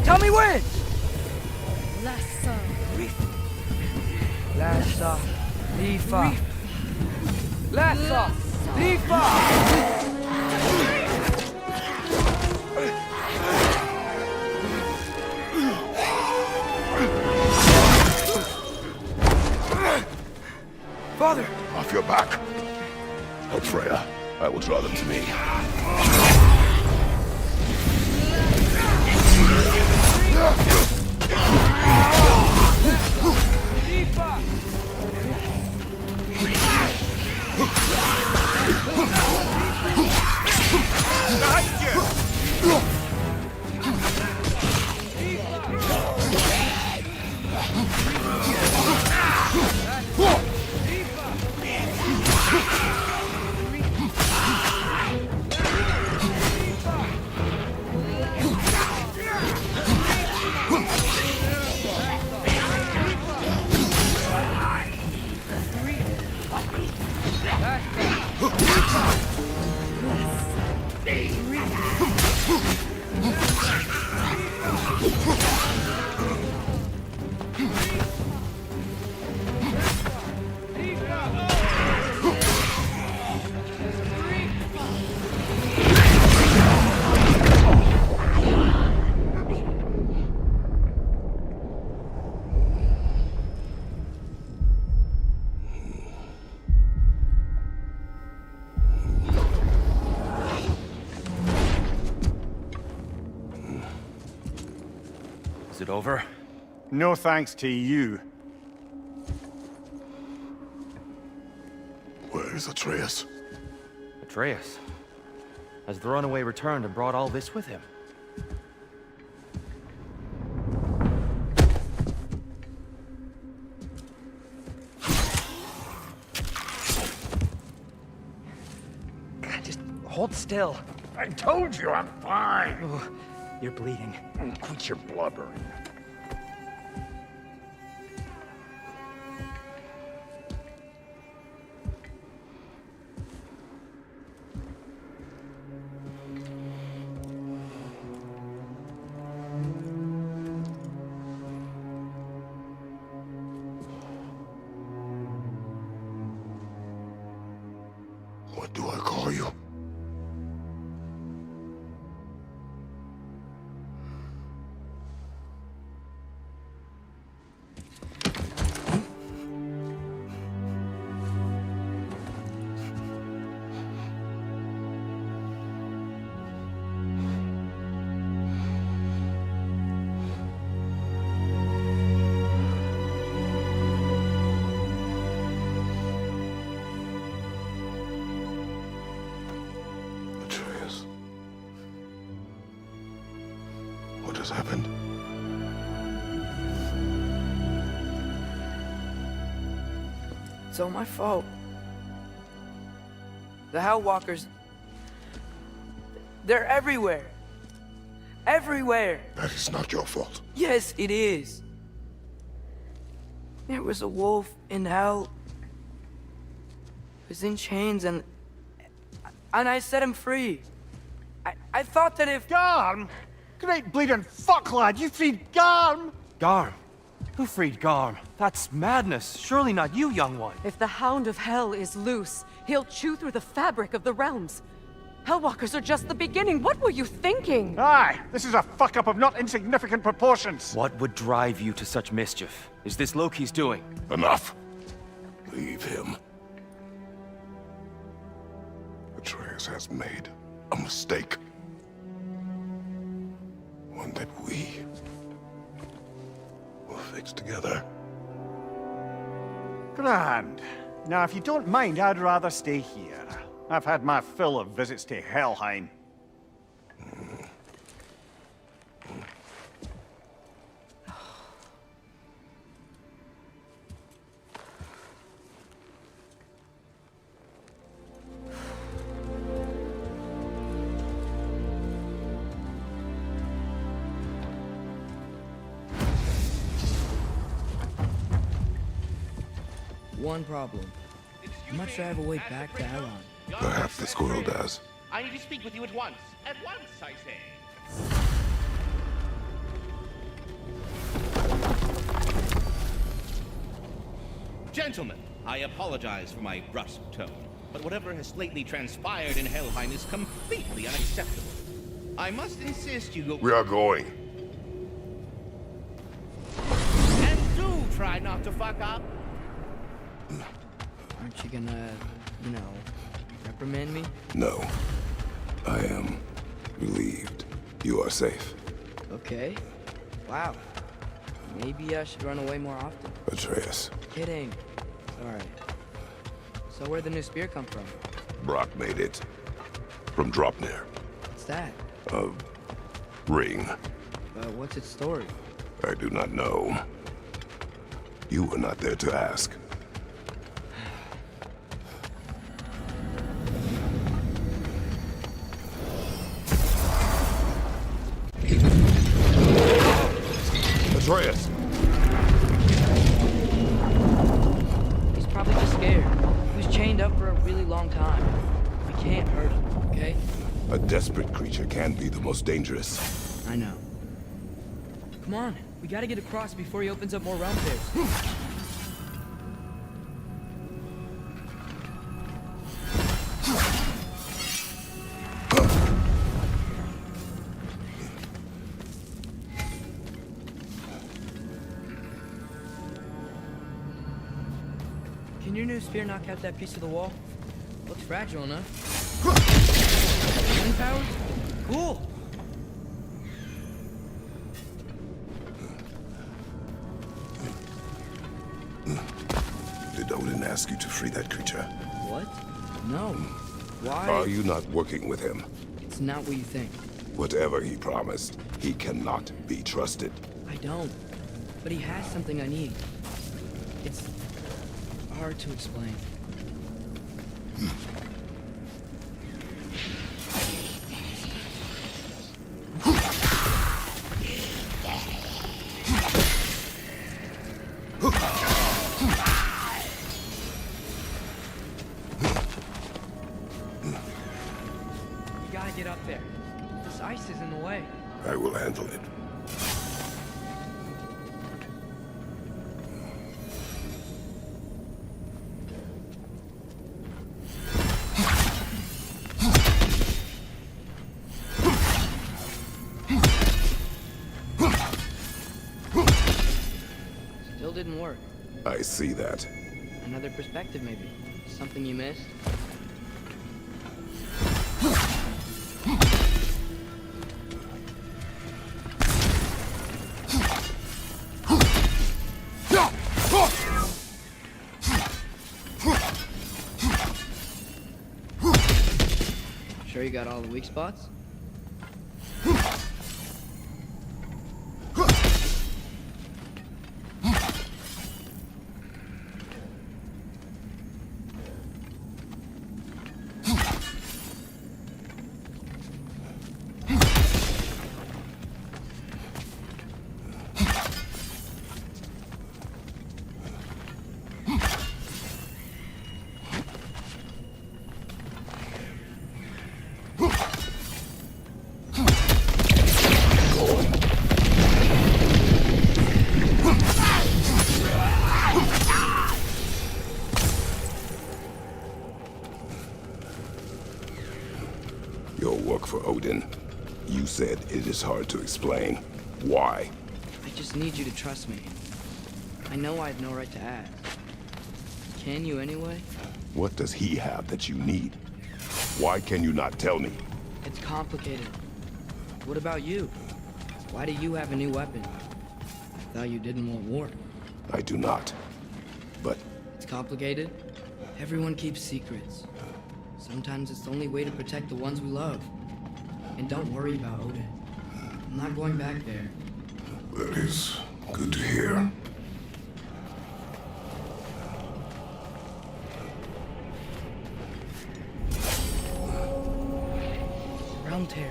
Tell me when! Lassa. Lassa. Lifa. Lassa. Lifa. Father! Off your back. Help Freya. I will draw them to me. Is it over? No thanks to you. Where is Atreus? Atreus? Has the runaway returned and brought all this with him? Just hold still. I told you I'm fine. Oh, you're bleeding. Quit your blubbering. What do I call you? What has happened? It's all my fault. The Hellwalkers... they're everywhere. Everywhere. That is not your fault. Yes, it is. There was a wolf in hell. He was in chains and I set him free. I thought that if... Garm? Great bleeding fuck, lad! You freed Garm! Garm? Who freed Garm? That's madness. Surely not you, young one. If the Hound of Hell is loose, he'll chew through the fabric of the realms. Hellwalkers are just the beginning. What were you thinking? Aye, this is a fuck-up of not insignificant proportions. What would drive you to such mischief? Is this Loki's doing? Enough. Leave him. Atreus has made a mistake. One that we will fix together. Grand. Now, if you don't mind, I'd rather stay here. I've had my fill of visits to Helheim. One problem. I'm not sure I have a way back to Elon. Perhaps the squirrel does. I need to speak with you at once. At once, I say. Gentlemen, I apologize for my brusque tone, but whatever has lately transpired in Helheim is completely unacceptable. I must insist you go... We are going. And do try not to fuck up. Aren't you gonna, you know, reprimand me? No. I am relieved. You are safe. Okay. Wow. Maybe I should run away more often. Atreus. Kidding. Alright. So where'd the new spear come from? Brock made it. From Dropnir. What's that? A ring. What's its story? I do not know. You were not there to ask. Atreus! He's probably just scared. He was chained up for a really long time. We can't hurt him, okay? A desperate creature can be the most dangerous. I know. Come on, we gotta get across before he opens up more realm pairs. Can your new spear knock out that piece of the wall? Looks fragile enough. Gunpowder? Cool! Did Odin ask you to free that creature? What? No. Why? Are you not working with him? It's not what you think. Whatever he promised, he cannot be trusted. I don't. But he has something I need. It's hard to explain. You gotta get up there. This ice is in the way. I will handle it. didn't work. I see that. Another perspective, maybe. Something you missed? Sure you got all the weak spots? Your work for Odin. You said it is hard to explain. Why? I just need you to trust me. I know I have no right to ask. Can you anyway? What does he have that you need? Why can you not tell me? It's complicated. What about you? Why do you have a new weapon? I thought you didn't want war. I do not. But It's complicated. Everyone keeps secrets. Sometimes it's the only way to protect the ones we love. And don't worry about Odin. I'm not going back there. that is good to hear. Realm tear.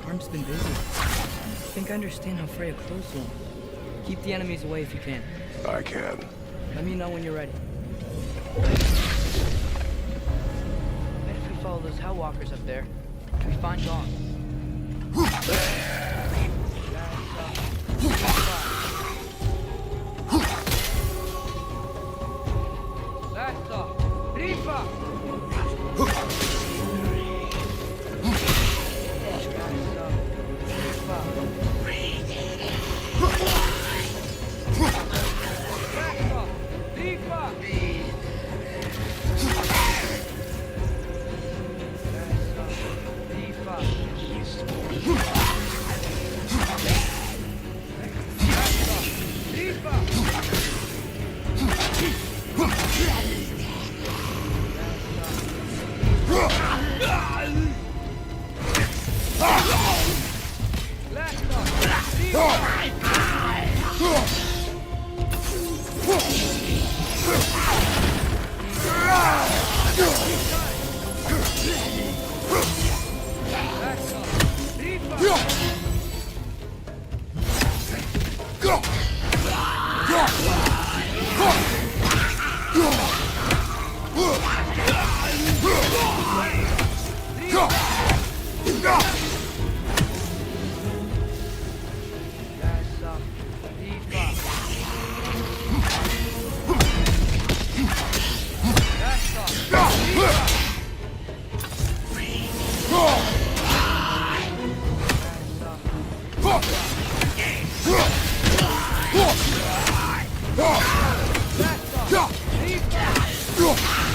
Arm's been busy. I think I understand how Freya close one. Keep the enemies away if you can. I can. Let me know when you're ready. If we follow those Hellwalkers up there, we find Dawn.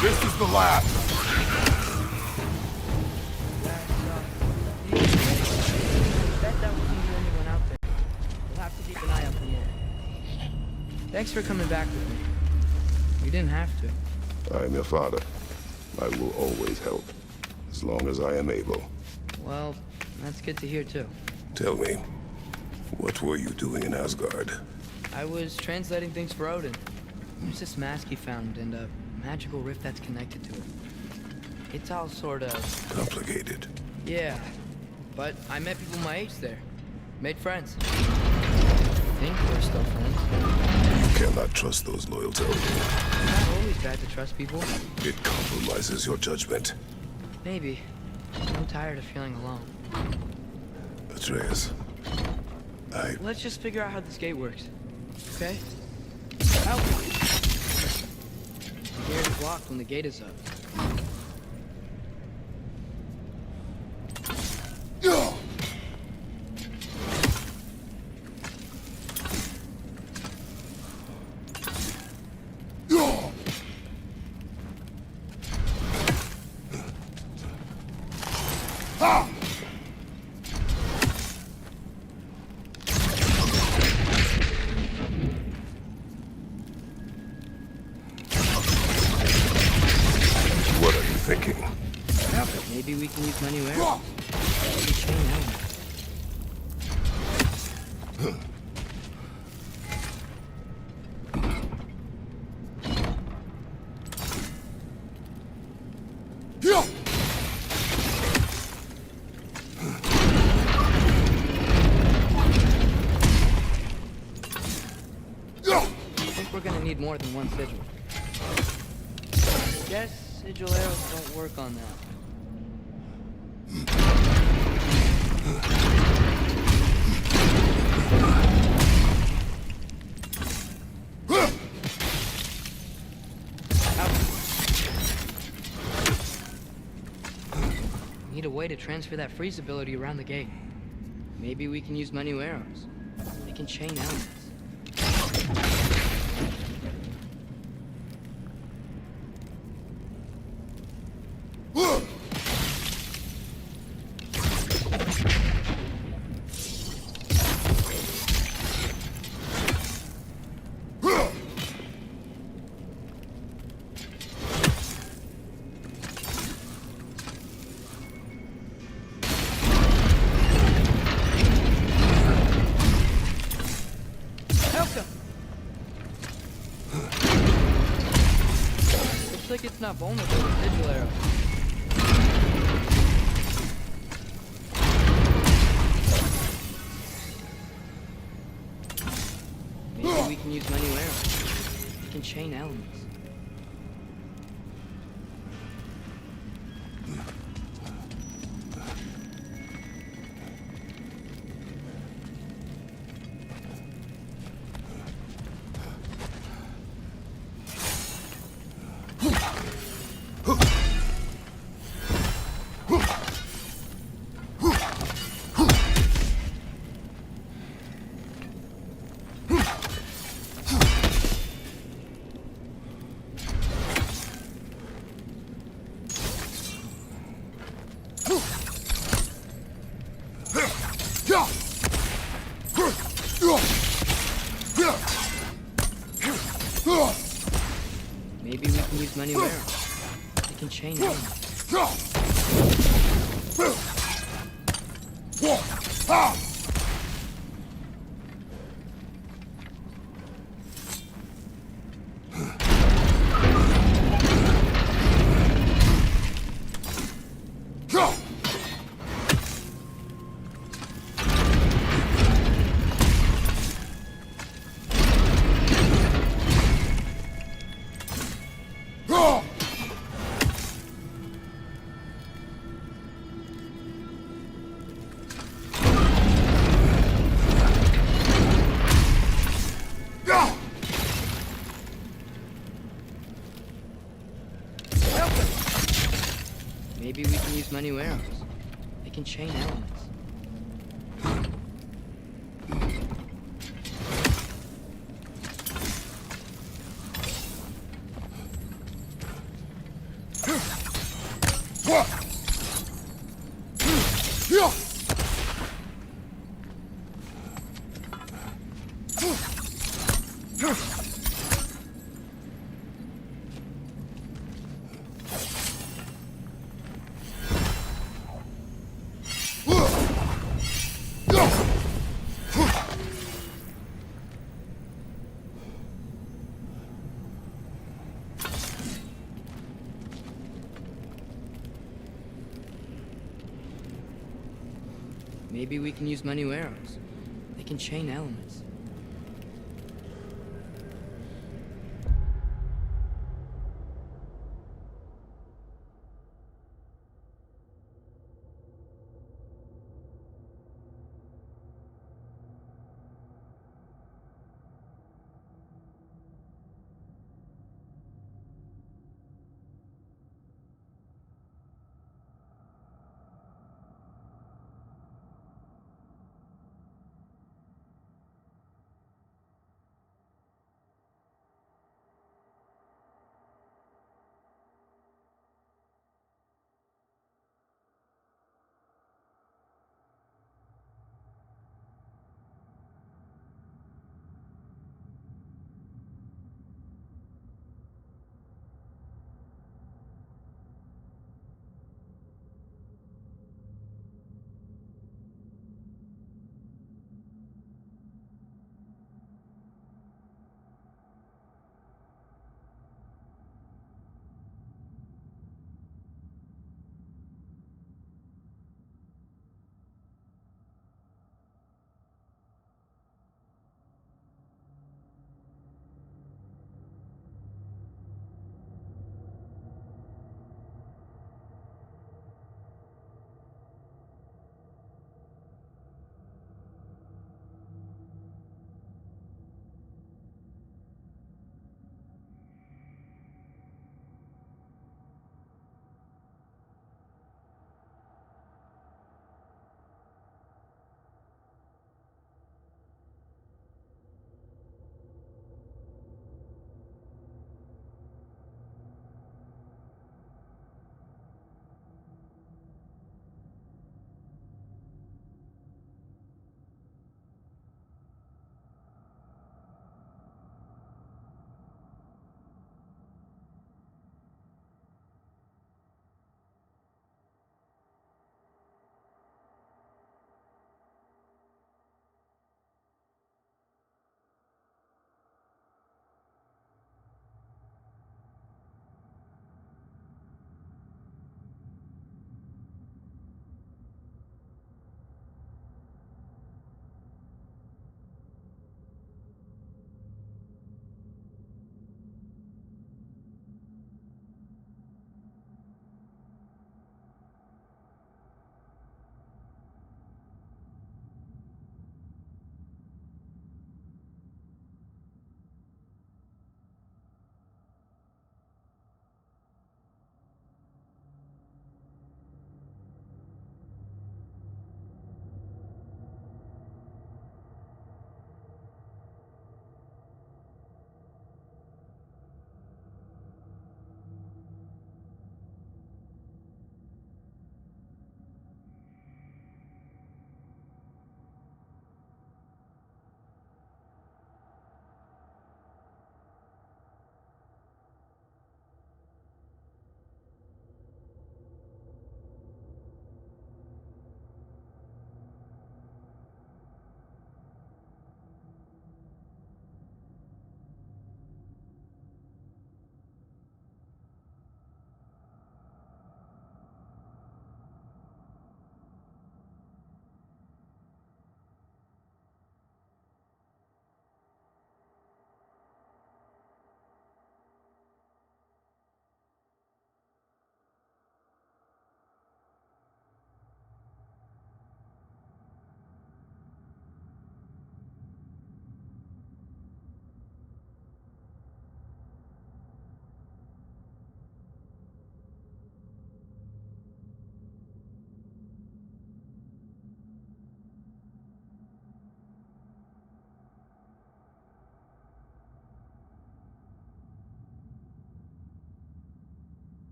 This is the last. We'll have to keep an eye out for the end. Thanks for coming back with me. You didn't have to. I am your father. I will always help, as long as I am able. Well, that's good to hear too. Tell me, what were you doing in Asgard? I was translating things for Odin. There's this mask he found and a magical rift that's connected to it. It's all sort of... complicated. Yeah, but I met people my age there. Made friends. I think we're still friends. You cannot trust those loyal to Odin. It's not always bad to trust people. It compromises your judgment. Maybe. I'm tired of feeling alone. Atreus, Let's just figure out how this gate works. Okay? Out! The door is locked when the gate is up. What are you thinking? Maybe we can use money arrows. Maybe chain elements. I think we're gonna need more than one sigil. Guess sigil arrows don't work on that. Need a way to transfer that freeze ability around the gate. Maybe we can use Manu arrows. They can chain elements. Looks like it's not vulnerable to sigil arrows. Maybe we can use Manu arrows. We can chain elements. Maybe we can use Manu arrows. They can chain elements. Maybe we can use Manu arrows. They can chain elements. Maybe we can use Manu arrows. They can chain elements.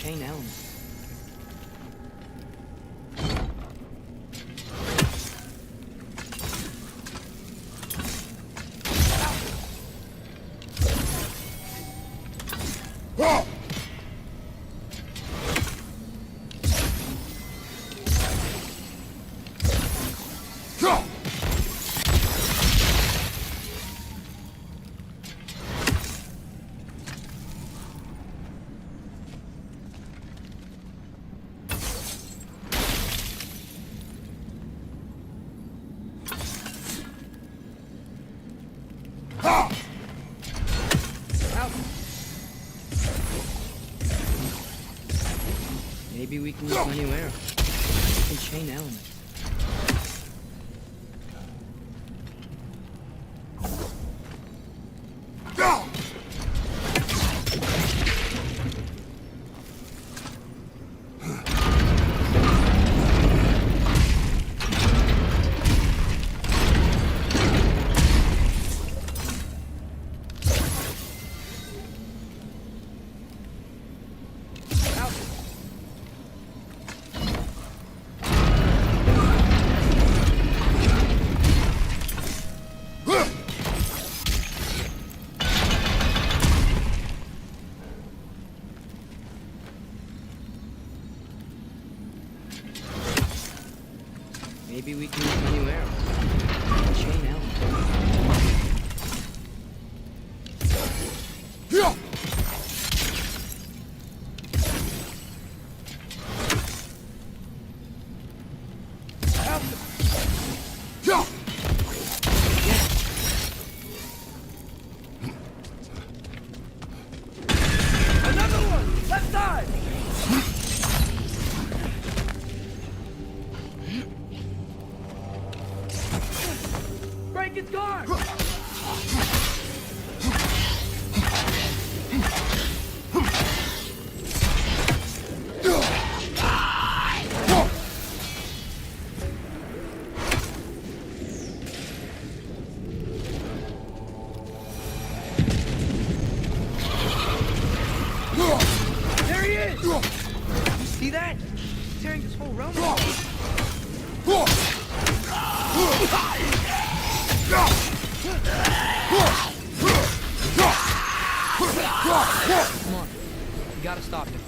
chain element. Maybe we can use my new arrow. And chain element. Maybe we can use my new arrow. And chain element. Another one! Left side! Break its guard! There he is! You see that? He's tearing this whole realm apart. Come on. We gotta stop him.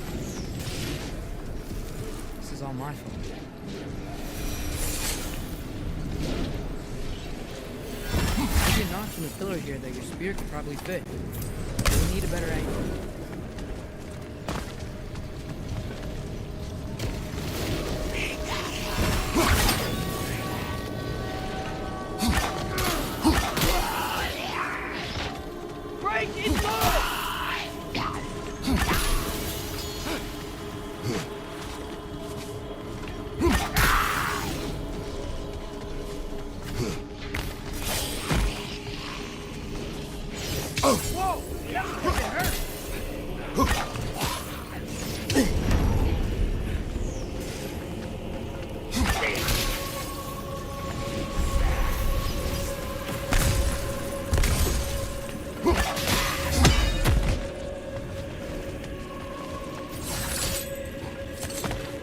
This is all my fault. You get knocked from the pillar here that your spear could probably fit. We need a better angle. Break its guard! Whoa! That was gonna hurt!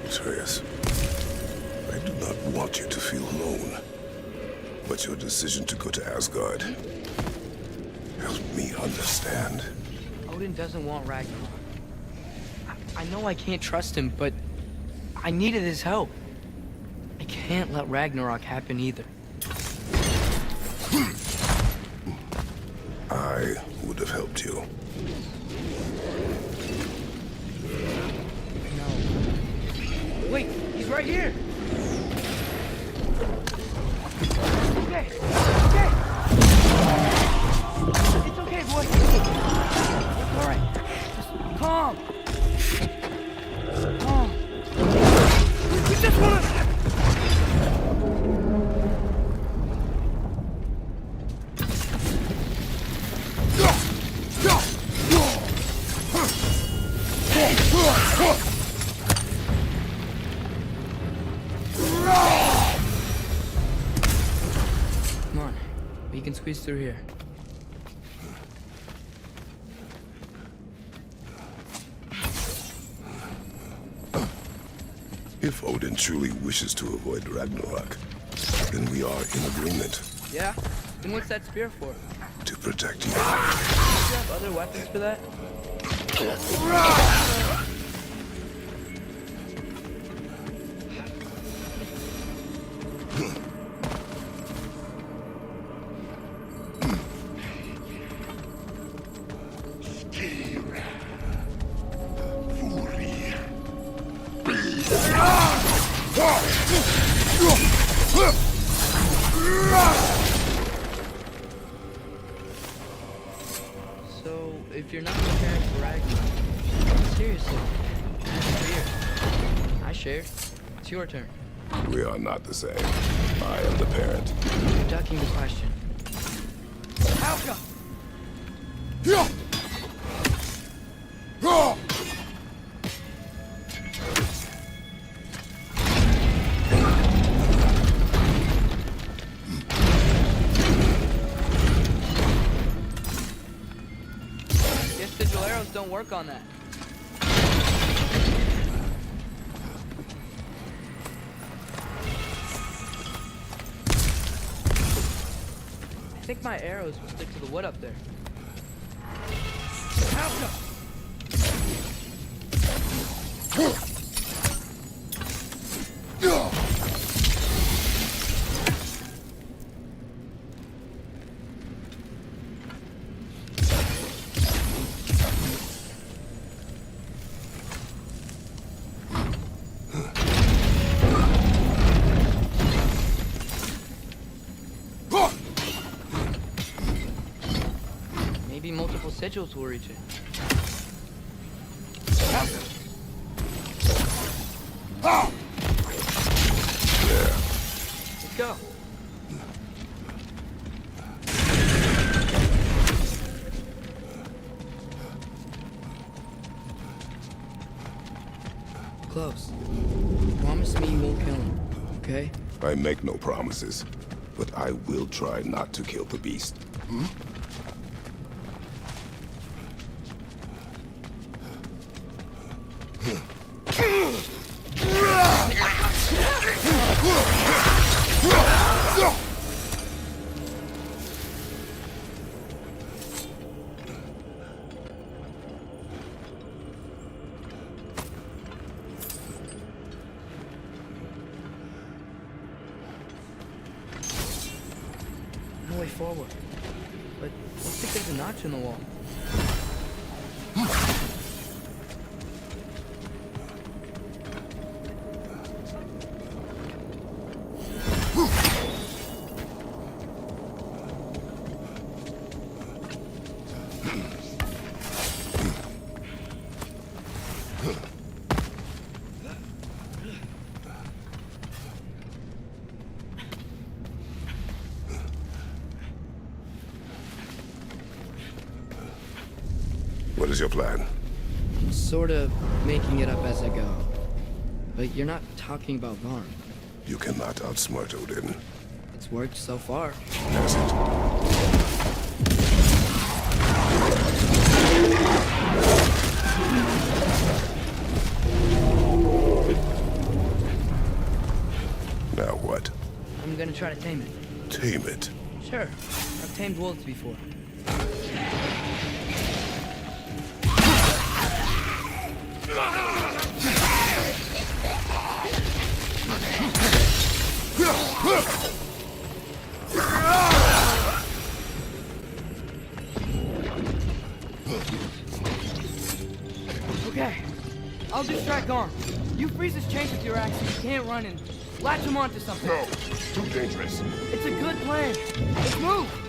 Atreus, I do not want you to feel alone. But your decision to go to Asgard helped me understand. Odin doesn't want Ragnarok. I know I can't trust him, but I needed his help. I can't let Ragnarok happen either. I would have helped you. No. Wait, he's right here! Okay, okay! It's okay, boy. All right. Just calm. Calm. We just want to... Come on. We can squeeze through here. If Odin truly wishes to avoid Ragnarok, then we are in agreement Yeah? Then what's that spear for? to protect you. Do you have other weapons for that? So, if you're not preparing for Ragnarok, seriously, that's weird. I shared. It's your turn. We are not the same. I am the parent. You're ducking the question. Alka! Guess digital arrows don't work on that. I think my arrows will stick to the wood up there. Alka! Maybe multiple sigils will reach it. Let's go. Close. Promise me you won't kill him, okay? I make no promises, but I will try not to kill the beast. Hmm? No way forward. But looks like there's a notch in the wall. What is your plan? Sort of making it up as I go. But you're not talking about Varn. You cannot outsmart Odin. It's worked so far. Has it? Now what? I'm gonna try to tame it. Tame it? Sure. I've tamed wolves before. Okay, I'll distract Arm. You freeze his chains with your axe so he can't run and latch him onto something. No, too dangerous. It's a good plan. Let's move.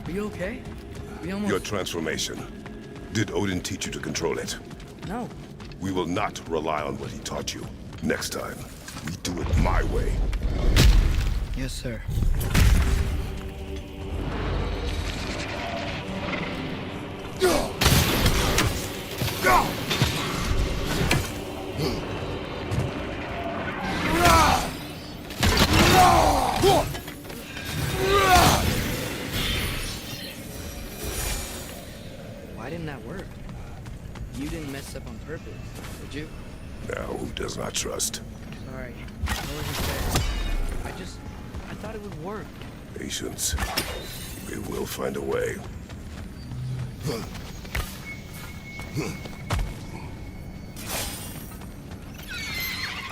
Are you okay? We almost... Your transformation. Did Odin teach you to control it? No. We will not rely on what he taught you. Next time, we do it my way. Yes, sir. Why didn't that work? You didn't mess up on purpose, did you? Now, who does not trust? Sorry. I wasn't fair. I thought it would work. Patience. We will find a way.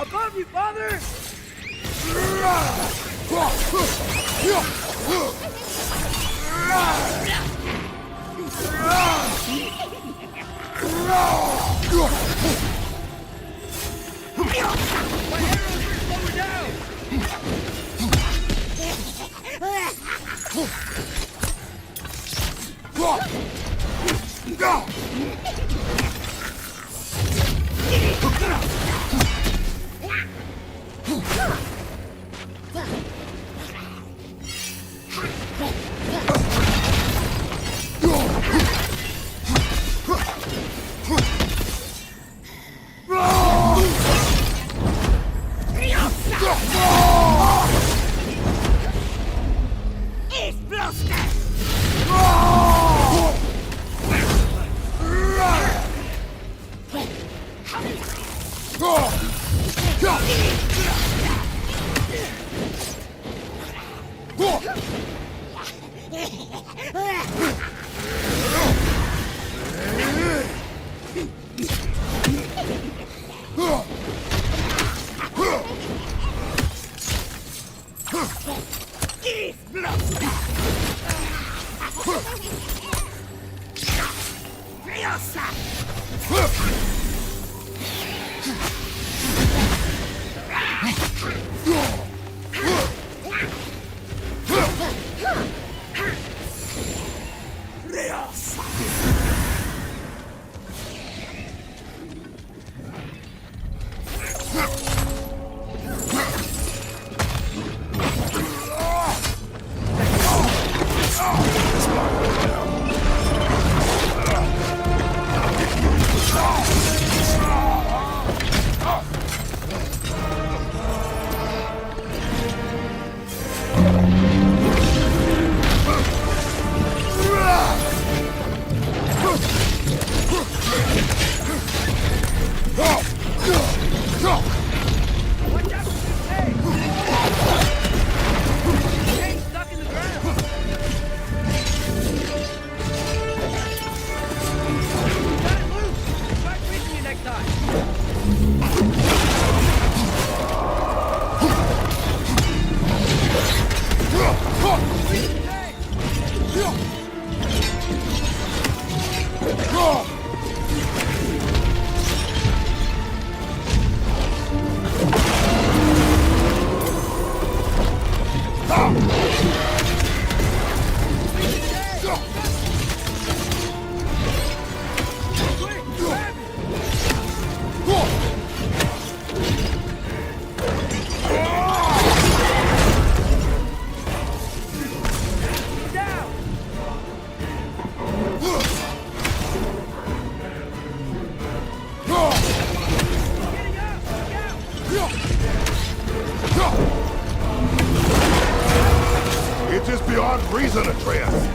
Above you, father! It is beyond reason, Atreus.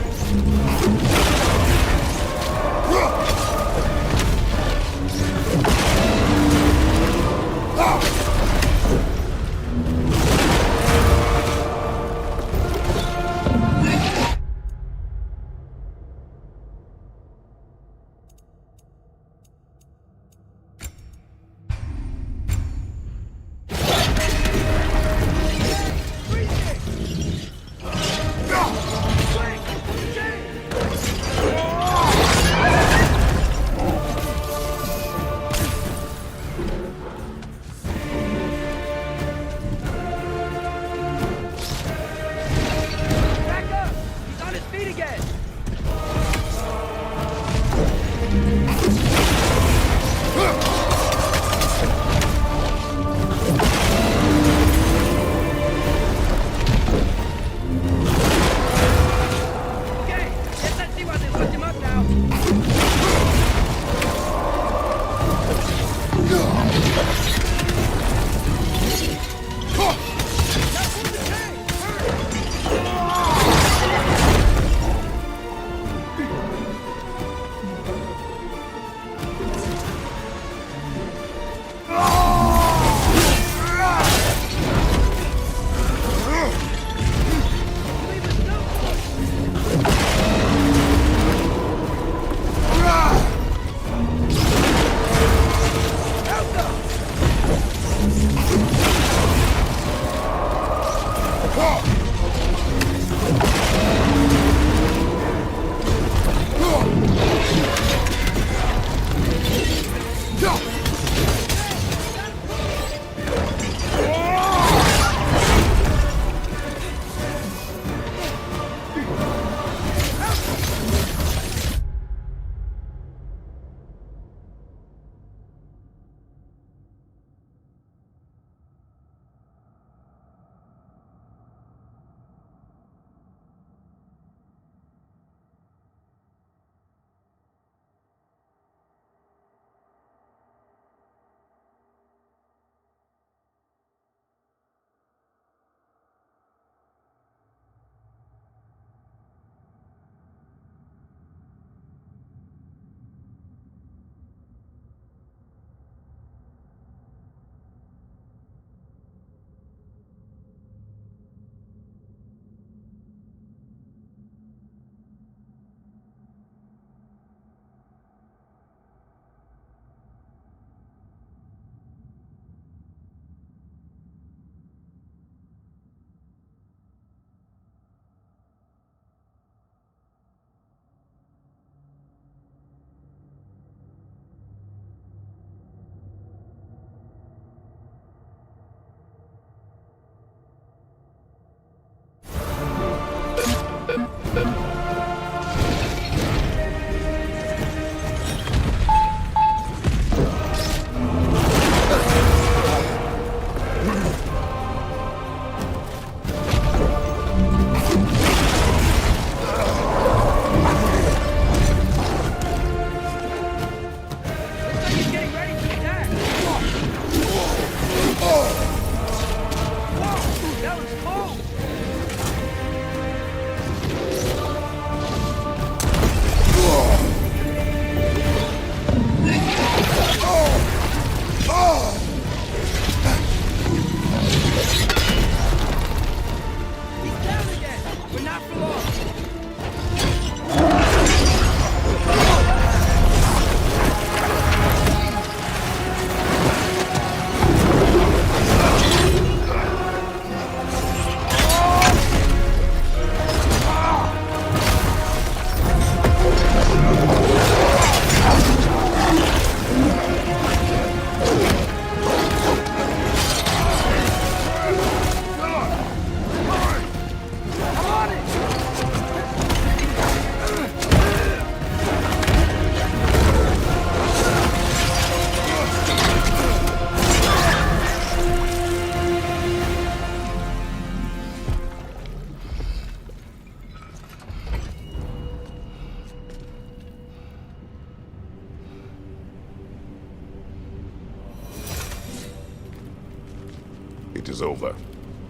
It is over.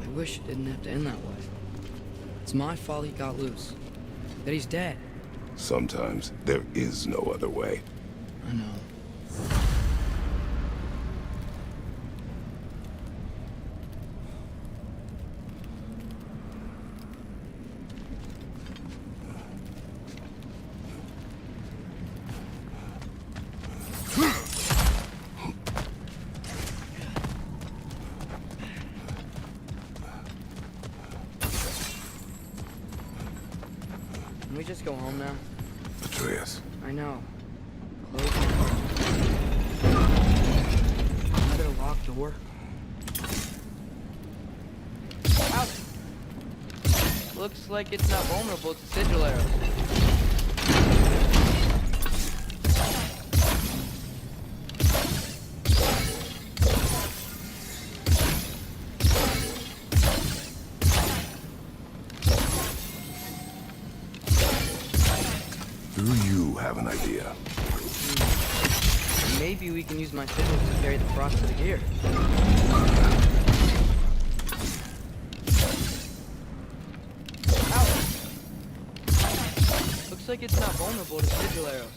I wish it didn't have to end that way. It's my fault he got loose. That he's dead. Sometimes there is no other way. I know. Can we just go home now? Atreus. I know. Close the door. Another locked door. Ouch! Looks like it's not vulnerable to sigil arrows. Do you have an idea? Maybe we can use my sigils to carry the frost to the gear. Ouch! Looks like it's not vulnerable to sigil arrows.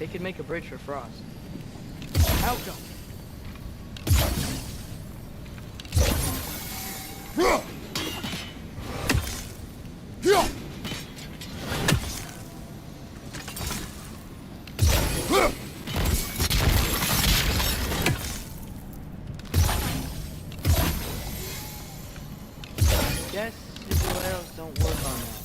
They could make a bridge for Frost. Out go! Guess sigil arrows don't work on that.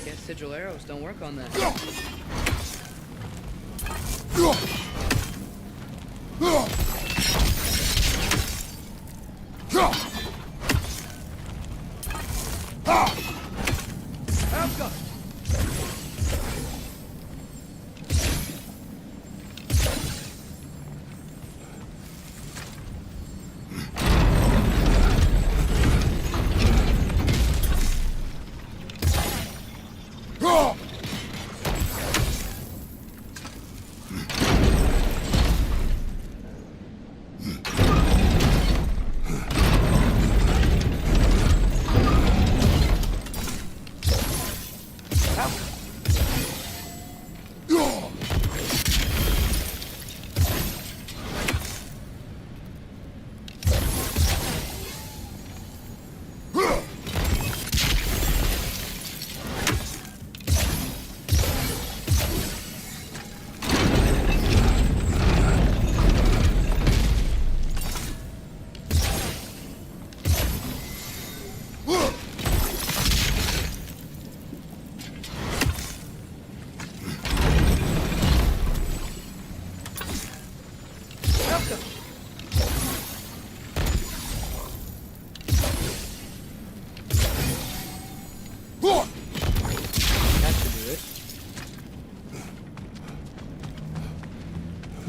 Guess sigil arrows don't work on that.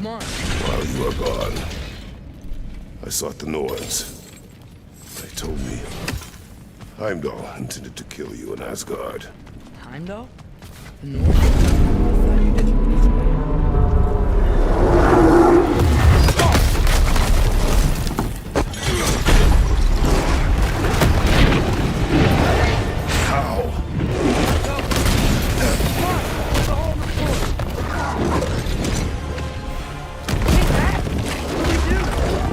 Come on. While you were gone, I sought the Norns. They told me Heimdall intended to kill you in Asgard. Heimdall? The North? I thought you didn't release me.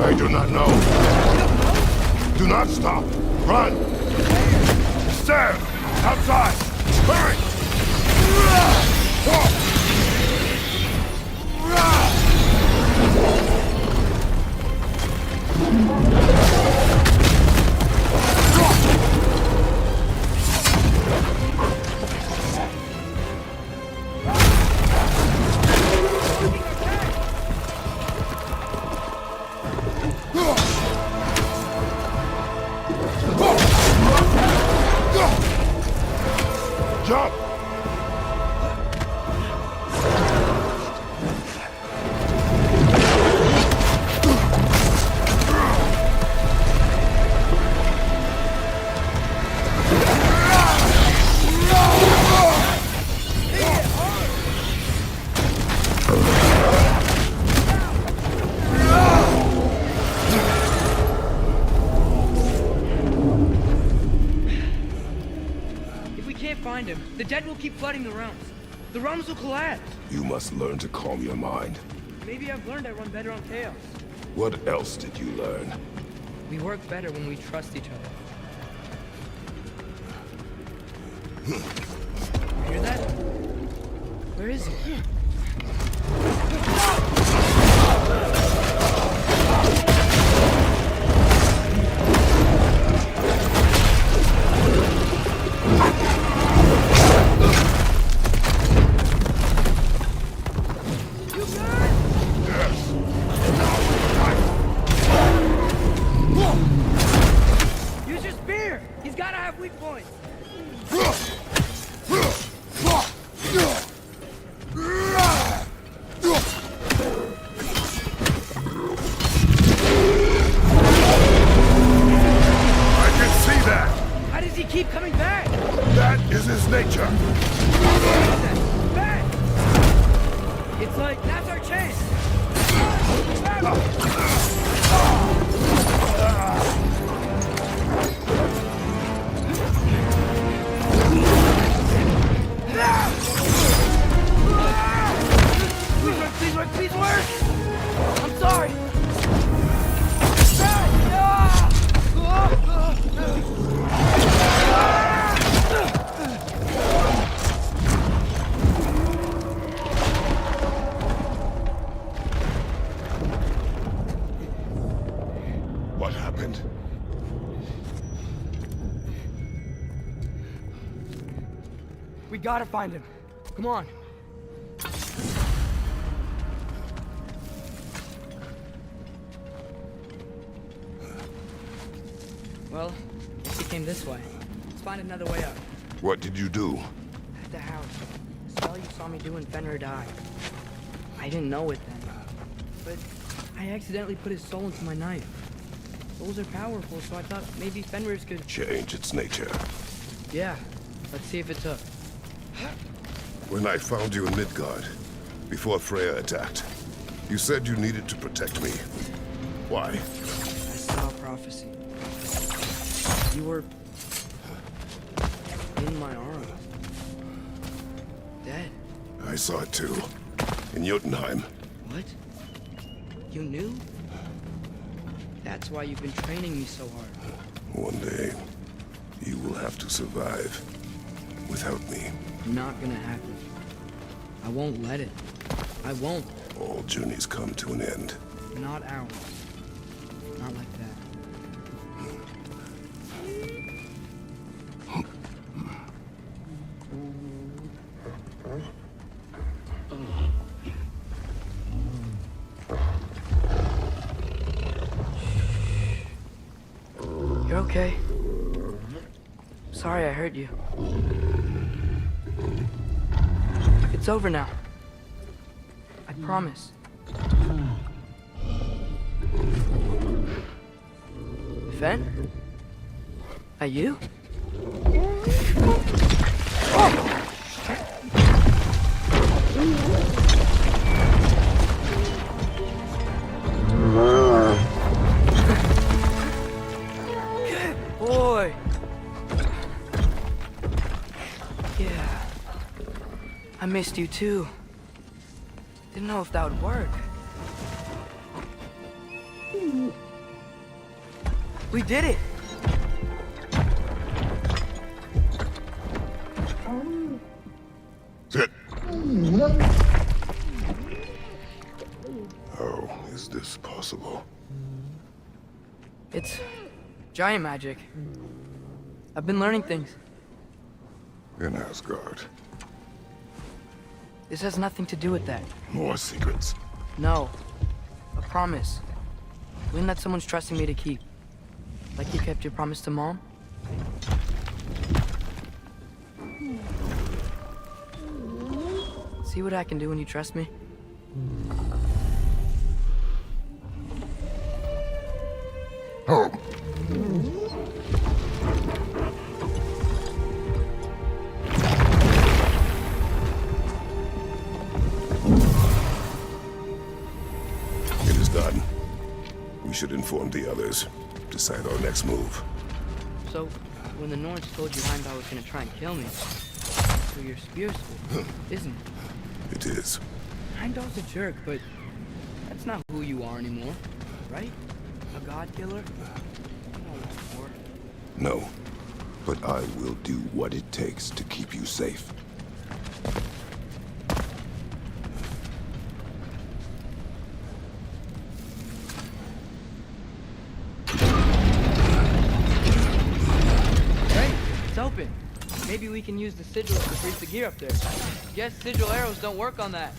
I do not know. Do not stop. Run. Stand outside. Hurry. Jump! Find him. The dead will keep flooding the realms. The realms will collapse. You must learn to calm your mind. Maybe I've learned I run better on chaos. What else did you learn? We work better when we trust each other. You hear that? Where is he? nature. It's like, that's our chance! Please work, please work! I'm sorry! What happened? We gotta find him. Come on. Well, guess he came this way. Let's find another way out. What did you do? At the house. The spell you saw me doing Fenrir died. I didn't know it then. But I accidentally put his soul into my knife. Souls are powerful, so I thought maybe Fenrir's could... Change its nature. Yeah. Let's see if it took. When I found you in Midgard, before Freya attacked, you said you needed to protect me. Why? I saw a prophecy. You were... in my arms. Dead. I saw it too. In Jotunheim. What? You knew? That's why you've been training me so hard. One day, you will have to survive without me. Not gonna happen. I won't let it. I won't. All journeys come to an end. Not ours. Not like that. You're okay. Sorry I hurt you. It's over now. I promise. Fen? Are you? Boy. Yeah. I missed you too. Didn't know if that would work. We did it! Sit. How is this possible? It's giant magic. I've been learning things. In Asgard. This has nothing to do with that. More secrets. No. A promise. One that someone's trusting me to keep. Like you kept your promise to Mom? See what I can do when you trust me? Home. It is done. We should inform the others. Decide our next move. So, when the Norns told you Heimdall was gonna try and kill me, so your spear's full, isn't it? It is. Heimdall's a jerk, but that's not who you are anymore, right? A god killer? No. But I will do what it takes to keep you safe. Open. Maybe we can use the sigils to freeze the gear up there. Guess sigil arrows don't work on that.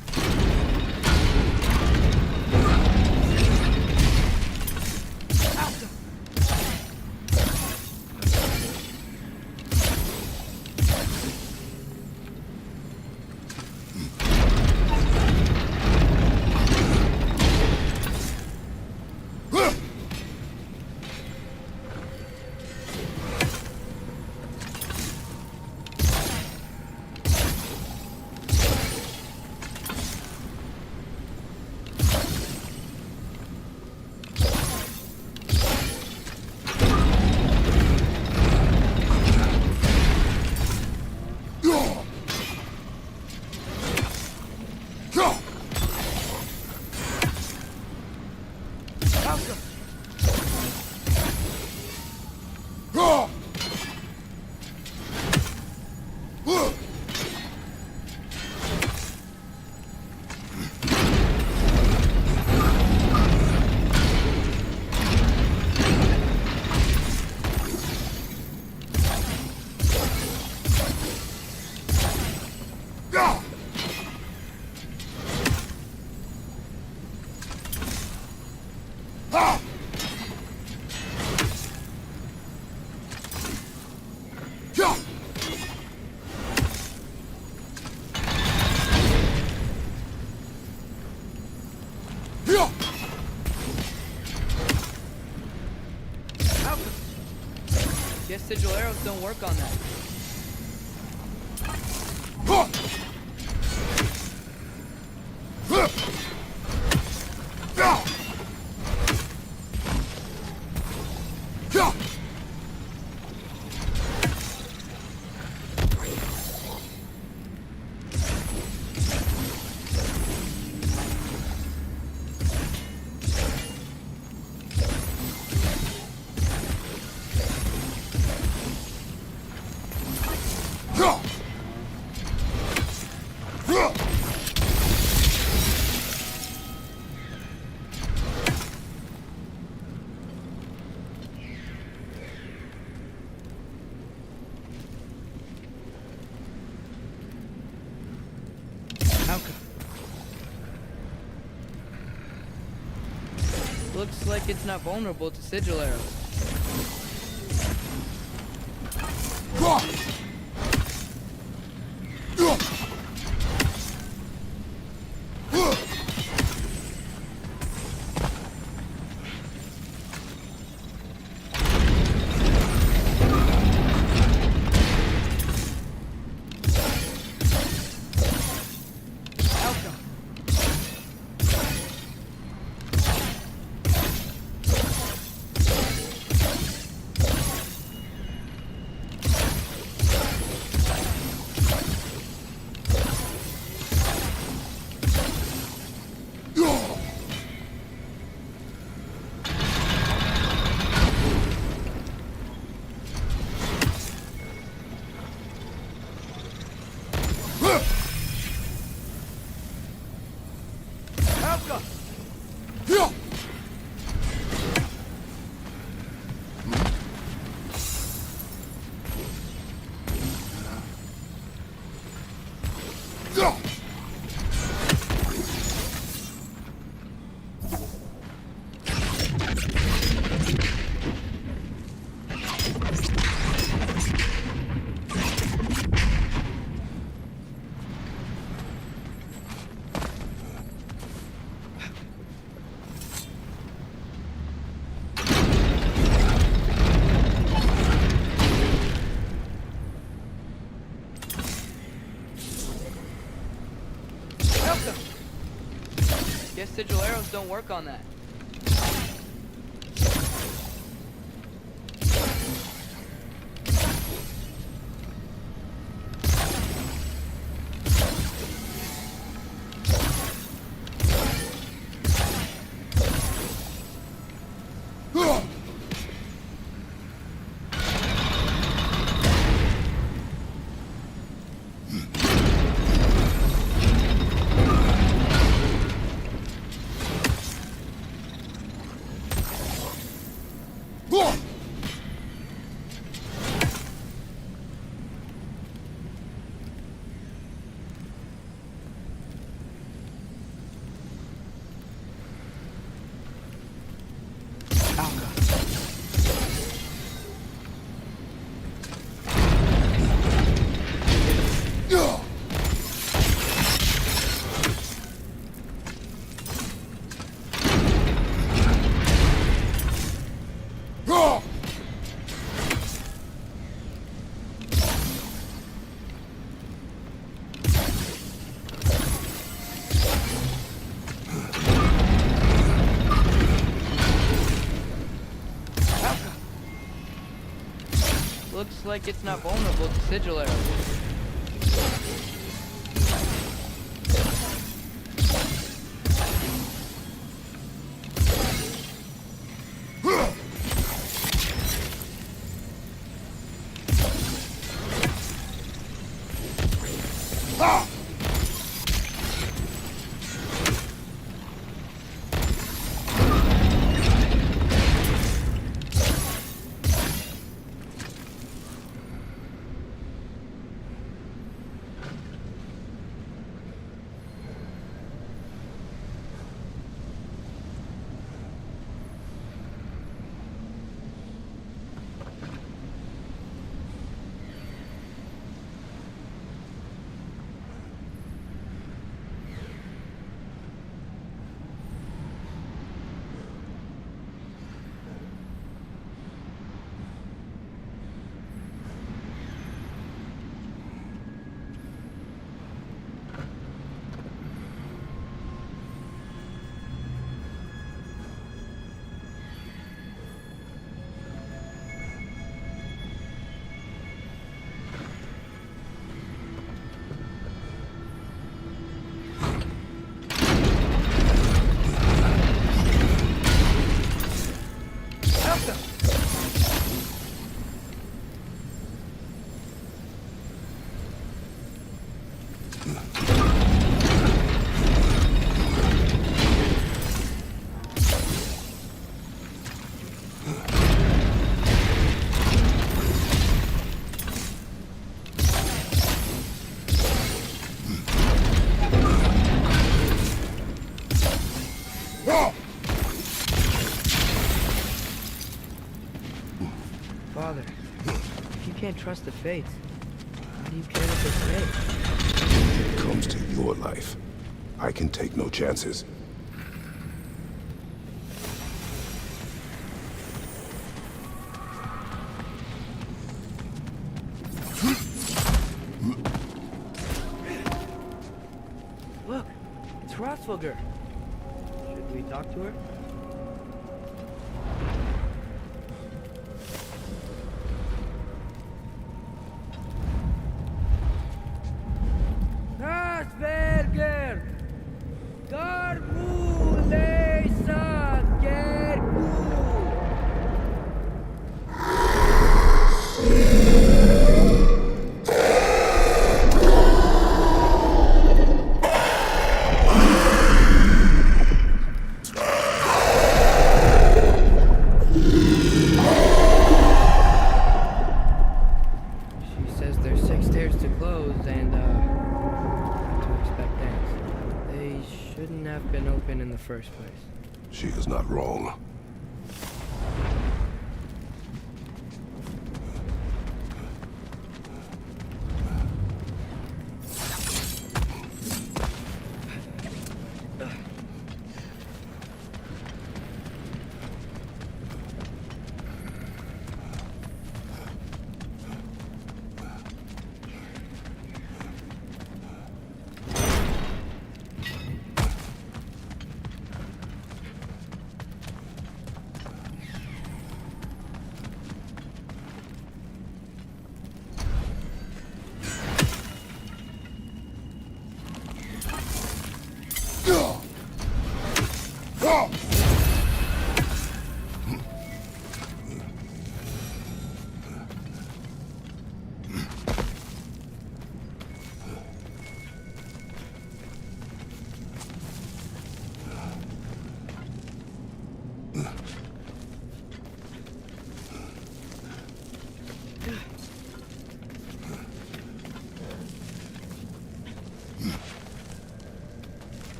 Guess sigil arrows don't work on that. Looks like it's not vulnerable to sigil arrows. Guess sigil arrows don't work on that. Looks like it's not vulnerable to sigil arrows. backup! Father, if you can't trust the fates, how do you care what they say? When it comes to your life, I can take no chances. Look, it's Rothfuger. Should we talk to her? Asperger! Garmulesa Gergu! She says there's 6 stairs to close and, to expect things. They shouldn't have been open in the first place. She is not wrong.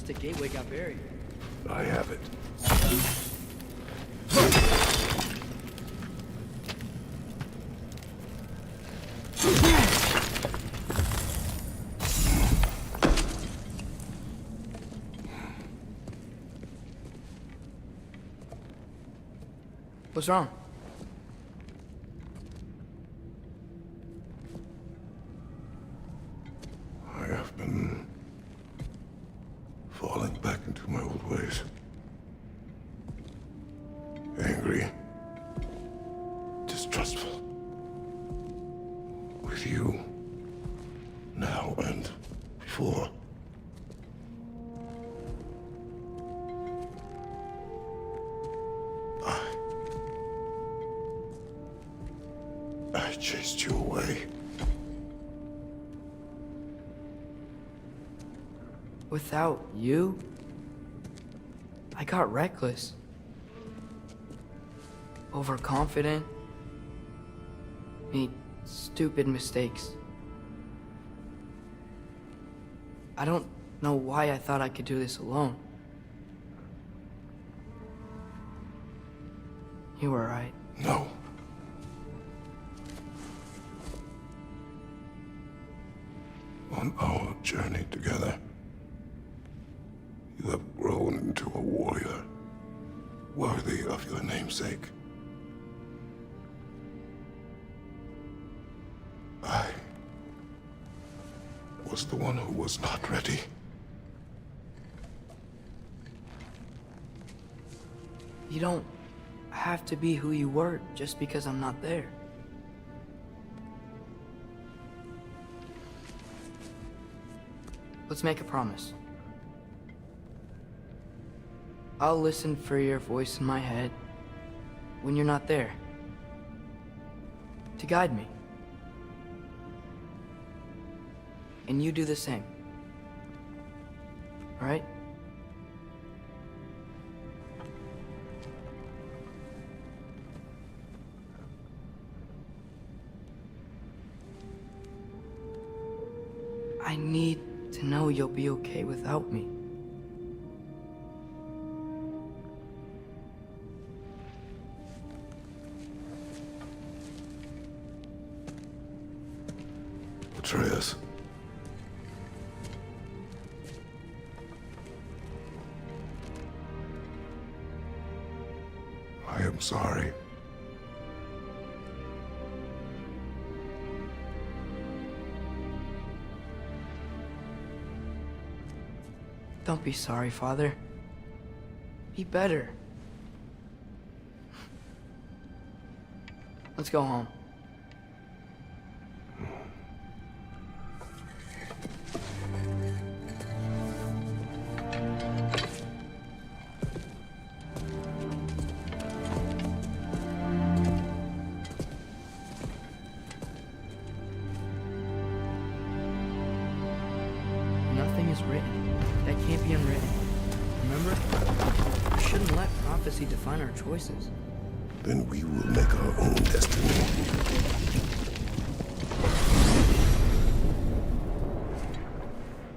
The gateway got buried. I have it. What's wrong? I have been falling back into my old ways. Angry. Distrustful. With you. Now and before. I chased you away. Without you, I got reckless. Overconfident. Made stupid mistakes. I don't know why I thought I could do this alone. You were right. No. On our journey together, you have grown into a warrior worthy of your namesake. I was the one who was not ready. You don't have to be who you were just because I'm not there. Let's make a promise. I'll listen for your voice in my head when you're not there, to guide me. And you do the same. All right? I need to know you'll be okay without me. Atreus. I am sorry. Don't be sorry, Father. Be better. Let's go home. Nothing is written that can't be unwritten. Remember? We shouldn't let prophecy define our choices. Then we will make our own destiny.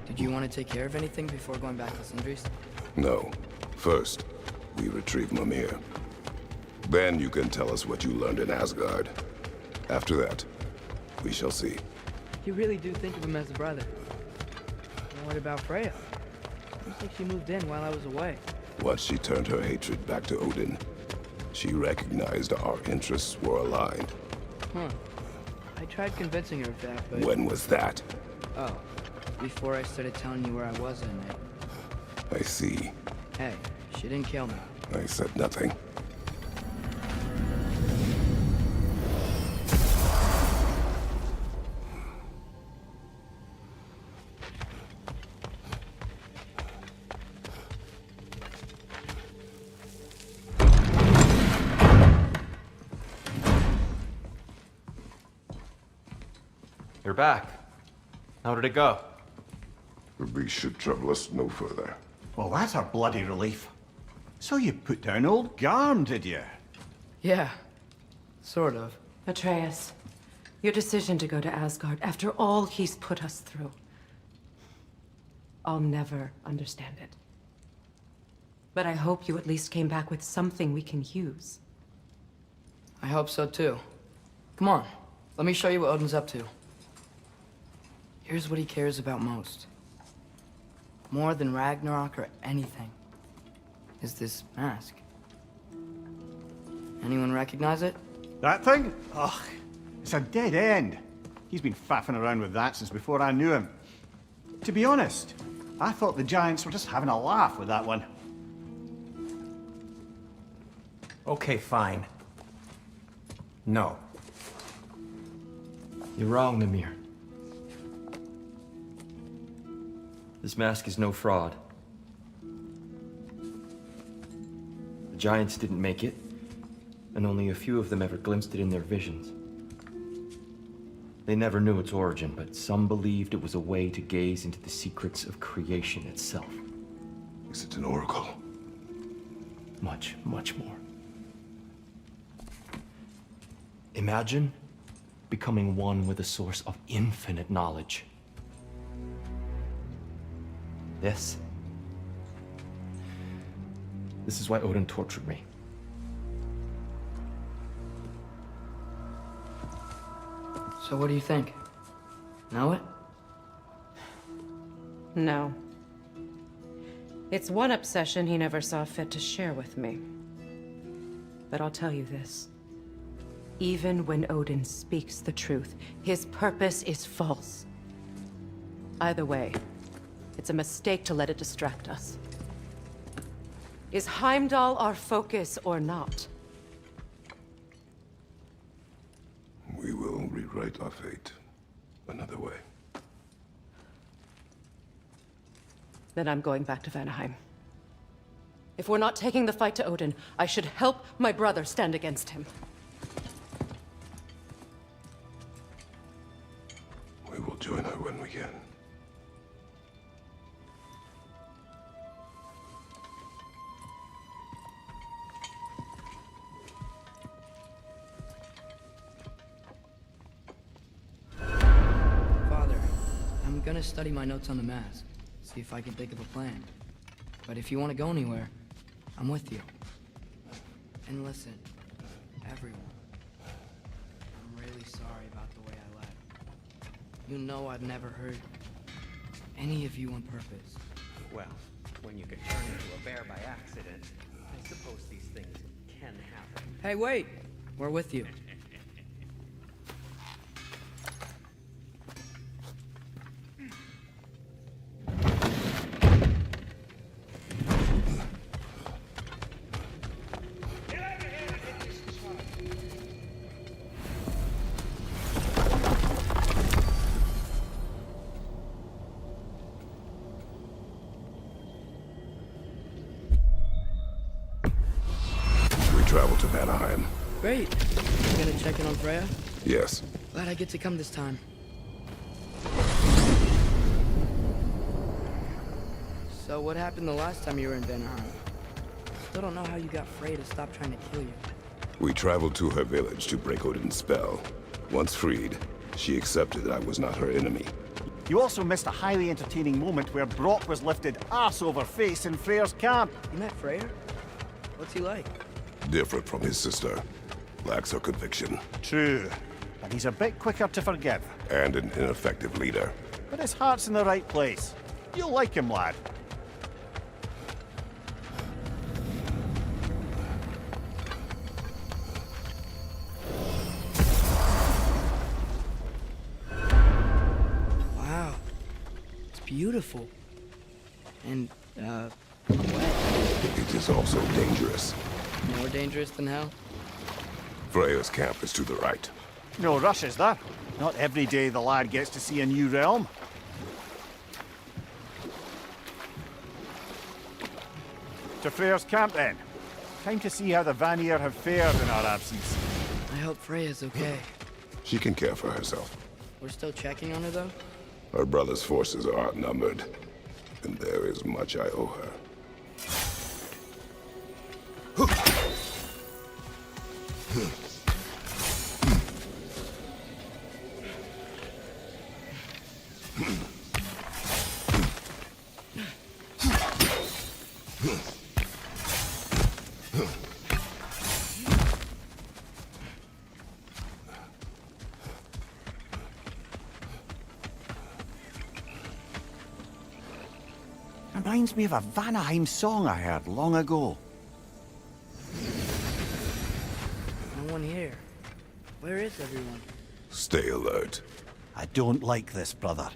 Did you want to take care of anything before going back to Sindri's? No. First, we retrieve Mimir. Then you can tell us what you learned in Asgard. After that, we shall see. You really do think of him as a brother. And what about Freya? Looks like she moved in while I was away. Once she turned her hatred back to Odin, she recognized our interests were aligned. Huh. I tried convincing her of that, but... When was that? Oh, before I started telling you where I was that night. I see. Hey, she didn't kill me. I said nothing. You're back. How did it go? The beast should trouble us no further. Well, that's a bloody relief. So you put down old Garm, did you? Yeah, sort of. Atreus, your decision to go to Asgard after all he's put us through. I'll never understand it. But I hope you at least came back with something we can use. I hope so too. Come on, let me show you what Odin's up to. Here's what he cares about most. More than Ragnarok or anything. Is this mask. Anyone recognize it? That thing? Ugh, it's a dead end. He's been faffing around with that since before I knew him. To be honest, I thought the Giants were just having a laugh with that one. Okay, fine. No. You're wrong, Mimir. This mask is no fraud. The Giants didn't make it, and only a few of them ever glimpsed it in their visions. They never knew its origin, but some believed it was a way to gaze into the secrets of creation itself. Is it an oracle? Much, much more. Imagine becoming one with a source of infinite knowledge. This is why Odin tortured me. So what do you think? Know it? No. It's one obsession he never saw fit to share with me. But I'll tell you this. Even when Odin speaks the truth, his purpose is false. Either way, it's a mistake to let it distract us. Is Heimdall our focus or not? We will rewrite our fate another way. Then I'm going back to Vanaheim. If we're not taking the fight to Odin, I should help my brother stand against him. We will join her when we can. Father, I'm gonna study my notes on the mask. See if I can think of a plan. But if you want to go anywhere, I'm with you. And listen, everyone. I'm really sorry about the way I left. You know I've never hurt any of you on purpose. Well, when you get turned into a bear by accident, I suppose these things can happen. Hey, wait! We're with you. Travel to Vanaheim. Great. You gonna check in on Freya? Yes. Glad I get to come this time. So what happened the last time you were in Vanaheim? Still don't know how you got Freya to stop trying to kill you. We traveled to her village to break Odin's spell. Once freed, she accepted that I was not her enemy. You also missed a highly entertaining moment where Brock was lifted arse over face in Freyr's camp. You met Freyr? What's he like? Different from his sister. Lacks her conviction. True. But he's a bit quicker to forgive. And an ineffective leader. But his heart's in the right place. You'll like him, lad. Wow. It's beautiful. And, wet. It is also dangerous. More dangerous than hell? Freya's camp is to the right. No rush, is there? Not every day the lad gets to see a new realm. To Freyr's camp, then. Time to see how the Vanir have fared in our absence. I hope Freya's okay. She can care for herself. We're still checking on her, though? Her brother's forces are outnumbered, and there is much I owe her. Reminds me of a Vanaheim song I heard long ago. No one here. Where is everyone? Stay alert. I don't like this, brother.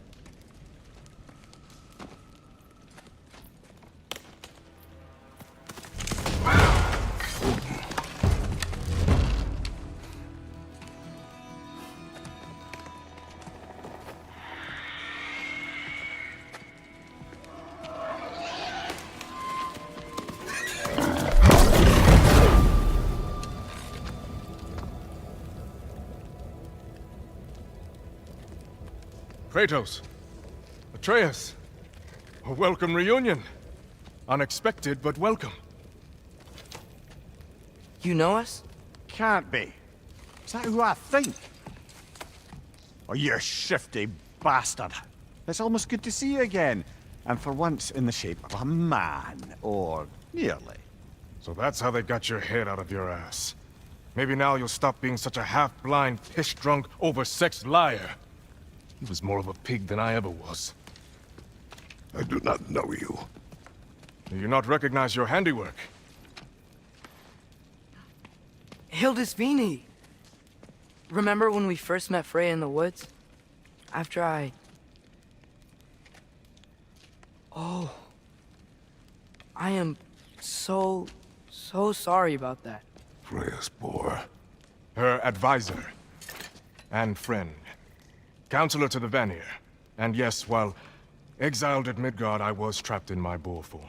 Kratos, Atreus, a welcome reunion. Unexpected, but welcome. You know us? Can't be. Is that who I think? Oh, you shifty bastard. It's almost good to see you again. And for once in the shape of a man, or nearly. So that's how they got your head out of your ass. Maybe now you'll stop being such a half-blind, piss-drunk, oversexed liar. He was more of a pig than I ever was. I do not know you. Do you not recognize your handiwork? Hildisvini! Remember when we first met Freya in the woods? After I... Oh. I am so sorry about that. Freya's poor. Her advisor. And friend. Counselor to the Vanir. And yes, while exiled at Midgard, I was trapped in my boar form.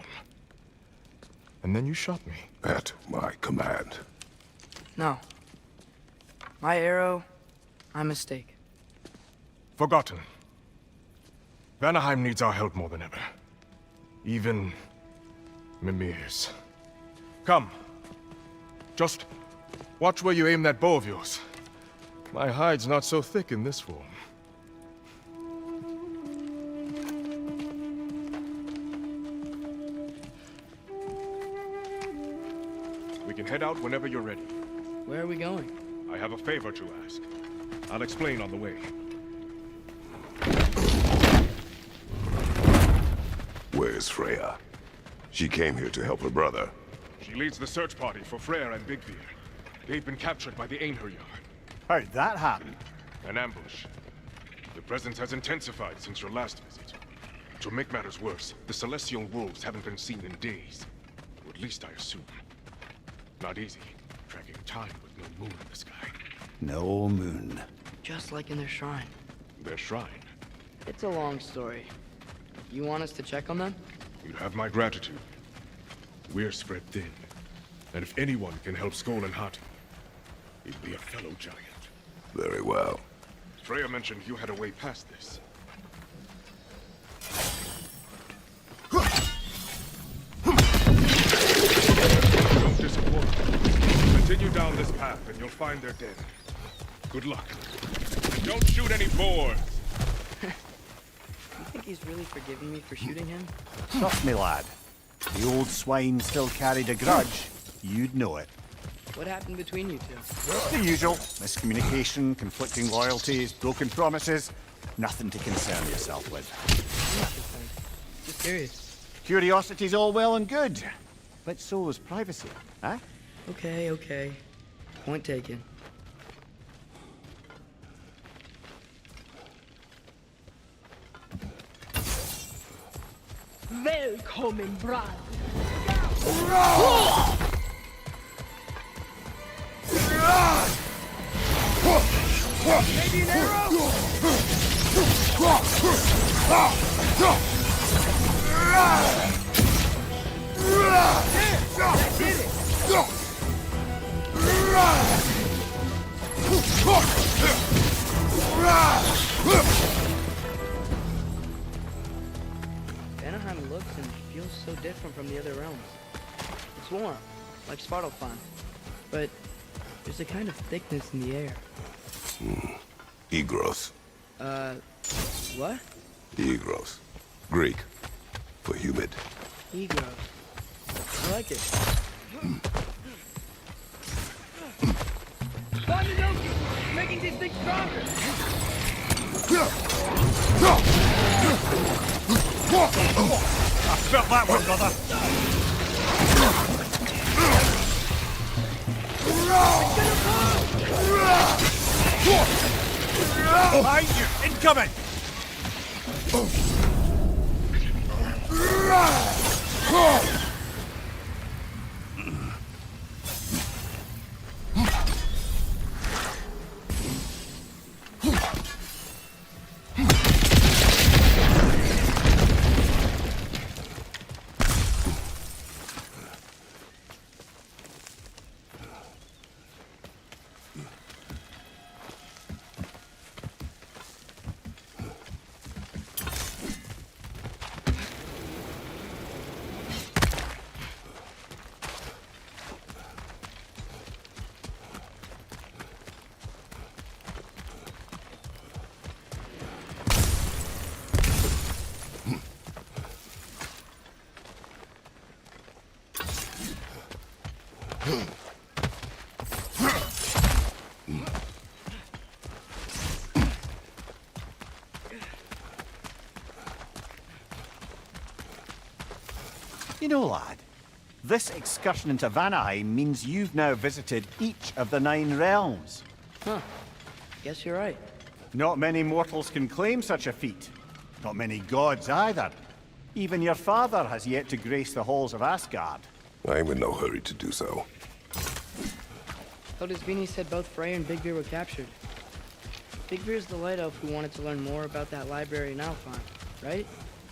And then you shot me. At my command. No. My arrow, my mistake. Forgotten. Vanaheim needs our help more than ever. Even Mimir's. Come. Just watch where you aim that bow of yours. My hide's not so thick in this form. We can head out whenever you're ready. Where are we going? I have a favor to ask. I'll explain on the way. Where's Freya? She came here to help her brother. She leads the search party for Freyr and Bigvir. They've been captured by the Einherjar. How'd that happen? An ambush. The presence has intensified since your last visit. To make matters worse, the Celestial Wolves haven't been seen in days. Or at least I assume. Not easy, tracking time with no moon in the sky. No moon. Just like in their shrine. Their shrine? It's a long story. You want us to check on them? You have my gratitude. We're spread thin. And if anyone can help Skoll and Hati, it'd be a fellow giant. Very well. Freya mentioned you had a way past this. Don't disappoint. Continue down this path and you'll find their dead. Good luck. And don't shoot any boars! You think he's really forgiving me for shooting him? Trust me, lad. The old swine still carried a grudge. You'd know it. What happened between you two? The usual. Miscommunication, conflicting loyalties, broken promises. Nothing to concern yourself with. I'm not concerned. Just curious. Curiosity's all well and good. But so is privacy, huh? Okay, okay. Point taken. Välkommen, brad! Maybe an arrow? That did it! Vanaheim looks and feels so different from the other realms. It's warm, like Svartalfheim, but there's a kind of thickness in the air. Egros. What? Egros. Greek. For humid. Egos. I like it. Bandanoki! Making these things stronger! I felt that one, brother. Behind you! Incoming! You know, lad, this excursion into Vanaheim means you've now visited each of the 9 realms. Huh. Guess you're right. Not many mortals can claim such a feat. Not many gods either. Even your father has yet to grace the halls of Asgard. I'm in no hurry to do so. Otis Beanie said both Frey and Big Bear were captured. Big Bear's the light elf who wanted to learn more about that library in Alfheim, right?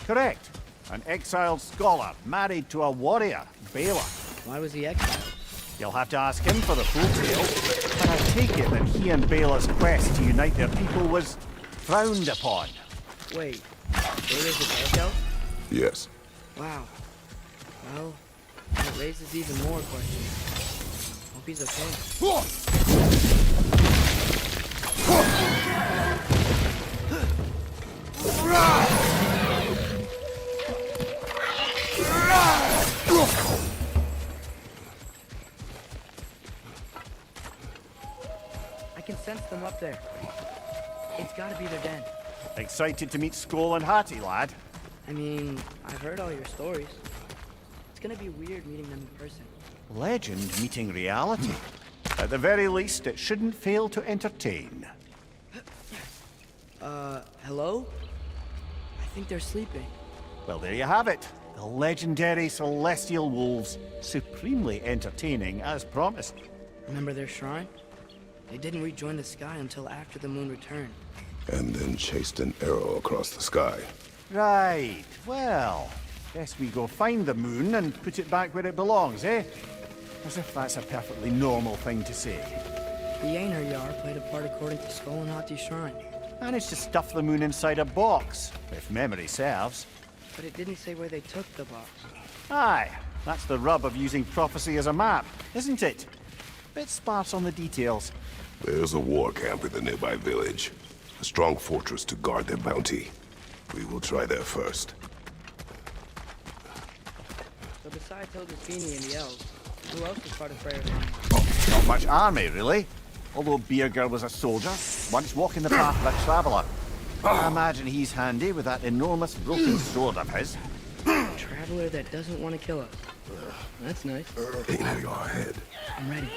Correct. An exiled scholar married to a warrior, Bela. Why was he exiled? You'll have to ask him for the full tale, but I take it that he and Bela's quest to unite their people was frowned upon. Wait, Bela's a dark elf? Yes. Wow. Well, that raises even more questions. Hope he's okay. I can sense them up there. It's gotta be their den. Excited to meet Skoll and Hattie, lad? I mean, I've heard all your stories. It's gonna be weird meeting them in person. Legend meeting reality. At the very least, it shouldn't fail to entertain. Hello? I think they're sleeping. Well, there you have it. The legendary celestial wolves. Supremely entertaining, as promised. Remember their shrine? They didn't rejoin the sky until after the moon returned. And then chased an arrow across the sky. Right. Well, guess we go find the moon and put it back where it belongs, eh? As if that's a perfectly normal thing to say. The Einherjar played a part according to Skoll and Hatti's shrine. Managed to stuff the moon inside a box, if memory serves. But it didn't say where they took the box. Aye, that's the rub of using prophecy as a map, isn't it? Bit sparse on the details. There's a war camp in the nearby village. A strong fortress to guard their bounty. We will try there first. So besides Otis Beanie and the elves, who else was part of Freyr's army? Not much army, really. Although Beerger was a soldier, once walking the path of a traveller. I imagine he's handy with that enormous broken sword of his. A traveler that doesn't want to kill us. That's nice. Aim at your head. I'm ready.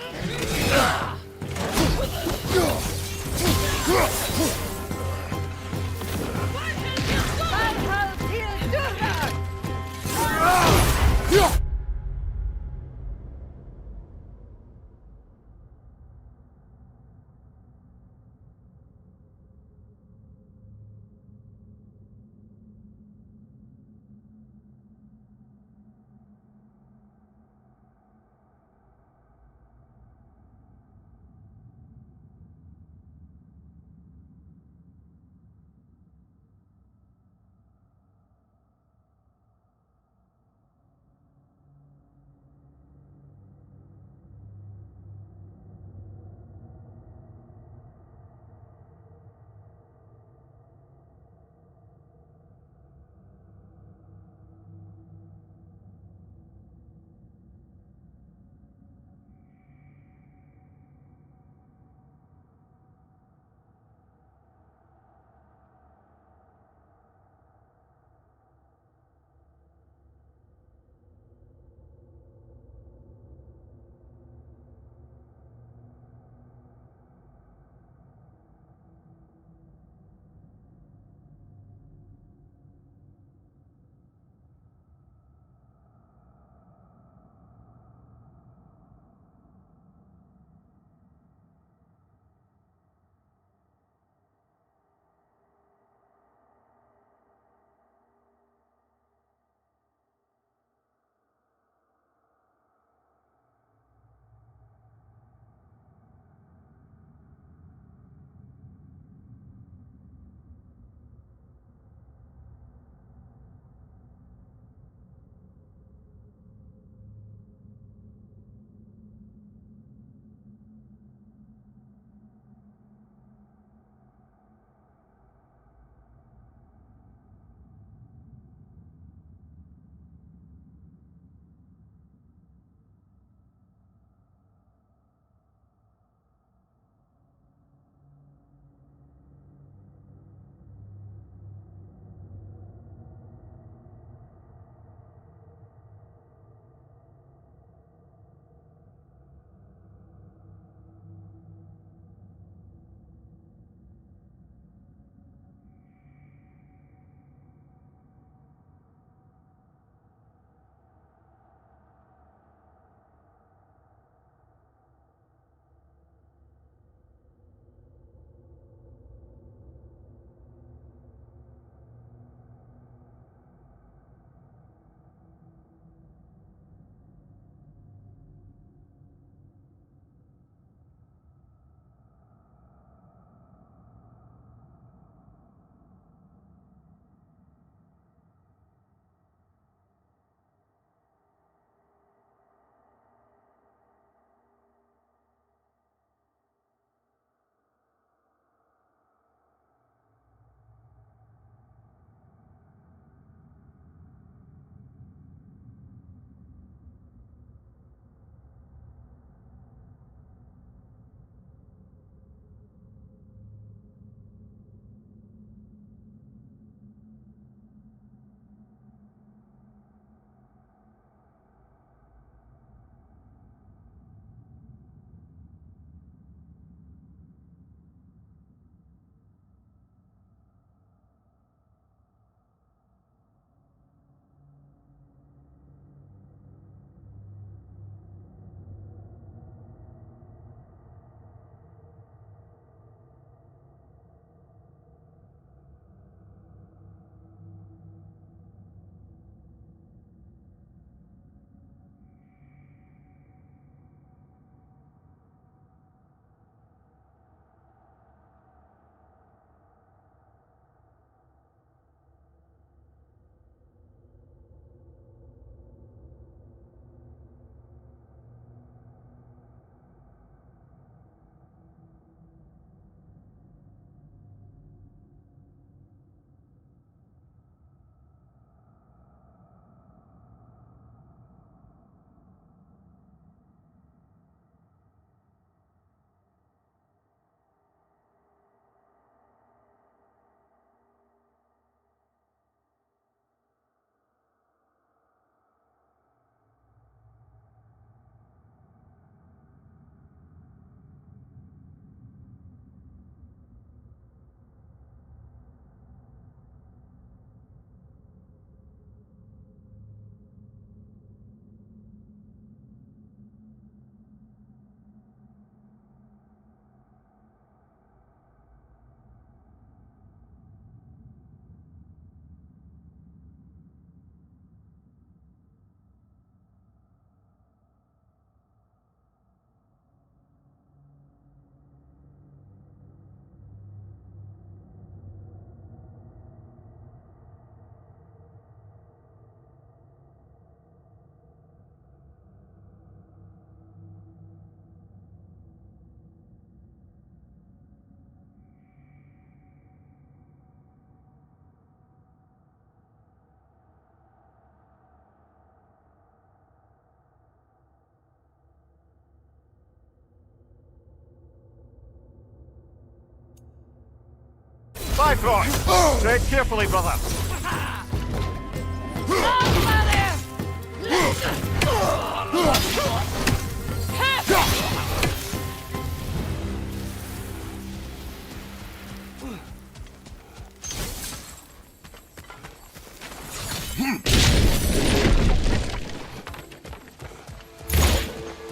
Bifrost! Tread carefully, brother.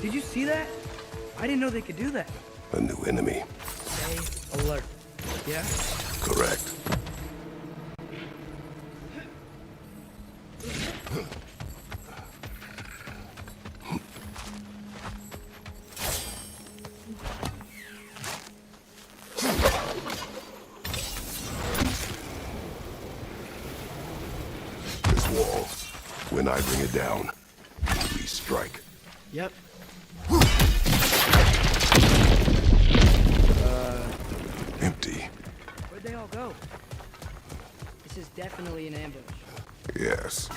Did you see that? I didn't know they could do that. A new enemy. Stay alert. Yeah? Correct. This wall. When I bring it down, we strike. Yep. Empty. Where'd they all go? This is definitely an ambush. Yes.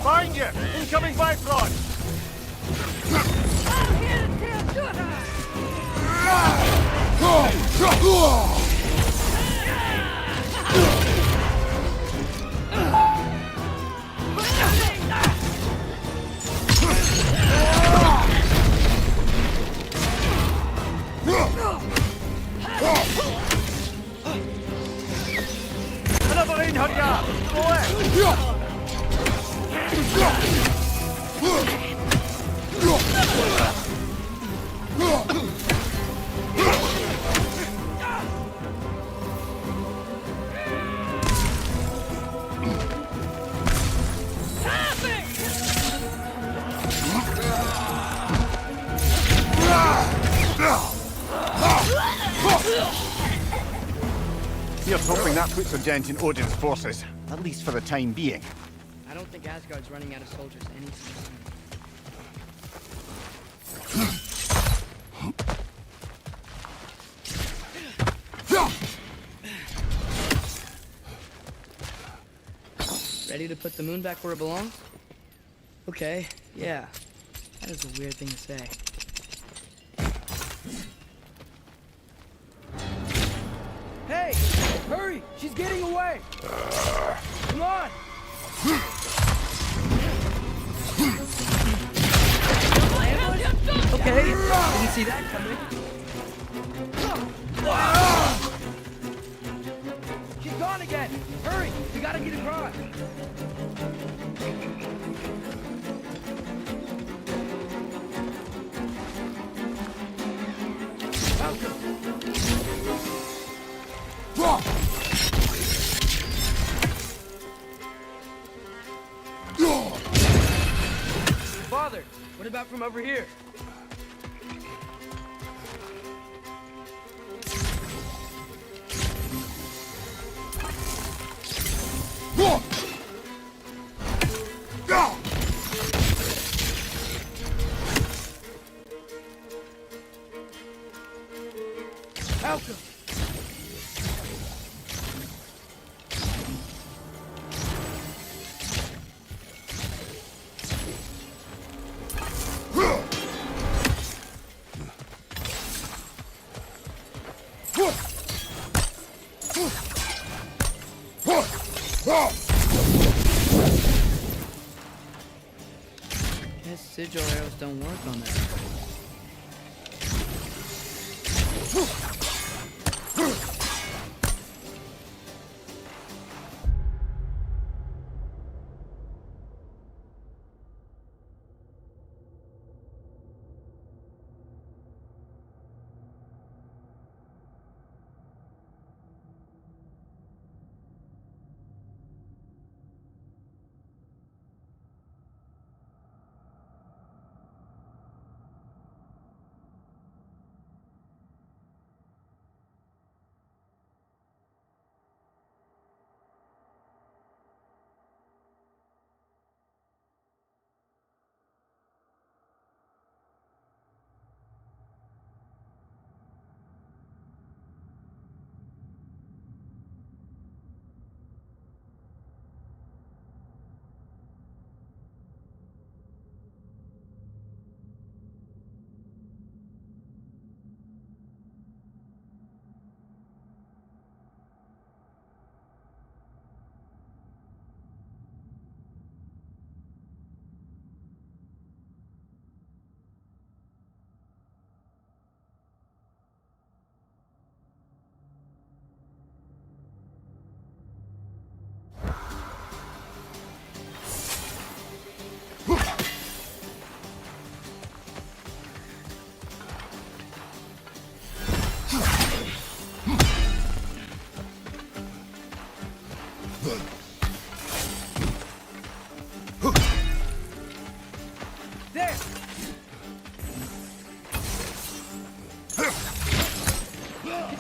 Find you! Incoming Bifrost! Another in, Hurya! Go Here's hoping that puts a dent in Odin's forces, at least for the time being. I don't think Asgard's running out of soldiers anytime soon. Ready to put the moon back where it belongs? Okay, yeah. That is a weird thing to say. Hey! Hurry! She's getting away! Come on! Okay, didn't see that coming. She's gone again! Hurry! We gotta get across! Father, what about from over here? Malcolm! Guess sigil arrows don't work on that.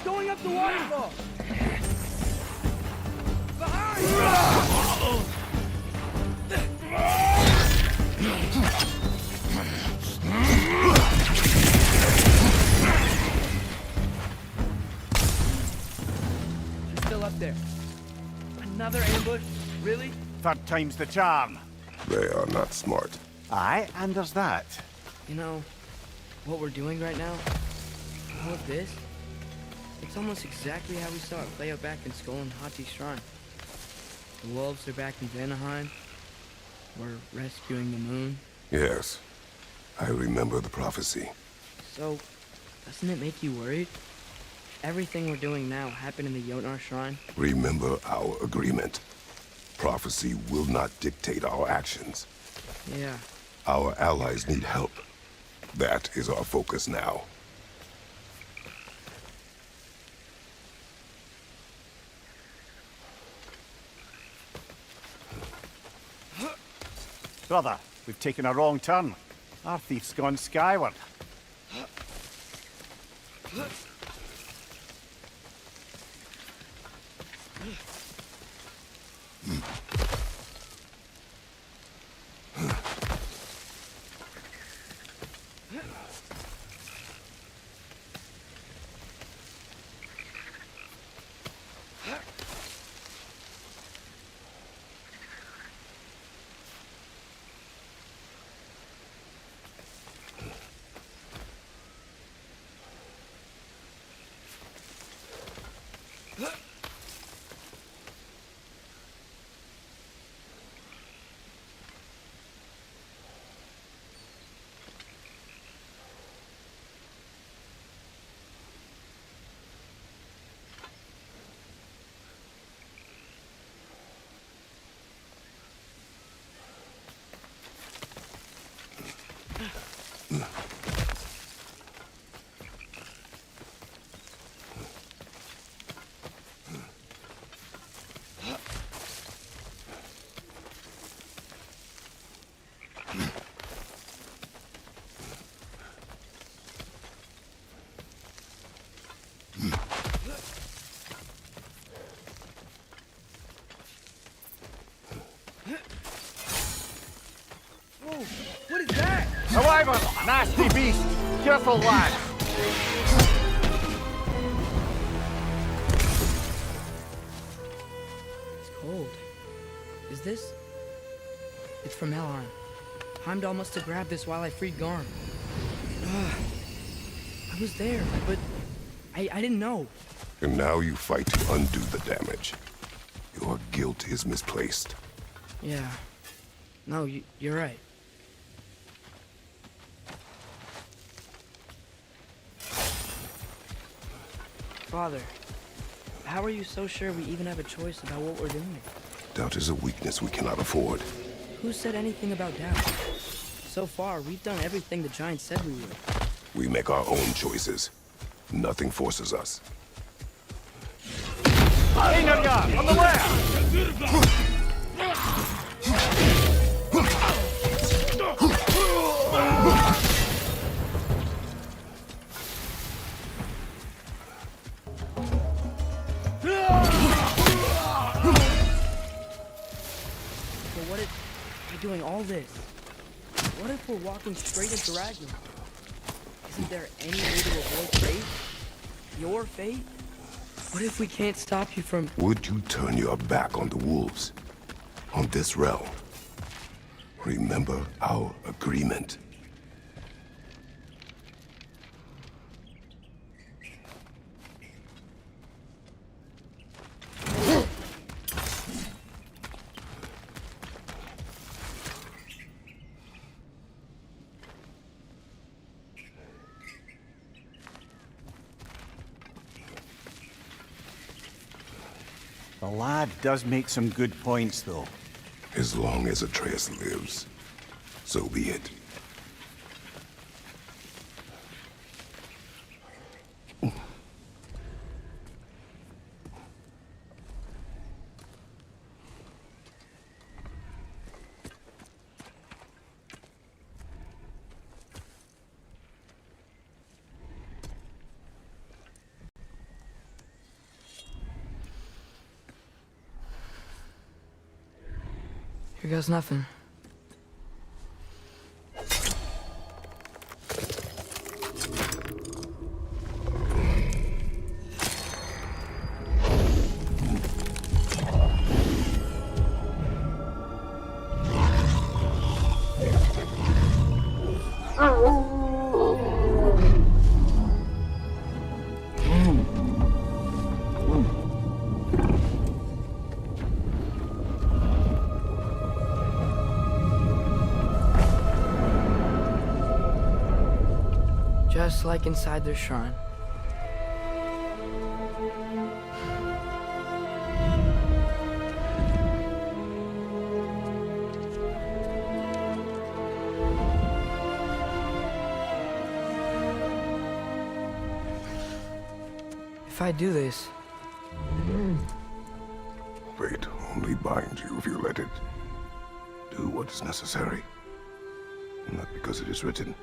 going up the waterfall! She's still up there. Another ambush? Really? Third time's the charm. They are not smart. Aye, and there's that. You know, what we're doing right now, all of this, it's almost exactly how we saw it play out back in Skull and Hati's shrine. The wolves are back in Vanaheim. We're rescuing the moon. Yes, I remember the prophecy. So, doesn't it make you worried? Everything we're doing now happened in the Jotnar shrine. Remember our agreement. Prophecy will not dictate our actions. Yeah. Our allies need help. That is our focus now. Brother, we've taken a wrong turn. Our thief's gone skyward. Whoa, what is that? A wyvern! Nasty beast! Careful, lad! It's cold. Is this? It's from Helheim. Heimdall must have grabbed this while I freed Garm. I was there, but I didn't know. And now you fight to undo the damage. Your guilt is misplaced. Yeah. No, you're right. Father, how are you so sure we even have a choice about what we're doing? Doubt is a weakness we cannot afford. Who said anything about doubt? So far, we've done everything the Giants said we would. We make our own choices. Nothing forces us. Einherjar, on the left! But what if we're doing all this? What if we're walking straight into Ragnarok? Isn't there any way to avoid fate? Your fate? What if we can't stop you from... Would you turn your back on the wolves? On this realm? Remember our agreement. The lad does make some good points, though. As long as Atreus lives, so be it. Here goes nothing. Just like inside their shrine. If I do this... Fate only binds you if you let it. Do what is necessary. Not because it is written.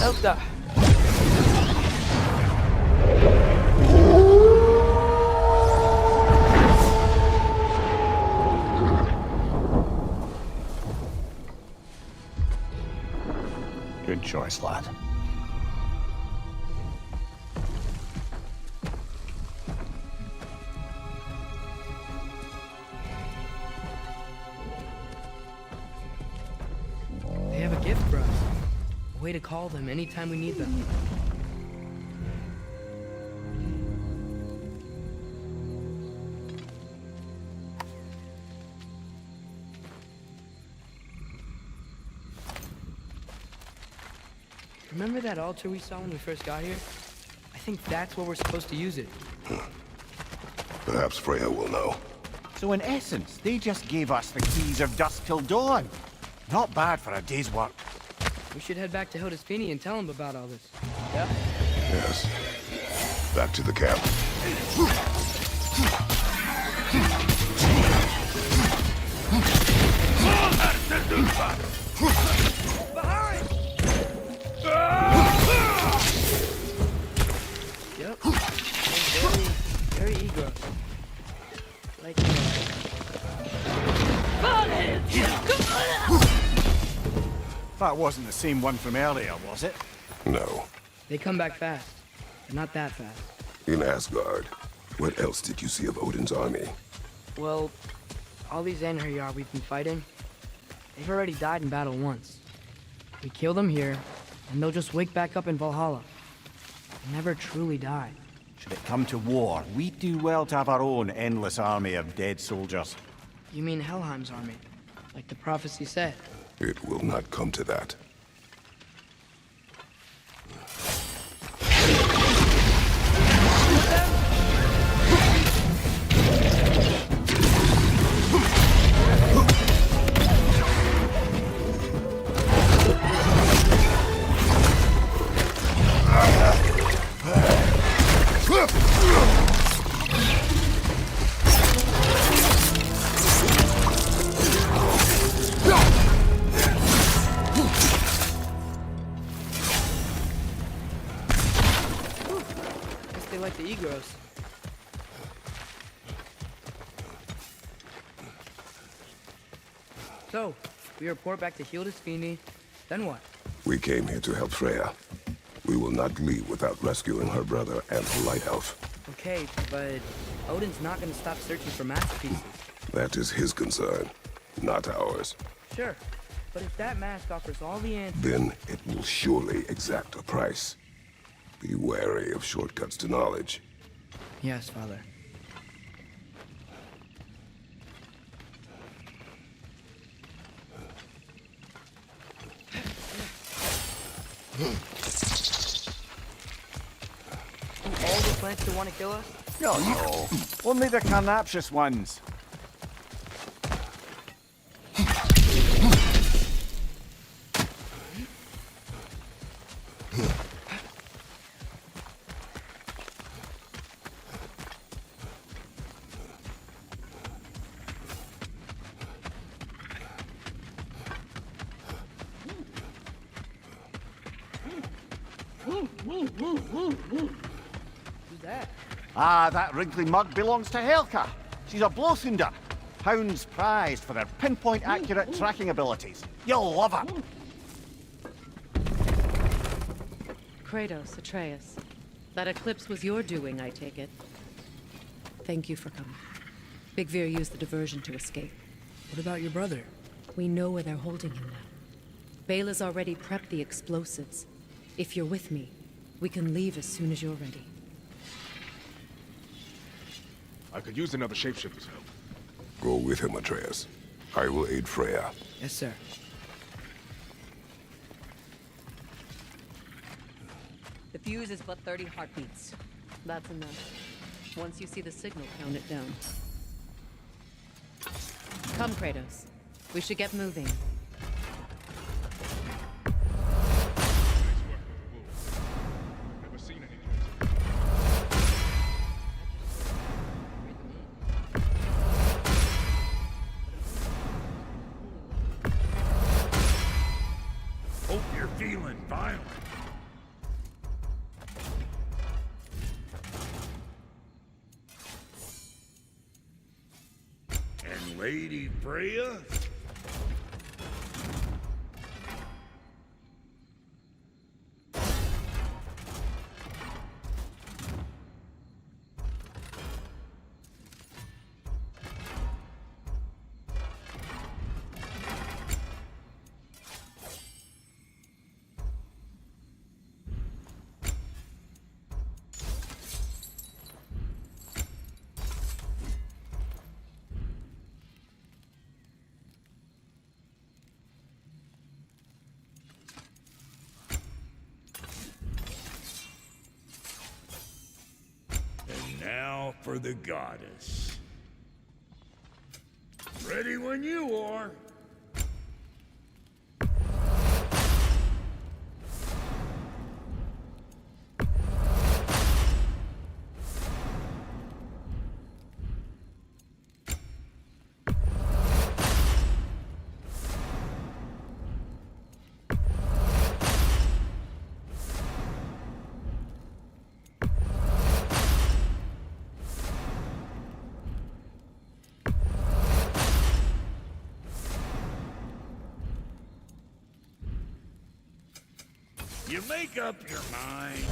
Elta. Good choice, lad. They have a gift for us. A way to call them anytime we need them. Remember that altar we saw when we first got here? I think that's where we're supposed to use it. Perhaps Freya will know. So in essence, they just gave us the keys of dusk till dawn. Not bad for a day's work. We should head back to Hildesfini and tell him about all this. Yeah? Yes. Back to the camp. Yep. Very eager. Like That wasn't the same one from earlier, was it? No. they come back fast, but not that fast. In Asgard, what else did you see of Odin's army? Well, all these Einherjar we've been fighting, they've already died in battle once. We kill them here, and they'll just wake back up in Valhalla. They never truly die. Should it come to war, we do well to have our own endless army of dead soldiers. You mean Helheim's army, like the prophecy said? It will not come to that. Guess they like the Egros. So, we report back to Hildesfini, then what? We came here to help Freya. We will not leave without rescuing her brother and the Light Elf. Okay, but Odin's not gonna stop searching for masterpieces. That is his concern, not ours. Sure, but if that mask offers all the answers... Then it will surely exact a price. Be wary of shortcuts to knowledge. Yes, Father. All the plants that want to kill us? No, only the carnivorous ones. Who's that? Ah, that wrinkly mug belongs to Helka. She's a blowthunder. Hounds prized for their pinpoint accurate tracking abilities. You'll love her. Kratos, Atreus. That eclipse was your doing, I take it. Thank you for coming. Big Veer used the diversion to escape. What about your brother? We know where they're holding him now. Bela's already prepped the explosives. If you're with me, we can leave as soon as you're ready. I could use another shapeshifter's help. Go with him, Atreus. I will aid Freya. Yes, sir. The fuse is but 30 heartbeats. That's enough. Once you see the signal, count it down. Come, Kratos. We should get moving. Never seen any. Hope you're feeling violent. And Lady Freya? Now for the goddess. Ready when you are. You make up your mind.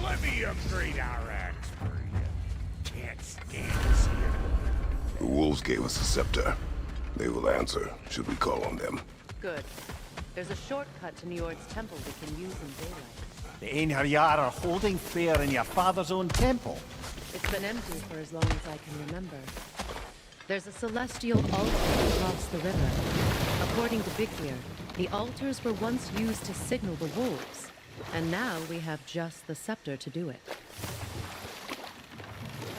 Let me upgrade our axe for you. Can't stand to see it. The wolves gave us a scepter. They will answer, should we call on them. Good. There's a shortcut to Njord's temple we can use in daylight. The Einherjar are holding fair in your father's own temple. It's been empty for as long as I can remember. There's a celestial altar across the river. According to Big Veer, The altars were once used to signal the wolves, and now we have just the scepter to do it.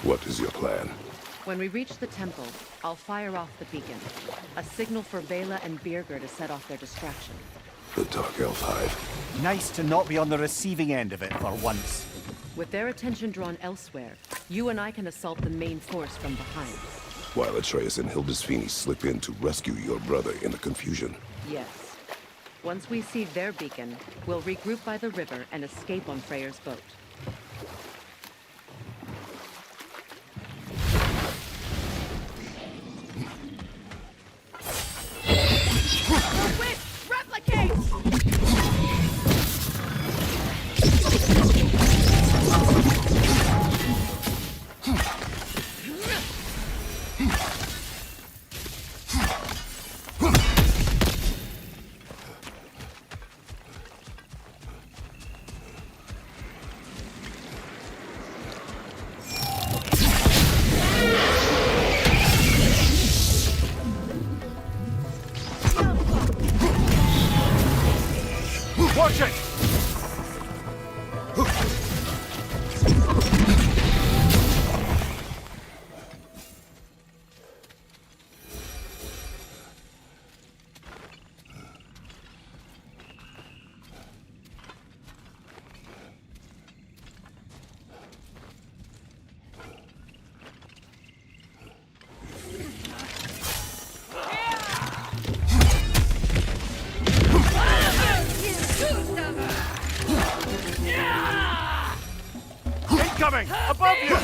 What is your plan? When we reach the temple, I'll fire off the beacon. A signal for Vela and Birger to set off their distraction. The Dark Elf Hive. Nice to not be on the receiving end of it for once. With their attention drawn elsewhere, you and I can assault the main force from behind. While Atreus and Hildisvini slip in to rescue your brother in the confusion. Yes. Once we see their beacon, we'll regroup by the river and escape on Freyr's boat. Watch it! Incoming! Above you!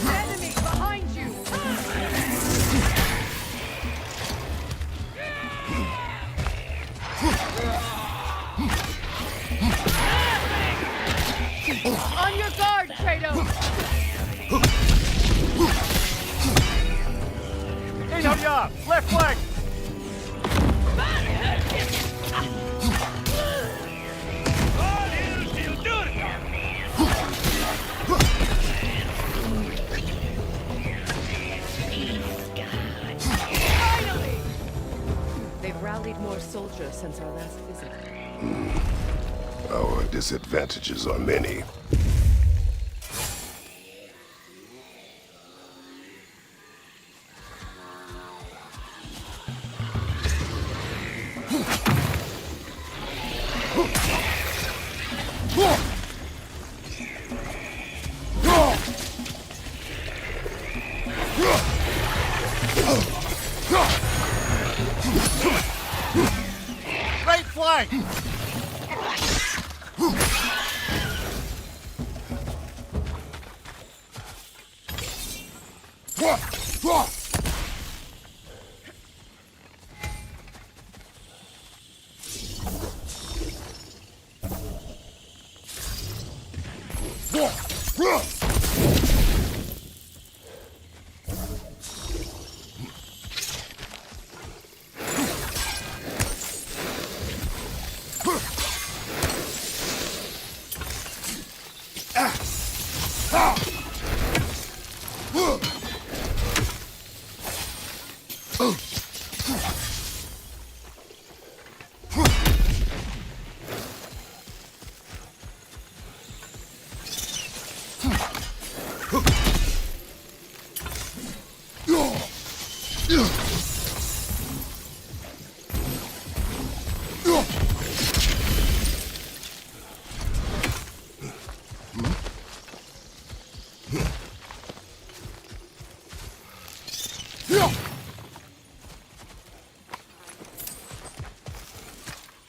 Enemy behind you! On your guard, Kratos! In on ya! Left flank! They've rallied more soldiers since our last visit. Our disadvantages are many. Right flank!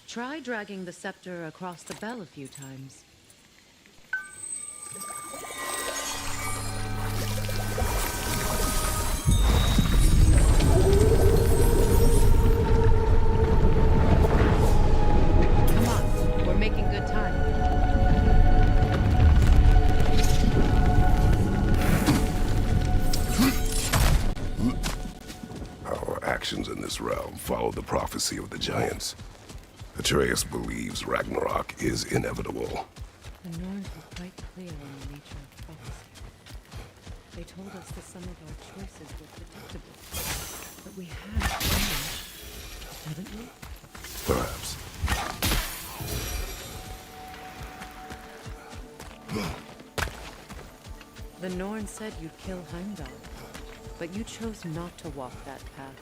Try dragging the scepter across the bell a few times. Come on, we're making good time. Our actions in this realm follow the prophecy of the giants. Atreus believes Ragnarok is inevitable. The Norns were quite clear on the nature of prophecy. They told us that some of our choices were predictable. But we have changed, haven't we? Perhaps. The Norn said you'd kill Heimdall, but you chose not to walk that path.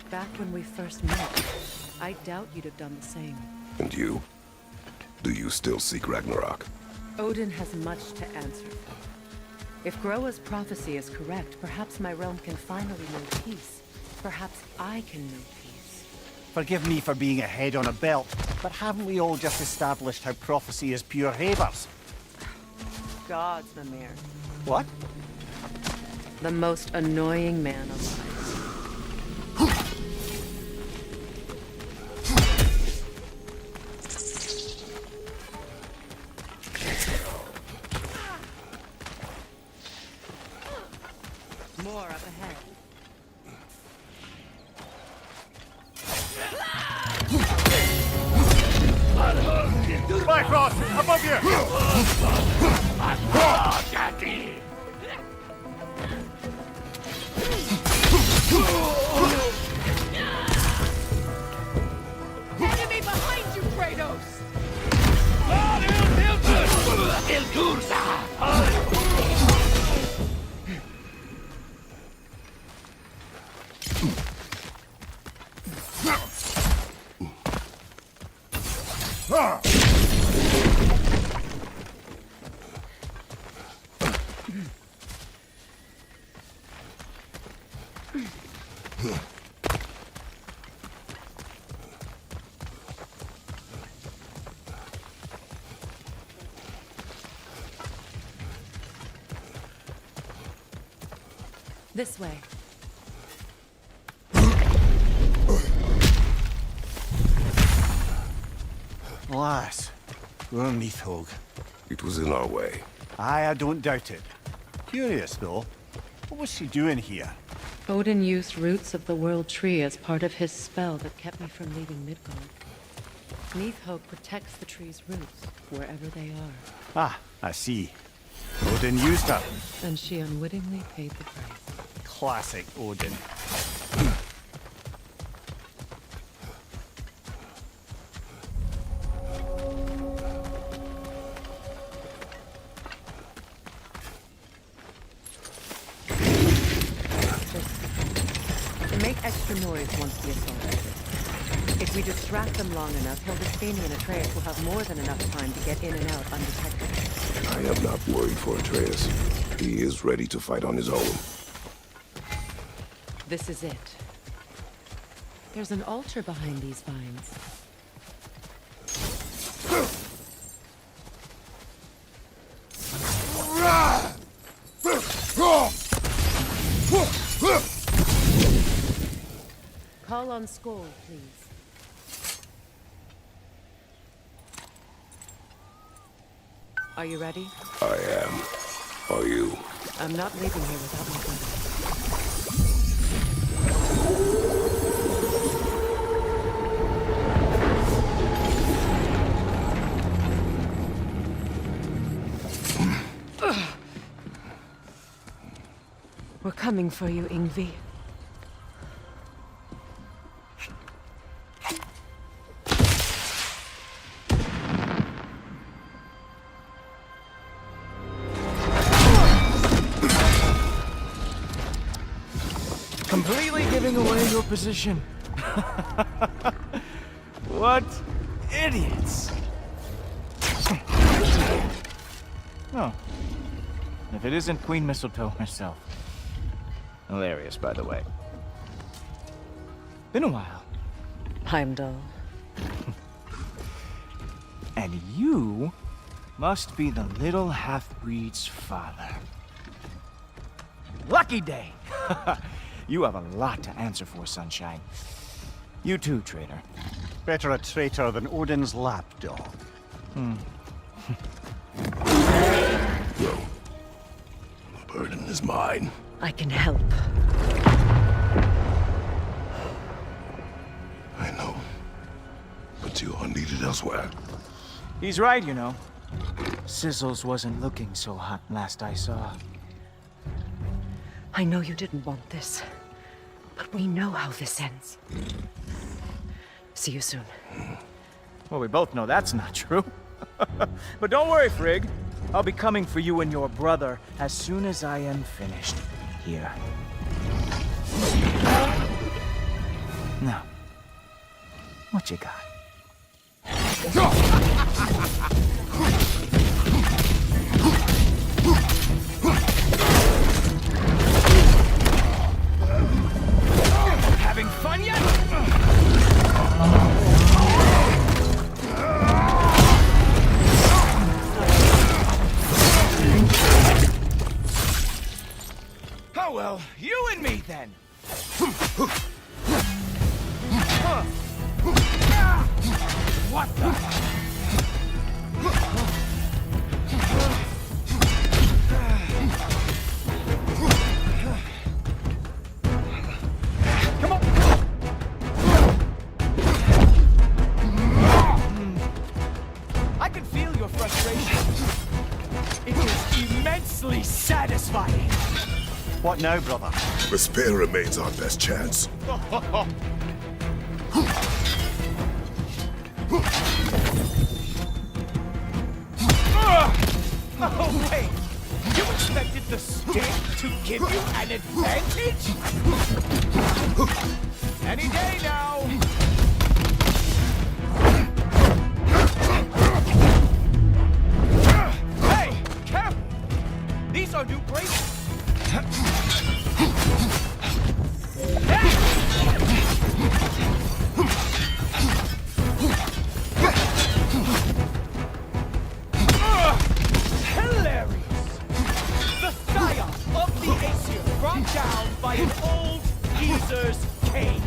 Back when we first met, I doubt you'd have done the same. And you? Do you still seek Ragnarok? Odin has much to answer for. If Groa's prophecy is correct, perhaps my realm can finally know peace. Perhaps I can know peace. Forgive me for being a head on a belt, but haven't we all just established how prophecy is pure havers? Gods, Mimir. What? The most annoying man alive. More up ahead. Bifrost, above you! Enemy behind you, Kratos! This way. Alas, poor Nithog. It was in our way. Aye, I don't doubt it. Curious, though. What was she doing here? Odin used roots of the World Tree as part of his spell that kept me from leaving Midgard. Nithog protects the tree's roots, wherever they are. Ah, I see. Odin used her. And she unwittingly paid the price. Classic Odin. To make extra noise once the assault ends. If we distract them long enough, Hildesthania and Atreus will have more than enough time to get in and out undetected. I am not worried for Atreus. He is ready to fight on his own. This is it. There's an altar behind these vines. Call on Skoll, please. Are you ready? I am. Are you? I'm not leaving here without my brother. We're coming for you, Yngvi. Completely giving away your position. What idiots. Oh. If it isn't Queen Mistletoe herself. Hilarious, by the way. Been a while. Heimdall. And you must be the little half-breed's father. Lucky day! You have a lot to answer for, Sunshine. You too, traitor. Better a traitor than Odin's lapdog. No. The burden is mine. I can help. I know. But you are needed elsewhere. He's right, you know. Sizzles wasn't looking so hot last I saw. I know you didn't want this, but we know how this ends. See you soon. Well, we both know that's not true. But don't worry, Frigg. I'll be coming for you and your brother as soon as I am finished here. Now, what you got? Having fun yet? Oh well, you and me then. What the? Come on. I can feel your frustration. It is immensely satisfying. What now, brother? The spear remains our best chance. Oh, wait! You expected the stick to give you an advantage? Any day now! Hey! Careful! These are new bracelets! Hilarious! The scion of the Aesir brought down by an old geezer's cane.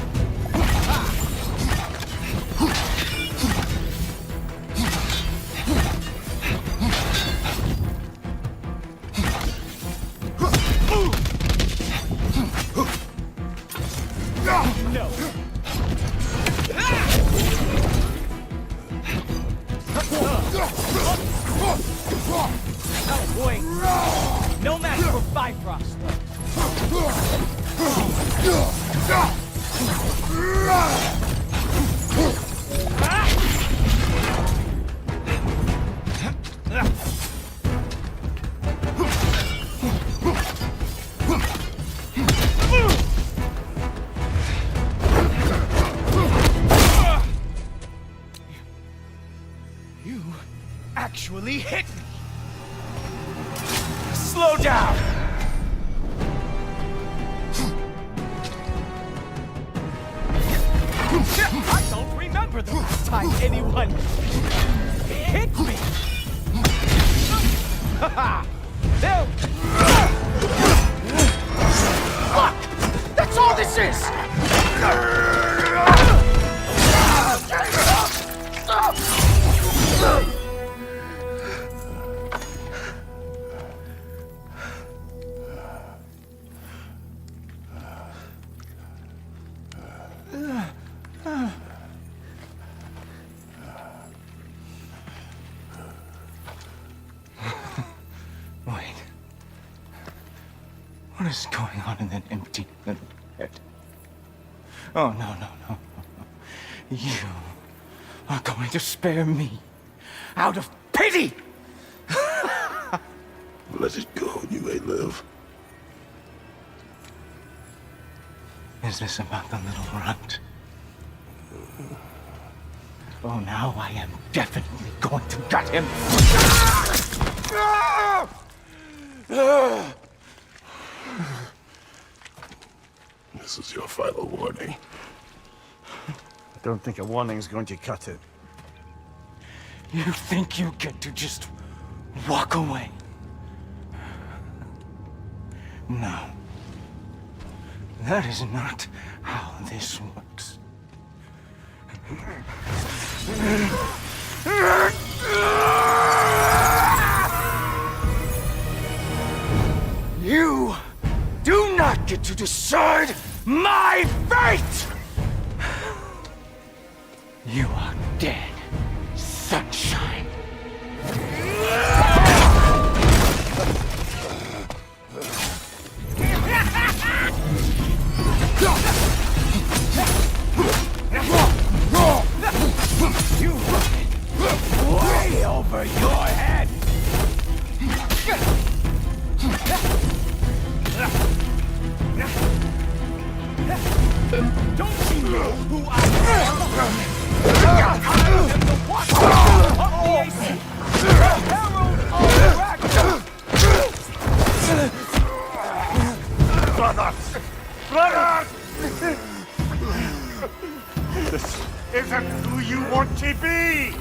No. Oh boy. No match for Bifrost. You actually hit me. Slow down. I don't remember the last time anyone hit me. Haha! There. Look! That's all this is! Wait. What is going on in that empty little head? Oh, no, no, no, no. You are going to spare me out of pity! Let it go, you may live. Is this about the little runt? Oh, now I am definitely going to gut him. This is your final warning. I don't think a warning's going to cut it. You think you get to just walk away? No. That is not how this works. You do not get to decide my fate! You are dead, sunshine. over your head! Don't you know who I am? I am the watchtower of the AC! Herald of Ragnarok! Brothers! Brothers! This isn't who you want to be!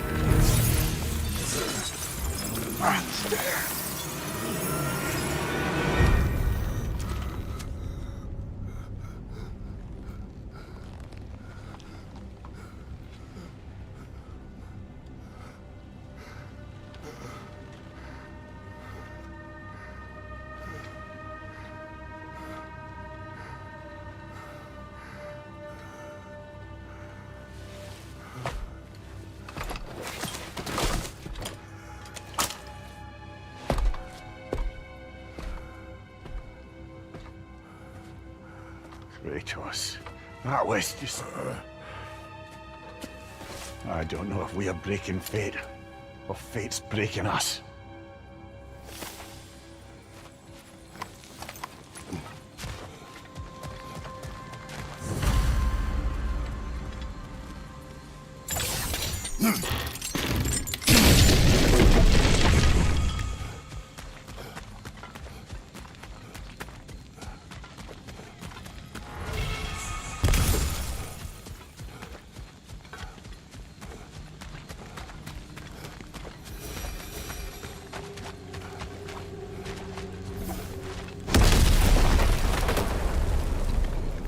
Kratos, that was just... I don't know if we are breaking fate, or fate's breaking us.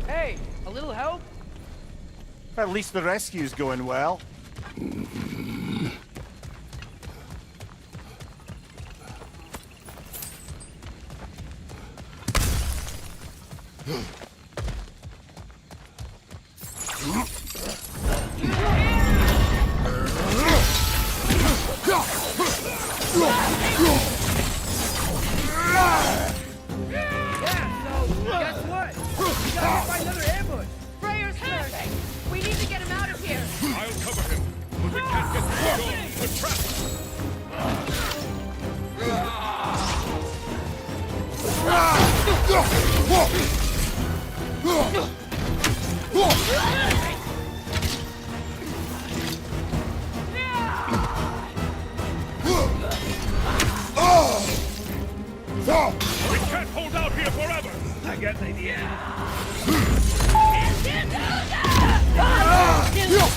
Hey, a little help? At least the rescue's going well. Guess what? We gotta find another ambush. Freyr's hurt! We need to get him out of here! I'll cover him, but we can't get through the door. We're trapped! We can't hold out here forever! I got an idea. Can you move?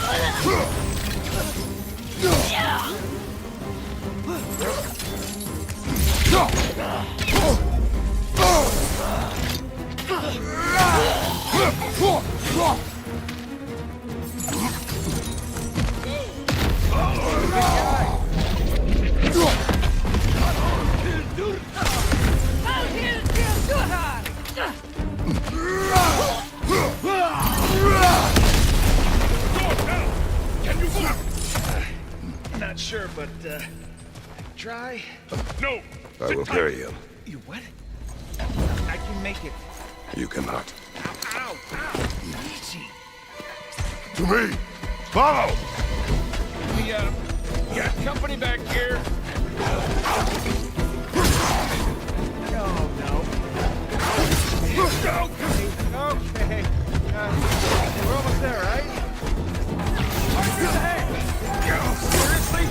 Not sure, but I can try. No! I will carry him. You what? I can make it. You cannot. Ow, ow! Easy. To me! Follow! We got company back here. Oh, no. Okay. We're almost there, right? Seriously?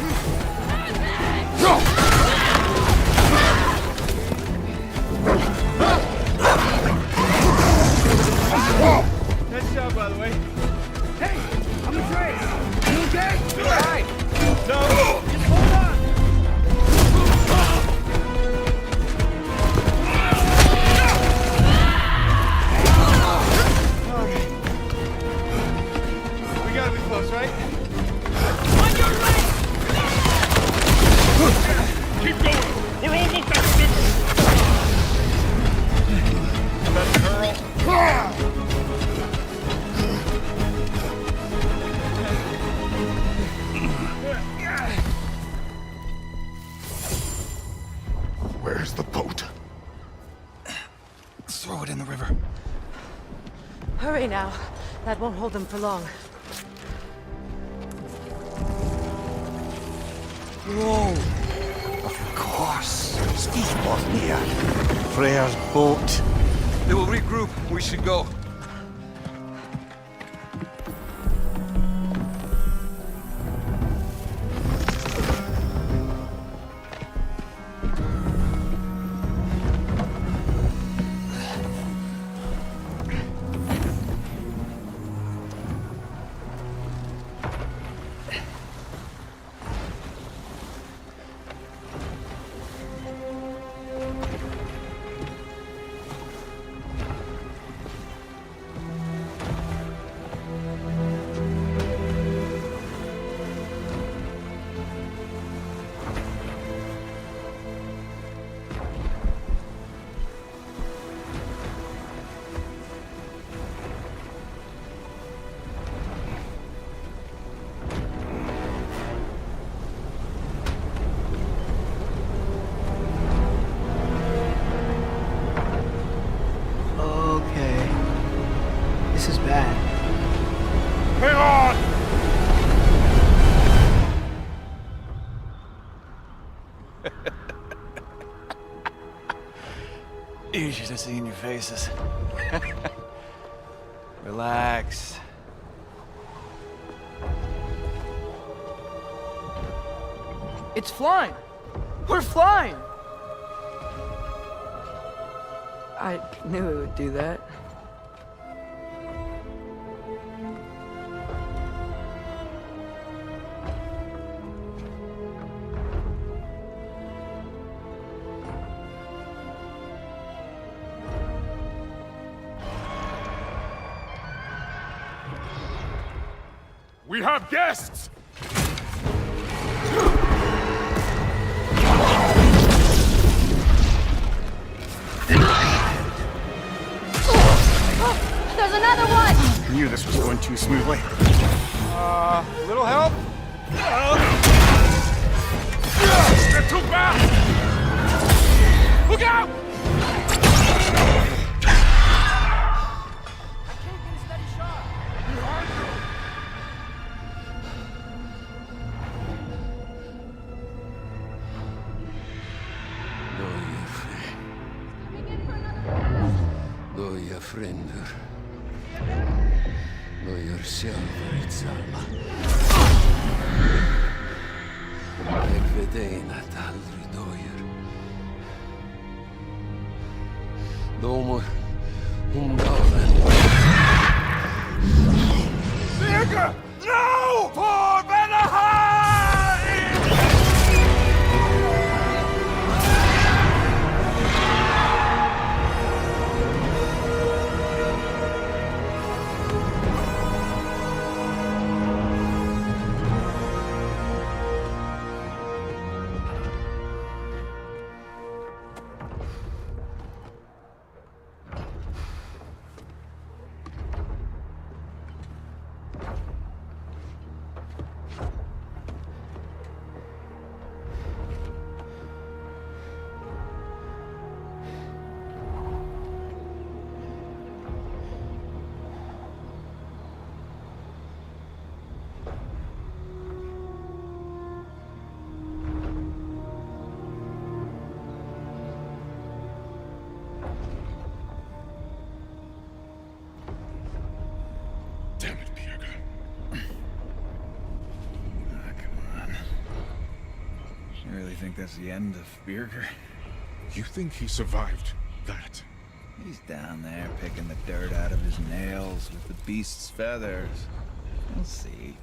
Nice job, by the way. Hey, I'm Atreus. You okay? Hi. No. Just hold on. Okay. We gotta be close, right? On your right! Keep going! We're almost at the river! Better curl. Where's the boat? Throw it in the river. Hurry now. That won't hold them for long. Whoa! Of course. Speedboat here. Freya's boat. They will regroup. We should go. You should have seen your faces. Relax. It's flying! We're flying! I knew it would do that. We have guests! There's another one! I knew this was going too smoothly. Little help? They're too fast! Look out! Fränder. Då gör själva samma. Jag vet en att aldrig dör. Domer ungdomen. Virke! No! På Vanaheim! Think that's the end of Birger? You think he survived that? He's down there picking the dirt out of his nails with the beast's feathers. We'll see.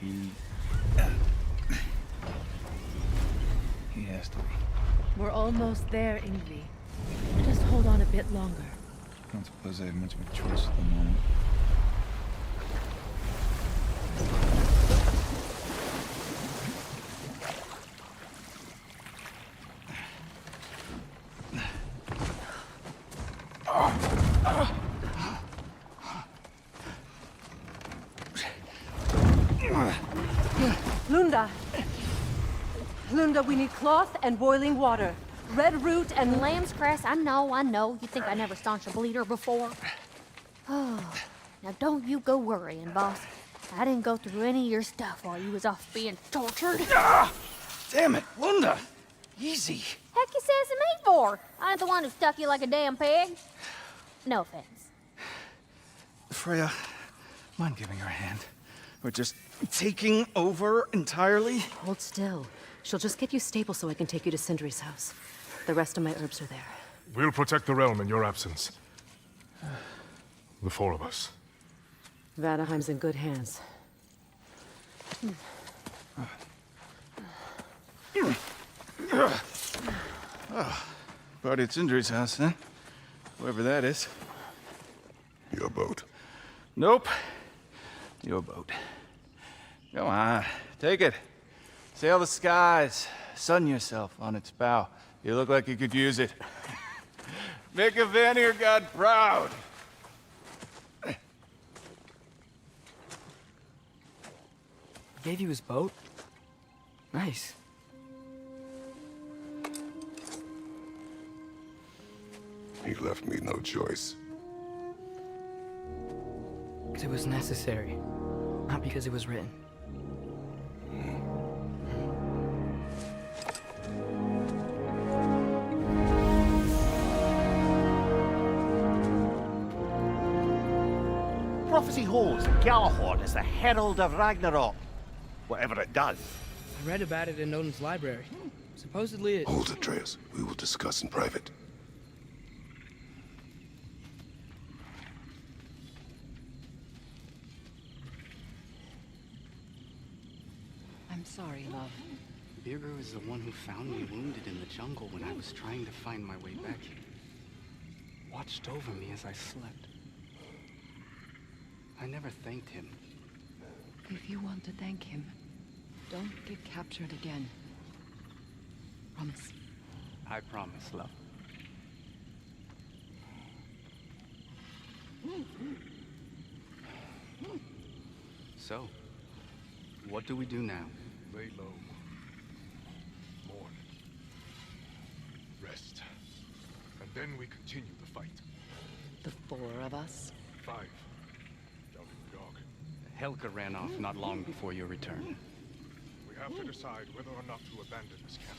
He has to be. We're almost there, Ingvi. Just hold on a bit longer. I don't suppose I have much of a choice at the moment. Lunda, we need cloth and boiling water. Red root and lamb's cress. I know. You think I never staunched a bleeder before? Oh, now don't you go worrying, boss. I didn't go through any of your stuff while you was off being tortured. Ah! Damn it, Wanda! Easy. Heck you sassing me for? I ain't the one who stuck you like a damn pig. No offense. Freya, mind giving her a hand? We're just taking over entirely? Hold still. She'll just get you stable so I can take you to Sindri's house. The rest of my herbs are there. We'll protect the realm in your absence. The four of us. Vanaheim's in good hands. Oh, party at Sindri's house, huh? Whoever that is. Your boat. Nope. Your boat. Come on, take it. Sail the skies. Sun yourself on its bow. You look like you could use it. Make a Vanir god proud. Gave you his boat? Nice. He left me no choice. Because it was necessary, not because it was written. Prophecy holds that Galahad is the herald of Ragnarok. Whatever it does. I read about it in Odin's library. Supposedly it... Hold it, Atreus. We will discuss in private. I'm sorry, love. Birger is the one who found me wounded in the jungle when I was trying to find my way back here. Watched over me as I slept. I never thanked him. If you want to thank him, don't get captured again. Promise. I promise, love. So, what do we do now? Lay low. Mourn. Rest. And then we continue the fight. The four of us? 5. Down in the dog. Helga ran off not long before your return. We have to decide whether or not to abandon this camp.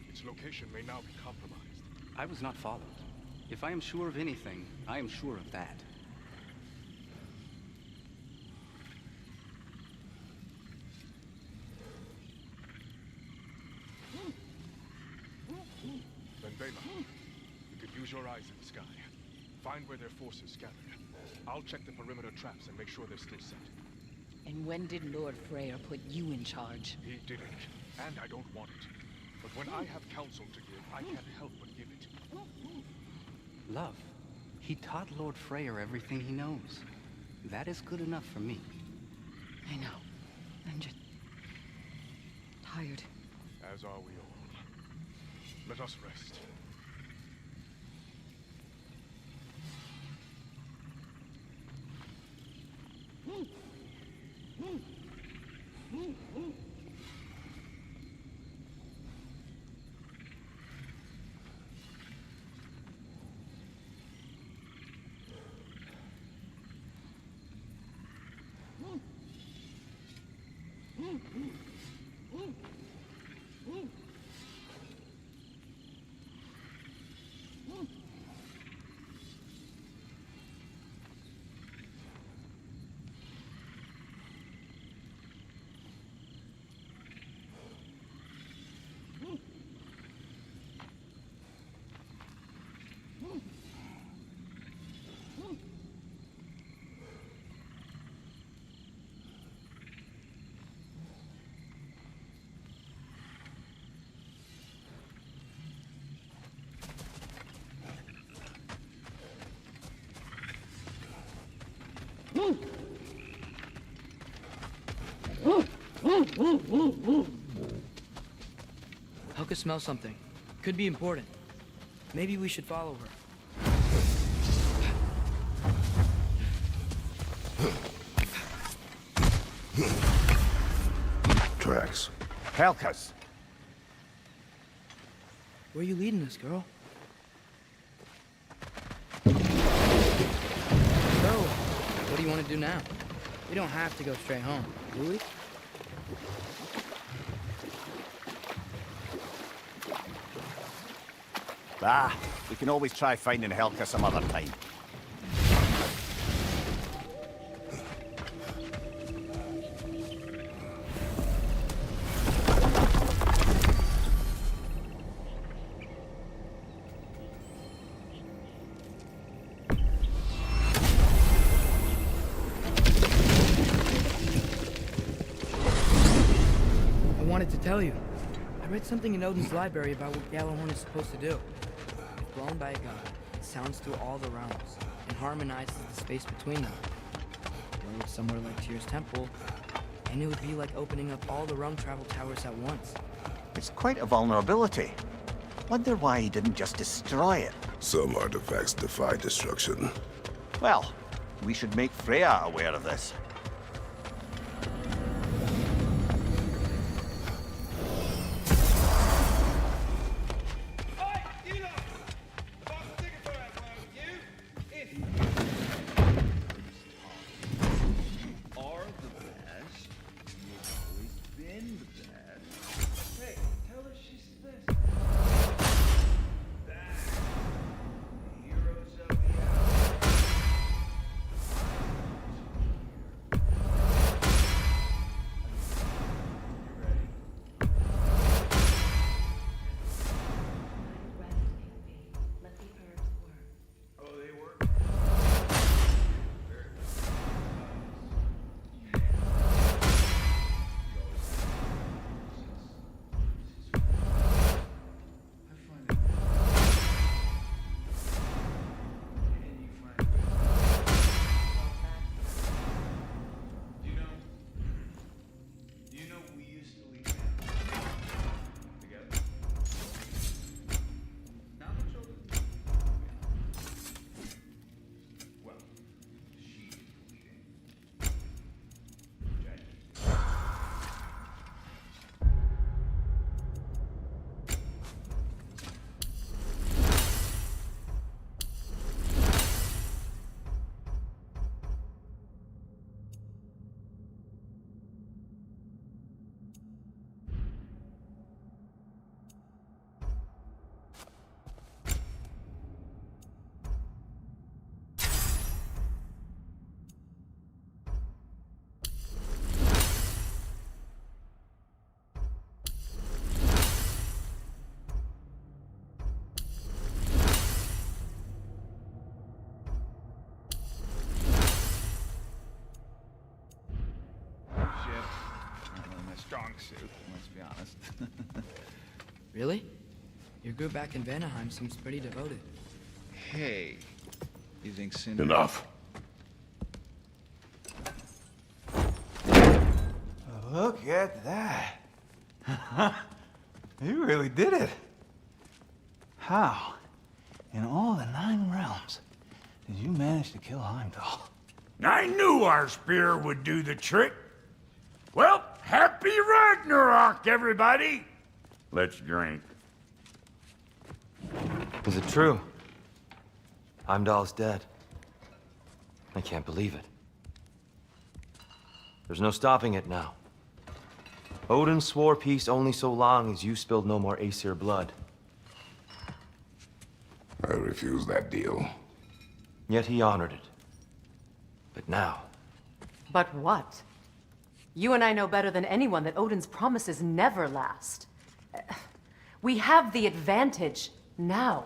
Its location may now be compromised. I was not followed. If I am sure of anything, I am sure of that. Then Bela, you could use your eyes in the sky. Find where their forces gathered. I'll check the perimeter traps and make sure they're still set. And when did Lord Freyr put you in charge? He didn't, and I don't want it. But when I have counsel to give, I can't help but give it. Love, he taught Lord Freyr everything he knows. That is good enough for me. I know. I'm just... tired. As are we all. Let us rest. Helga smells something. Could be important. Maybe we should follow her. Tracks. Helga's. Where are you leading us, girl? So, what do you want to do now? We don't have to go straight home, do we? Ah, we can always try finding Helka some other time. I wanted to tell you. I read something in Odin's library about what Gjallarhorn is supposed to do. If blown by a god, it sounds through all the realms and harmonizes the space between them. Blow it somewhere like Tyr's temple, and it would be like opening up all the realm travel towers at once. It's quite a vulnerability. Wonder why he didn't just destroy it. Some artifacts defy destruction. Well, we should make Freya aware of this. Strong suit, let's be honest. Really? Your group back in Vanaheim seems pretty devoted. Hey, you think Cinder... Enough. Look at that. You really did it. How, in all the 9 realms, did you manage to kill Heimdall? I knew our spear would do the trick. Well, happy Ragnarok, everybody! Let's drink. Is it true? Heimdall's dead. I can't believe it. There's no stopping it now. Odin swore peace only so long as you spilled no more Aesir blood. I refuse that deal. Yet he honored it. But now... But what? You and I know better than anyone that Odin's promises never last. We have the advantage now.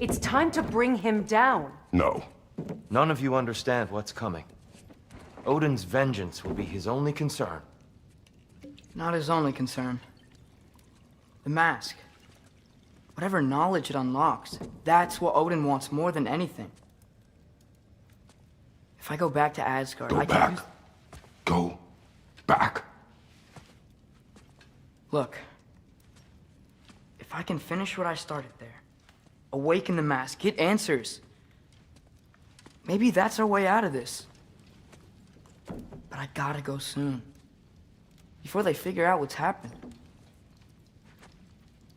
It's time to bring him down. No. None of you understand what's coming. Odin's vengeance will be his only concern. Not his only concern. The mask. Whatever knowledge it unlocks, that's what Odin wants more than anything. If I go back to Asgard, I can use... Go back. Look. If I can finish what I started there, awaken the mask, get answers, maybe that's our way out of this. But I gotta go soon. Before they figure out what's happened.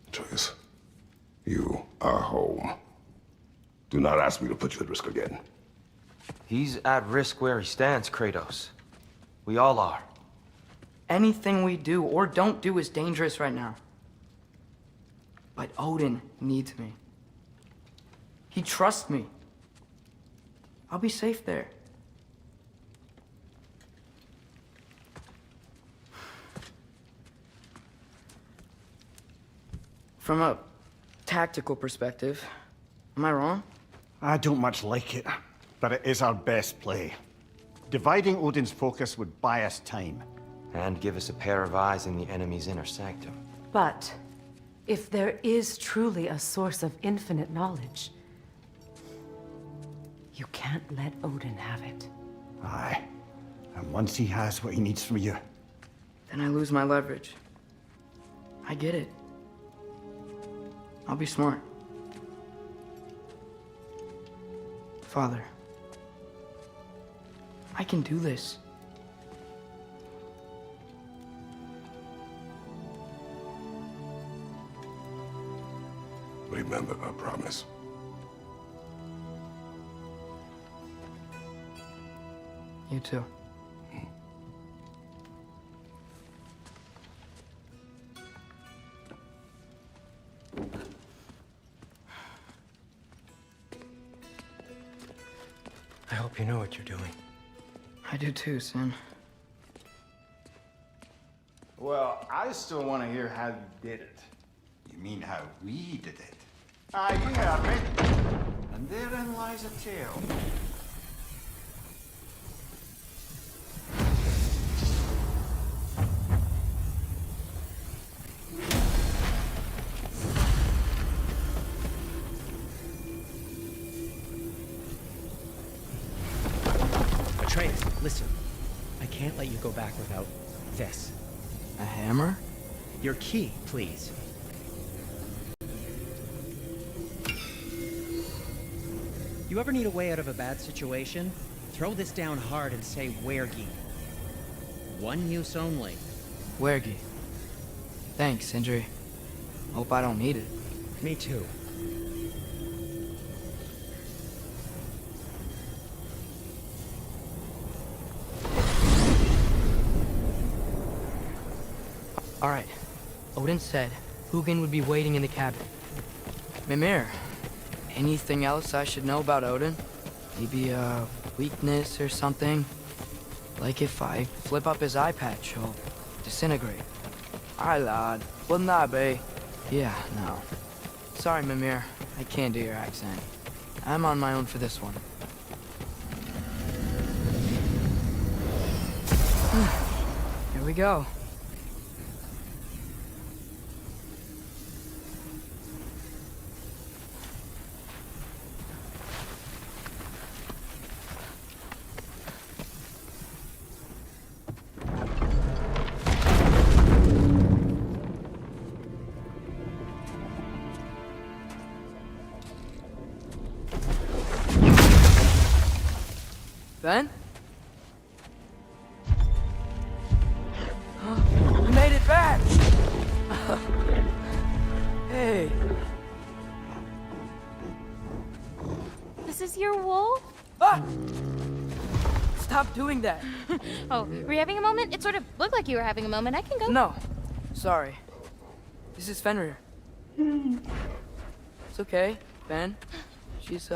Atreus, you are home. Do not ask me to put you at risk again. He's at risk where he stands, Kratos. We all are. Anything we do or don't do is dangerous right now. But Odin needs me. He trusts me. I'll be safe there. From a tactical perspective, am I wrong? I don't much like it, but it is our best play. Dividing Odin's focus would buy us time. And give us a pair of eyes in the enemy's inner sanctum. But if there is truly a source of infinite knowledge, you can't let Odin have it. Aye. And once he has what he needs from you... Then I lose my leverage. I get it. I'll be smart. Father, I can do this. Remember our promise. You too. I hope you know what you're doing. I do too, Sin. Well, I still want to hear how you did it. You mean how we did it? Ah, you heard me. And therein lies a tale. Atreus, listen. I can't let you go back without this. A hammer? Your key, please. You ever need a way out of a bad situation? Throw this down hard and say wergi. One use only. Wergi. Thanks, Sindri. Hope I don't need it. Me too. All right. Odin said Hugin would be waiting in the cabin. Mimir, anything else I should know about Odin? Maybe a weakness or something? Like if I flip up his eye patch, he'll disintegrate. Aye, lad. Wouldn't that be? Yeah, no. Sorry, Mimir. I can't do your accent. I'm on my own for this one. Here we go. Ben? You made it back! Hey. This is your wolf? Ah! Stop doing that. Oh, were you having a moment? It sort of looked like you were having a moment. I can go. No. Sorry. This is Fenrir. It's okay, Ben. She's,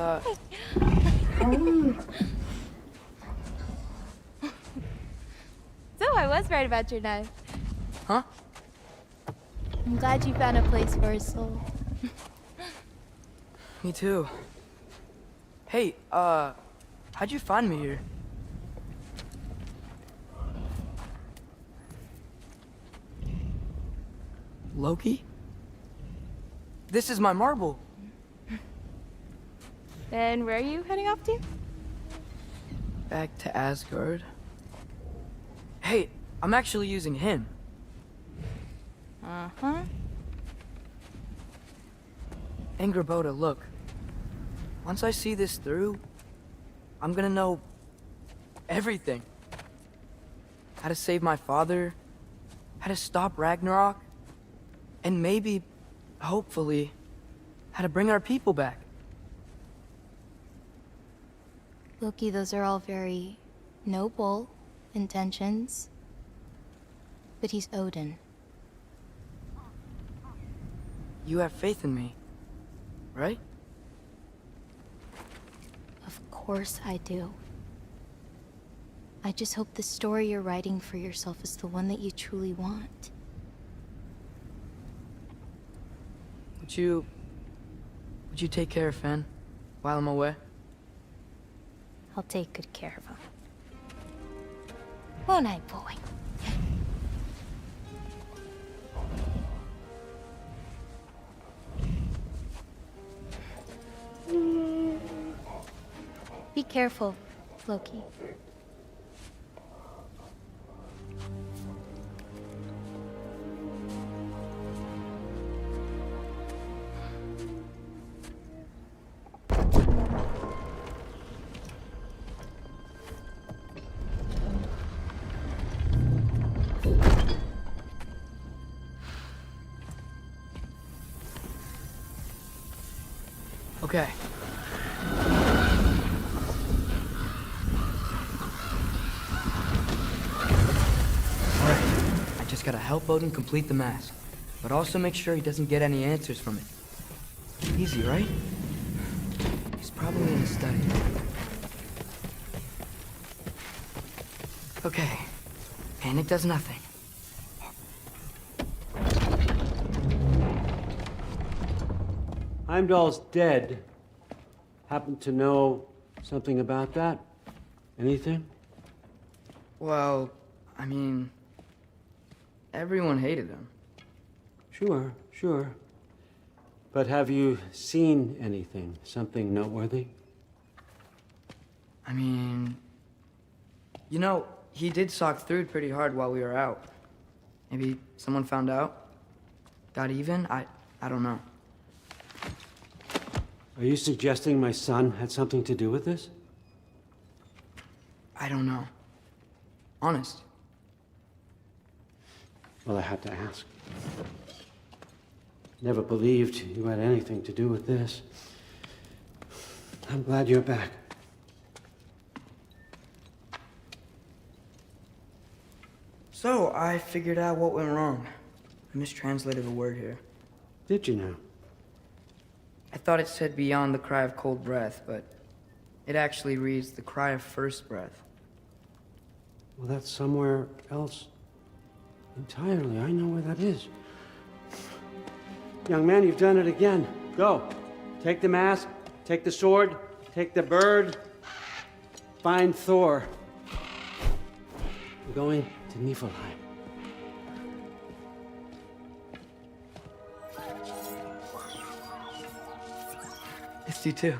So I was right about your knife. Huh? I'm glad you found a place for his soul. Me too. Hey, how'd you find me here? Loki? This is my marble. And where are you heading off to? Back to Asgard. Hey, I'm actually using him. Uh-huh. Angrboda, look. Once I see this through, I'm gonna know everything. How to save my father, how to stop Ragnarok, and maybe, hopefully, how to bring our people back. Loki, those are all very noble intentions, but he's Odin. You have faith in me, right? Of course I do. I just hope the story you're writing for yourself is the one that you truly want. Would you take care of Fen while I'm away? I'll take good care of him. Won't I, boy? Be careful, Loki. Okay. Alright, I just gotta help Odin complete the mask, but also make sure he doesn't get any answers from it. Easy, right? He's probably in his study. Okay, panic does nothing. Heimdall's dead. Happen to know something about that? Anything? Well, I mean, everyone hated him. Sure, sure. But have you seen anything? Something noteworthy? I mean, you know, he did sock through pretty hard while we were out. Maybe someone found out? Got even? I don't know. Are you suggesting my son had something to do with this? I don't know. Honest. Well, I had to ask. Never believed you had anything to do with this. I'm glad you're back. So, I figured out what went wrong. I mistranslated a word here. Did you now? I thought it said beyond the cry of cold breath, but it actually reads the cry of first breath. Well, that's somewhere else entirely. I know where that is. Young man, you've done it again. Go. Take the mask, take the sword, take the bird. Find Thor. We're going to Niflheim. Missed you too.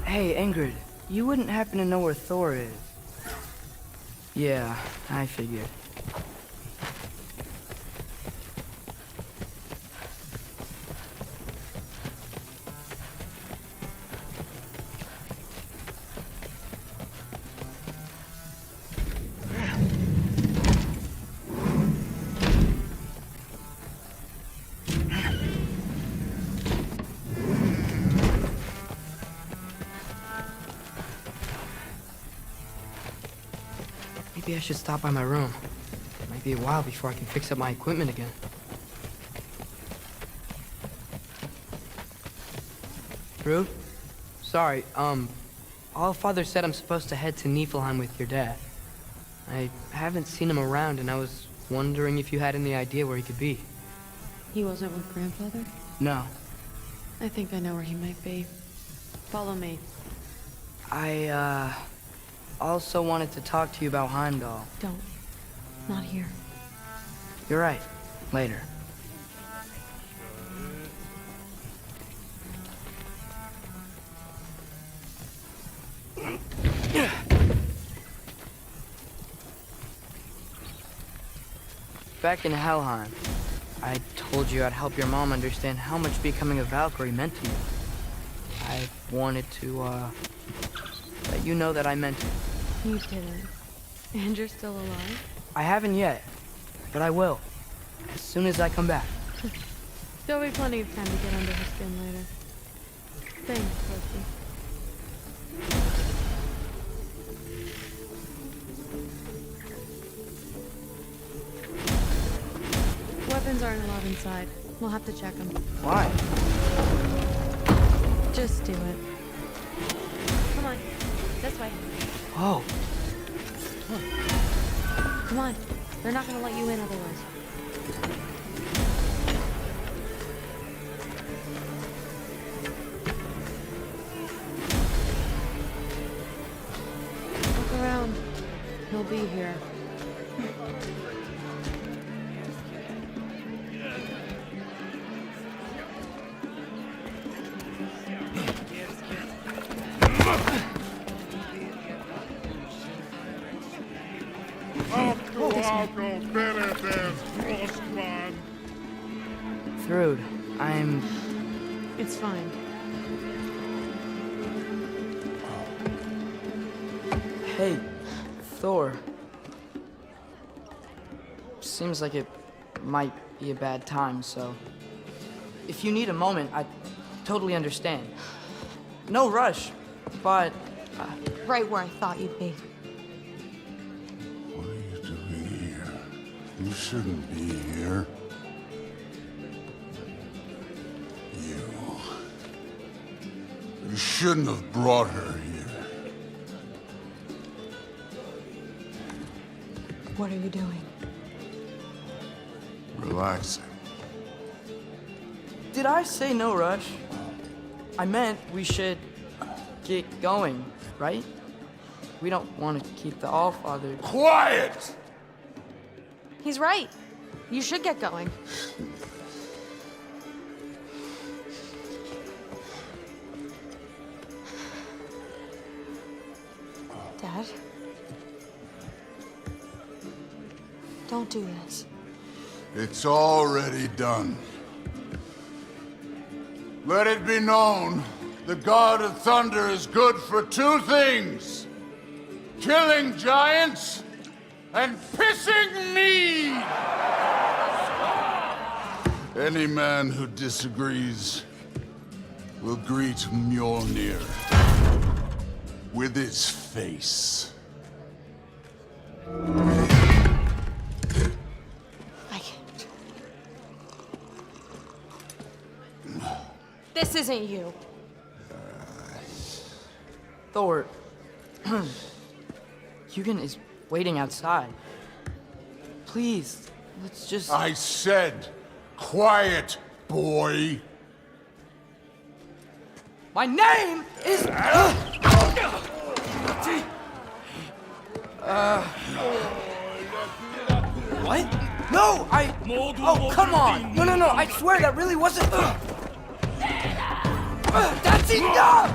Hey, Ingrid, you wouldn't happen to know where Thor is? Yeah, I figured. Maybe I should stop by my room. It might be a while before I can fix up my equipment again. Rude? Sorry, Allfather said I'm supposed to head to Niflheim with your dad. I haven't seen him around, and I was wondering if you had any idea where he could be. He wasn't with Grandfather? No. I think I know where he might be. Follow me. I, also wanted to talk to you about Heimdall. Don't. Not here. You're right. Later. Back in Helheim, I told you I'd help your mom understand how much becoming a Valkyrie meant to me. I wanted to, let you know that I meant it. You didn't. And you're still alive? I haven't yet, but I will. As soon as I come back. There'll be plenty of time to get under her skin later. Thanks, Loki. Weapons aren't allowed inside. We'll have to check them. Why? Just do it. Come on. This way. Whoa. Come on. They're not gonna let you in otherwise. Look around. He'll be here. Thrud, I'm... It's fine. Hey, Thor. Seems like it might be a bad time, so... If you need a moment, I totally understand. No rush, but... Right where I thought you'd be. What are you doing here? You shouldn't be here. You shouldn't have brought her here. What are you doing? Relaxing. Did I say no rush? I meant we should get going, right? We don't want to keep the Allfather... Quiet! He's right. You should get going. Dad? Don't do this. It's already done. Let it be known, the God of Thunder is good for two things. Killing giants and pissing me! Any man who disagrees will greet Mjolnir with his face. I can't. This isn't you. Thor... Hugin is waiting outside. Please, let's just... I said, quiet, boy. My name is... What? No, I... Oh, come on! No, I swear that really wasn't... That's enough!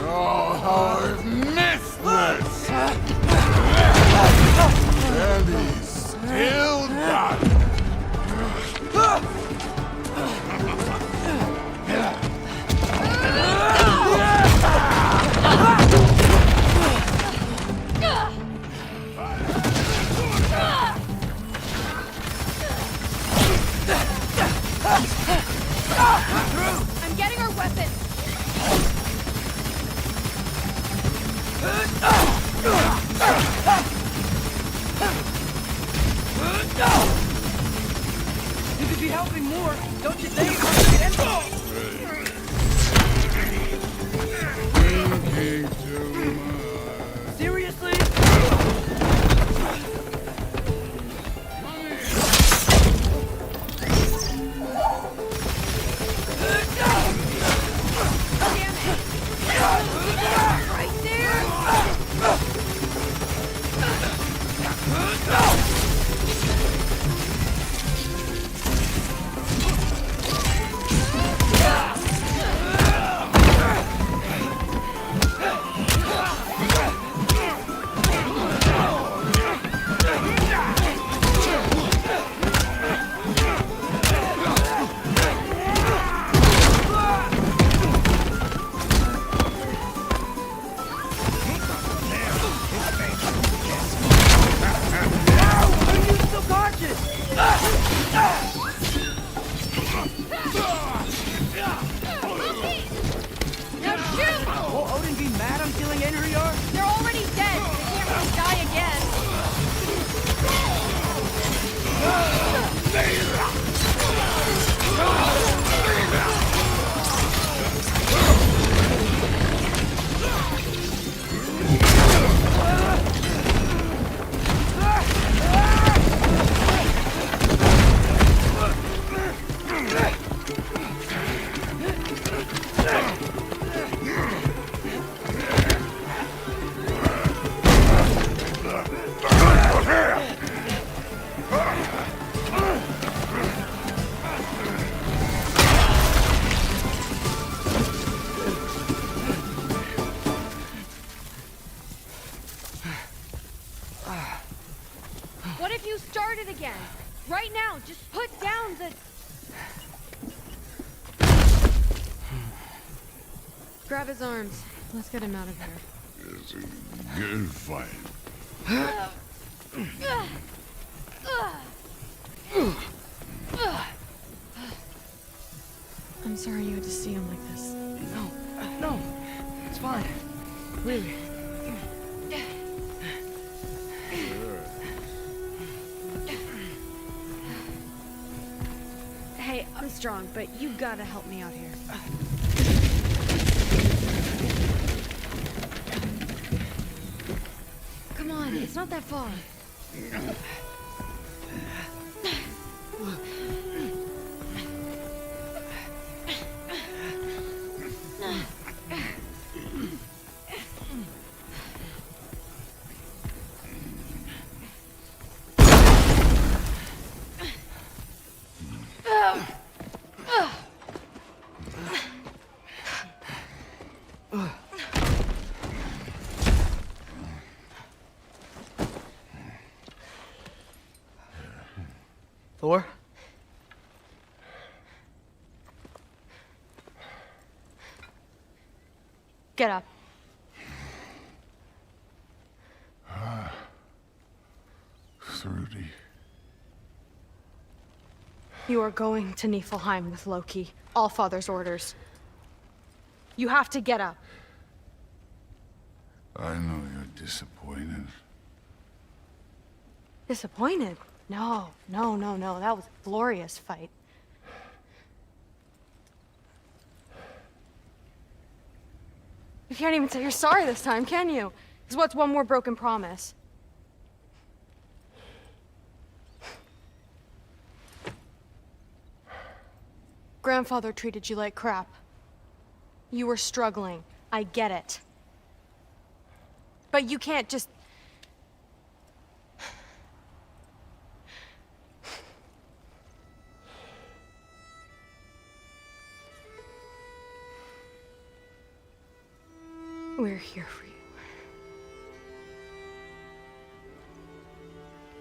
Oh, how I've missed this! And he's still got it. I'm getting our weapon. You could be helping more, don't you think? Seriously? Right there. dead. They can't really die again. What if you started again? Right now, just put down the... Grab his arms. Let's get him out of here. It's a good fight. I'm sorry you had to see him like this. No, it's fine. Really. Hey, I'm strong, but you gotta help me out here. Come on, it's not that far. Thor? Get up. Thrudy. You are going to Niflheim with Loki. Allfather's orders. You have to get up. I know you're disappointed. Disappointed? No. That was a glorious fight. You can't even say you're sorry this time, can you? Because what's one more broken promise? Grandfather treated you like crap. You were struggling. I get it. But you can't just... We're here for you.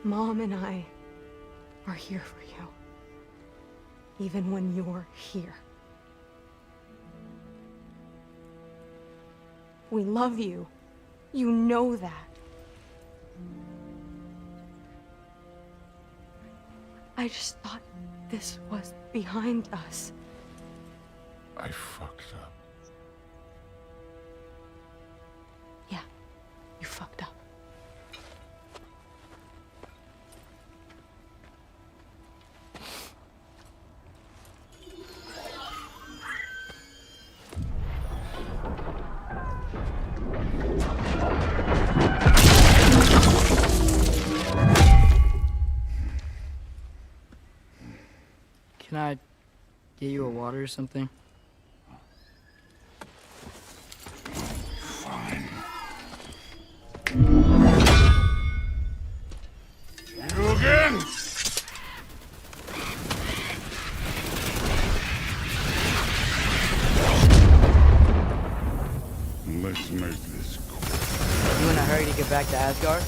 Mom and I are here for you. Even when you're here. We love you. You know that. I just thought this was behind us. I fucked up. Yeah, you fucked up. Can I get you a water or something? Fine. You again? Let's make this quick. You in a hurry to get back to Asgard?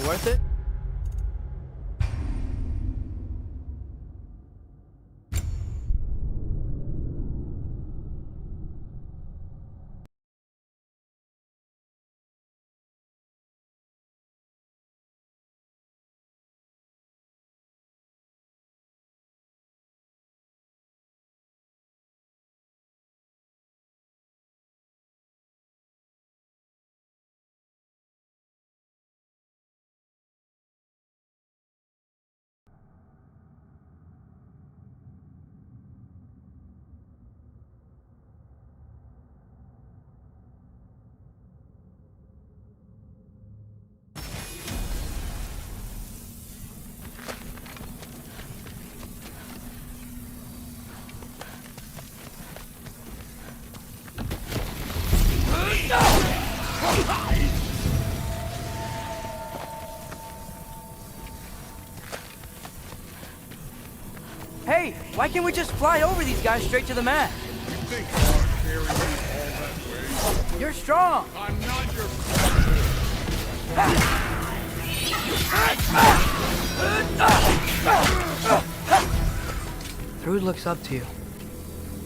worth it? Hey, why can't we just fly over these guys straight to the mat? You think I'll carry you all that way? You're strong. I'm not your Thrud looks up to you.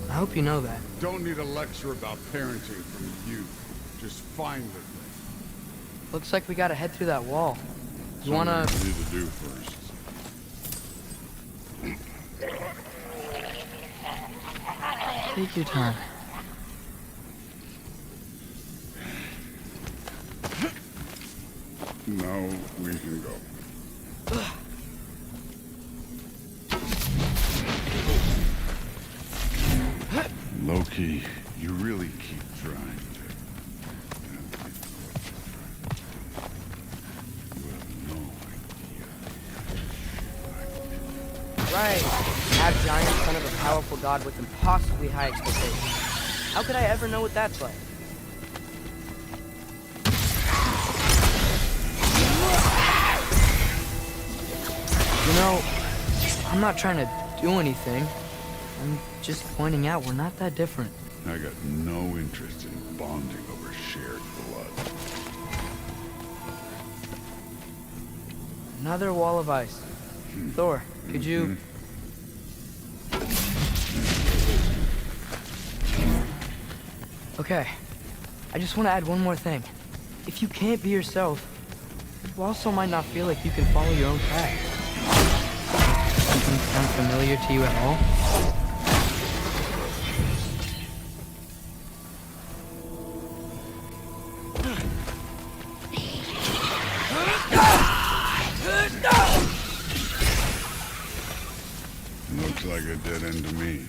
I hope you know that. Don't need a lecture about parenting from you. Just find the thing. Looks like we gotta head through that wall. You wanna... Something you need to do first. Take your time. Now we can go. Loki, you really keep trying to. Right. Mad giant son of a powerful god with impossibly high expectations. How could I ever know what that's like? You know, I'm not trying to do anything. I'm just pointing out we're not that different. I got no interest in bonding over shared blood. Another wall of ice. Thor, could you... Okay. I just want to add one more thing. If you can't be yourself, you also might not feel like you can follow your own path. Something sound familiar to you at all? Looks like a dead end to me.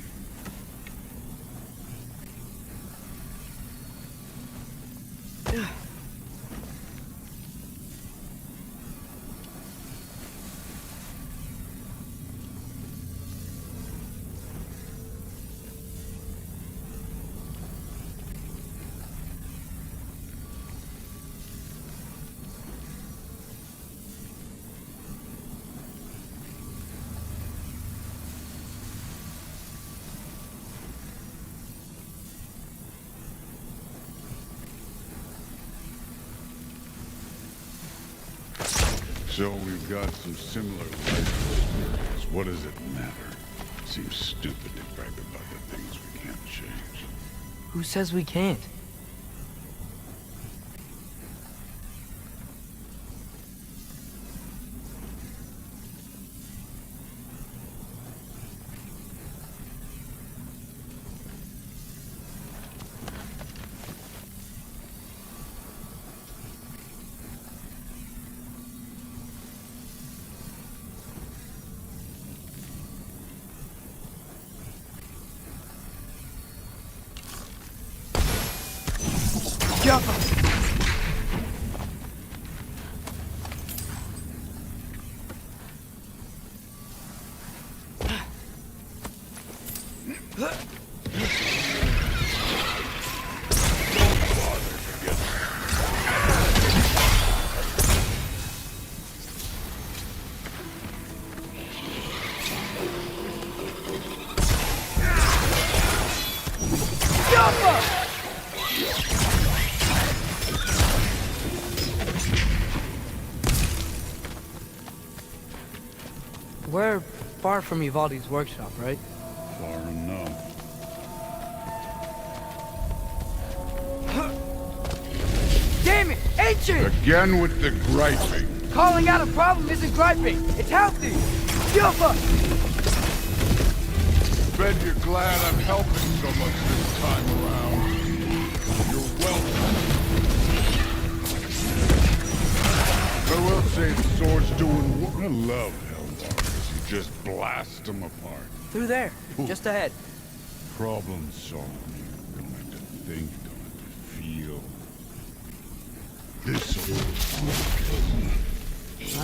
So we've got some similar life experience. What does it matter? Seems stupid to brag about the things we can't change. Who says we can't? far from Uvalde's workshop, right? Far enough. Damn it! Ancient! Again with the griping. Calling out a problem isn't griping. It's healthy. Silva! Bet you're glad I'm helping so much this time around. You're welcome. I will say the sword's doing what I love Hellbars. You just blast them apart. Through there. Ooh. Just ahead. Problem solved. Don't have to think, don't have to feel. This'll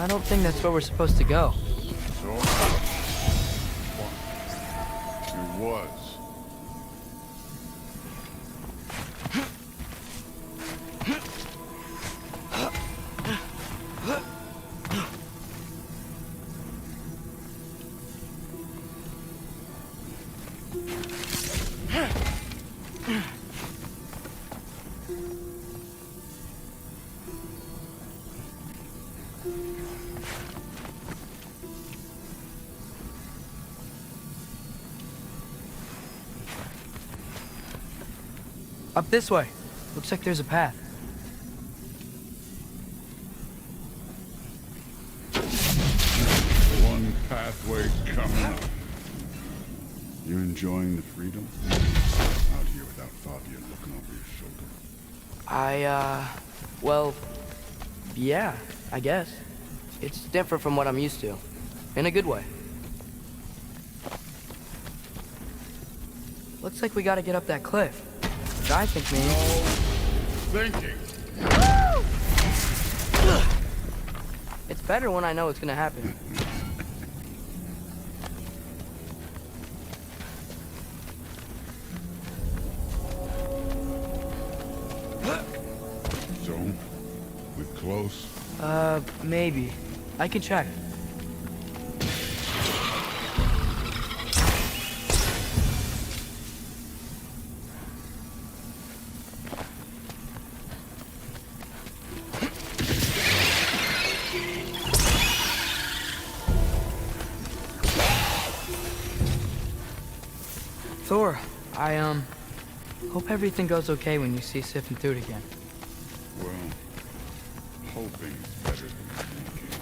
I don't think that's where we're supposed to go. So, it was. Up this way. Looks like there's a path. One pathway coming up. You enjoying the freedom? Out here without Fabio looking over your shoulder. Well, yeah, I guess. It's different from what I'm used to. In a good way. Looks like we gotta get up that cliff. Which I think means... Thinking. It's better when I know it's gonna happen. So, we're close? Maybe. I can check. Thor, I hope everything goes okay when you see Sif and Thud again. Well, hoping is better than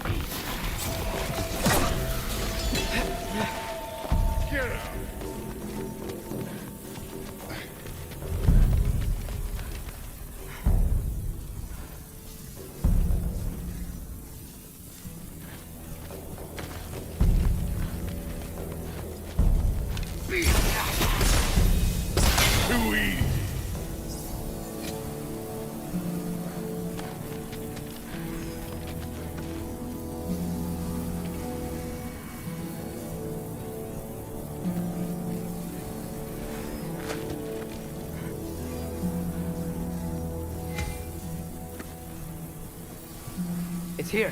thinking. Get out! Too easy. It's here.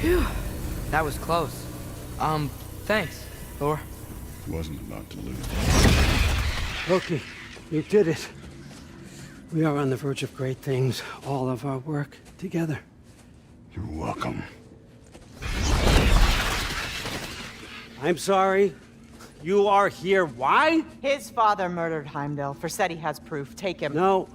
Phew. That was close. Thanks, Thor. Wasn't about to lose. Loki, you did it. We are on the verge of great things. All of our work together. You're welcome. I'm sorry. You are here. Why? His father murdered Heimdall. Forseti has proof. Take him. No.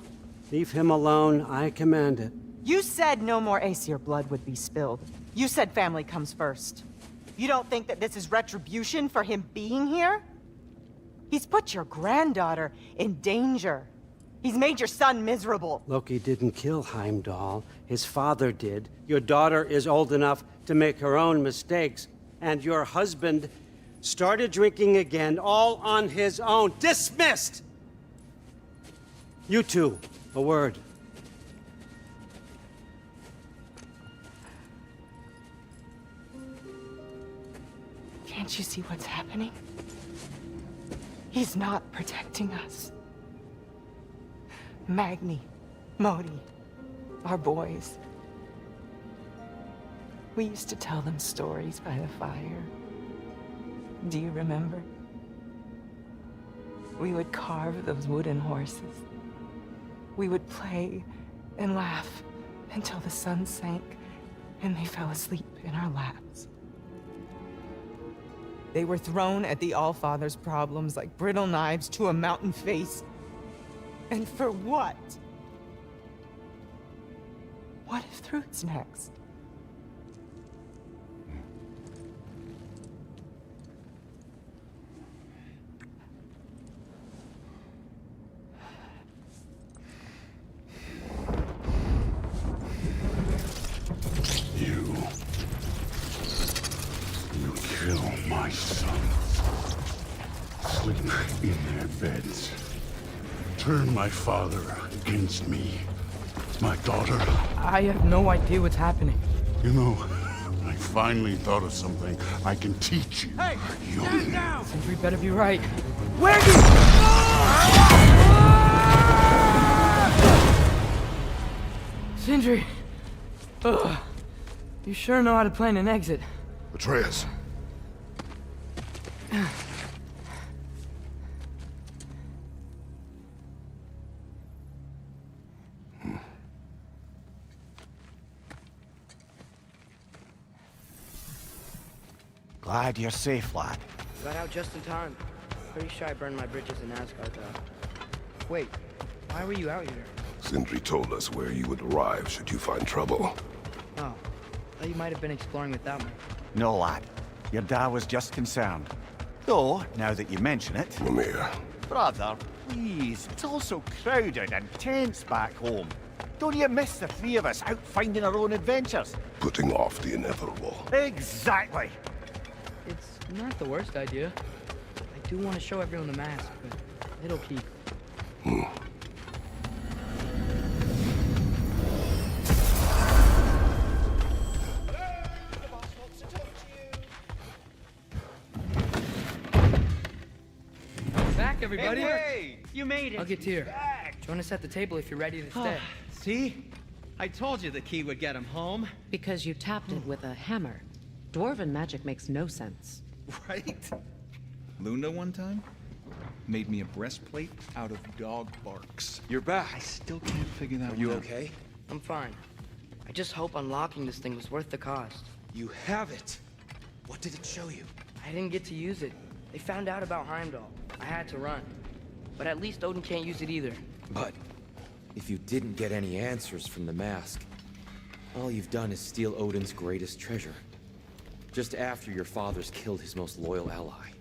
Leave him alone. I command it. You said no more Aesir blood would be spilled. You said family comes first. You don't think that this is retribution for him being here? He's put your granddaughter in danger. He's made your son miserable. Loki didn't kill Heimdall. His father did. Your daughter is old enough to make her own mistakes. And your husband started drinking again, all on his own. Dismissed! You two, a word. Can't you see what's happening? He's not protecting us. Magni, Modi, our boys. We used to tell them stories by the fire. Do you remember? We would carve those wooden horses. We would play and laugh until the sun sank and they fell asleep in our laps. They were thrown at the Allfather's problems like brittle knives to a mountain face. And for what? What if Throot's next? You kill my sons. Sleep in their beds. Turn my father against me. My daughter. I have no idea what's happening. You know, I finally thought of something I can teach you. Hey, young stand down! Sentry better be right. Where you? Sindri! Ugh. You sure know how to plan an exit. Atreus. Glad you're safe, lad. Got out just in time. Pretty sure I burned my bridges in Asgard, though. Wait, why were you out here? Sindri told us where you would arrive should you find trouble. Oh, thought you might have been exploring without me. No, lad. Your dad was just concerned. Though, now that you mention it... Mimir. Brother, please. It's all so crowded and tense back home. Don't you miss the three of us out finding our own adventures? Putting off the inevitable. Exactly. It's not the worst idea. I do want to show everyone the mask, but it'll keep. Back, everybody! Hey, you made it! I'll get Tyr. Join us at the table if you're ready to stay. See? I told you the key would get him home. Because you tapped it with a hammer. Dwarven magic makes no sense. Right? Luna one time made me a breastplate out of dog barks. You're back. I still can't figure that Are you one out. okay? I'm fine. I just hope unlocking this thing was worth the cost. You have it. What did it show you? I didn't get to use it. They found out about Heimdall. I had to run. But at least Odin can't use it either. But if you didn't get any answers from the mask, all you've done is steal Odin's greatest treasure. Just after your father's killed his most loyal ally.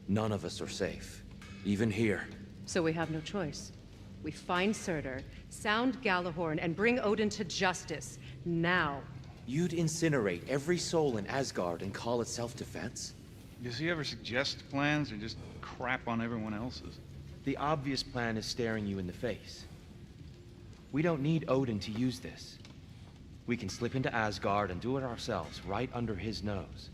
None of us are safe, even here. So we have no choice. We find Surtur, sound Gjallarhorn, and bring Odin to justice. Now. You'd incinerate every soul in Asgard and call it self-defense? Does he ever suggest plans or just crap on everyone else's? The obvious plan is staring you in the face. We don't need Odin to use this. We can slip into Asgard and do it ourselves, right under his nose.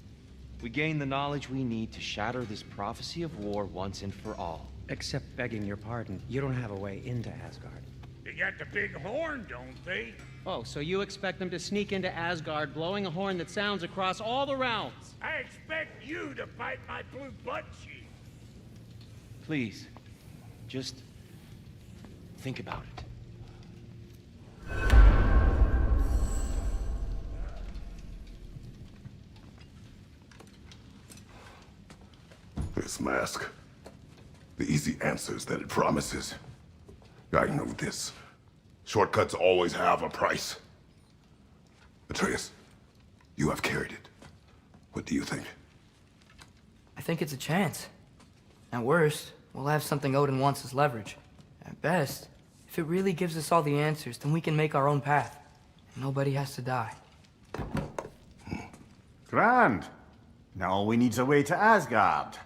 We gain the knowledge we need to shatter this prophecy of war once and for all. Except begging your pardon, you don't have a way into Asgard. They got the big horn, don't they? Oh, so you expect them to sneak into Asgard blowing a horn that sounds across all the realms? I expect you to bite my blue butt cheek. Please, just think about it. This mask. The easy answers that it promises. I know this. Shortcuts always have a price. Atreus, you have carried it. What do you think? I think it's a chance. At worst, we'll have something Odin wants as leverage. At best, if it really gives us all the answers, then we can make our own path. And nobody has to die. Grand. Now all we need's a way to Asgard.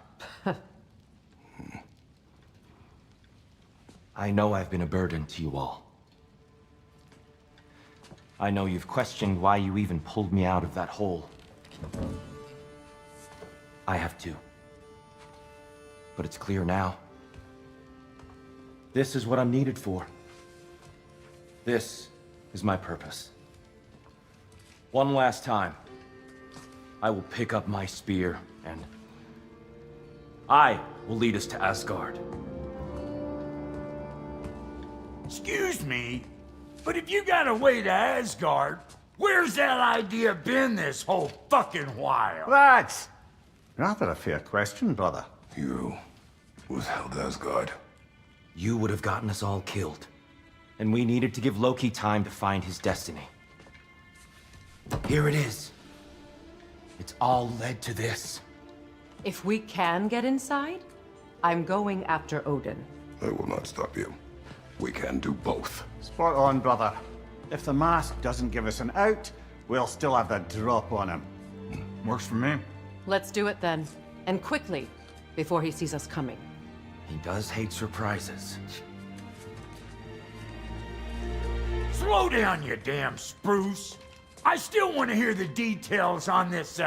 I know I've been a burden to you all. I know you've questioned why you even pulled me out of that hole. I have too. But it's clear now. This is what I'm needed for. This is my purpose. One last time. I will pick up my spear, and I will lead us to Asgard. Excuse me, but if you got a way to Asgard, where's that idea been this whole fucking while? That's rather a fair question, brother. You withheld Asgard. You would have gotten us all killed. And we needed to give Loki time to find his destiny. Here it is. It's all led to this. If we can get inside, I'm going after Odin. I will not stop you. We can do both. Spot on, brother. If the mask doesn't give us an out, we'll still have the drop on him. Works for me. Let's do it then. And quickly, before he sees us coming. He does hate surprises. Slow down, you damn spruce. I still want to hear the details on this,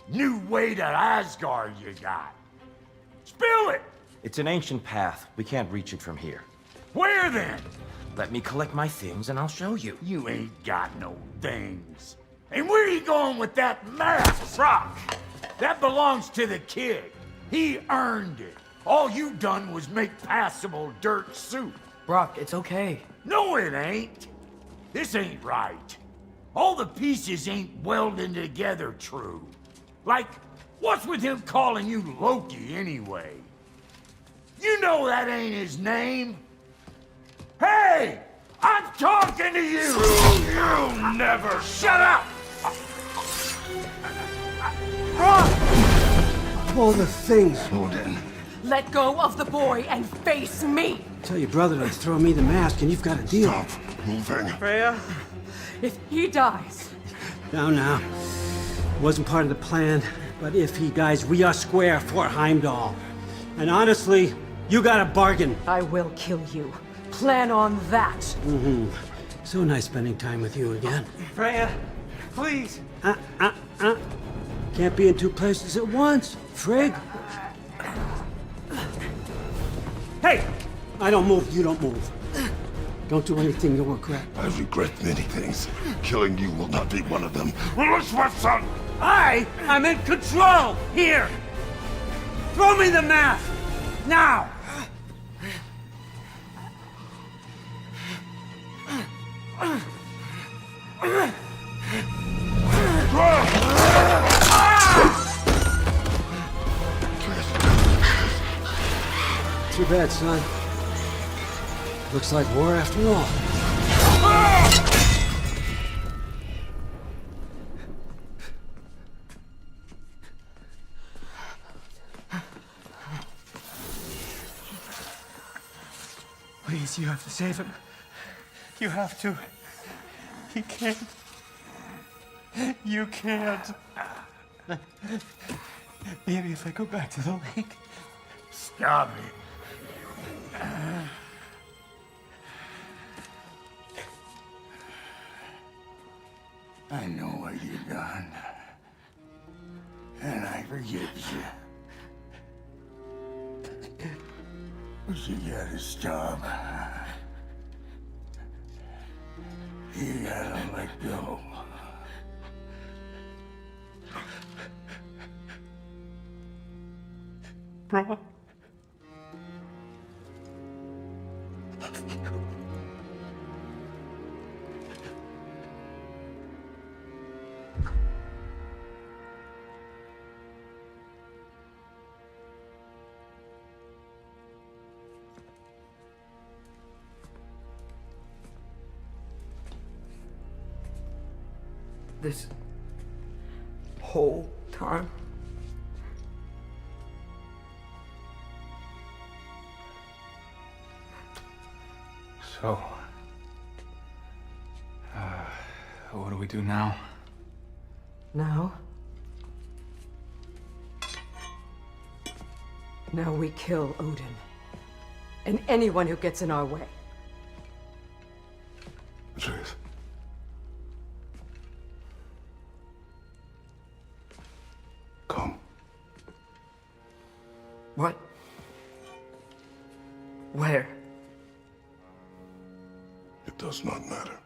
new way to Asgard you got. Spill it! It's an ancient path. We can't reach it from here. Where then? Let me collect my things and I'll show you. You ain't got no things. And where are you going with that mask, Brock? That belongs to the kid. He earned it. All you done was make passable dirt soup. Brock, it's okay. No, it ain't. This ain't right. All the pieces ain't welding together true. Like, what's with him calling you Loki anyway? You know that ain't his name. Hey! I'm talking to you! You never shut up! All the things. Odin. Let go of the boy and face me! Tell your brother to throw me the mask and you've got a deal. Stop moving. Freya, if he dies... Now. Wasn't part of the plan, but if he dies, we are square for Heimdall. And honestly, you got a bargain. I will kill you. Plan on that. Mm-hmm. So nice spending time with you again. Freya, please. Can't be in two places at once, Frig. Hey! I don't move, you don't move. Don't do anything you'll regret. I regret many things. Killing you will not be one of them. Release my son! I am in control! Here! Throw me the mask! Now! Too bad, son. Looks like war after all. Please, you have to save him. You have to. He can't. You can't. Maybe if I go back to the lake. Stop it. I know what you've done. And I forgive you. But you gotta stop. You gotta let go. Bro. This whole time? So, what do we do now? Now we kill Odin. And anyone who gets in our way. Atreus. Come. What? Where? It does not matter.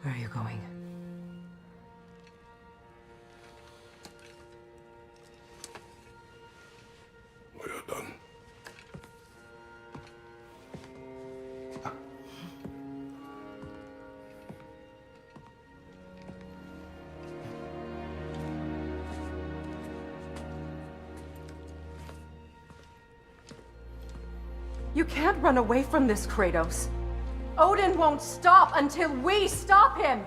Where are you going? You can't run away from this, Kratos. Odin won't stop until we stop him!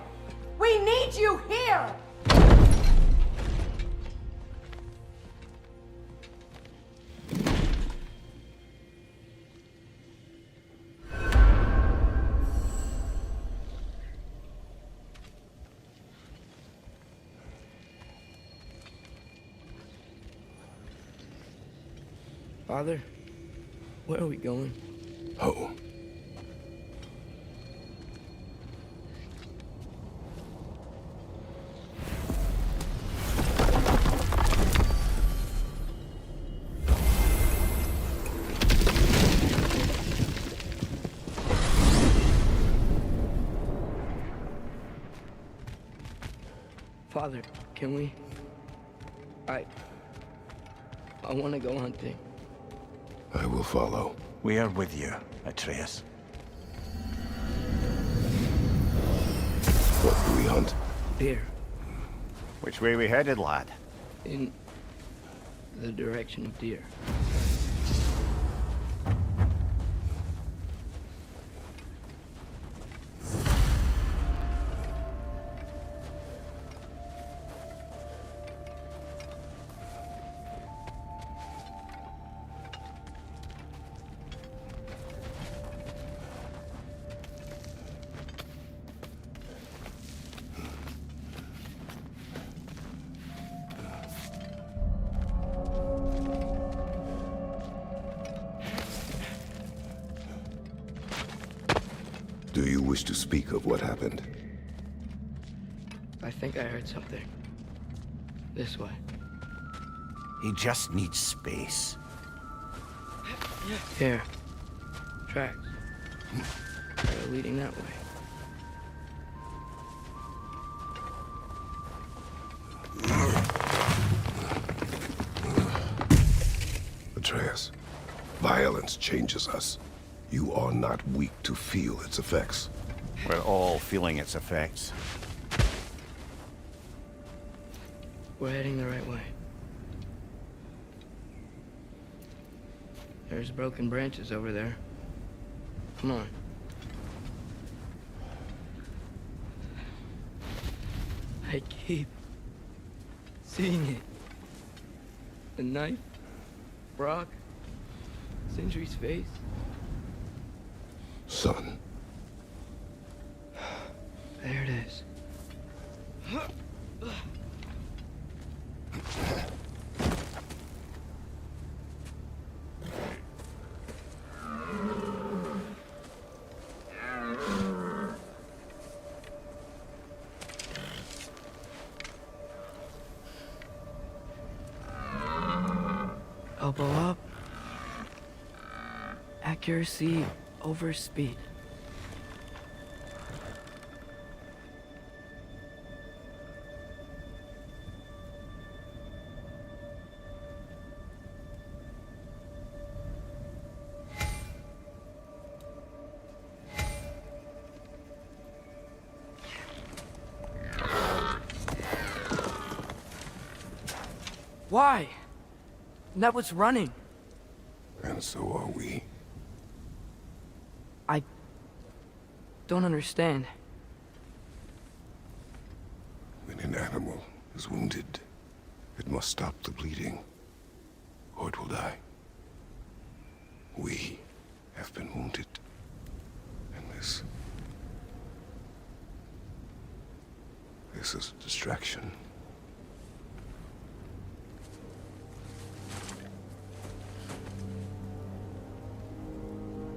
We need you here! Father, where are we going? Home. Father, can we? I want to go hunting. I will follow. We are with you, Atreus. What do we hunt? Deer. Which way we headed, lad? In the direction of deer. Do you wish to speak of what happened? I think I heard something. This way. He just needs space. Here. Tracks. They're leading that way. Atreus, violence changes us. You are not weak to feel its effects. We're all feeling its effects. We're heading the right way. There's broken branches over there. Come on. I keep seeing it. The knife, Brock, Sindri's face. Son. There it is. Elbow up. Accuracy over speed. Why? That was running. And so are we. I don't understand. When an animal is wounded, it must stop the bleeding, or it will die. We have been wounded, and this is a distraction.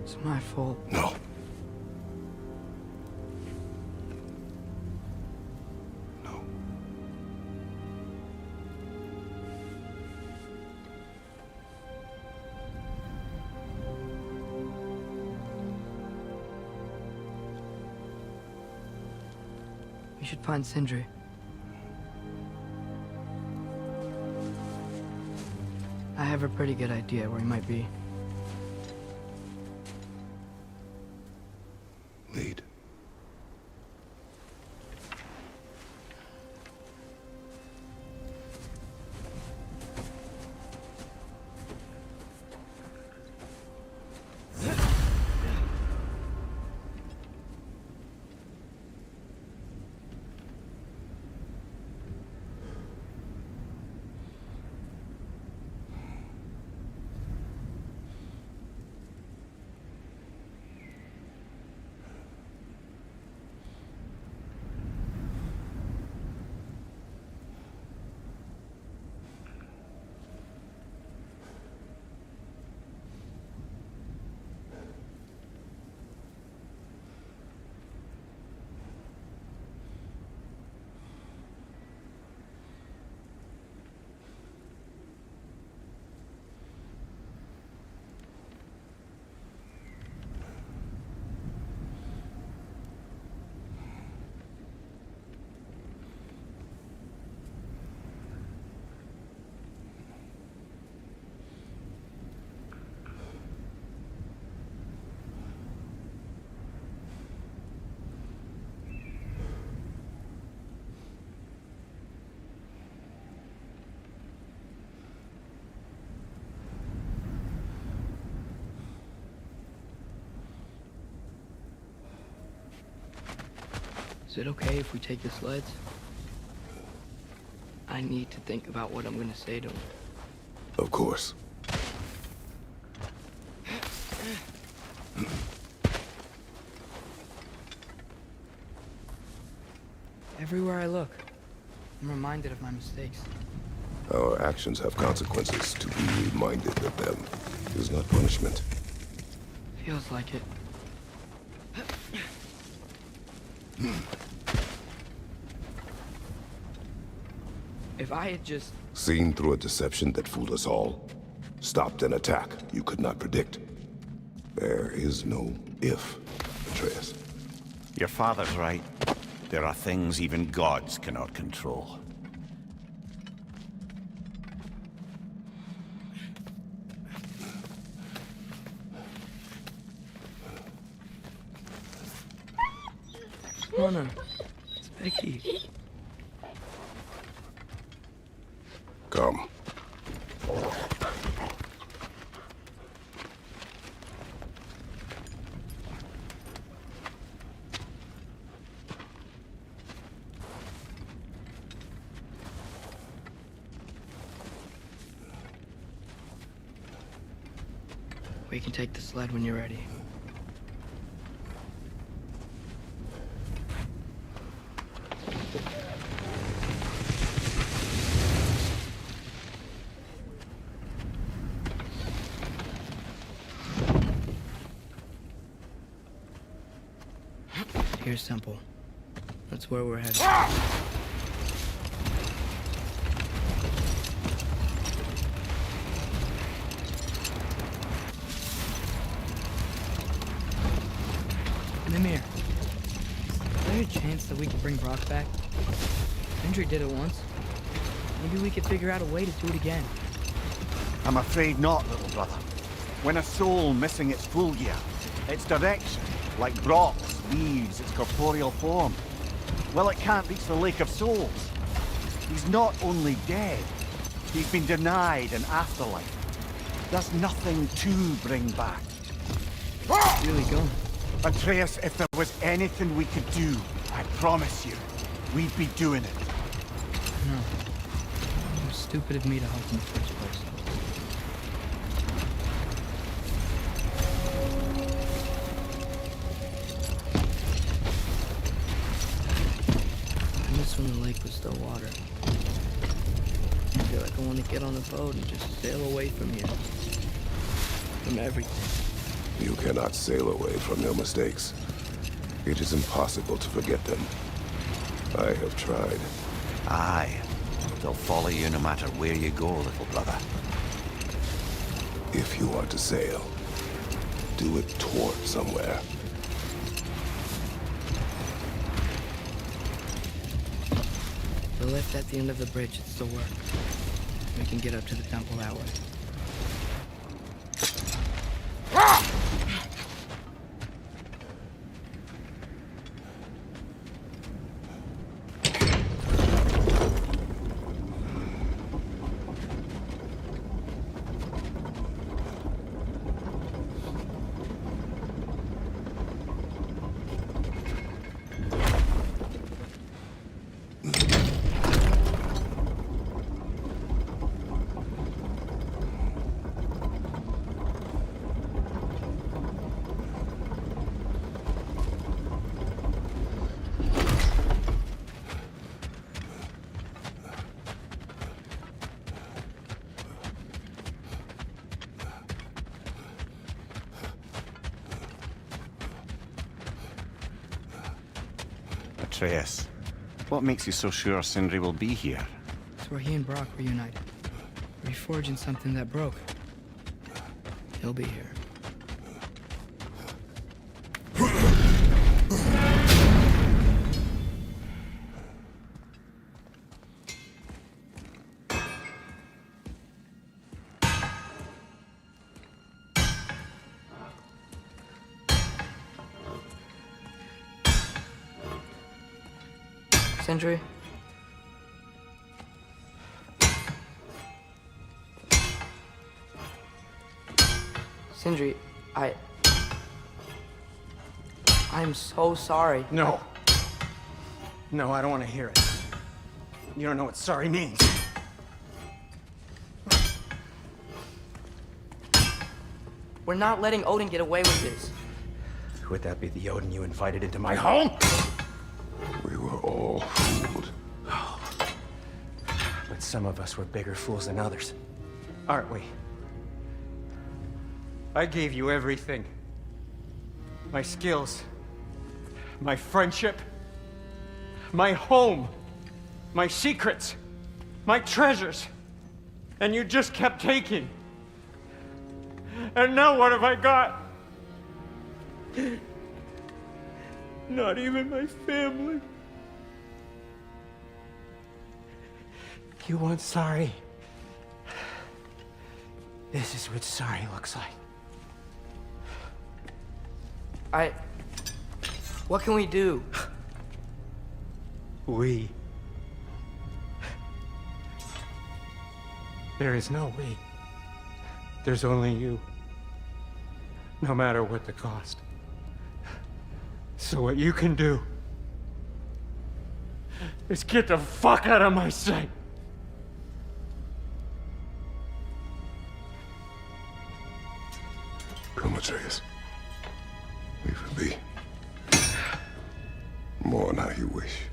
It's my fault. No. We should find Sindri. I have a pretty good idea where he might be. Lead. Is it okay if we take the sleds? I need to think about what I'm gonna say to him. Of course. Everywhere I look, I'm reminded of my mistakes. Our actions have consequences. To be reminded of them is not punishment. Feels like it. If I had just... Seen through a deception that fooled us all. Stopped an attack you could not predict. There is no if, Atreus. Your father's right. There are things even gods cannot control. MOANO, SPECIFICATION. Come. We can take the sled when you're ready. Here's Simple. That's where we're headed. Mimir, is there a chance that we could bring Brock back? Sindri did it once. Maybe we could figure out a way to do it again. I'm afraid not, little brother. When a soul missing its full gear, its direction, like Brock's, leaves its corporeal form, well, it can't reach the Lake of Souls. He's not only dead, he's been denied an afterlife. There's nothing to bring back. Really going? Atreus, if there was anything we could do, I promise you, we'd be doing it. No. It was stupid of me to help in the first place. I miss when the lake was still water. I feel like I want to get on a boat and just sail away from here. From everything. You cannot sail away from your mistakes. It is impossible to forget them. I have tried. Aye. They'll follow you no matter where you go, little brother. If you are to sail, do it toward somewhere. The lift at the end of the bridge should still work. We can get up to the temple that way. Atreus, what makes you so sure Sindri will be here? It's where he and Brock reunited. Reforging something that broke. He'll be here. Sindri? Sindri, I'm so sorry. No. No, I don't want to hear it. You don't know what sorry means. We're not letting Odin get away with this. Would that be the Odin you invited into my home? We were all fooled. But some of us were bigger fools than others. Aren't we? I gave you everything. My skills. My friendship. My home. My secrets. My treasures. And you just kept taking. And now what have I got? Not even my family. You want sorry? This is what sorry looks like. What can we do? We. There is no we. There's only you. No matter what the cost. So what you can do is get the fuck out of my sight. Come, Atreus. Leave it be. More on how you wish.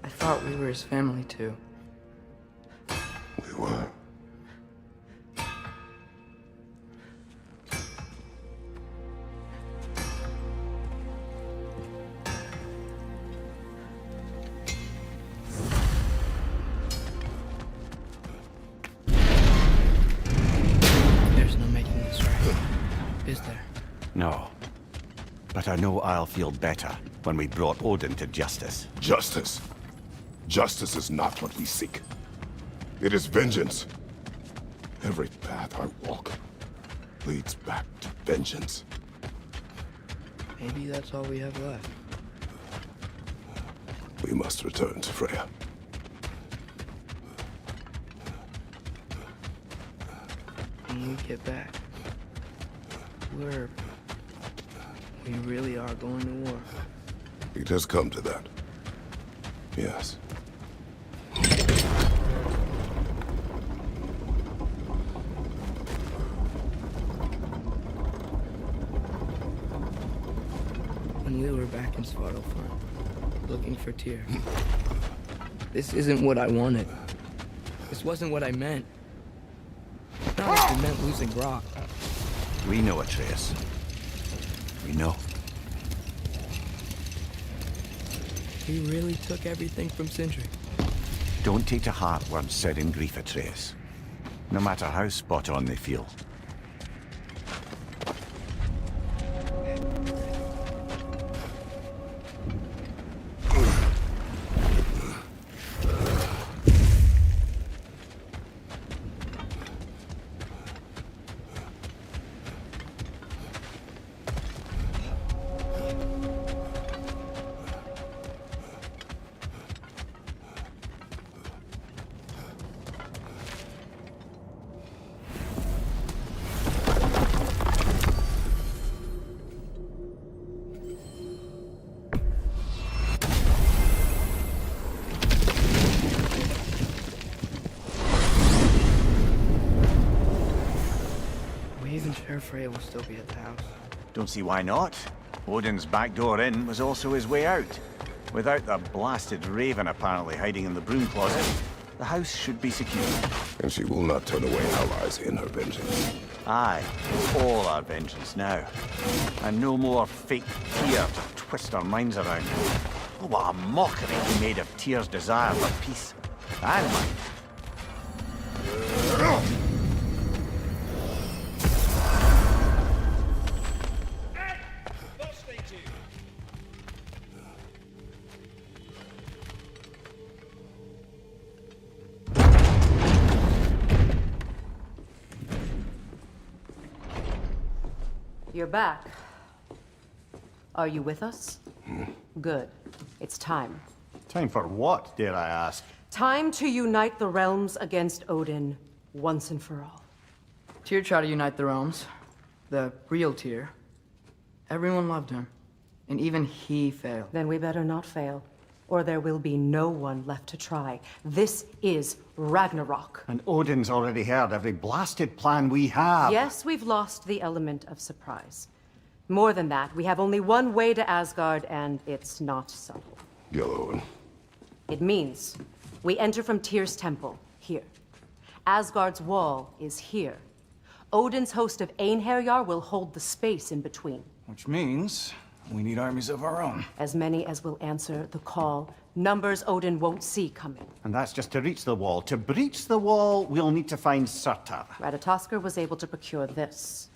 I thought we were his family too. We were. There's no making this right, is there? No. But I know I'll feel better when we brought Odin to justice. Justice. Justice is not what we seek. It is vengeance. Every path I walk leads back to vengeance. Maybe that's all we have left. We must return to Freya. When we get back, we really are going to war. It has come to that. Yes. When we were back in Svartalfheim, looking for Tyr, this isn't what I wanted. This wasn't what I meant. Not like we meant losing Brock. We know, Atreus. We know. He really took everything from Sindri. Don't take to heart words said in grief, Atreus. No matter how spot on they feel. Sure Freya will still be at the house. Don't see why not. Odin's back door in was also his way out. Without the blasted raven apparently hiding in the broom closet, the house should be secure. And she will not turn away allies in her vengeance. Aye, it's all our vengeance now. And no more fake Tyr to twist our minds around. Oh, what a mockery he made of Tyr's desire for peace. And mine. You're back. Are you with us? Good. It's time. Time for what, dare I ask? Time to unite the realms against Odin, once and for all. Tyr tried to unite the realms. The real Tyr. Everyone loved him. And even he failed. Then we better not fail, or there will be no one left to try. This is Ragnarok. And Odin's already heard every blasted plan we have. Yes, we've lost the element of surprise. More than that, we have only one way to Asgard, and it's not subtle. Yellow. It means we enter from Tyr's temple, here. Asgard's wall is here. Odin's host of Einherjar will hold the space in between. Which means we need armies of our own. As many as will answer the call. Numbers Odin won't see coming. And that's just to reach the wall. To breach the wall, we'll need to find Surtur. Ratatoskr was able to procure this.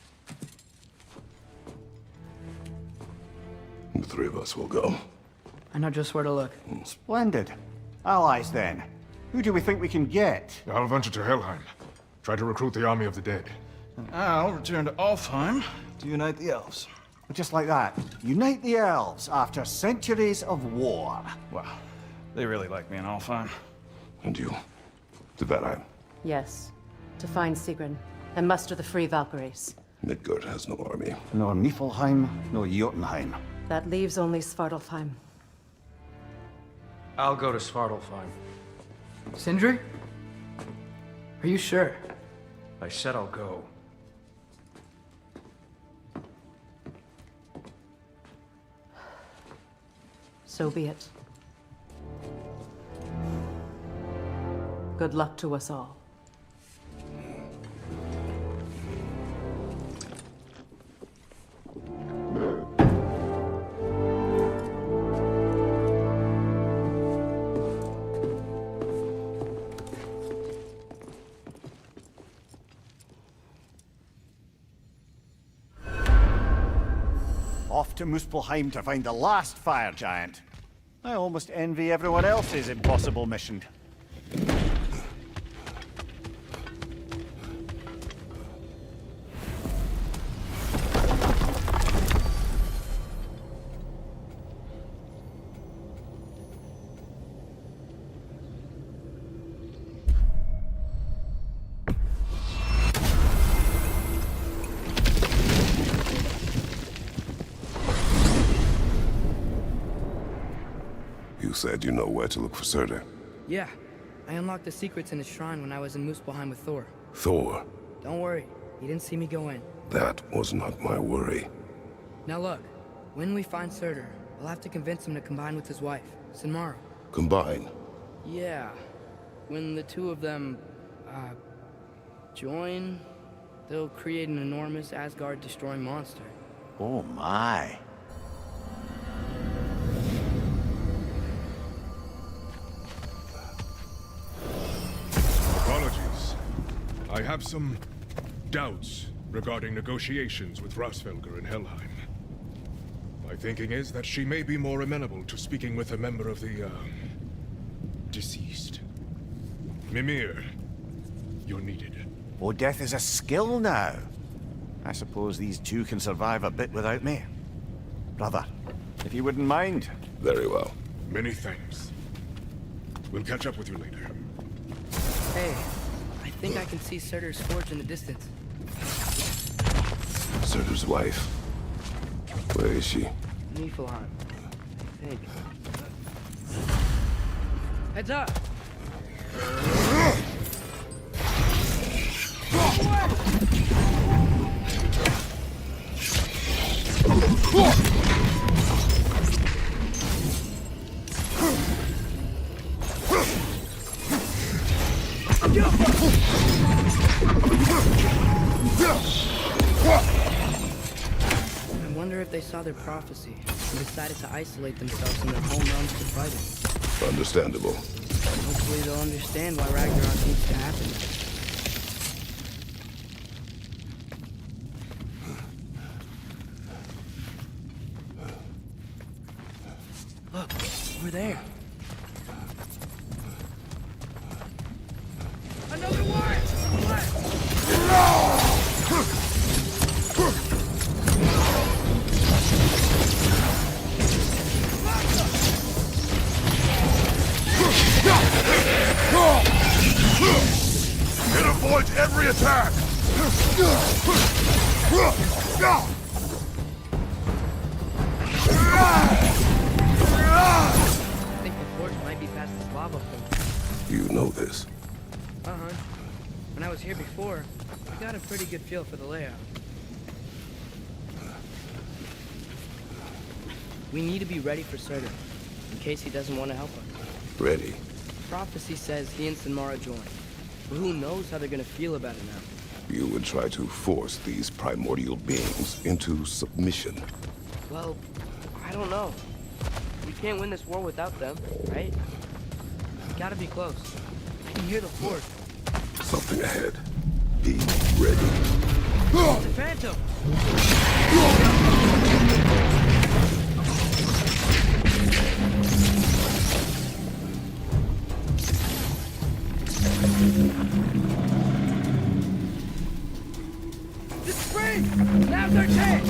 The three of us will go. I know just where to look. Splendid. Allies, then. Who do we think we can get? I'll venture to Helheim. Try to recruit the army of the dead. And I'll return to Alfheim to unite the elves. Just like that. Unite the elves after centuries of war. Wow. They really like me in Alfheim. And you? To Valheim. Yes. To find Sigrun and muster the free Valkyries. Midgard has no army. No Niflheim, no Jotunheim. That leaves only Svartalfheim. I'll go to Svartalfheim. Sindri? Are you sure? I said I'll go. So be it. Good luck to us all. Off to Muspelheim to find the last fire giant. I almost envy everyone else's impossible mission. You said you know where to look for Surtur. Yeah. I unlocked the secrets in his shrine when I was in Muspelheim with Thor. Thor? Don't worry. He didn't see me go in. That was not my worry. Now look. When we find Surtur, I'll have to convince him to combine with his wife, Sinmara. Combine? Yeah. When the two of them, join, they'll create an enormous Asgard-destroying monster. Oh my. Apologies. I have some doubts regarding negotiations with Rasfelger in Helheim. My thinking is that she may be more amenable to speaking with a member of the, deceased. Mimir, you're needed. Oh, death is a skill now. I suppose these two can survive a bit without me. Brother, if you wouldn't mind. Very well. Many thanks. We'll catch up with you later. Hey, I think I can see Surtur's forge in the distance. Surtur's wife. Where is she? Niflheim. Hey. Heads up! I wonder if they saw their prophecy and decided to isolate themselves in their home realms to fight it. Understandable. Hopefully they'll understand why Ragnarok needs to happen. Look, we're there. Another one! It avoids every attack! I think the forge might be past this lava flow. You know this. Uh-huh. When I was here before, I got a pretty good feel for the layout. We need to be ready for Surtur, in case he doesn't want to help us. Ready. Prophecy says he and Sinmara join, but who knows how they're gonna feel about it now. You would try to force these primordial beings into submission. Well, I don't know. We can't win this war without them, right? Gotta be close. I can hear the force. Something ahead. Be ready. It's a phantom! The spring! Now's our chance!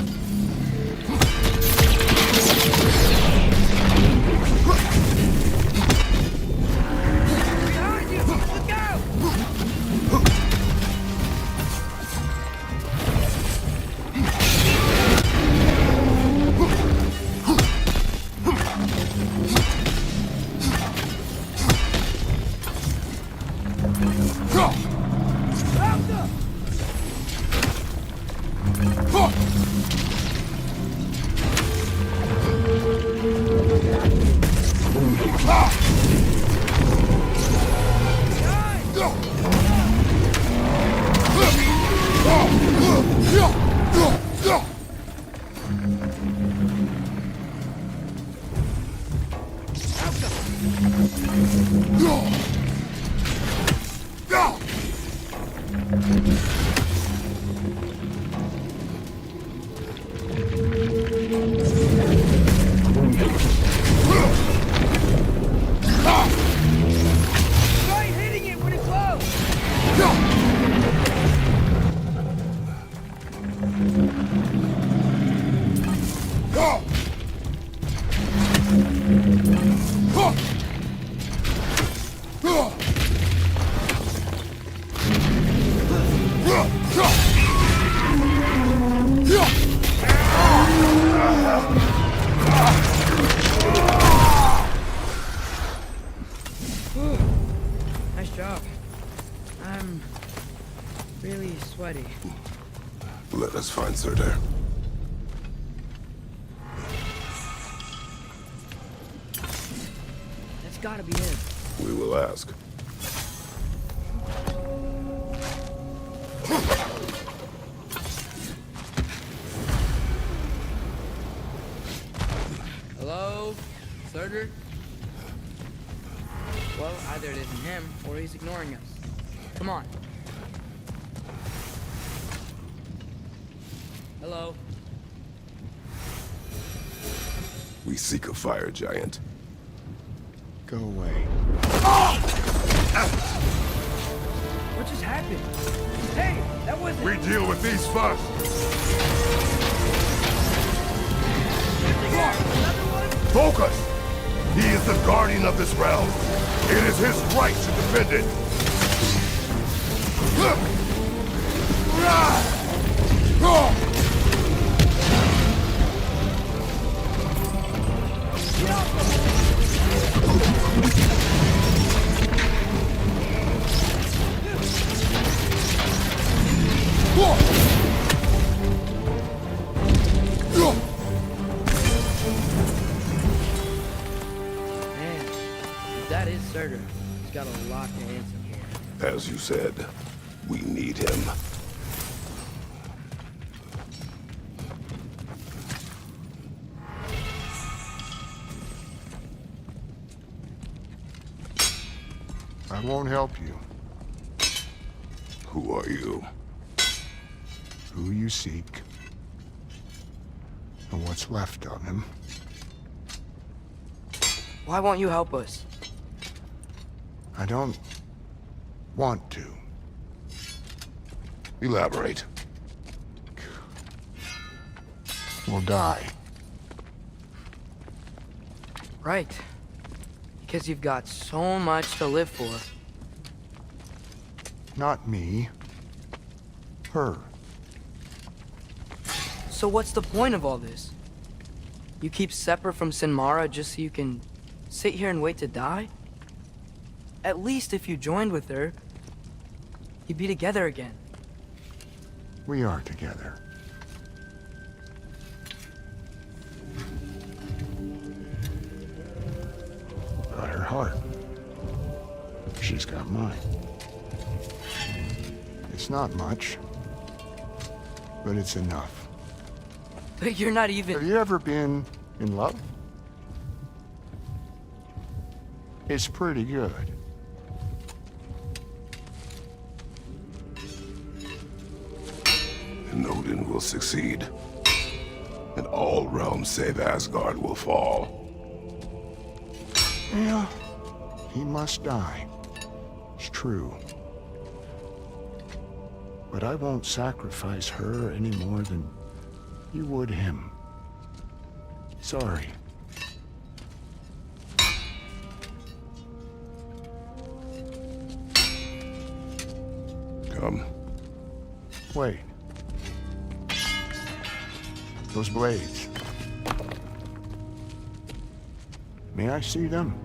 Behind you! Look out! Try hitting it when it's low! Nice job. I'm really sweaty. Let us find Surtur. That's gotta be it. We will ask. Hello? Surtur? Well, either it isn't him, or he's ignoring us. Come on. Hello? We seek a fire giant. Go away. What just happened? Hey, that wasn't... We deal with these first! Focus! He is the guardian of this realm. It is his right to defend it. Man, if that is Surtur, he's got a lot to answer for. As you said, we need him. I won't help you. Who are you? Who you seek, and what's left of him. Why won't you help us? I don't want to. Elaborate. We'll die. Right. Because you've got so much to live for. Not me. Her. So what's the point of all this? You keep separate from Sinmara just so you can sit here and wait to die? At least if you joined with her, you'd be together again. We are together. Got her heart. She's got mine. It's not much, but it's enough. But you're not even... Have you ever been in love? It's pretty good. And Odin will succeed. And all realms save Asgard will fall. Yeah, he must die. It's true. But I won't sacrifice her any more than you would him. Sorry. Come. Wait. Those blades. May I see them?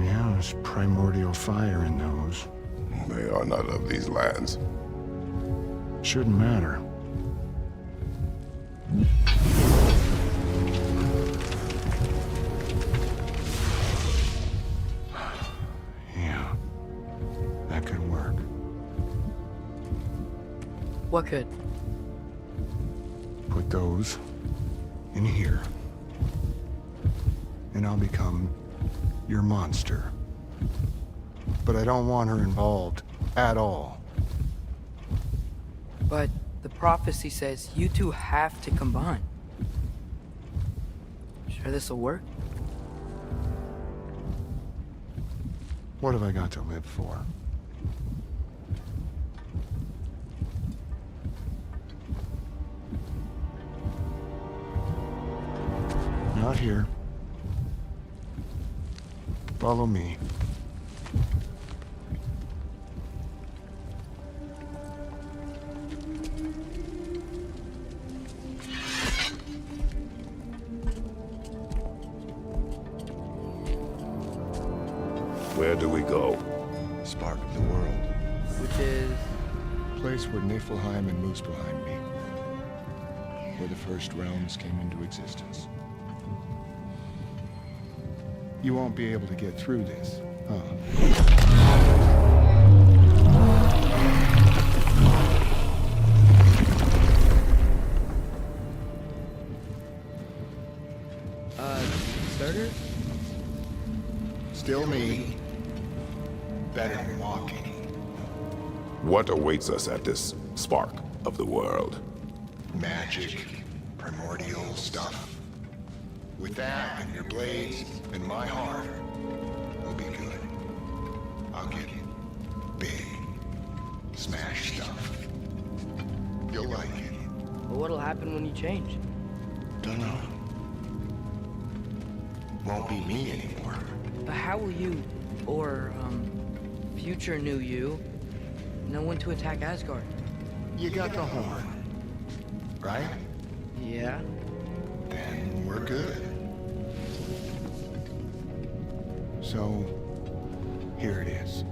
Yeah, there's primordial fire in those. They are not of these lands. Shouldn't matter. Yeah, that could work. What could? Put those in here, and I'll become your monster. But I don't want her involved at all. But the prophecy says you two have to combine. Sure this'll work? What have I got to live for? Not here. Follow me. Where do we go? Spark of the world. Which is... Place where Niflheim and Muspelheim meet. Where the first realms came into existence. You won't be able to get through this, huh? Starter? Still me. Better than walking. What awaits us at this spark of the world? Magic, primordial stuff. With that and your blades and my heart, we'll be good. I'll get big, smash stuff. You'll like it. But what'll happen when you change? Dunno. Won't be me anymore. But how will you, or, future new you, know when to attack Asgard? You got the horn, right? Yeah. Then we're good. So, here it is.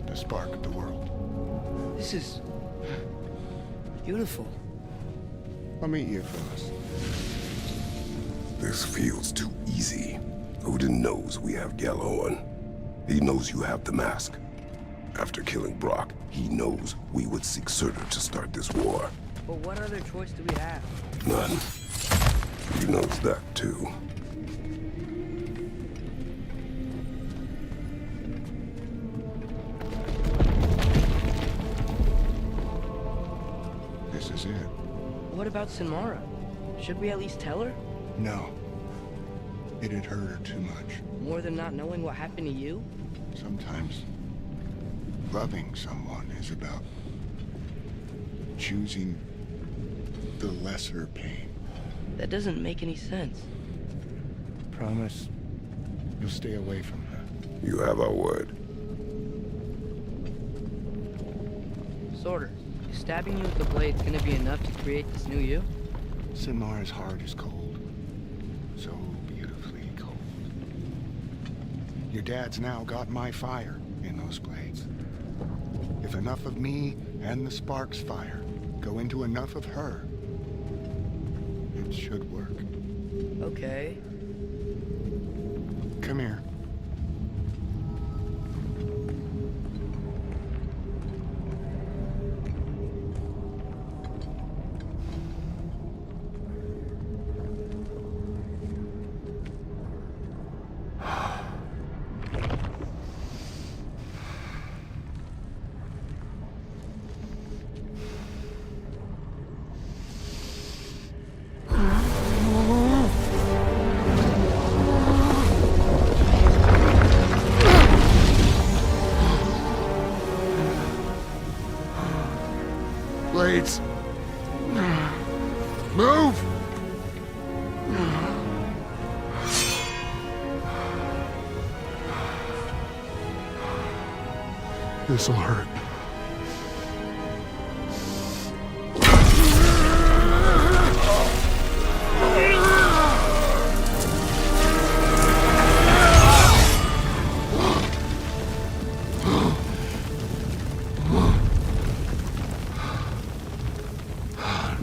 The spark of the world. This is... beautiful. I'll meet you, fellas. This feels too easy. Odin knows we have Gjallarhorn. He knows you have the mask. After killing Brock, he knows we would seek Surtur to start this war. But what other choice do we have? None. He knows that too. This is it. What about Sinmara? Should we at least tell her? No. It'd hurt her too much. More than not knowing what happened to you? Sometimes Loving someone is about choosing the lesser pain. That doesn't make any sense. Promise you'll stay away from her. You have our word. Sorter, is stabbing you with the blade gonna be enough to create this new you? Simar's heart is cold. So beautifully cold. Your dad's now got my fire in those blades. If enough of me and the spark's fire go into enough of her, it should work. Okay. Come here. Blades. Move! This'll hurt.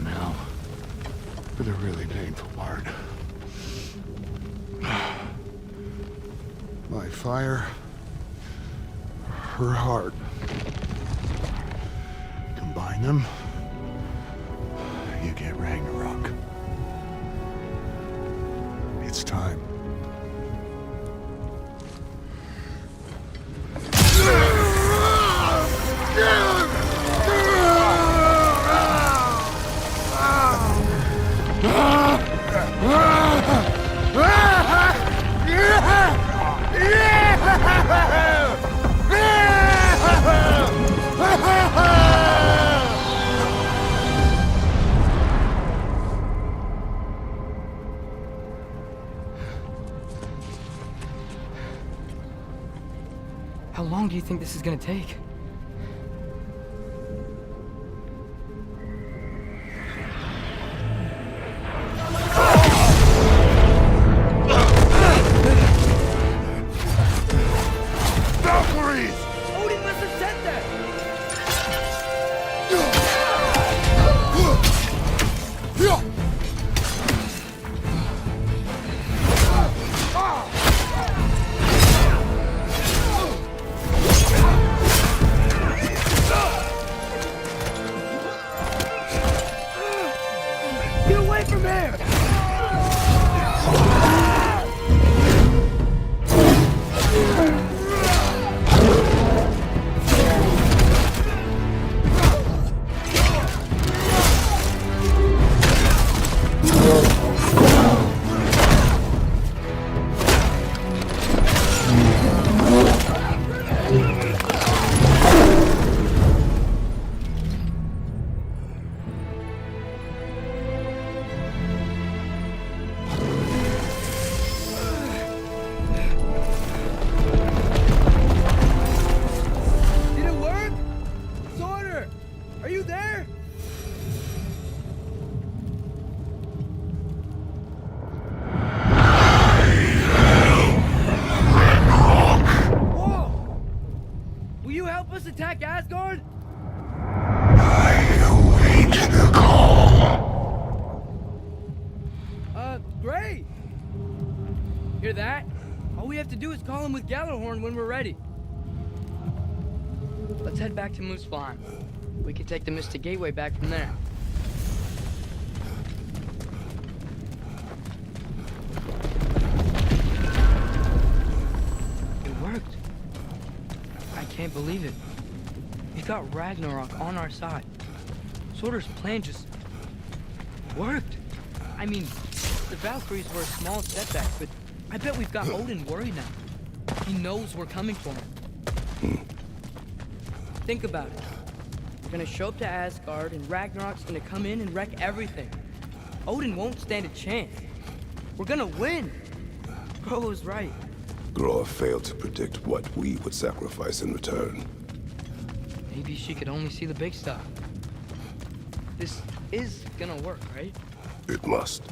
Now, for the really painful part. My fire, her heart. Combine them, you get Ragnarok. It's time. How long do you think this is gonna take? Valkyries! Odin must have said that! Get away from here! Did it work? Sorter! Are you there? Whoa! Will you help us attack Asgard? Great! Hear that? All we have to do is call him with Gjallarhorn when we're ready. Let's head back to Muspelheim. We can take the Mystic Gateway back from there. It worked. I can't believe it. We got Ragnarok on our side. Sorter's plan just worked. I mean, the Valkyries were a small setback, but I bet we've got Odin worried now. He knows we're coming for him. Think about it. We're gonna show up to Asgard, and Ragnarok's gonna come in and wreck everything. Odin won't stand a chance. We're gonna win. Bro was right. Groa failed to predict what we would sacrifice in return. Maybe she could only see the big stuff. This is gonna work, right? It must.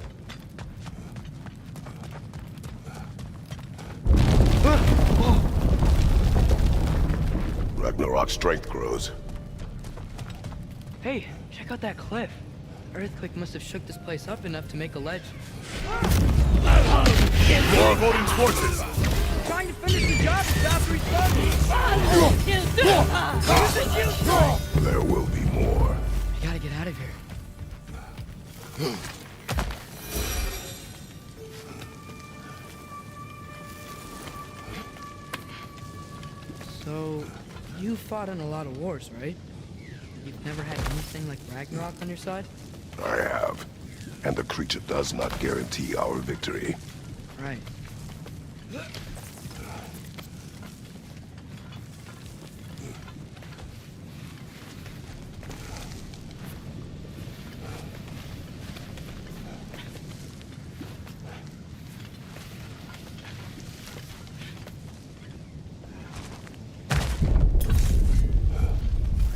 Ragnarok's strength grows. Hey, check out that cliff. Earthquake must have shook this place up enough to make a ledge. More of Odin's forces! Trying to finish the job after he's done. There will be more. We gotta get out of here. So, you fought in a lot of wars, right? You've never had anything like Ragnarok on your side? I have. And the creature does not guarantee our victory. Right.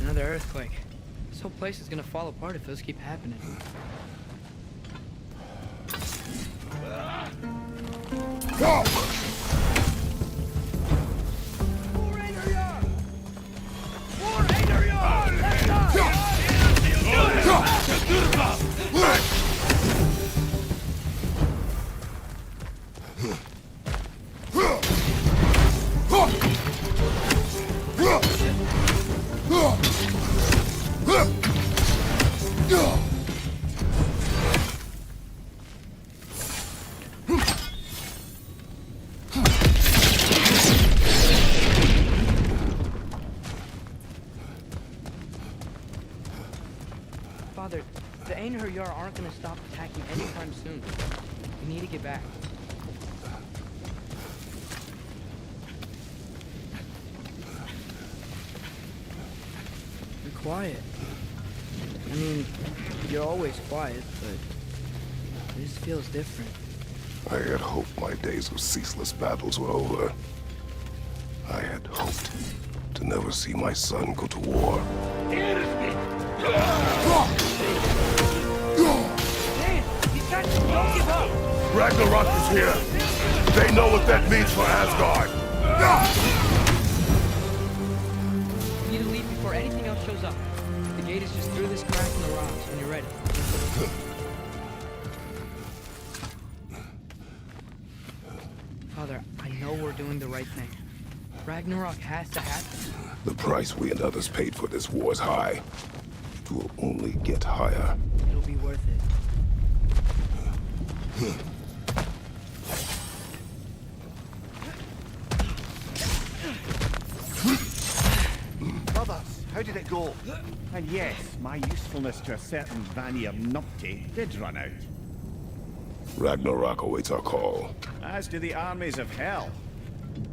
Another earthquake. This whole place is gonna fall apart if those keep happening. Go! Father, the Einherjar aren't gonna stop attacking anytime soon. We need to get back. You're quiet. I mean, you're always quiet, but this feels different. I had hoped my days of ceaseless battles were over. I had hoped to never see my son go to war. Don't give up! Ragnarok is here! They know what that means for Asgard! You need to leave before anything else shows up. The gate is just through this crack in the rocks when you're ready. Father, I know we're doing the right thing. Ragnarok has to happen. The price we and others paid for this war is high. It will only get higher. It'll be worth it. Brothers, how did it go? And yes, my usefulness to a certain Vanir numpty did run out. Ragnarok awaits our call. As do the armies of hell.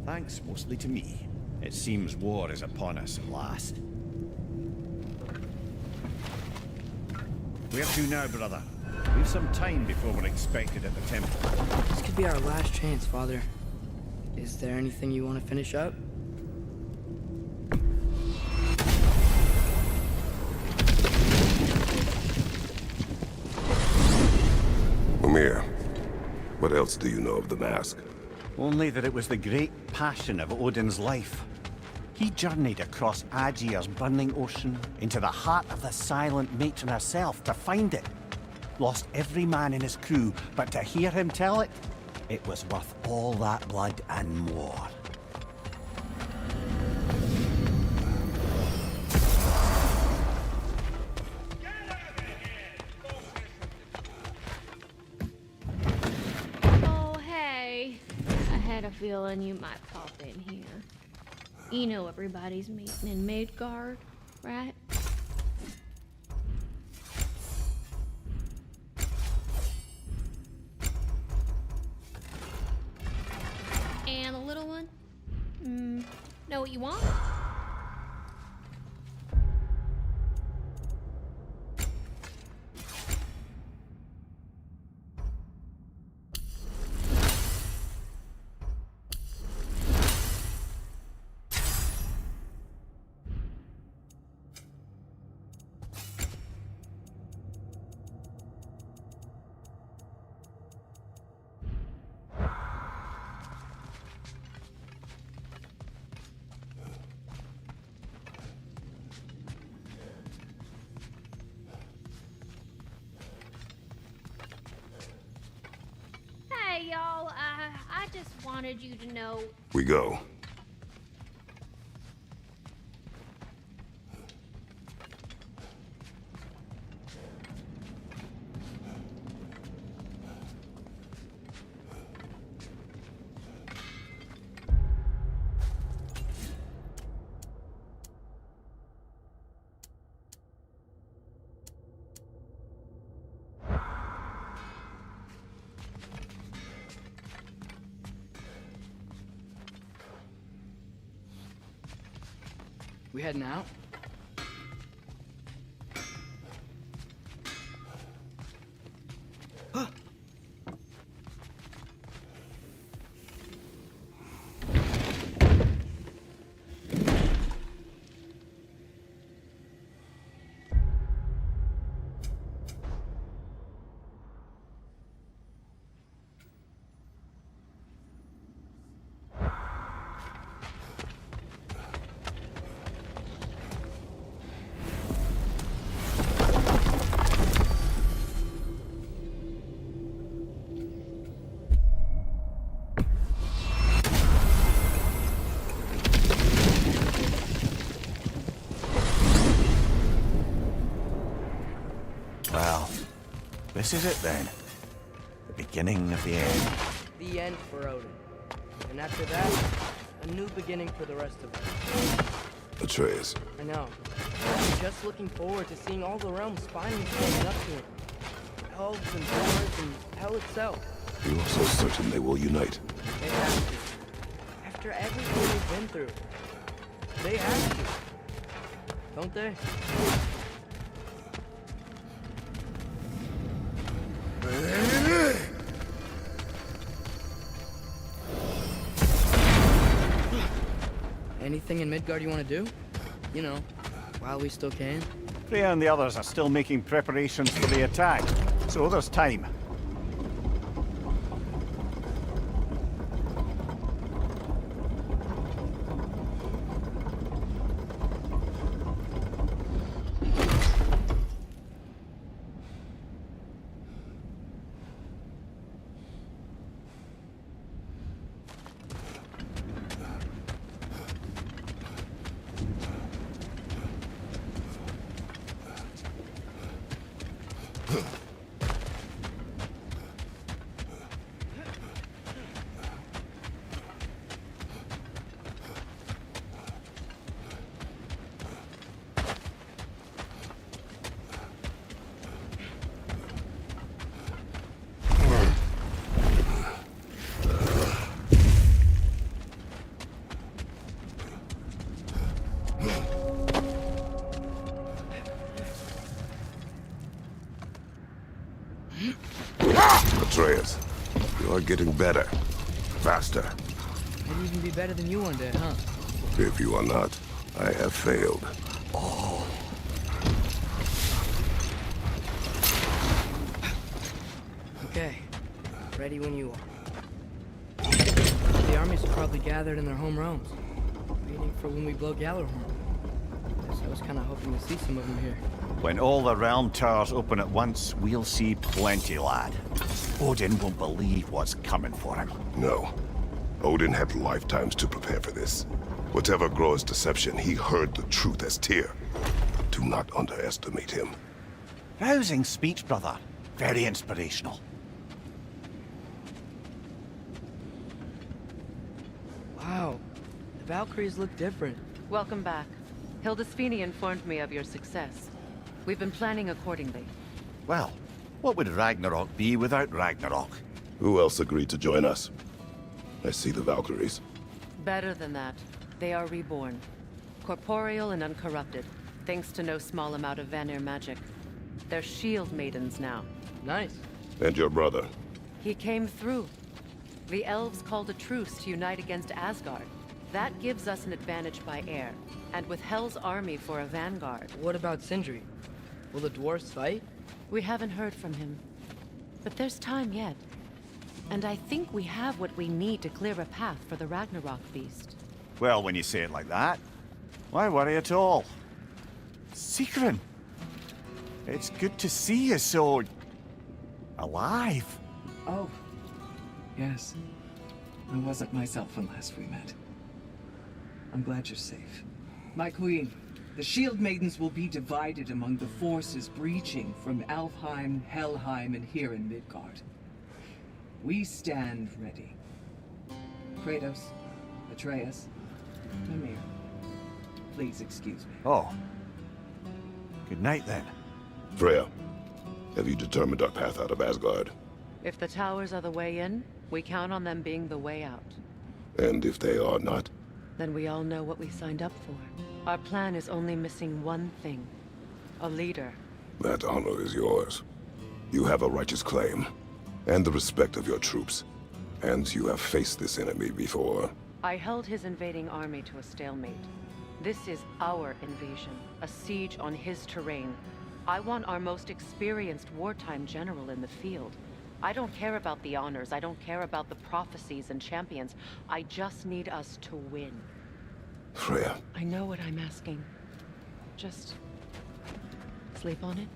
Thanks mostly to me. It seems war is upon us at last. Where to now, brother? We've some time before we're expected at the temple. This could be our last chance, Father. Is there anything you want to finish up? Mimir, what else do you know of the mask? Only that it was the great passion of Odin's life. He journeyed across Aegir's burning ocean into the heart of the silent matron herself to find it. Lost every man in his crew, but to hear him tell it, it was worth all that blood and more. Oh, hey. I had a feeling you might pop in here. You know everybody's meeting in Midgard, right? And the little one? Know what you want? just wanted you to know. We go. We heading out? Well, this is it then. The beginning of the end. The end for Odin. And after that, a new beginning for the rest of us. Atreus. I know. I'm just looking forward to seeing all the realms finally standing up to him. Elves and dwarves and hell itself. You are so certain they will unite. They have to. After everything they've been through. They have to. Don't they? Anything in Midgard you want to do? You know, while we still can. Freya and the others are still making preparations for the attack, so there's time. Atreus, you are getting better. Faster. Maybe even be better than you one day, huh? If you are not, I have failed. Oh. Okay. Ready when you are. The armies are probably gathered in their home realms, waiting for when we blow Gjallarhorn. Guess I was kind of hoping to see some of them here. When all the realm towers open at once, we'll see plenty, lad. Odin won't believe what's coming for him. No. Odin had lifetimes to prepare for this. Whatever Groa's deception, he heard the truth as Tyr. Do not underestimate him. Rousing speech, brother. Very inspirational. Wow. The Valkyries look different. Welcome back. Hildisvini informed me of your success. We've been planning accordingly. Well, what would Ragnarok be without Ragnarok? Who else agreed to join us? I see the Valkyries. Better than that. They are reborn. Corporeal and uncorrupted, thanks to no small amount of Vanir magic. They're shield maidens now. Nice. And your brother? He came through. The elves called a truce to unite against Asgard. That gives us an advantage by air, and with Hell's army for a vanguard. What about Sindri? Will the dwarves fight? We haven't heard from him. But there's time yet. And I think we have what we need to clear a path for the Ragnarok beast. Well, when you say it like that, why worry at all? Sigrun! It's good to see you so... alive. Oh. Yes. I wasn't myself when last we met. I'm glad you're safe. My queen, the Shield Maidens will be divided among the forces breaching from Alfheim, Helheim, and here in Midgard. We stand ready. Kratos, Atreus, Mimir, please excuse me. Oh. Good night, then. Freya, have you determined our path out of Asgard? If the towers are the way in, we count on them being the way out. And if they are not? Then we all know what we signed up for. Our plan is only missing one thing. A leader. That honor is yours. You have a righteous claim, and the respect of your troops. And you have faced this enemy before. I held his invading army to a stalemate. This is our invasion, a siege on his terrain. I want our most experienced wartime general in the field. I don't care about the honors, I don't care about the prophecies and champions. I just need us to win. Freya. I know what I'm asking. Just sleep on it.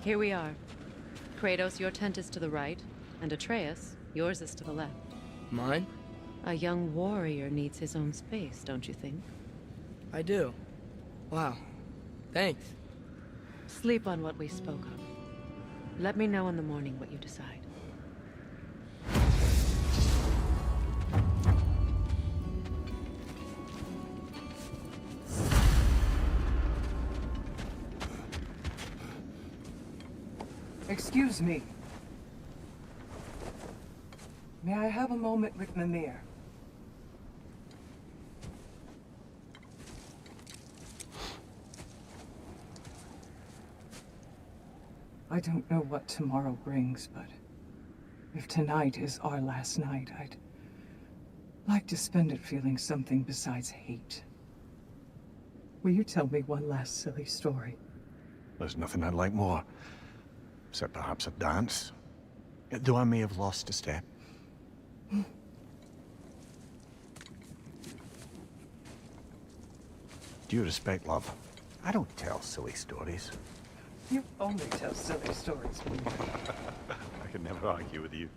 Here we are. Kratos, your tent is to the right, and Atreus, yours is to the left. Mine? A young warrior needs his own space, don't you think? I do. Wow. Thanks. Sleep on what we spoke of. Let me know in the morning what you decide. Excuse me. May I have a moment with Mimir? I don't know what tomorrow brings, but if tonight is our last night, I'd like to spend it feeling something besides hate. Will you tell me one last silly story? There's nothing I'd like more. Except perhaps a dance. Though I may have lost a step. Due respect, love. I don't tell silly stories. You only tell silly stories. I can never argue with you.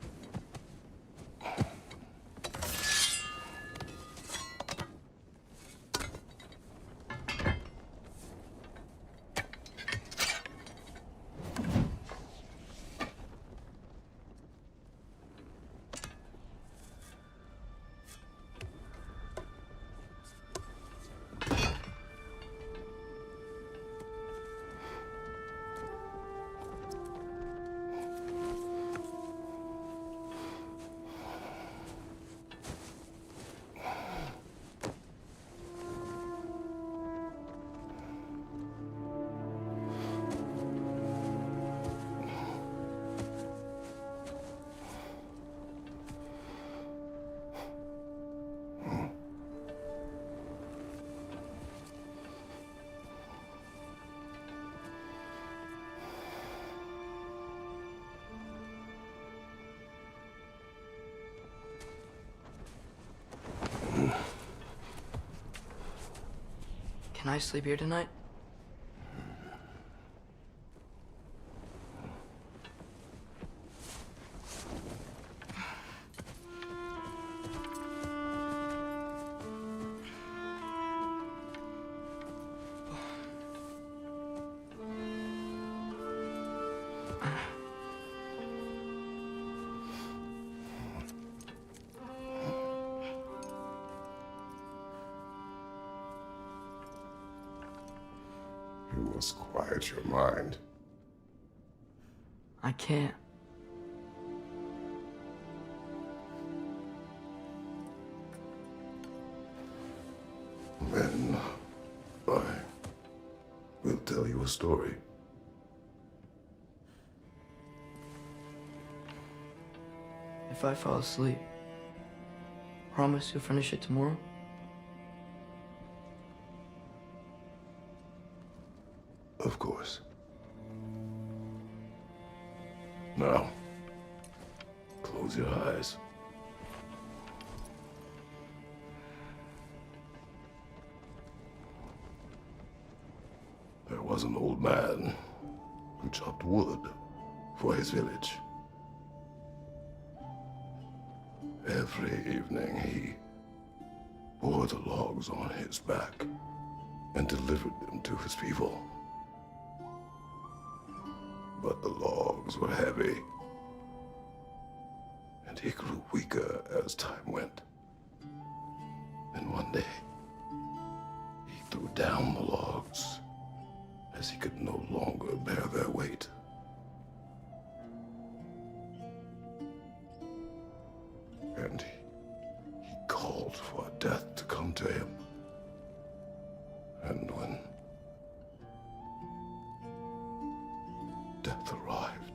Can I sleep here tonight? You must quiet your mind. I can't. Then I will tell you a story. If I fall asleep, promise you'll finish it tomorrow? Of course. Now, close your eyes. There was an old man who chopped wood for his village. Every evening he bore the logs on his back and delivered them to his people. But the logs were heavy, and he grew weaker as time went. And one day, he threw down the logs as he could no longer bear their weight. And he called for death to come to him. And when death arrived,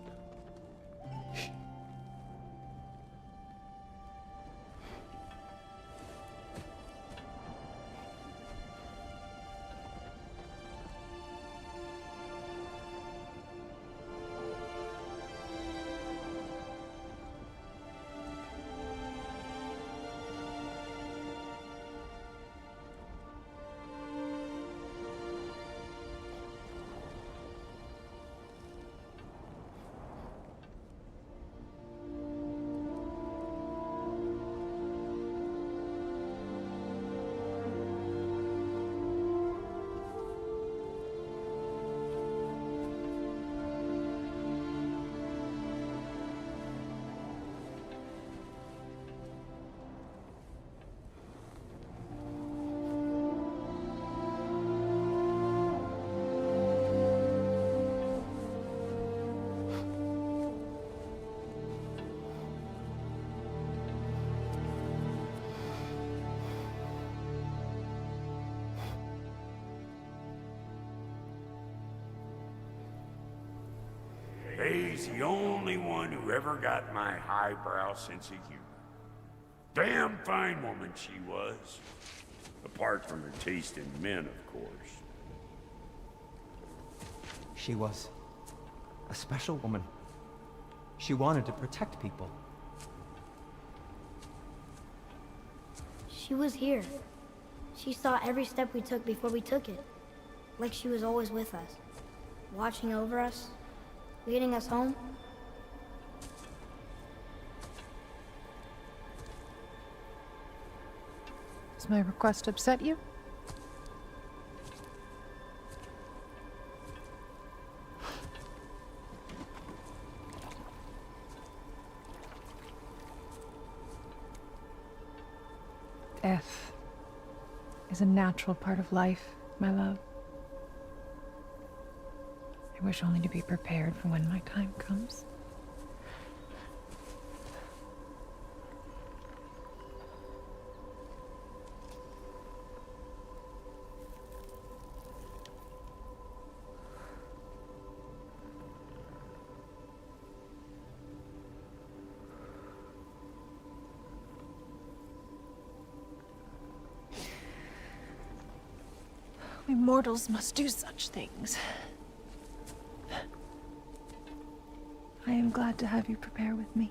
He's the only one who ever got my highbrow sense of humor. Damn fine woman she was. Apart from her taste in men, of course. She was a special woman. She wanted to protect people. She was here. She saw every step we took before we took it. Like she was always with us. Watching over us. Leading us home. Does my request upset you? Death is a natural part of life, my love. I wish only to be prepared for when my time comes. We mortals must do such things. I am glad to have you prepare with me.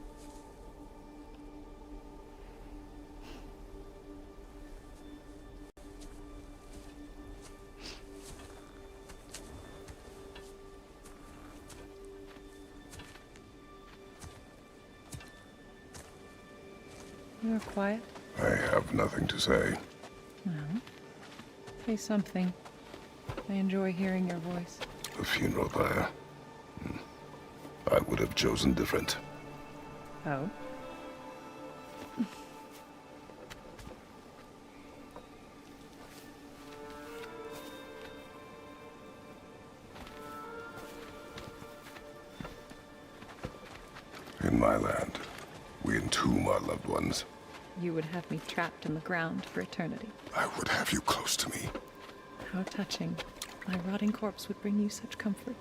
You are quiet. I have nothing to say. Well, say something. I enjoy hearing your voice. The funeral pyre. I would have chosen different. Oh? In my land, we entomb our loved ones. You would have me trapped in the ground for eternity. I would have you close to me. How touching. My rotting corpse would bring you such comfort.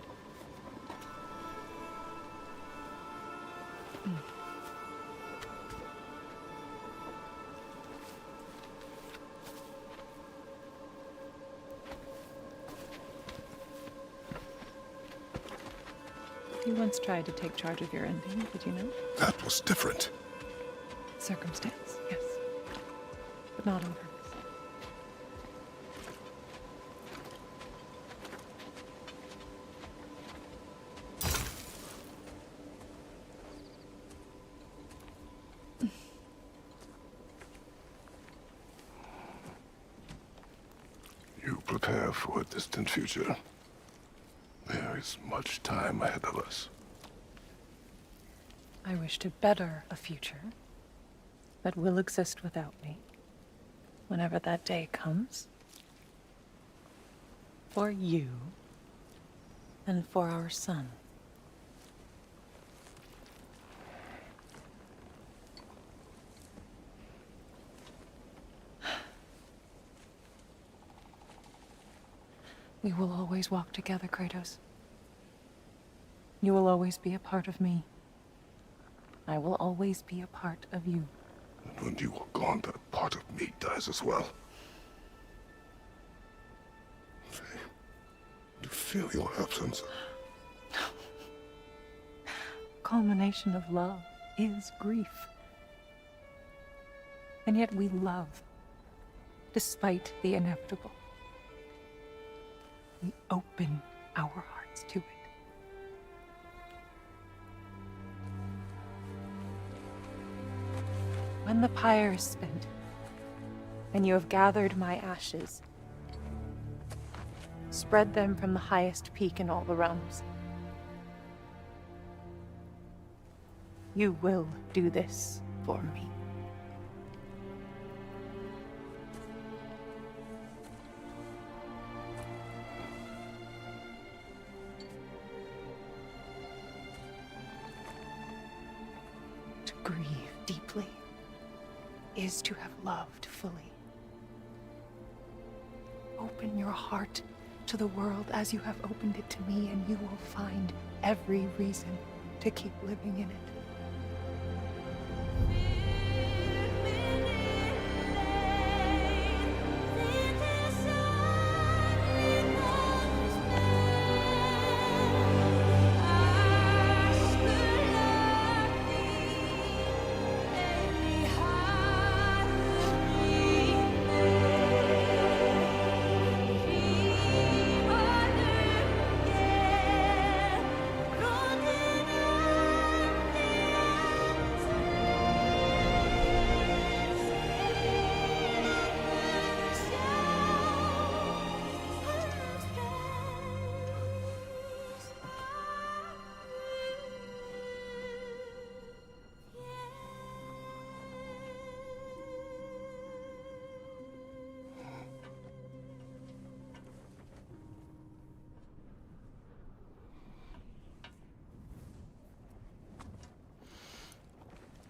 You once tried to take charge of your ending, did you know? That was different. Circumstance, yes. But not on purpose. You prepare for a distant future. There is much time ahead of us. I wish to better a future that will exist without me, whenever that day comes. For you, and for our son. We will always walk together, Kratos. You will always be a part of me. I will always be a part of you. And when you are gone, that part of me dies as well. You feel your absence. Culmination of love is grief. And yet we love, despite the inevitable. We open our hearts to it. When the pyre is spent, and you have gathered my ashes, spread them from the highest peak in all the realms. You will do this for me. To grieve deeply is to have loved fully. Open your heart to the world as you have opened it to me, and you will find every reason to keep living in it.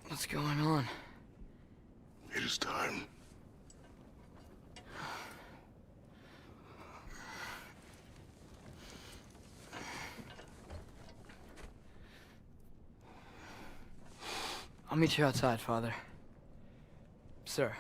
What's going on? It is time. I'll meet you outside, Father. Sir.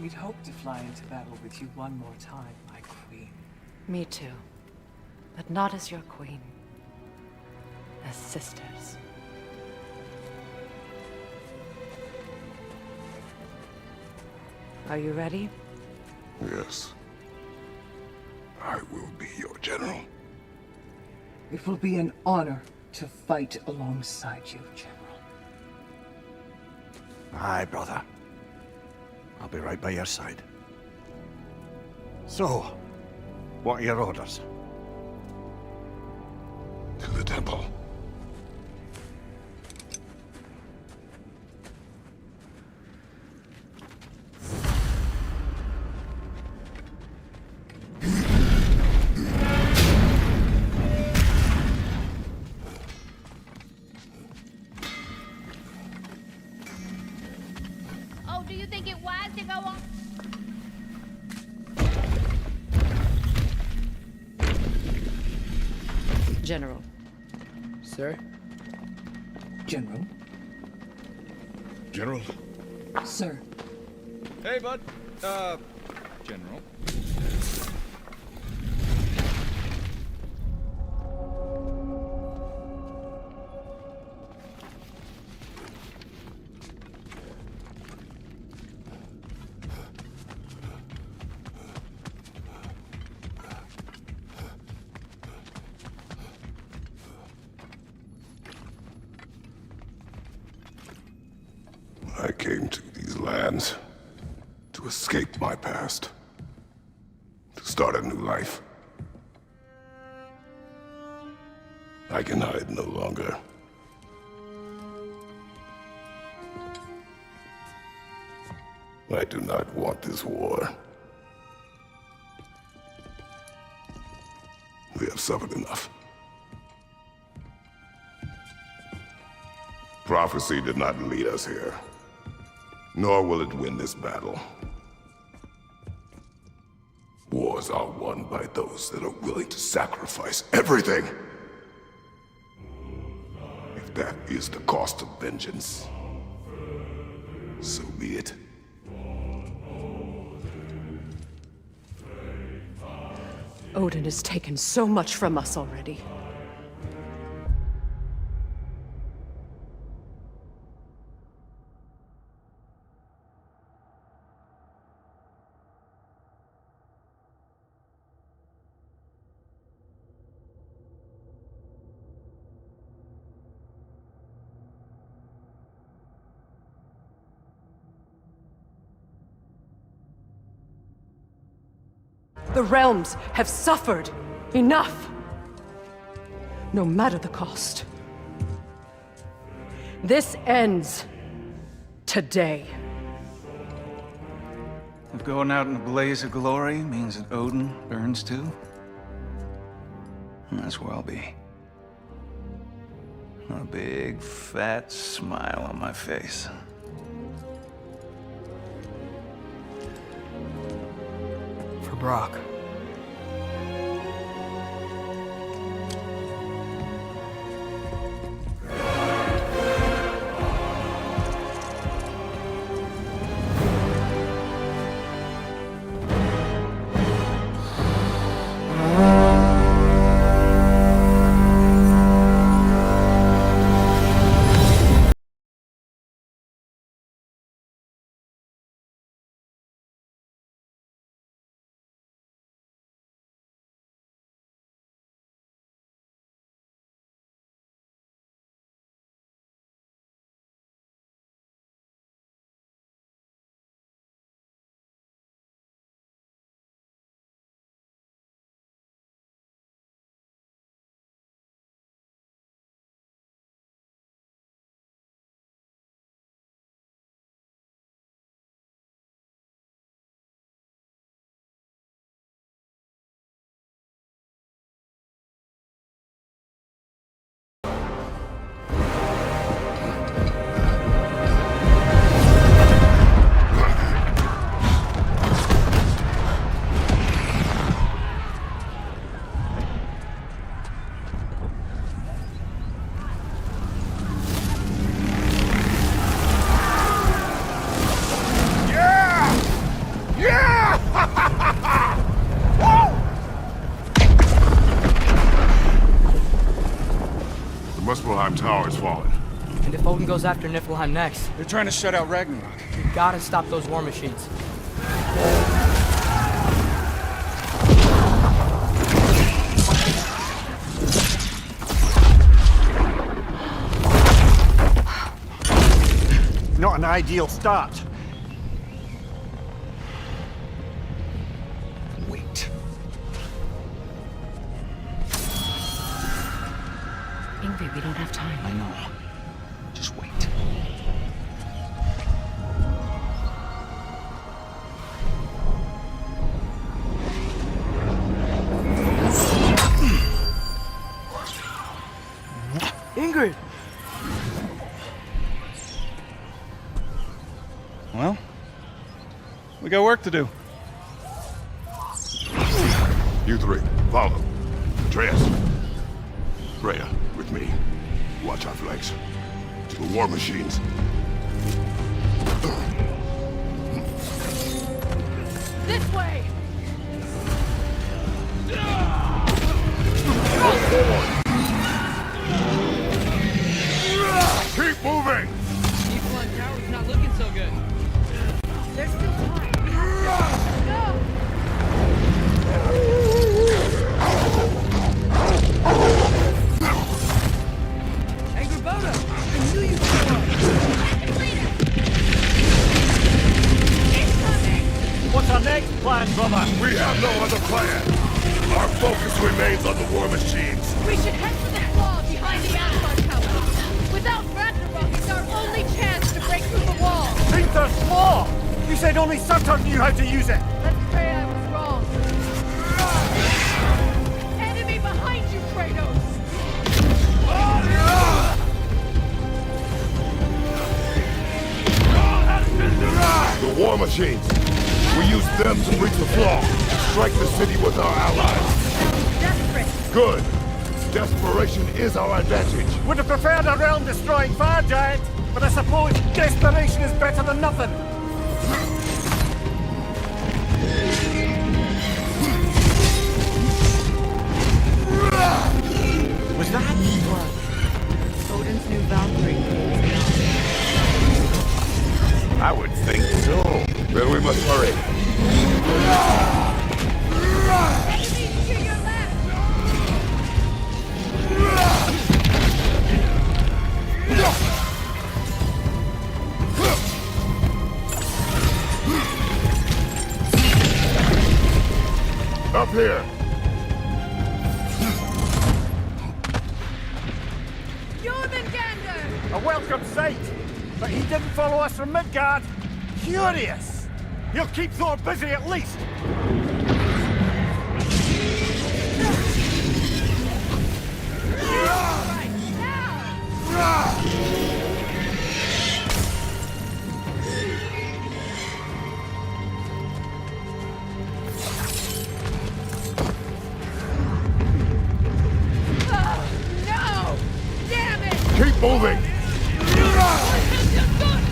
We'd hoped to fly into battle with you one more time, my queen. Me too. But not as your queen. As sisters. Are you ready? Yes. I will be your general. It will be an honor to fight alongside you, General. Aye, brother. I'll be right by your side. So, what are your orders? To the temple. General. Sir? General? General? Sir. Hey, bud. General. I came to these lands to escape my past, to start a new life. I can hide no longer. I do not want this war. We have suffered enough. Prophecy did not lead us here, nor will it win this battle. Wars are won by those that are willing to sacrifice everything. If that is the cost of vengeance, so be it. Odin has taken so much from us already. The realms have suffered enough, no matter the cost. This ends today. If going out in a blaze of glory means that Odin burns too, that's where I'll be. A big, fat smile on my face. For Brock. Muspelheim Tower is fallen. And if Odin goes after Niflheim next... They're trying to shut out Ragnarok. We gotta stop those war machines. Not an ideal start. Wait. Ingrid, we don't have time. I know. Just wait. Ingrid! Well, we got work to do. You three, follow. Atreus. Freya, with me. Watch our flanks. To the war machines. This way! Keep moving! Evo Tower's not looking so good. There's still time. Angry Boda! I knew you'd show up! What's our next plan, brother? We have no other plan. Our focus remains on the war machines. We should head for the wall behind the Asgard tower. Without Ragnarok, it's our only chance to break through the wall. Hreimthur's law! You said only Surtur knew how to use it! Let's pray I was wrong. Enemy behind you, Kratos! The war machines. We use them to breach the flaw. Strike the city with our allies. Desperate. Good. Desperation is our advantage. Would have preferred a realm-destroying fire giant, but I suppose desperation is better than nothing. Was that? Odin's new Valkyrie. I would think so. Then we must hurry. Enemies to your left! Up here. A welcome sight, but he didn't follow us from Midgard. Curious. He'll keep Thor busy at least. Keep moving!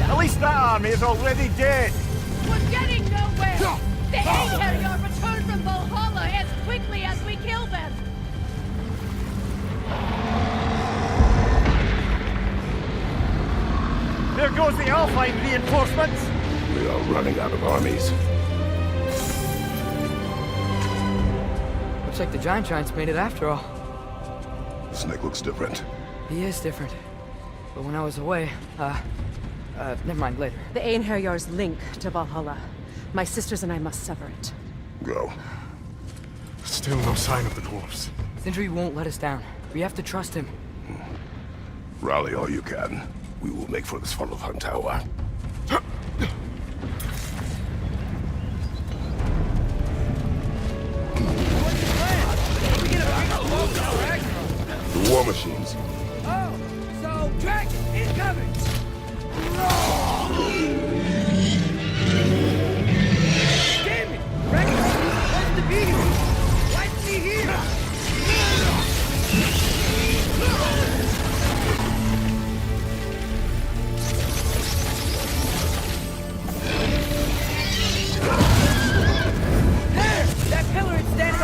At least that army is already dead. We're getting nowhere! The Einherjar return from Valhalla as quickly as we kill them! There goes the Alfheim reinforcements. We are running out of armies. Looks like the Giant's made it after all. Snake looks different. He is different. But when I was away, never mind, later. The Einherjar's link to Valhalla. My sisters and I must sever it. Go. Still no sign of the dwarves. Sindri won't let us down. We have to trust him. Rally all you can. We will make for this Svartalfheim tower. The war machines. Oh, so dragon incoming! Damn it! Ragnarok was supposed to be here! Why isn't he here? There! That pillar is standing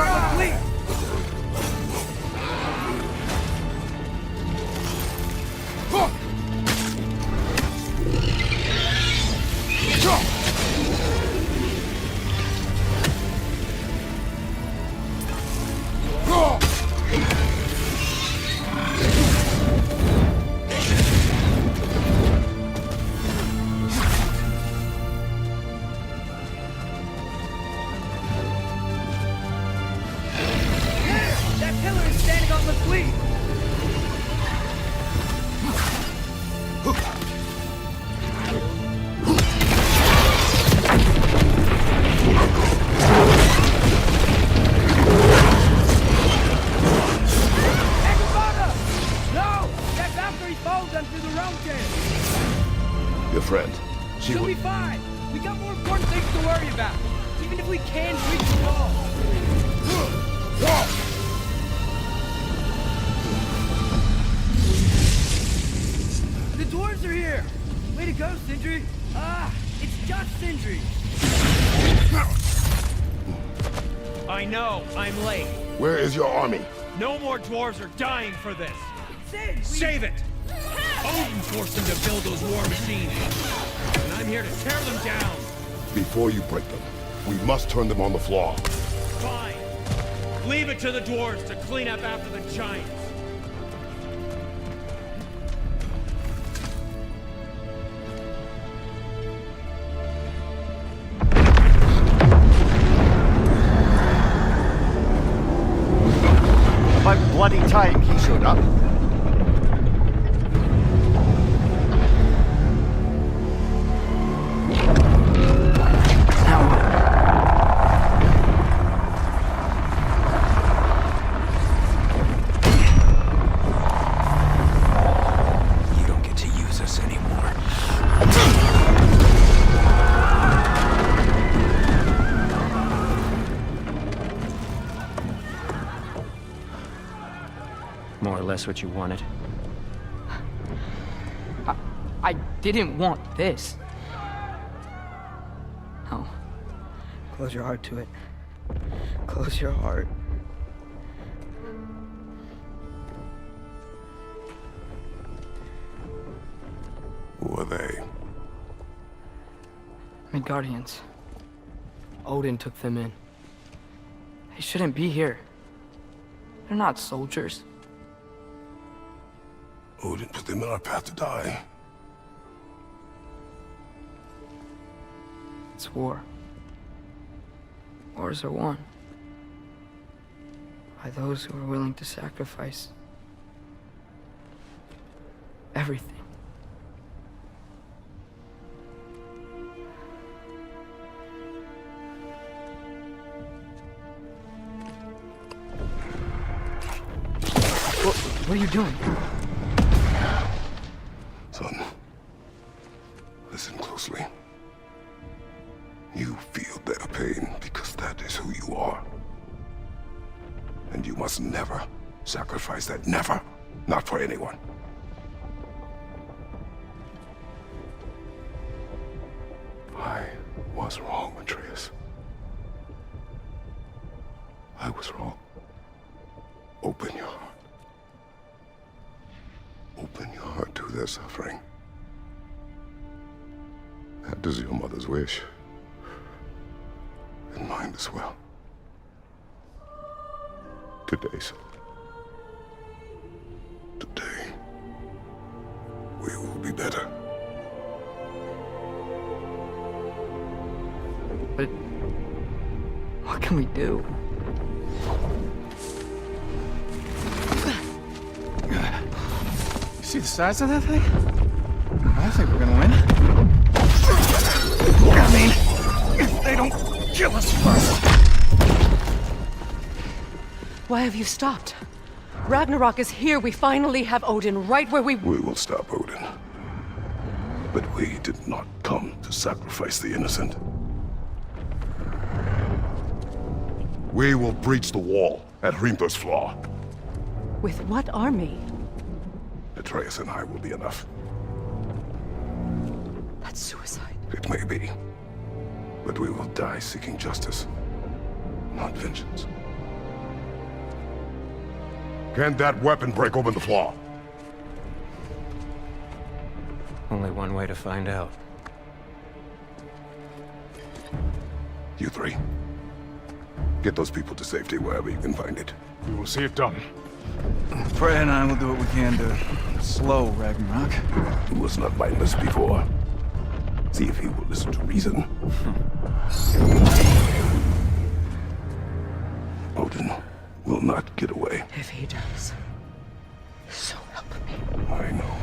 on the fleet! Your friend. She'll be fine. We got more important things to worry about. Even if we can't reach the wall. Sentry! I know, I'm late. Where is your army? No more dwarves are dying for this. Save it! Odin forced them to build those war machines. And I'm here to tear them down. Before you break them, we must turn them on the floor. Fine. Leave it to the dwarves to clean up after the giants. About bloody time he showed up. More or less what you wanted. I didn't want this. No. Close your heart to it. Close your heart. Who are they? Midgardians. Odin took them in. They shouldn't be here. They're not soldiers. Odin put them in our path to die. It's war. Wars are won by those who are willing to sacrifice everything. What are you doing? Son, listen closely. You feel their pain because that is who you are. And you must never sacrifice that. Never. Not for anyone. I was wrong, Atreus. I was wrong. Open your heart. Open your heart to their suffering. That is your mother's wish. And mine as well. Today, son. Today, we will be better. But what can we do? See the size of that thing? I think we're gonna win. I mean, if they don't kill us first. Why have you stopped? Ragnarok is here. We finally have Odin right where we will stop Odin. But we did not come to sacrifice the innocent. We will breach the wall at Hrimthur's Flaw. With what army? Atreus and I will be enough. That's suicide. It may be. But we will die seeking justice, not vengeance. Can that weapon break open the flaw? Only one way to find out. You three. Get those people to safety wherever you can find it. We will see it done. Freya and I will do what we can to slow Ragnarok. He was not mindless before. See if he will listen to reason. Odin will not get away. If he does, so help me. I know.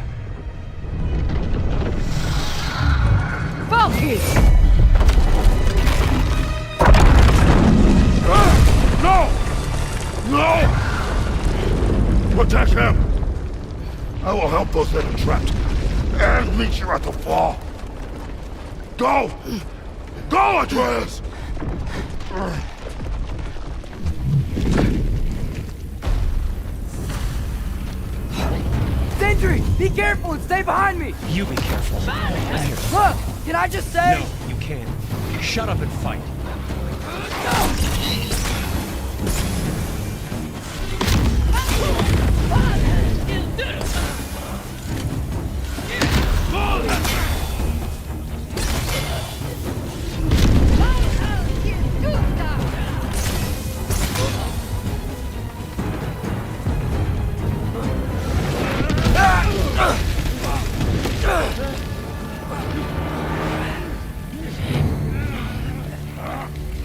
Valky! No! No! Protect him! I will help those that are trapped and meet you at the fall. Go! Go, Atreus! Sentry! Be careful and stay behind me! You be careful. Look! Can I just say? No, you can't. Shut up and fight.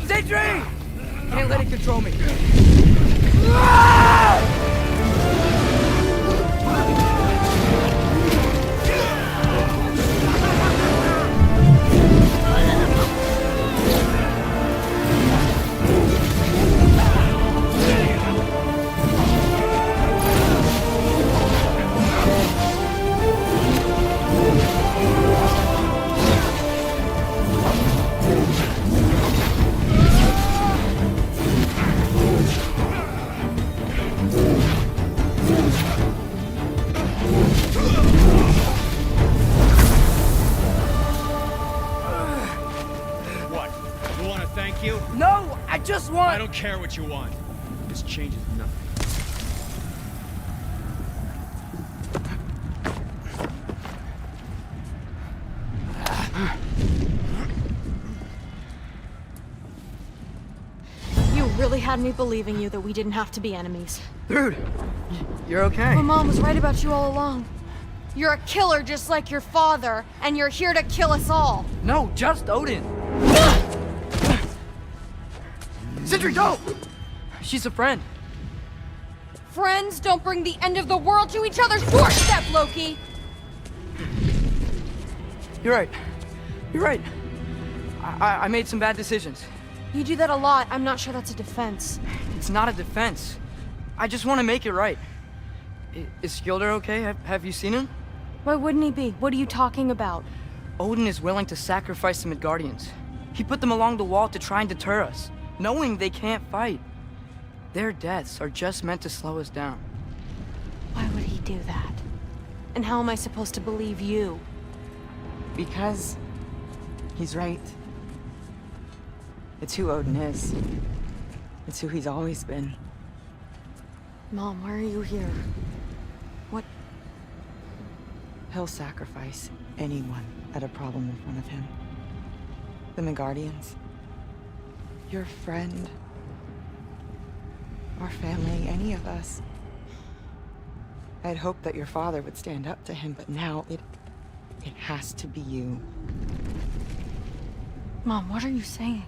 Sentry! Can't let it control me. No, I just want... I don't care what you want. This changes nothing. You really had me believing you that we didn't have to be enemies. Dude, you're okay. My mom was right about you all along. You're a killer just like your father, and you're here to kill us all. No, just Odin. Sentry, don't! She's a friend. Friends don't bring the end of the world to each other's doorstep, Loki! You're right. You're right. I made some bad decisions. You do that a lot. I'm not sure that's a defense. It's not a defense. I just want to make it right. Is Skilder okay? Have you seen him? Why wouldn't he be? What are you talking about? Odin is willing to sacrifice the Midgardians. He put them along the wall to try and deter us, knowing they can't fight. Their deaths are just meant to slow us down. Why would he do that? And how am I supposed to believe you? Because he's right. It's who Odin is. It's who he's always been. Mom, why are you here? What? He'll sacrifice anyone at a problem in front of him. The Midgardians. Your friend. Our family, any of us. I'd hoped that your father would stand up to him, but now it has to be you. Mom, what are you saying?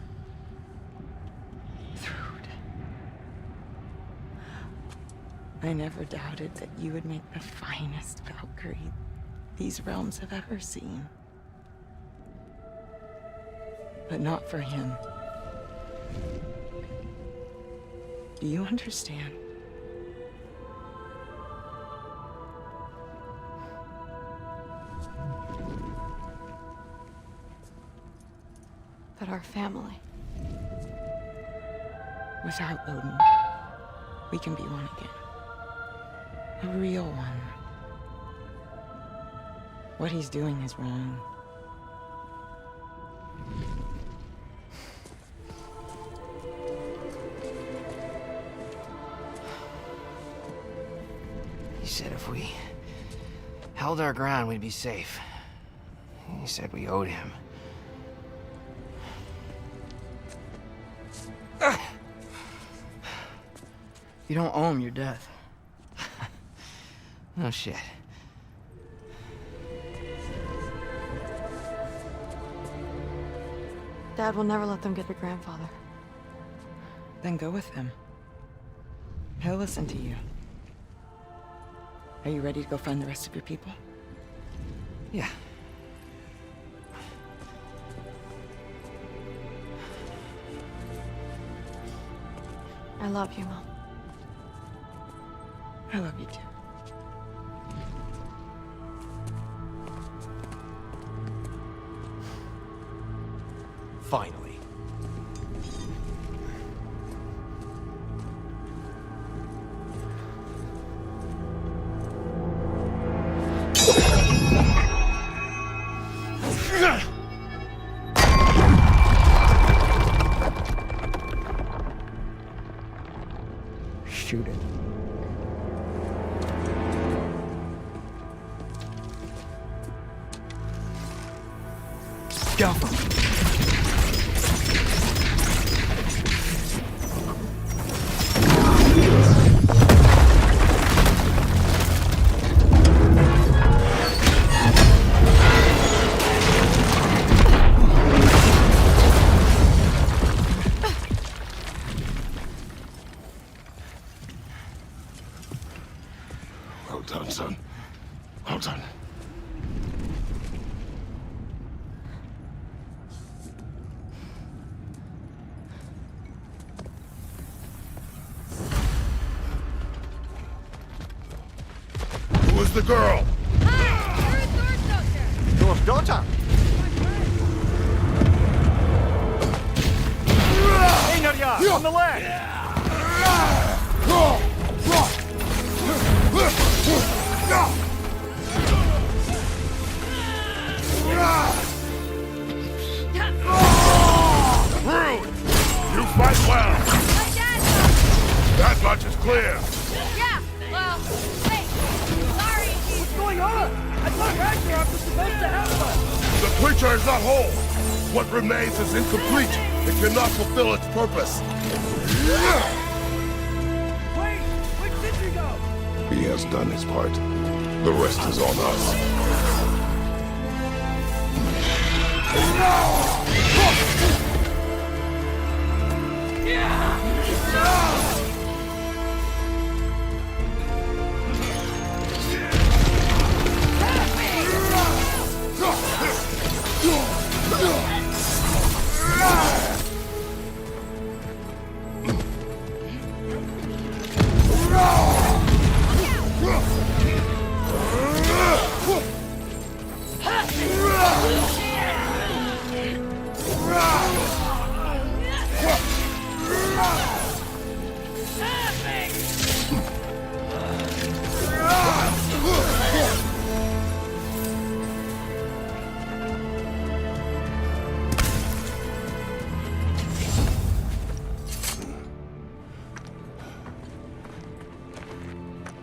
I never doubted that you would make the finest Valkyrie these realms have ever seen. But not for him. Do you understand? That our family... Without Odin, we can be one again. A real one. What he's doing is wrong. He said if we held our ground, we'd be safe. He said we owed him. You don't owe him your death. No shit. Dad will never let them get their grandfather. Then go with him. He'll listen to you. Are you ready to go find the rest of your people? Yeah. I love you, Mom. I love you too. Finally. Shoot it. Go! Well done, son. Well done. Who is the girl? Your daughter! Einar, on the left! Rude! You fight well! That much is clear! Yeah, well, wait. Sorry. What's going on? I thought Ragnarok was supposed to help us! The creature is not whole! What remains is incomplete! It cannot fulfill its purpose! Wait! Where'd Sentry go? He has done his part. The rest is on us.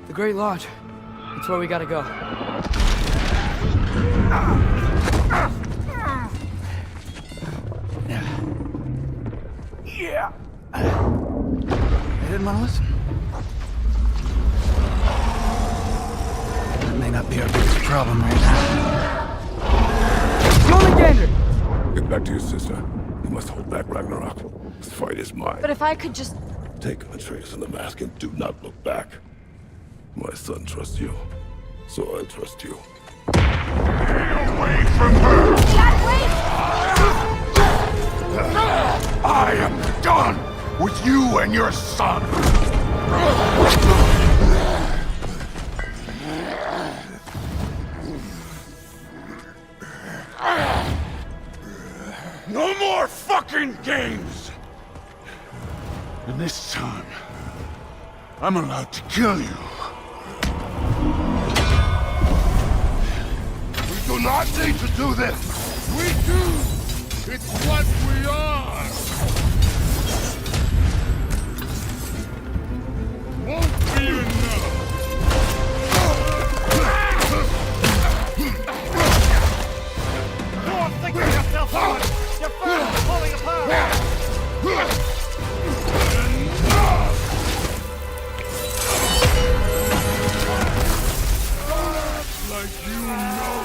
The Great Lodge. That's where we gotta go. Yeah. They didn't want to listen. That may not be our biggest problem right now. Get back to your sister. You must hold back Ragnarok. This fight is mine. But if I could just... Take Atreus and the mask and do not look back. My son trusts you, so I trust you. Get away from her! Dad, wait! I am done with you and your son! No more fucking games! And this time, I'm allowed to kill you. We do not need to do this! We do! It's what we are! Won't be enough! You're thinking yourself out! Your firm is falling apart! Like you know.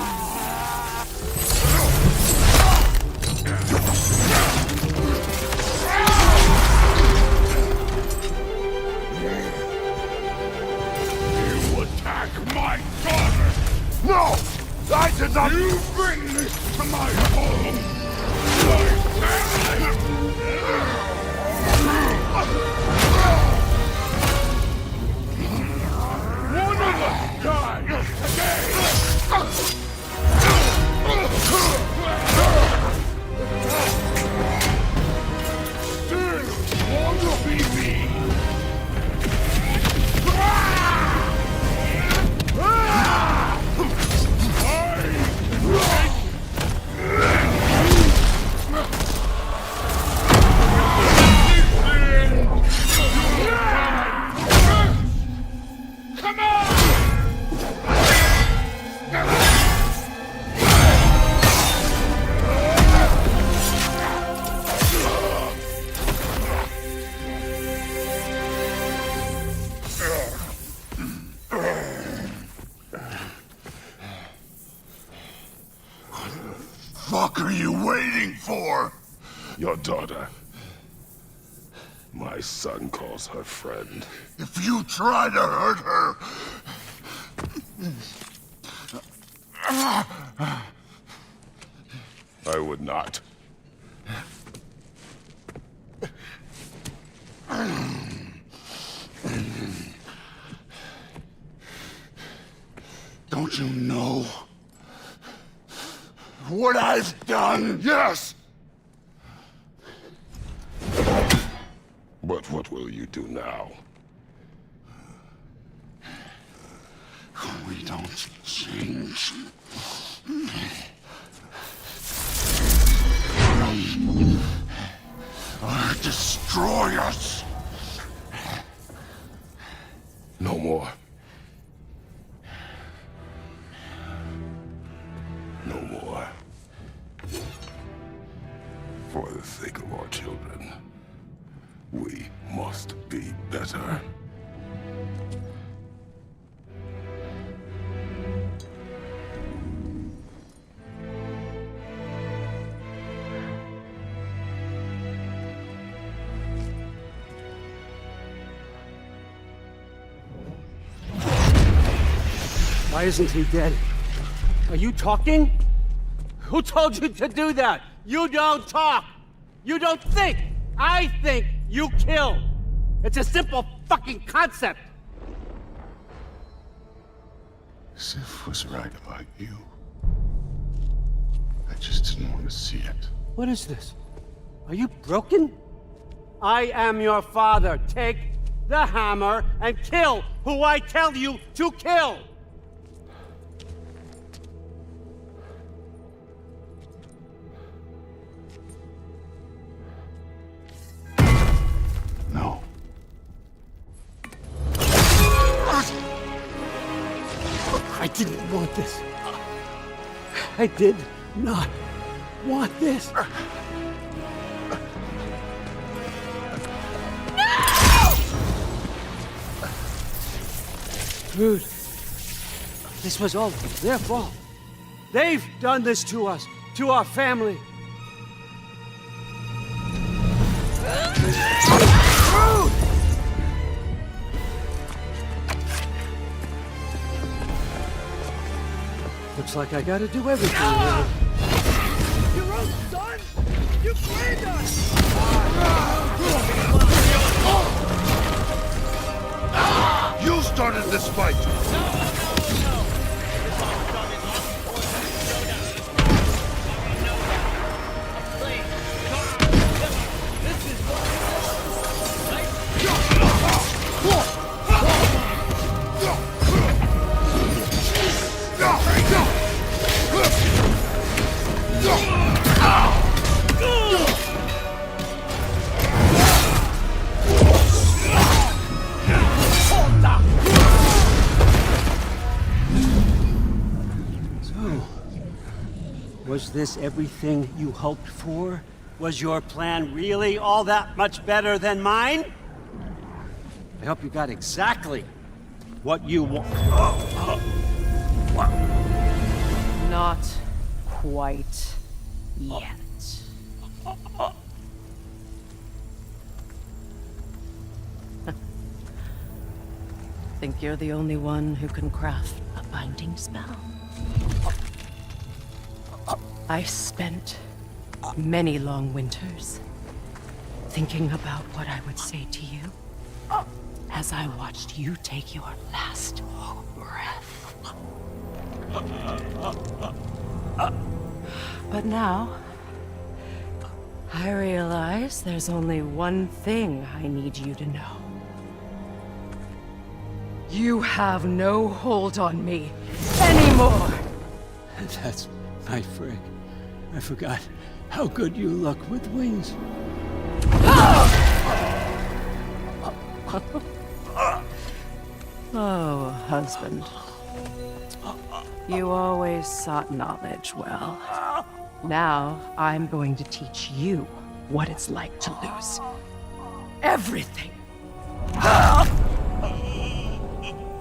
You attack my daughter! No! I did not! You bring this to my home! My family! One of us dies today! Still won't be me! fuck are you waiting for? Your daughter. My son calls her friend. If you try to hurt her... I would not. Don't you know what I've done? Yes! But what will you do now? We don't change. Or destroy us. No more. No more. For the sake of our children, we must be better. Why isn't he dead? Are you talking? Who told you to do that? You don't talk! You don't think! I think you kill! It's a simple fucking concept! Sif was right about you. I just didn't want to see it. What is this? Are you broken? I am your father. Take the hammer and kill who I tell you to kill! No. I didn't want this. I did not want this. Dude, this was all their fault. They've done this to us, to our family. Looks like I gotta do everything. No! Your own son? You blamed us! You started this fight! Was this everything you hoped for? Was your plan really all that much better than mine? I hope you got exactly what you want. Not quite yet. Think you're the only one who can craft a binding spell? I spent many long winters thinking about what I would say to you as I watched you take your last breath. But now, I realize there's only one thing I need you to know. You have no hold on me anymore! That's my frig. I forgot how good you look with wings. Oh, husband. You always sought knowledge well. Now, I'm going to teach you what it's like to lose everything.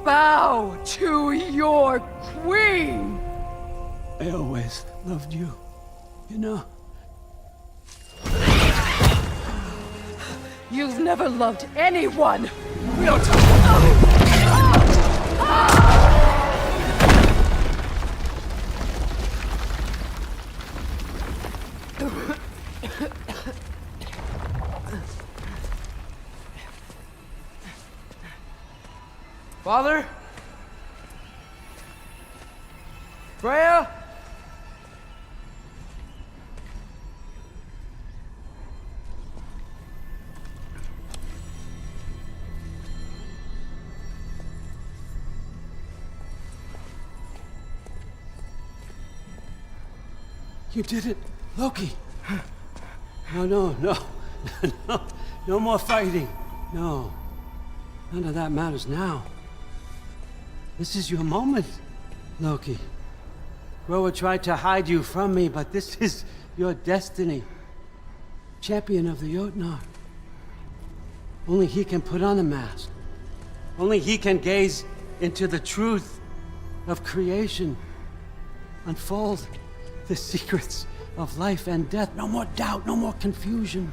Bow to your queen! I always loved you. You know, You've never loved anyone! we don't talk. Father? Freya? You did it, Loki. No, no, no, no, no more fighting. No, none of that matters now. This is your moment, Loki. Groa tried to hide you from me, but this is your destiny. Champion of the Jotnar. Only he can put on the mask. Only he can gaze into the truth of creation. Unfold the secrets of life and death. No more doubt, no more confusion.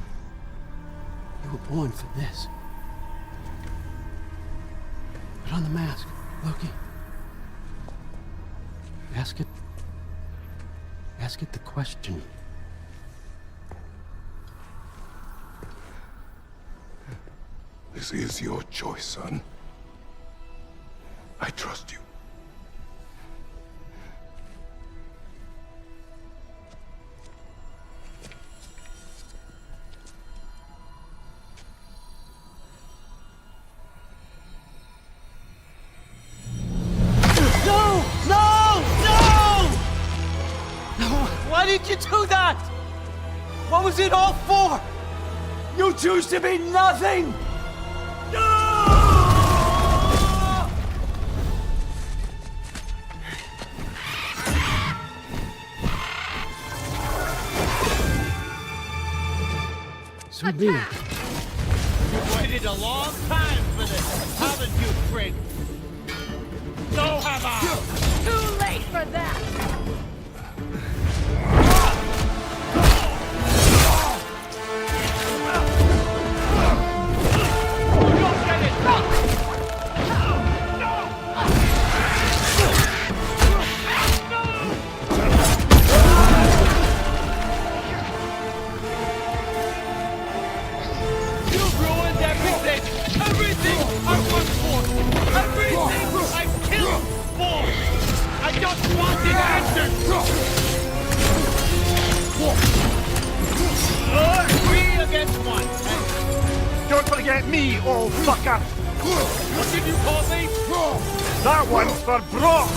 You were born for this. Put on the mask, Loki. Ask it the question. This is your choice, son. I trust you. No! No! No! Why did you do that? What was it all for? You choose to be nothing! So be it. You've waited a long time for this, haven't you, Fred? So have I! Too late for that! You've ruined everything! Everything I worked for! Everything I killed for! I just wanted answers! Three against one! Don't forget me, old fucker! What did you call me? That one's for Brock!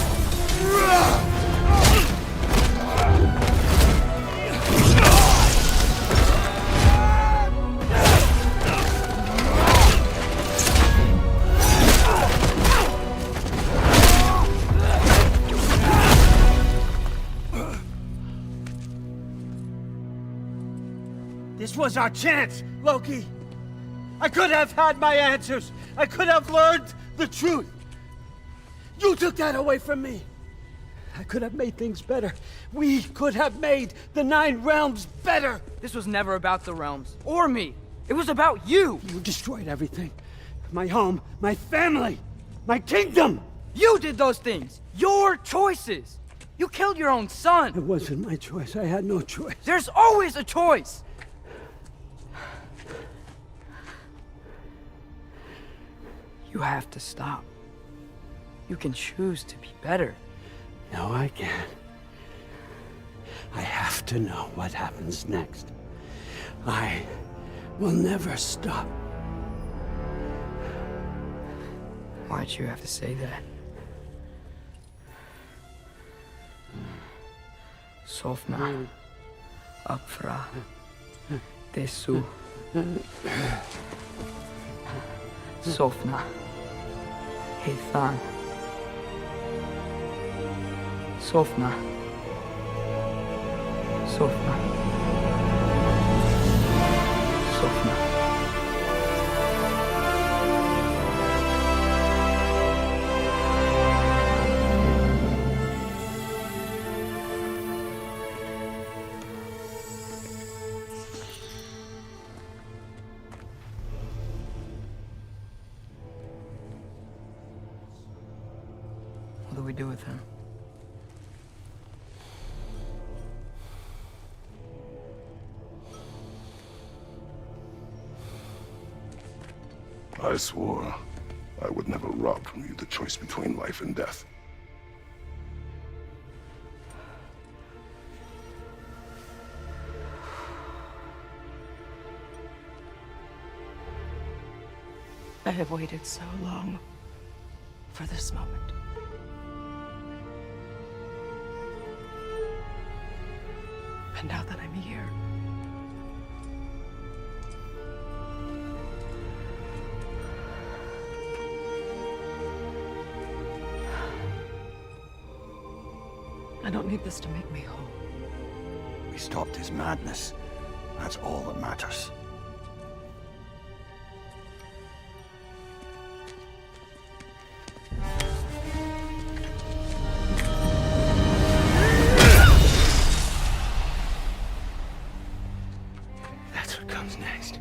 This was our chance, Loki. I could have had my answers. I could have learned the truth. You took that away from me. I could have made things better. We could have made the 9 realms better. This was never about the realms, or me. It was about you. You destroyed everything. My home, my family, my kingdom. You did those things. Your choices. You killed your own son. It wasn't my choice. I had no choice. There's always a choice. You have to stop. You can choose to be better. No, I can't. I have to know what happens next. I will never stop. Why'd you have to say that? Sofna. Apfra. Tesu. Sofna. Heithan. Sofna. Sofna. Sofna. do we do with him? I swore I would never rob from you the choice between life and death. I have waited so long for this moment. And now that I'm here, I don't need this to make me whole. We stopped his madness. That's all that matters. That's what comes next.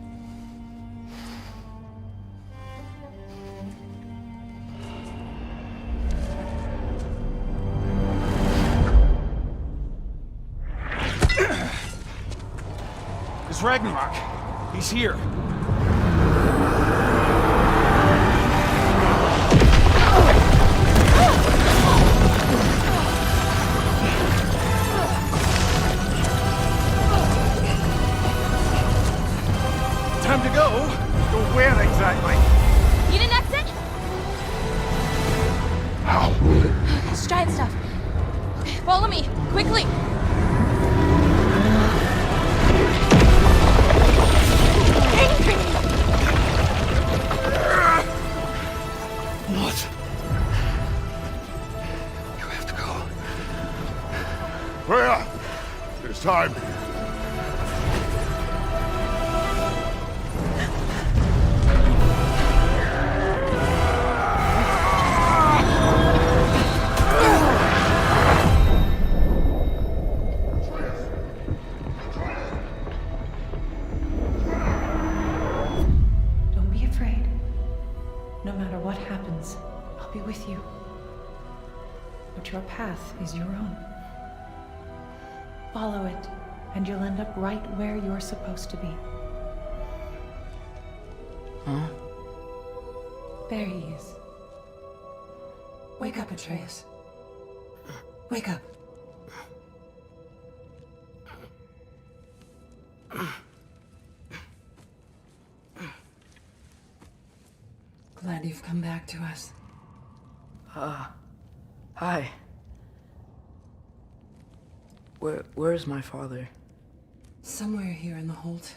It's Ragnarok. He's here. Time to go. Go where exactly? Need an exit? How? It's giant stuff. Follow me, quickly. What? You have to go. Freya! It's time. Don't be afraid. No matter what happens, I'll be with you. But your path is your own. Follow it, and you'll end up right where you're supposed to be. Huh? There he is. Wake up, Atreus. Wake up. Glad you've come back to us. Hi. Where's my father? Somewhere here in the Holt.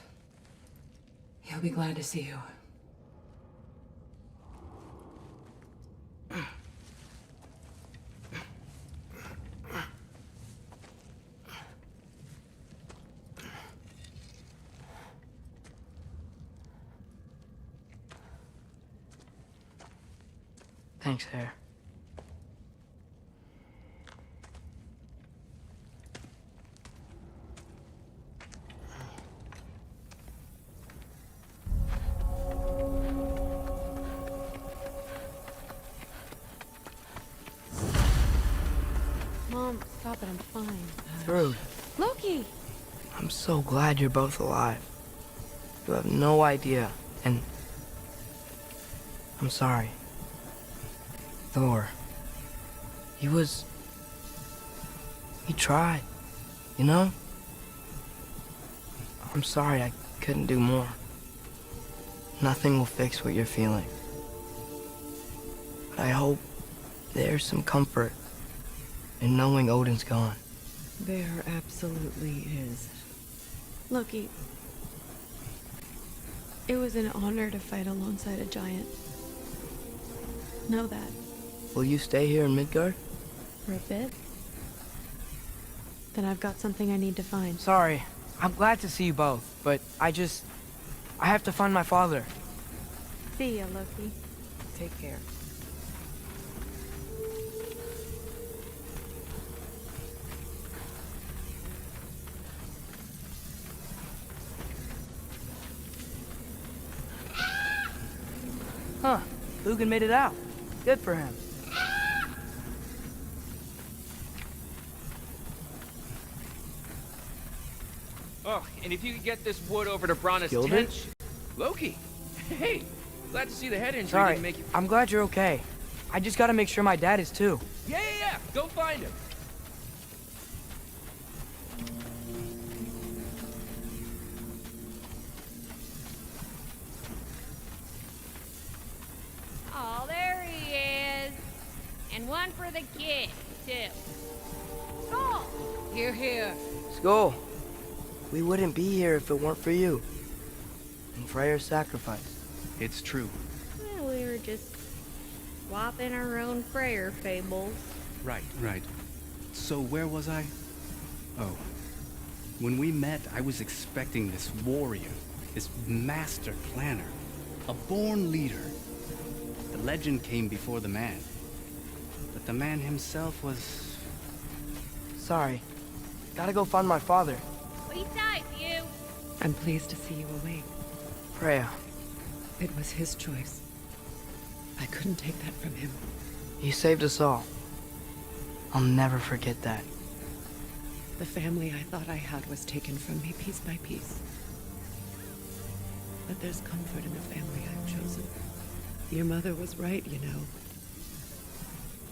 He'll be glad to see you. Thanks, Hare. Mom, stop it, I'm fine. Through. Loki! I'm so glad you're both alive. You have no idea, and I'm sorry. Thor. He tried, you know? I'm sorry I couldn't do more. Nothing will fix what you're feeling. But I hope there's some comfort in knowing Odin's gone. There absolutely is. Loki, it was an honor to fight alongside a giant. Know that. Will you stay here in Midgard? For a bit. Then I've got something I need to find. Sorry. I'm glad to see you both, but I have to find my father. See ya, Loki. Take care. Huh. Lugan made it out. Good for him. And if you could get this wood over to Brana's Killed tent... it? Loki! Hey! Glad to see the head injury Sorry, didn't make you... I'm glad you're okay. I just gotta make sure my dad is too. Yeah! Go find him! Oh, there he is. And one for the kid, too. Skull! Here. Skull, we wouldn't be here if it weren't for you. And Freya's sacrifice. It's true. Well, we were just swapping our own Freyr fables. Right. So where was I? Oh. When we met, I was expecting this warrior, this master planner, a born leader. The legend came before the man. But the man himself was... Sorry. Gotta go find my father. Sleep tight, you. I'm pleased to see you awake. Freya. It was his choice. I couldn't take that from him. He saved us all. I'll never forget that. The family I thought I had was taken from me piece by piece. But there's comfort in the family I've chosen. Your mother was right, you know.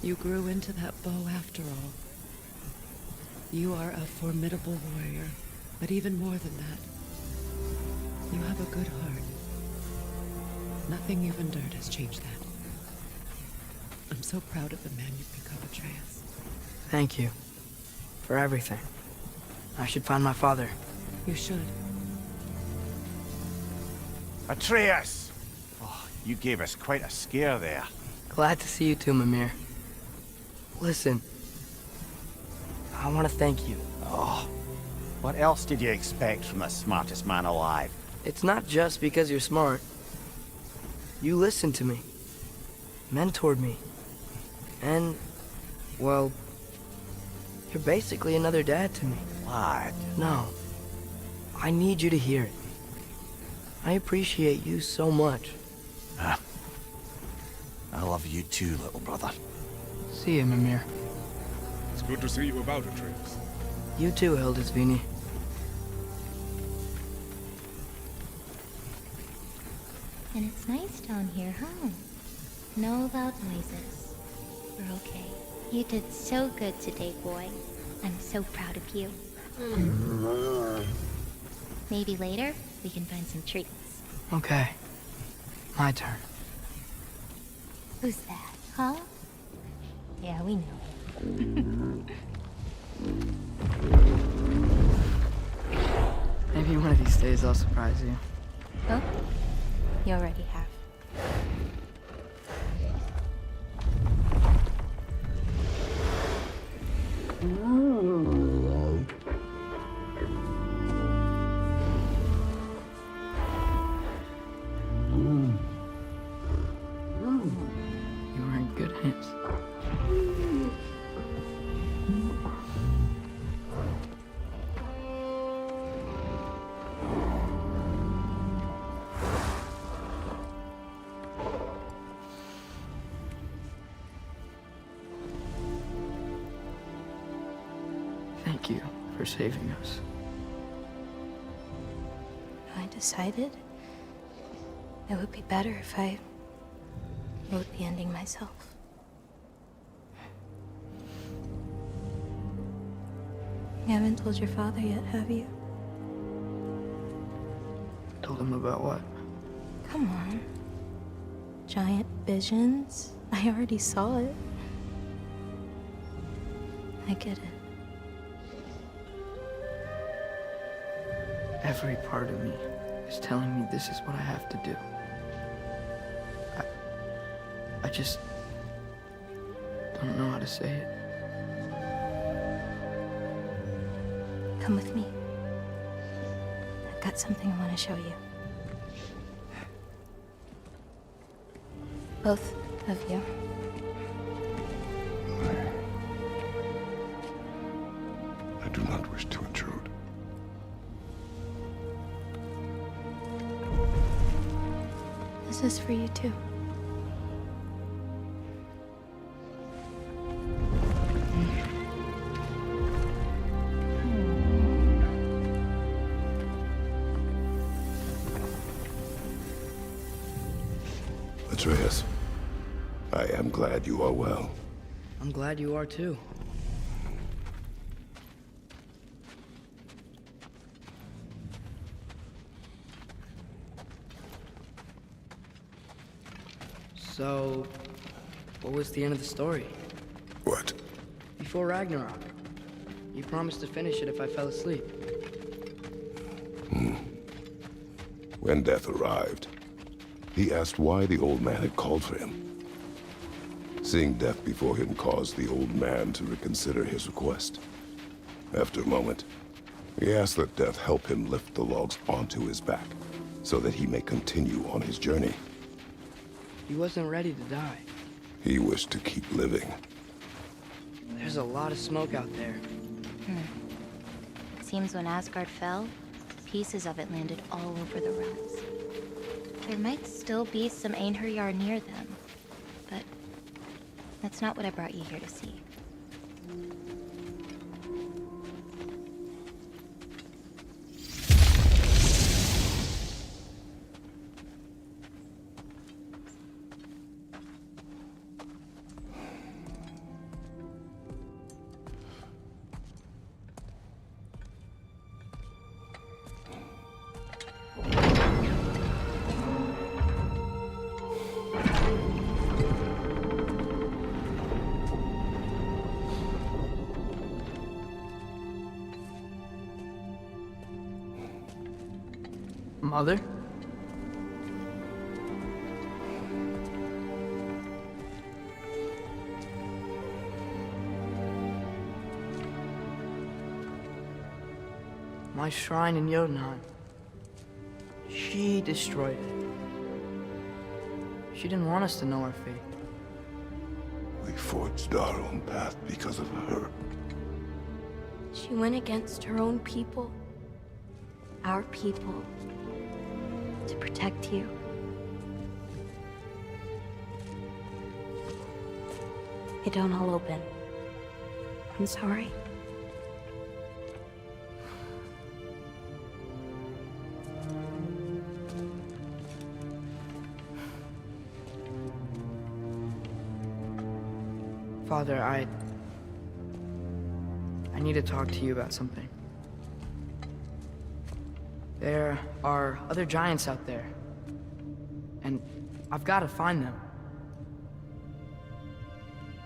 You grew into that bow after all. You are a formidable warrior, but even more than that, you have a good heart. Nothing you've endured has changed that. I'm so proud of the man you've become, Atreus. Thank you. For everything. I should find my father. You should. Atreus! Oh, you gave us quite a scare there. Glad to see you too, Mimir. Listen. I want to thank you. Oh, what else did you expect from the smartest man alive? It's not just because you're smart. You listened to me. Mentored me. And, well, you're basically another dad to me. Lad. No. I need you to hear it. I appreciate you so much. I love you too, little brother. See you, Mimir. It's good to see you about, Atreus. You too, Hildisvini. And it's nice down here, huh? No loud noises. We're okay. You did so good today, boy. I'm so proud of you. Maybe later, we can find some treats. Okay. My turn. Who's that, huh? Yeah, we know. Maybe one of these days I'll surprise you. Oh? You already have. You are in good hands. Thank you for saving us. I decided it would be better if I wrote the ending myself. You haven't told your father yet, have you? Told him about what? Come on. Giant visions? I already saw it. I get it. Every part of me is telling me this is what I have to do. I just don't know how to say it. Come with me. I've got something I want to show you. Both of you. I do not wish to intrude. This is for you too. Atreus, I am glad you are well. I'm glad you are too. So, what was the end of the story? What? Before Ragnarok. You promised to finish it if I fell asleep. When death arrived, he asked why the old man had called for him. Seeing death before him caused the old man to reconsider his request. After a moment, he asked that death help him lift the logs onto his back, so that he may continue on his journey. He wasn't ready to die. He wished to keep living. There's a lot of smoke out there. Seems when Asgard fell, pieces of it landed all over the realms. There might still be some Einherjar near them, but that's not what I brought you here to see. Mother? My shrine in Jotunheim. She destroyed it. She didn't want us to know our fate. We forged our own path because of her. She went against her own people. Our people. To protect you. It don't all open. I'm sorry. Father, I need to talk to you about something. There are other giants out there, and I've got to find them.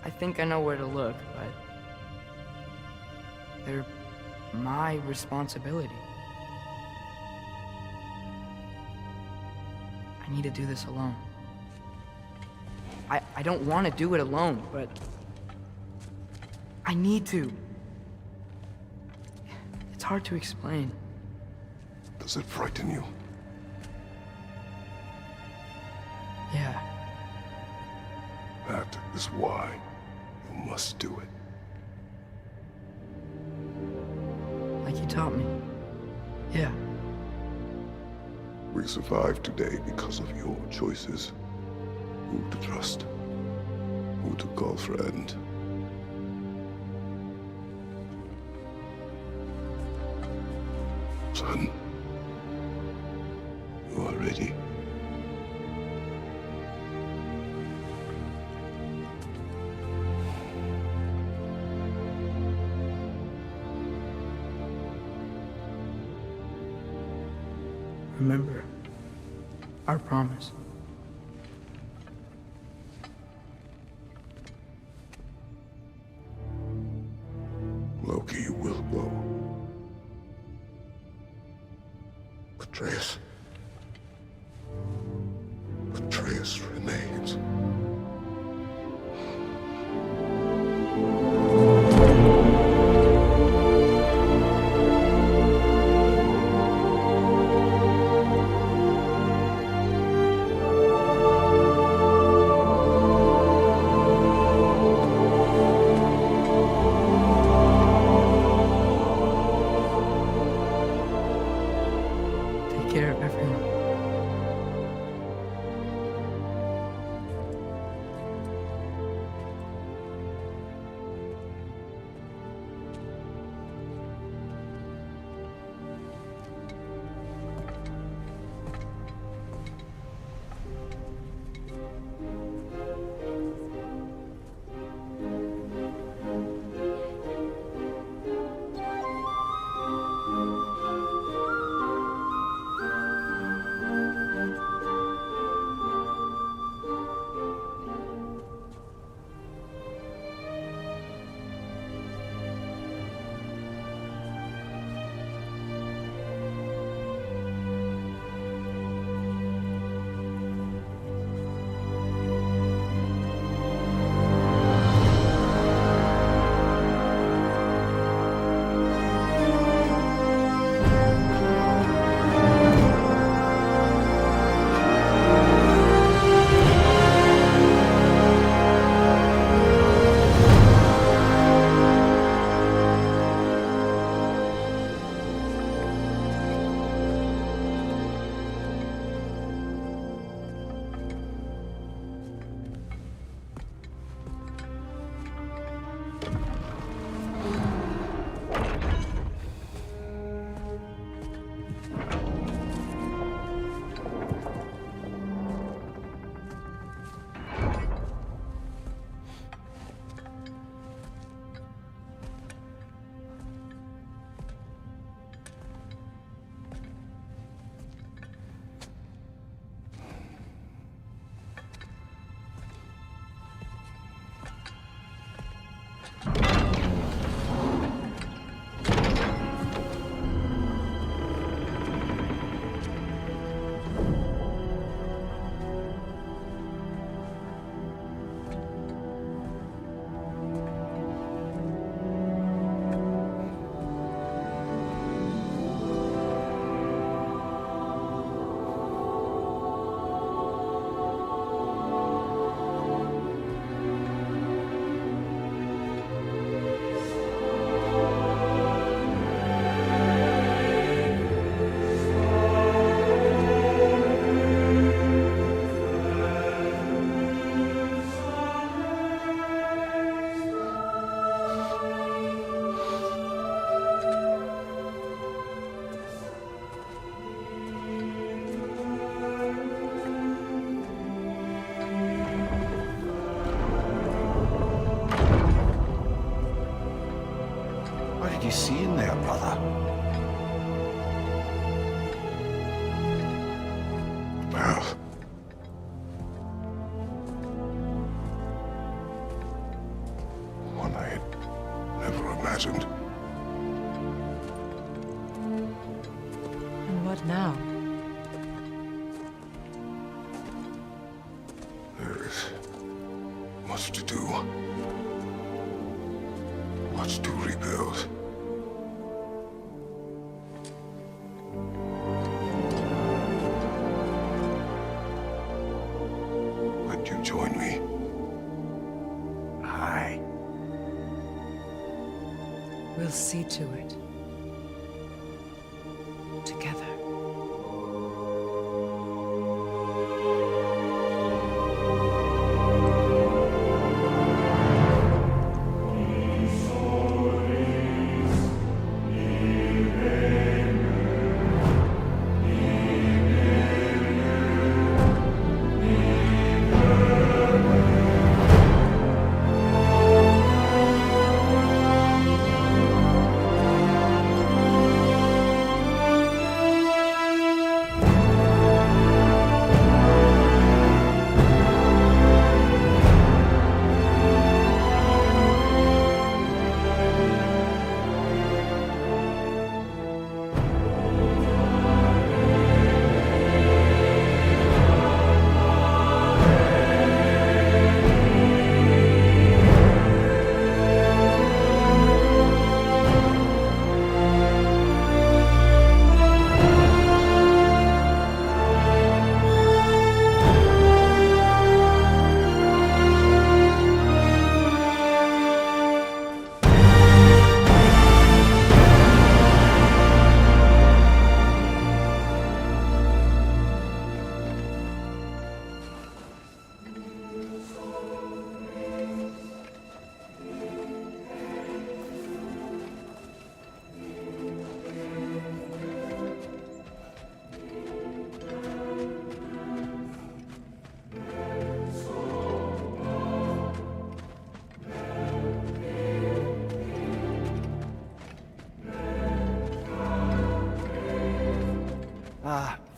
I think I know where to look, but they're my responsibility. I need to do this alone. I don't want to do it alone, but I need to. It's hard to explain. Does it frighten you? Yeah. That is why you must do it. Like you taught me. Yeah. We survived today because of your choices. Who to trust, who to call friend. Son, you are ready. Remember our promise. Loki will go. Atreus. Atreus remains. Take care of you see in there, brother? Well, one I had never imagined. And what now? There is much to do. Much to rebuild. Would you join me? Aye. We'll see to it. Together.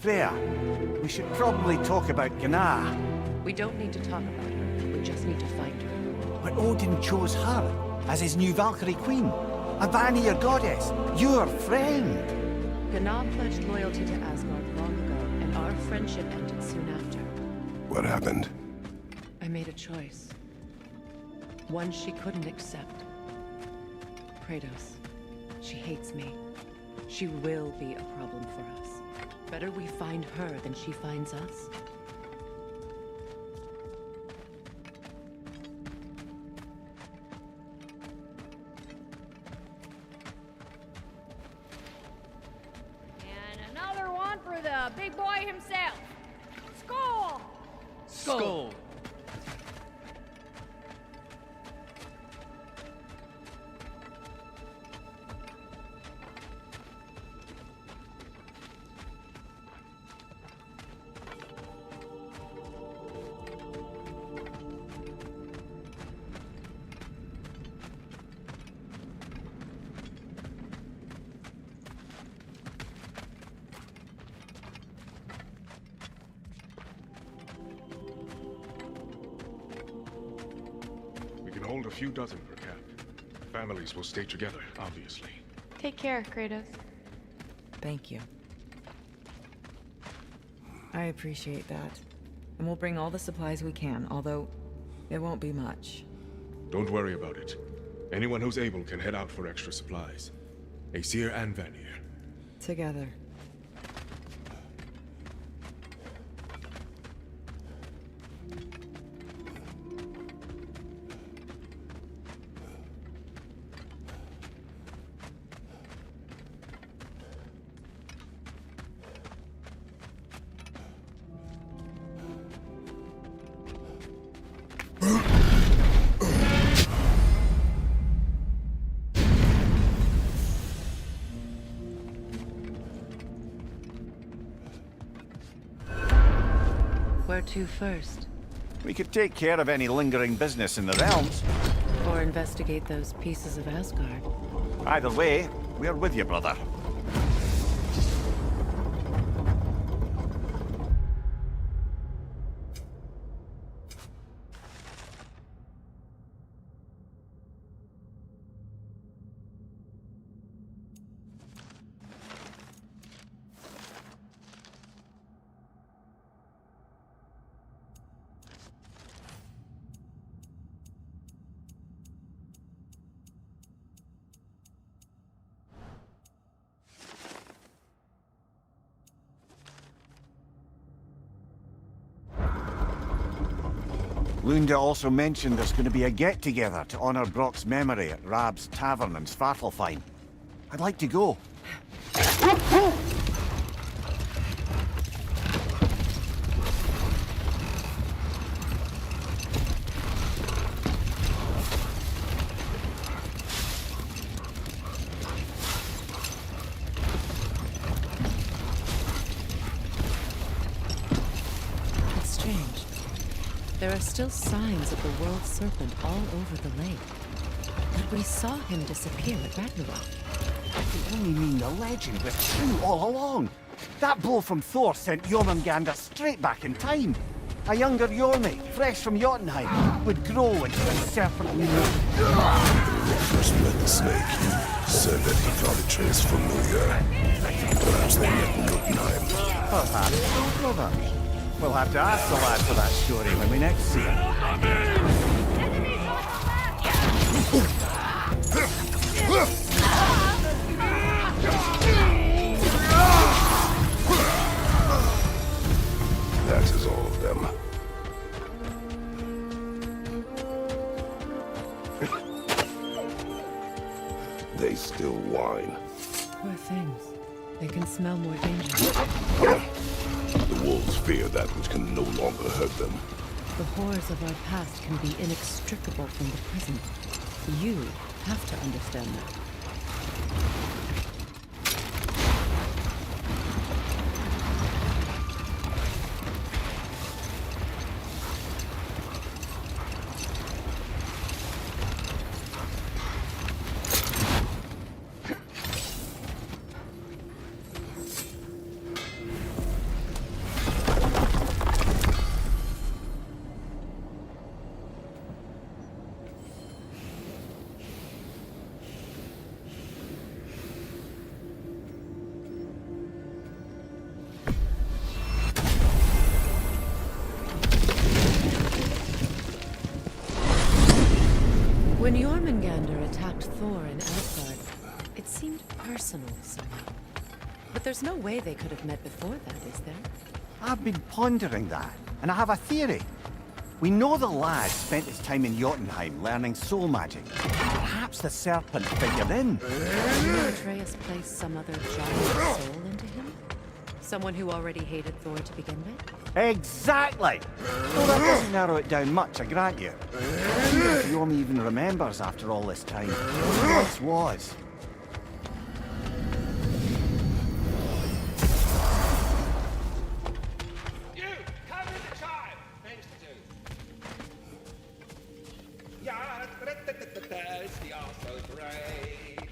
Freya, we should probably talk about Gná. We don't need to talk about her. We just need to find her. But Odin chose her as his new Valkyrie queen. A Vanir goddess, your friend. Gná pledged loyalty to Asgard long ago, and our friendship ended soon after. What happened? I made a choice. One she couldn't accept. Kratos. She hates me. She will be a problem for us. Better we find her than she finds us. And another one for the big boy himself. Skull! Skull! Hold a few dozen per camp. Families will stay together, obviously. Take care, Kratos. Thank you. I appreciate that. And we'll bring all the supplies we can, although it won't be much. Don't worry about it. Anyone who's able can head out for extra supplies. Aesir and Vanir. Together. Where to first? We could take care of any lingering business in the realms. Or investigate those pieces of Asgard. Either way, we're with you, brother. Lunda also mentioned there's going to be a get-together to honor Brock's memory at Rab's Tavern in Svartalfheim. I'd like to go. It's strange. There are still signs of the World Serpent all over the lake. But we saw him disappear at Ragnarok. You only mean the legend was true all along. That blow from Thor sent Jormungandr straight back in time. A younger Jormi, fresh from Jotunheim, would grow into a serpent we know. When we first met the snake, he said that he thought Atreus familiar. Perhaps they met in Jotunheim. Perhaps so, brother. We'll have to ask the lad for that story when we next see him. That is all of them. They still whine. Poor things. They can smell more danger. The wolves fear that which can no longer hurt them. The horrors of our past can be inextricable from the present. You have to understand that. When Jormungandr attacked Thor in Asgard, it seemed personal somehow. But there's no way they could have met before that, is there? I've been pondering that, and I have a theory. We know the lad spent his time in Jotunheim learning soul magic. Perhaps the serpent figured in. Maybe Atreus placed some other giant soul into him? Someone who already hated Thor to begin with? Exactly! Well, that doesn't narrow it down much, I grant you. I wonder if Jorm even remembers after all this time who this was. You, come with the child. Thanks to Yeah, it's the also great.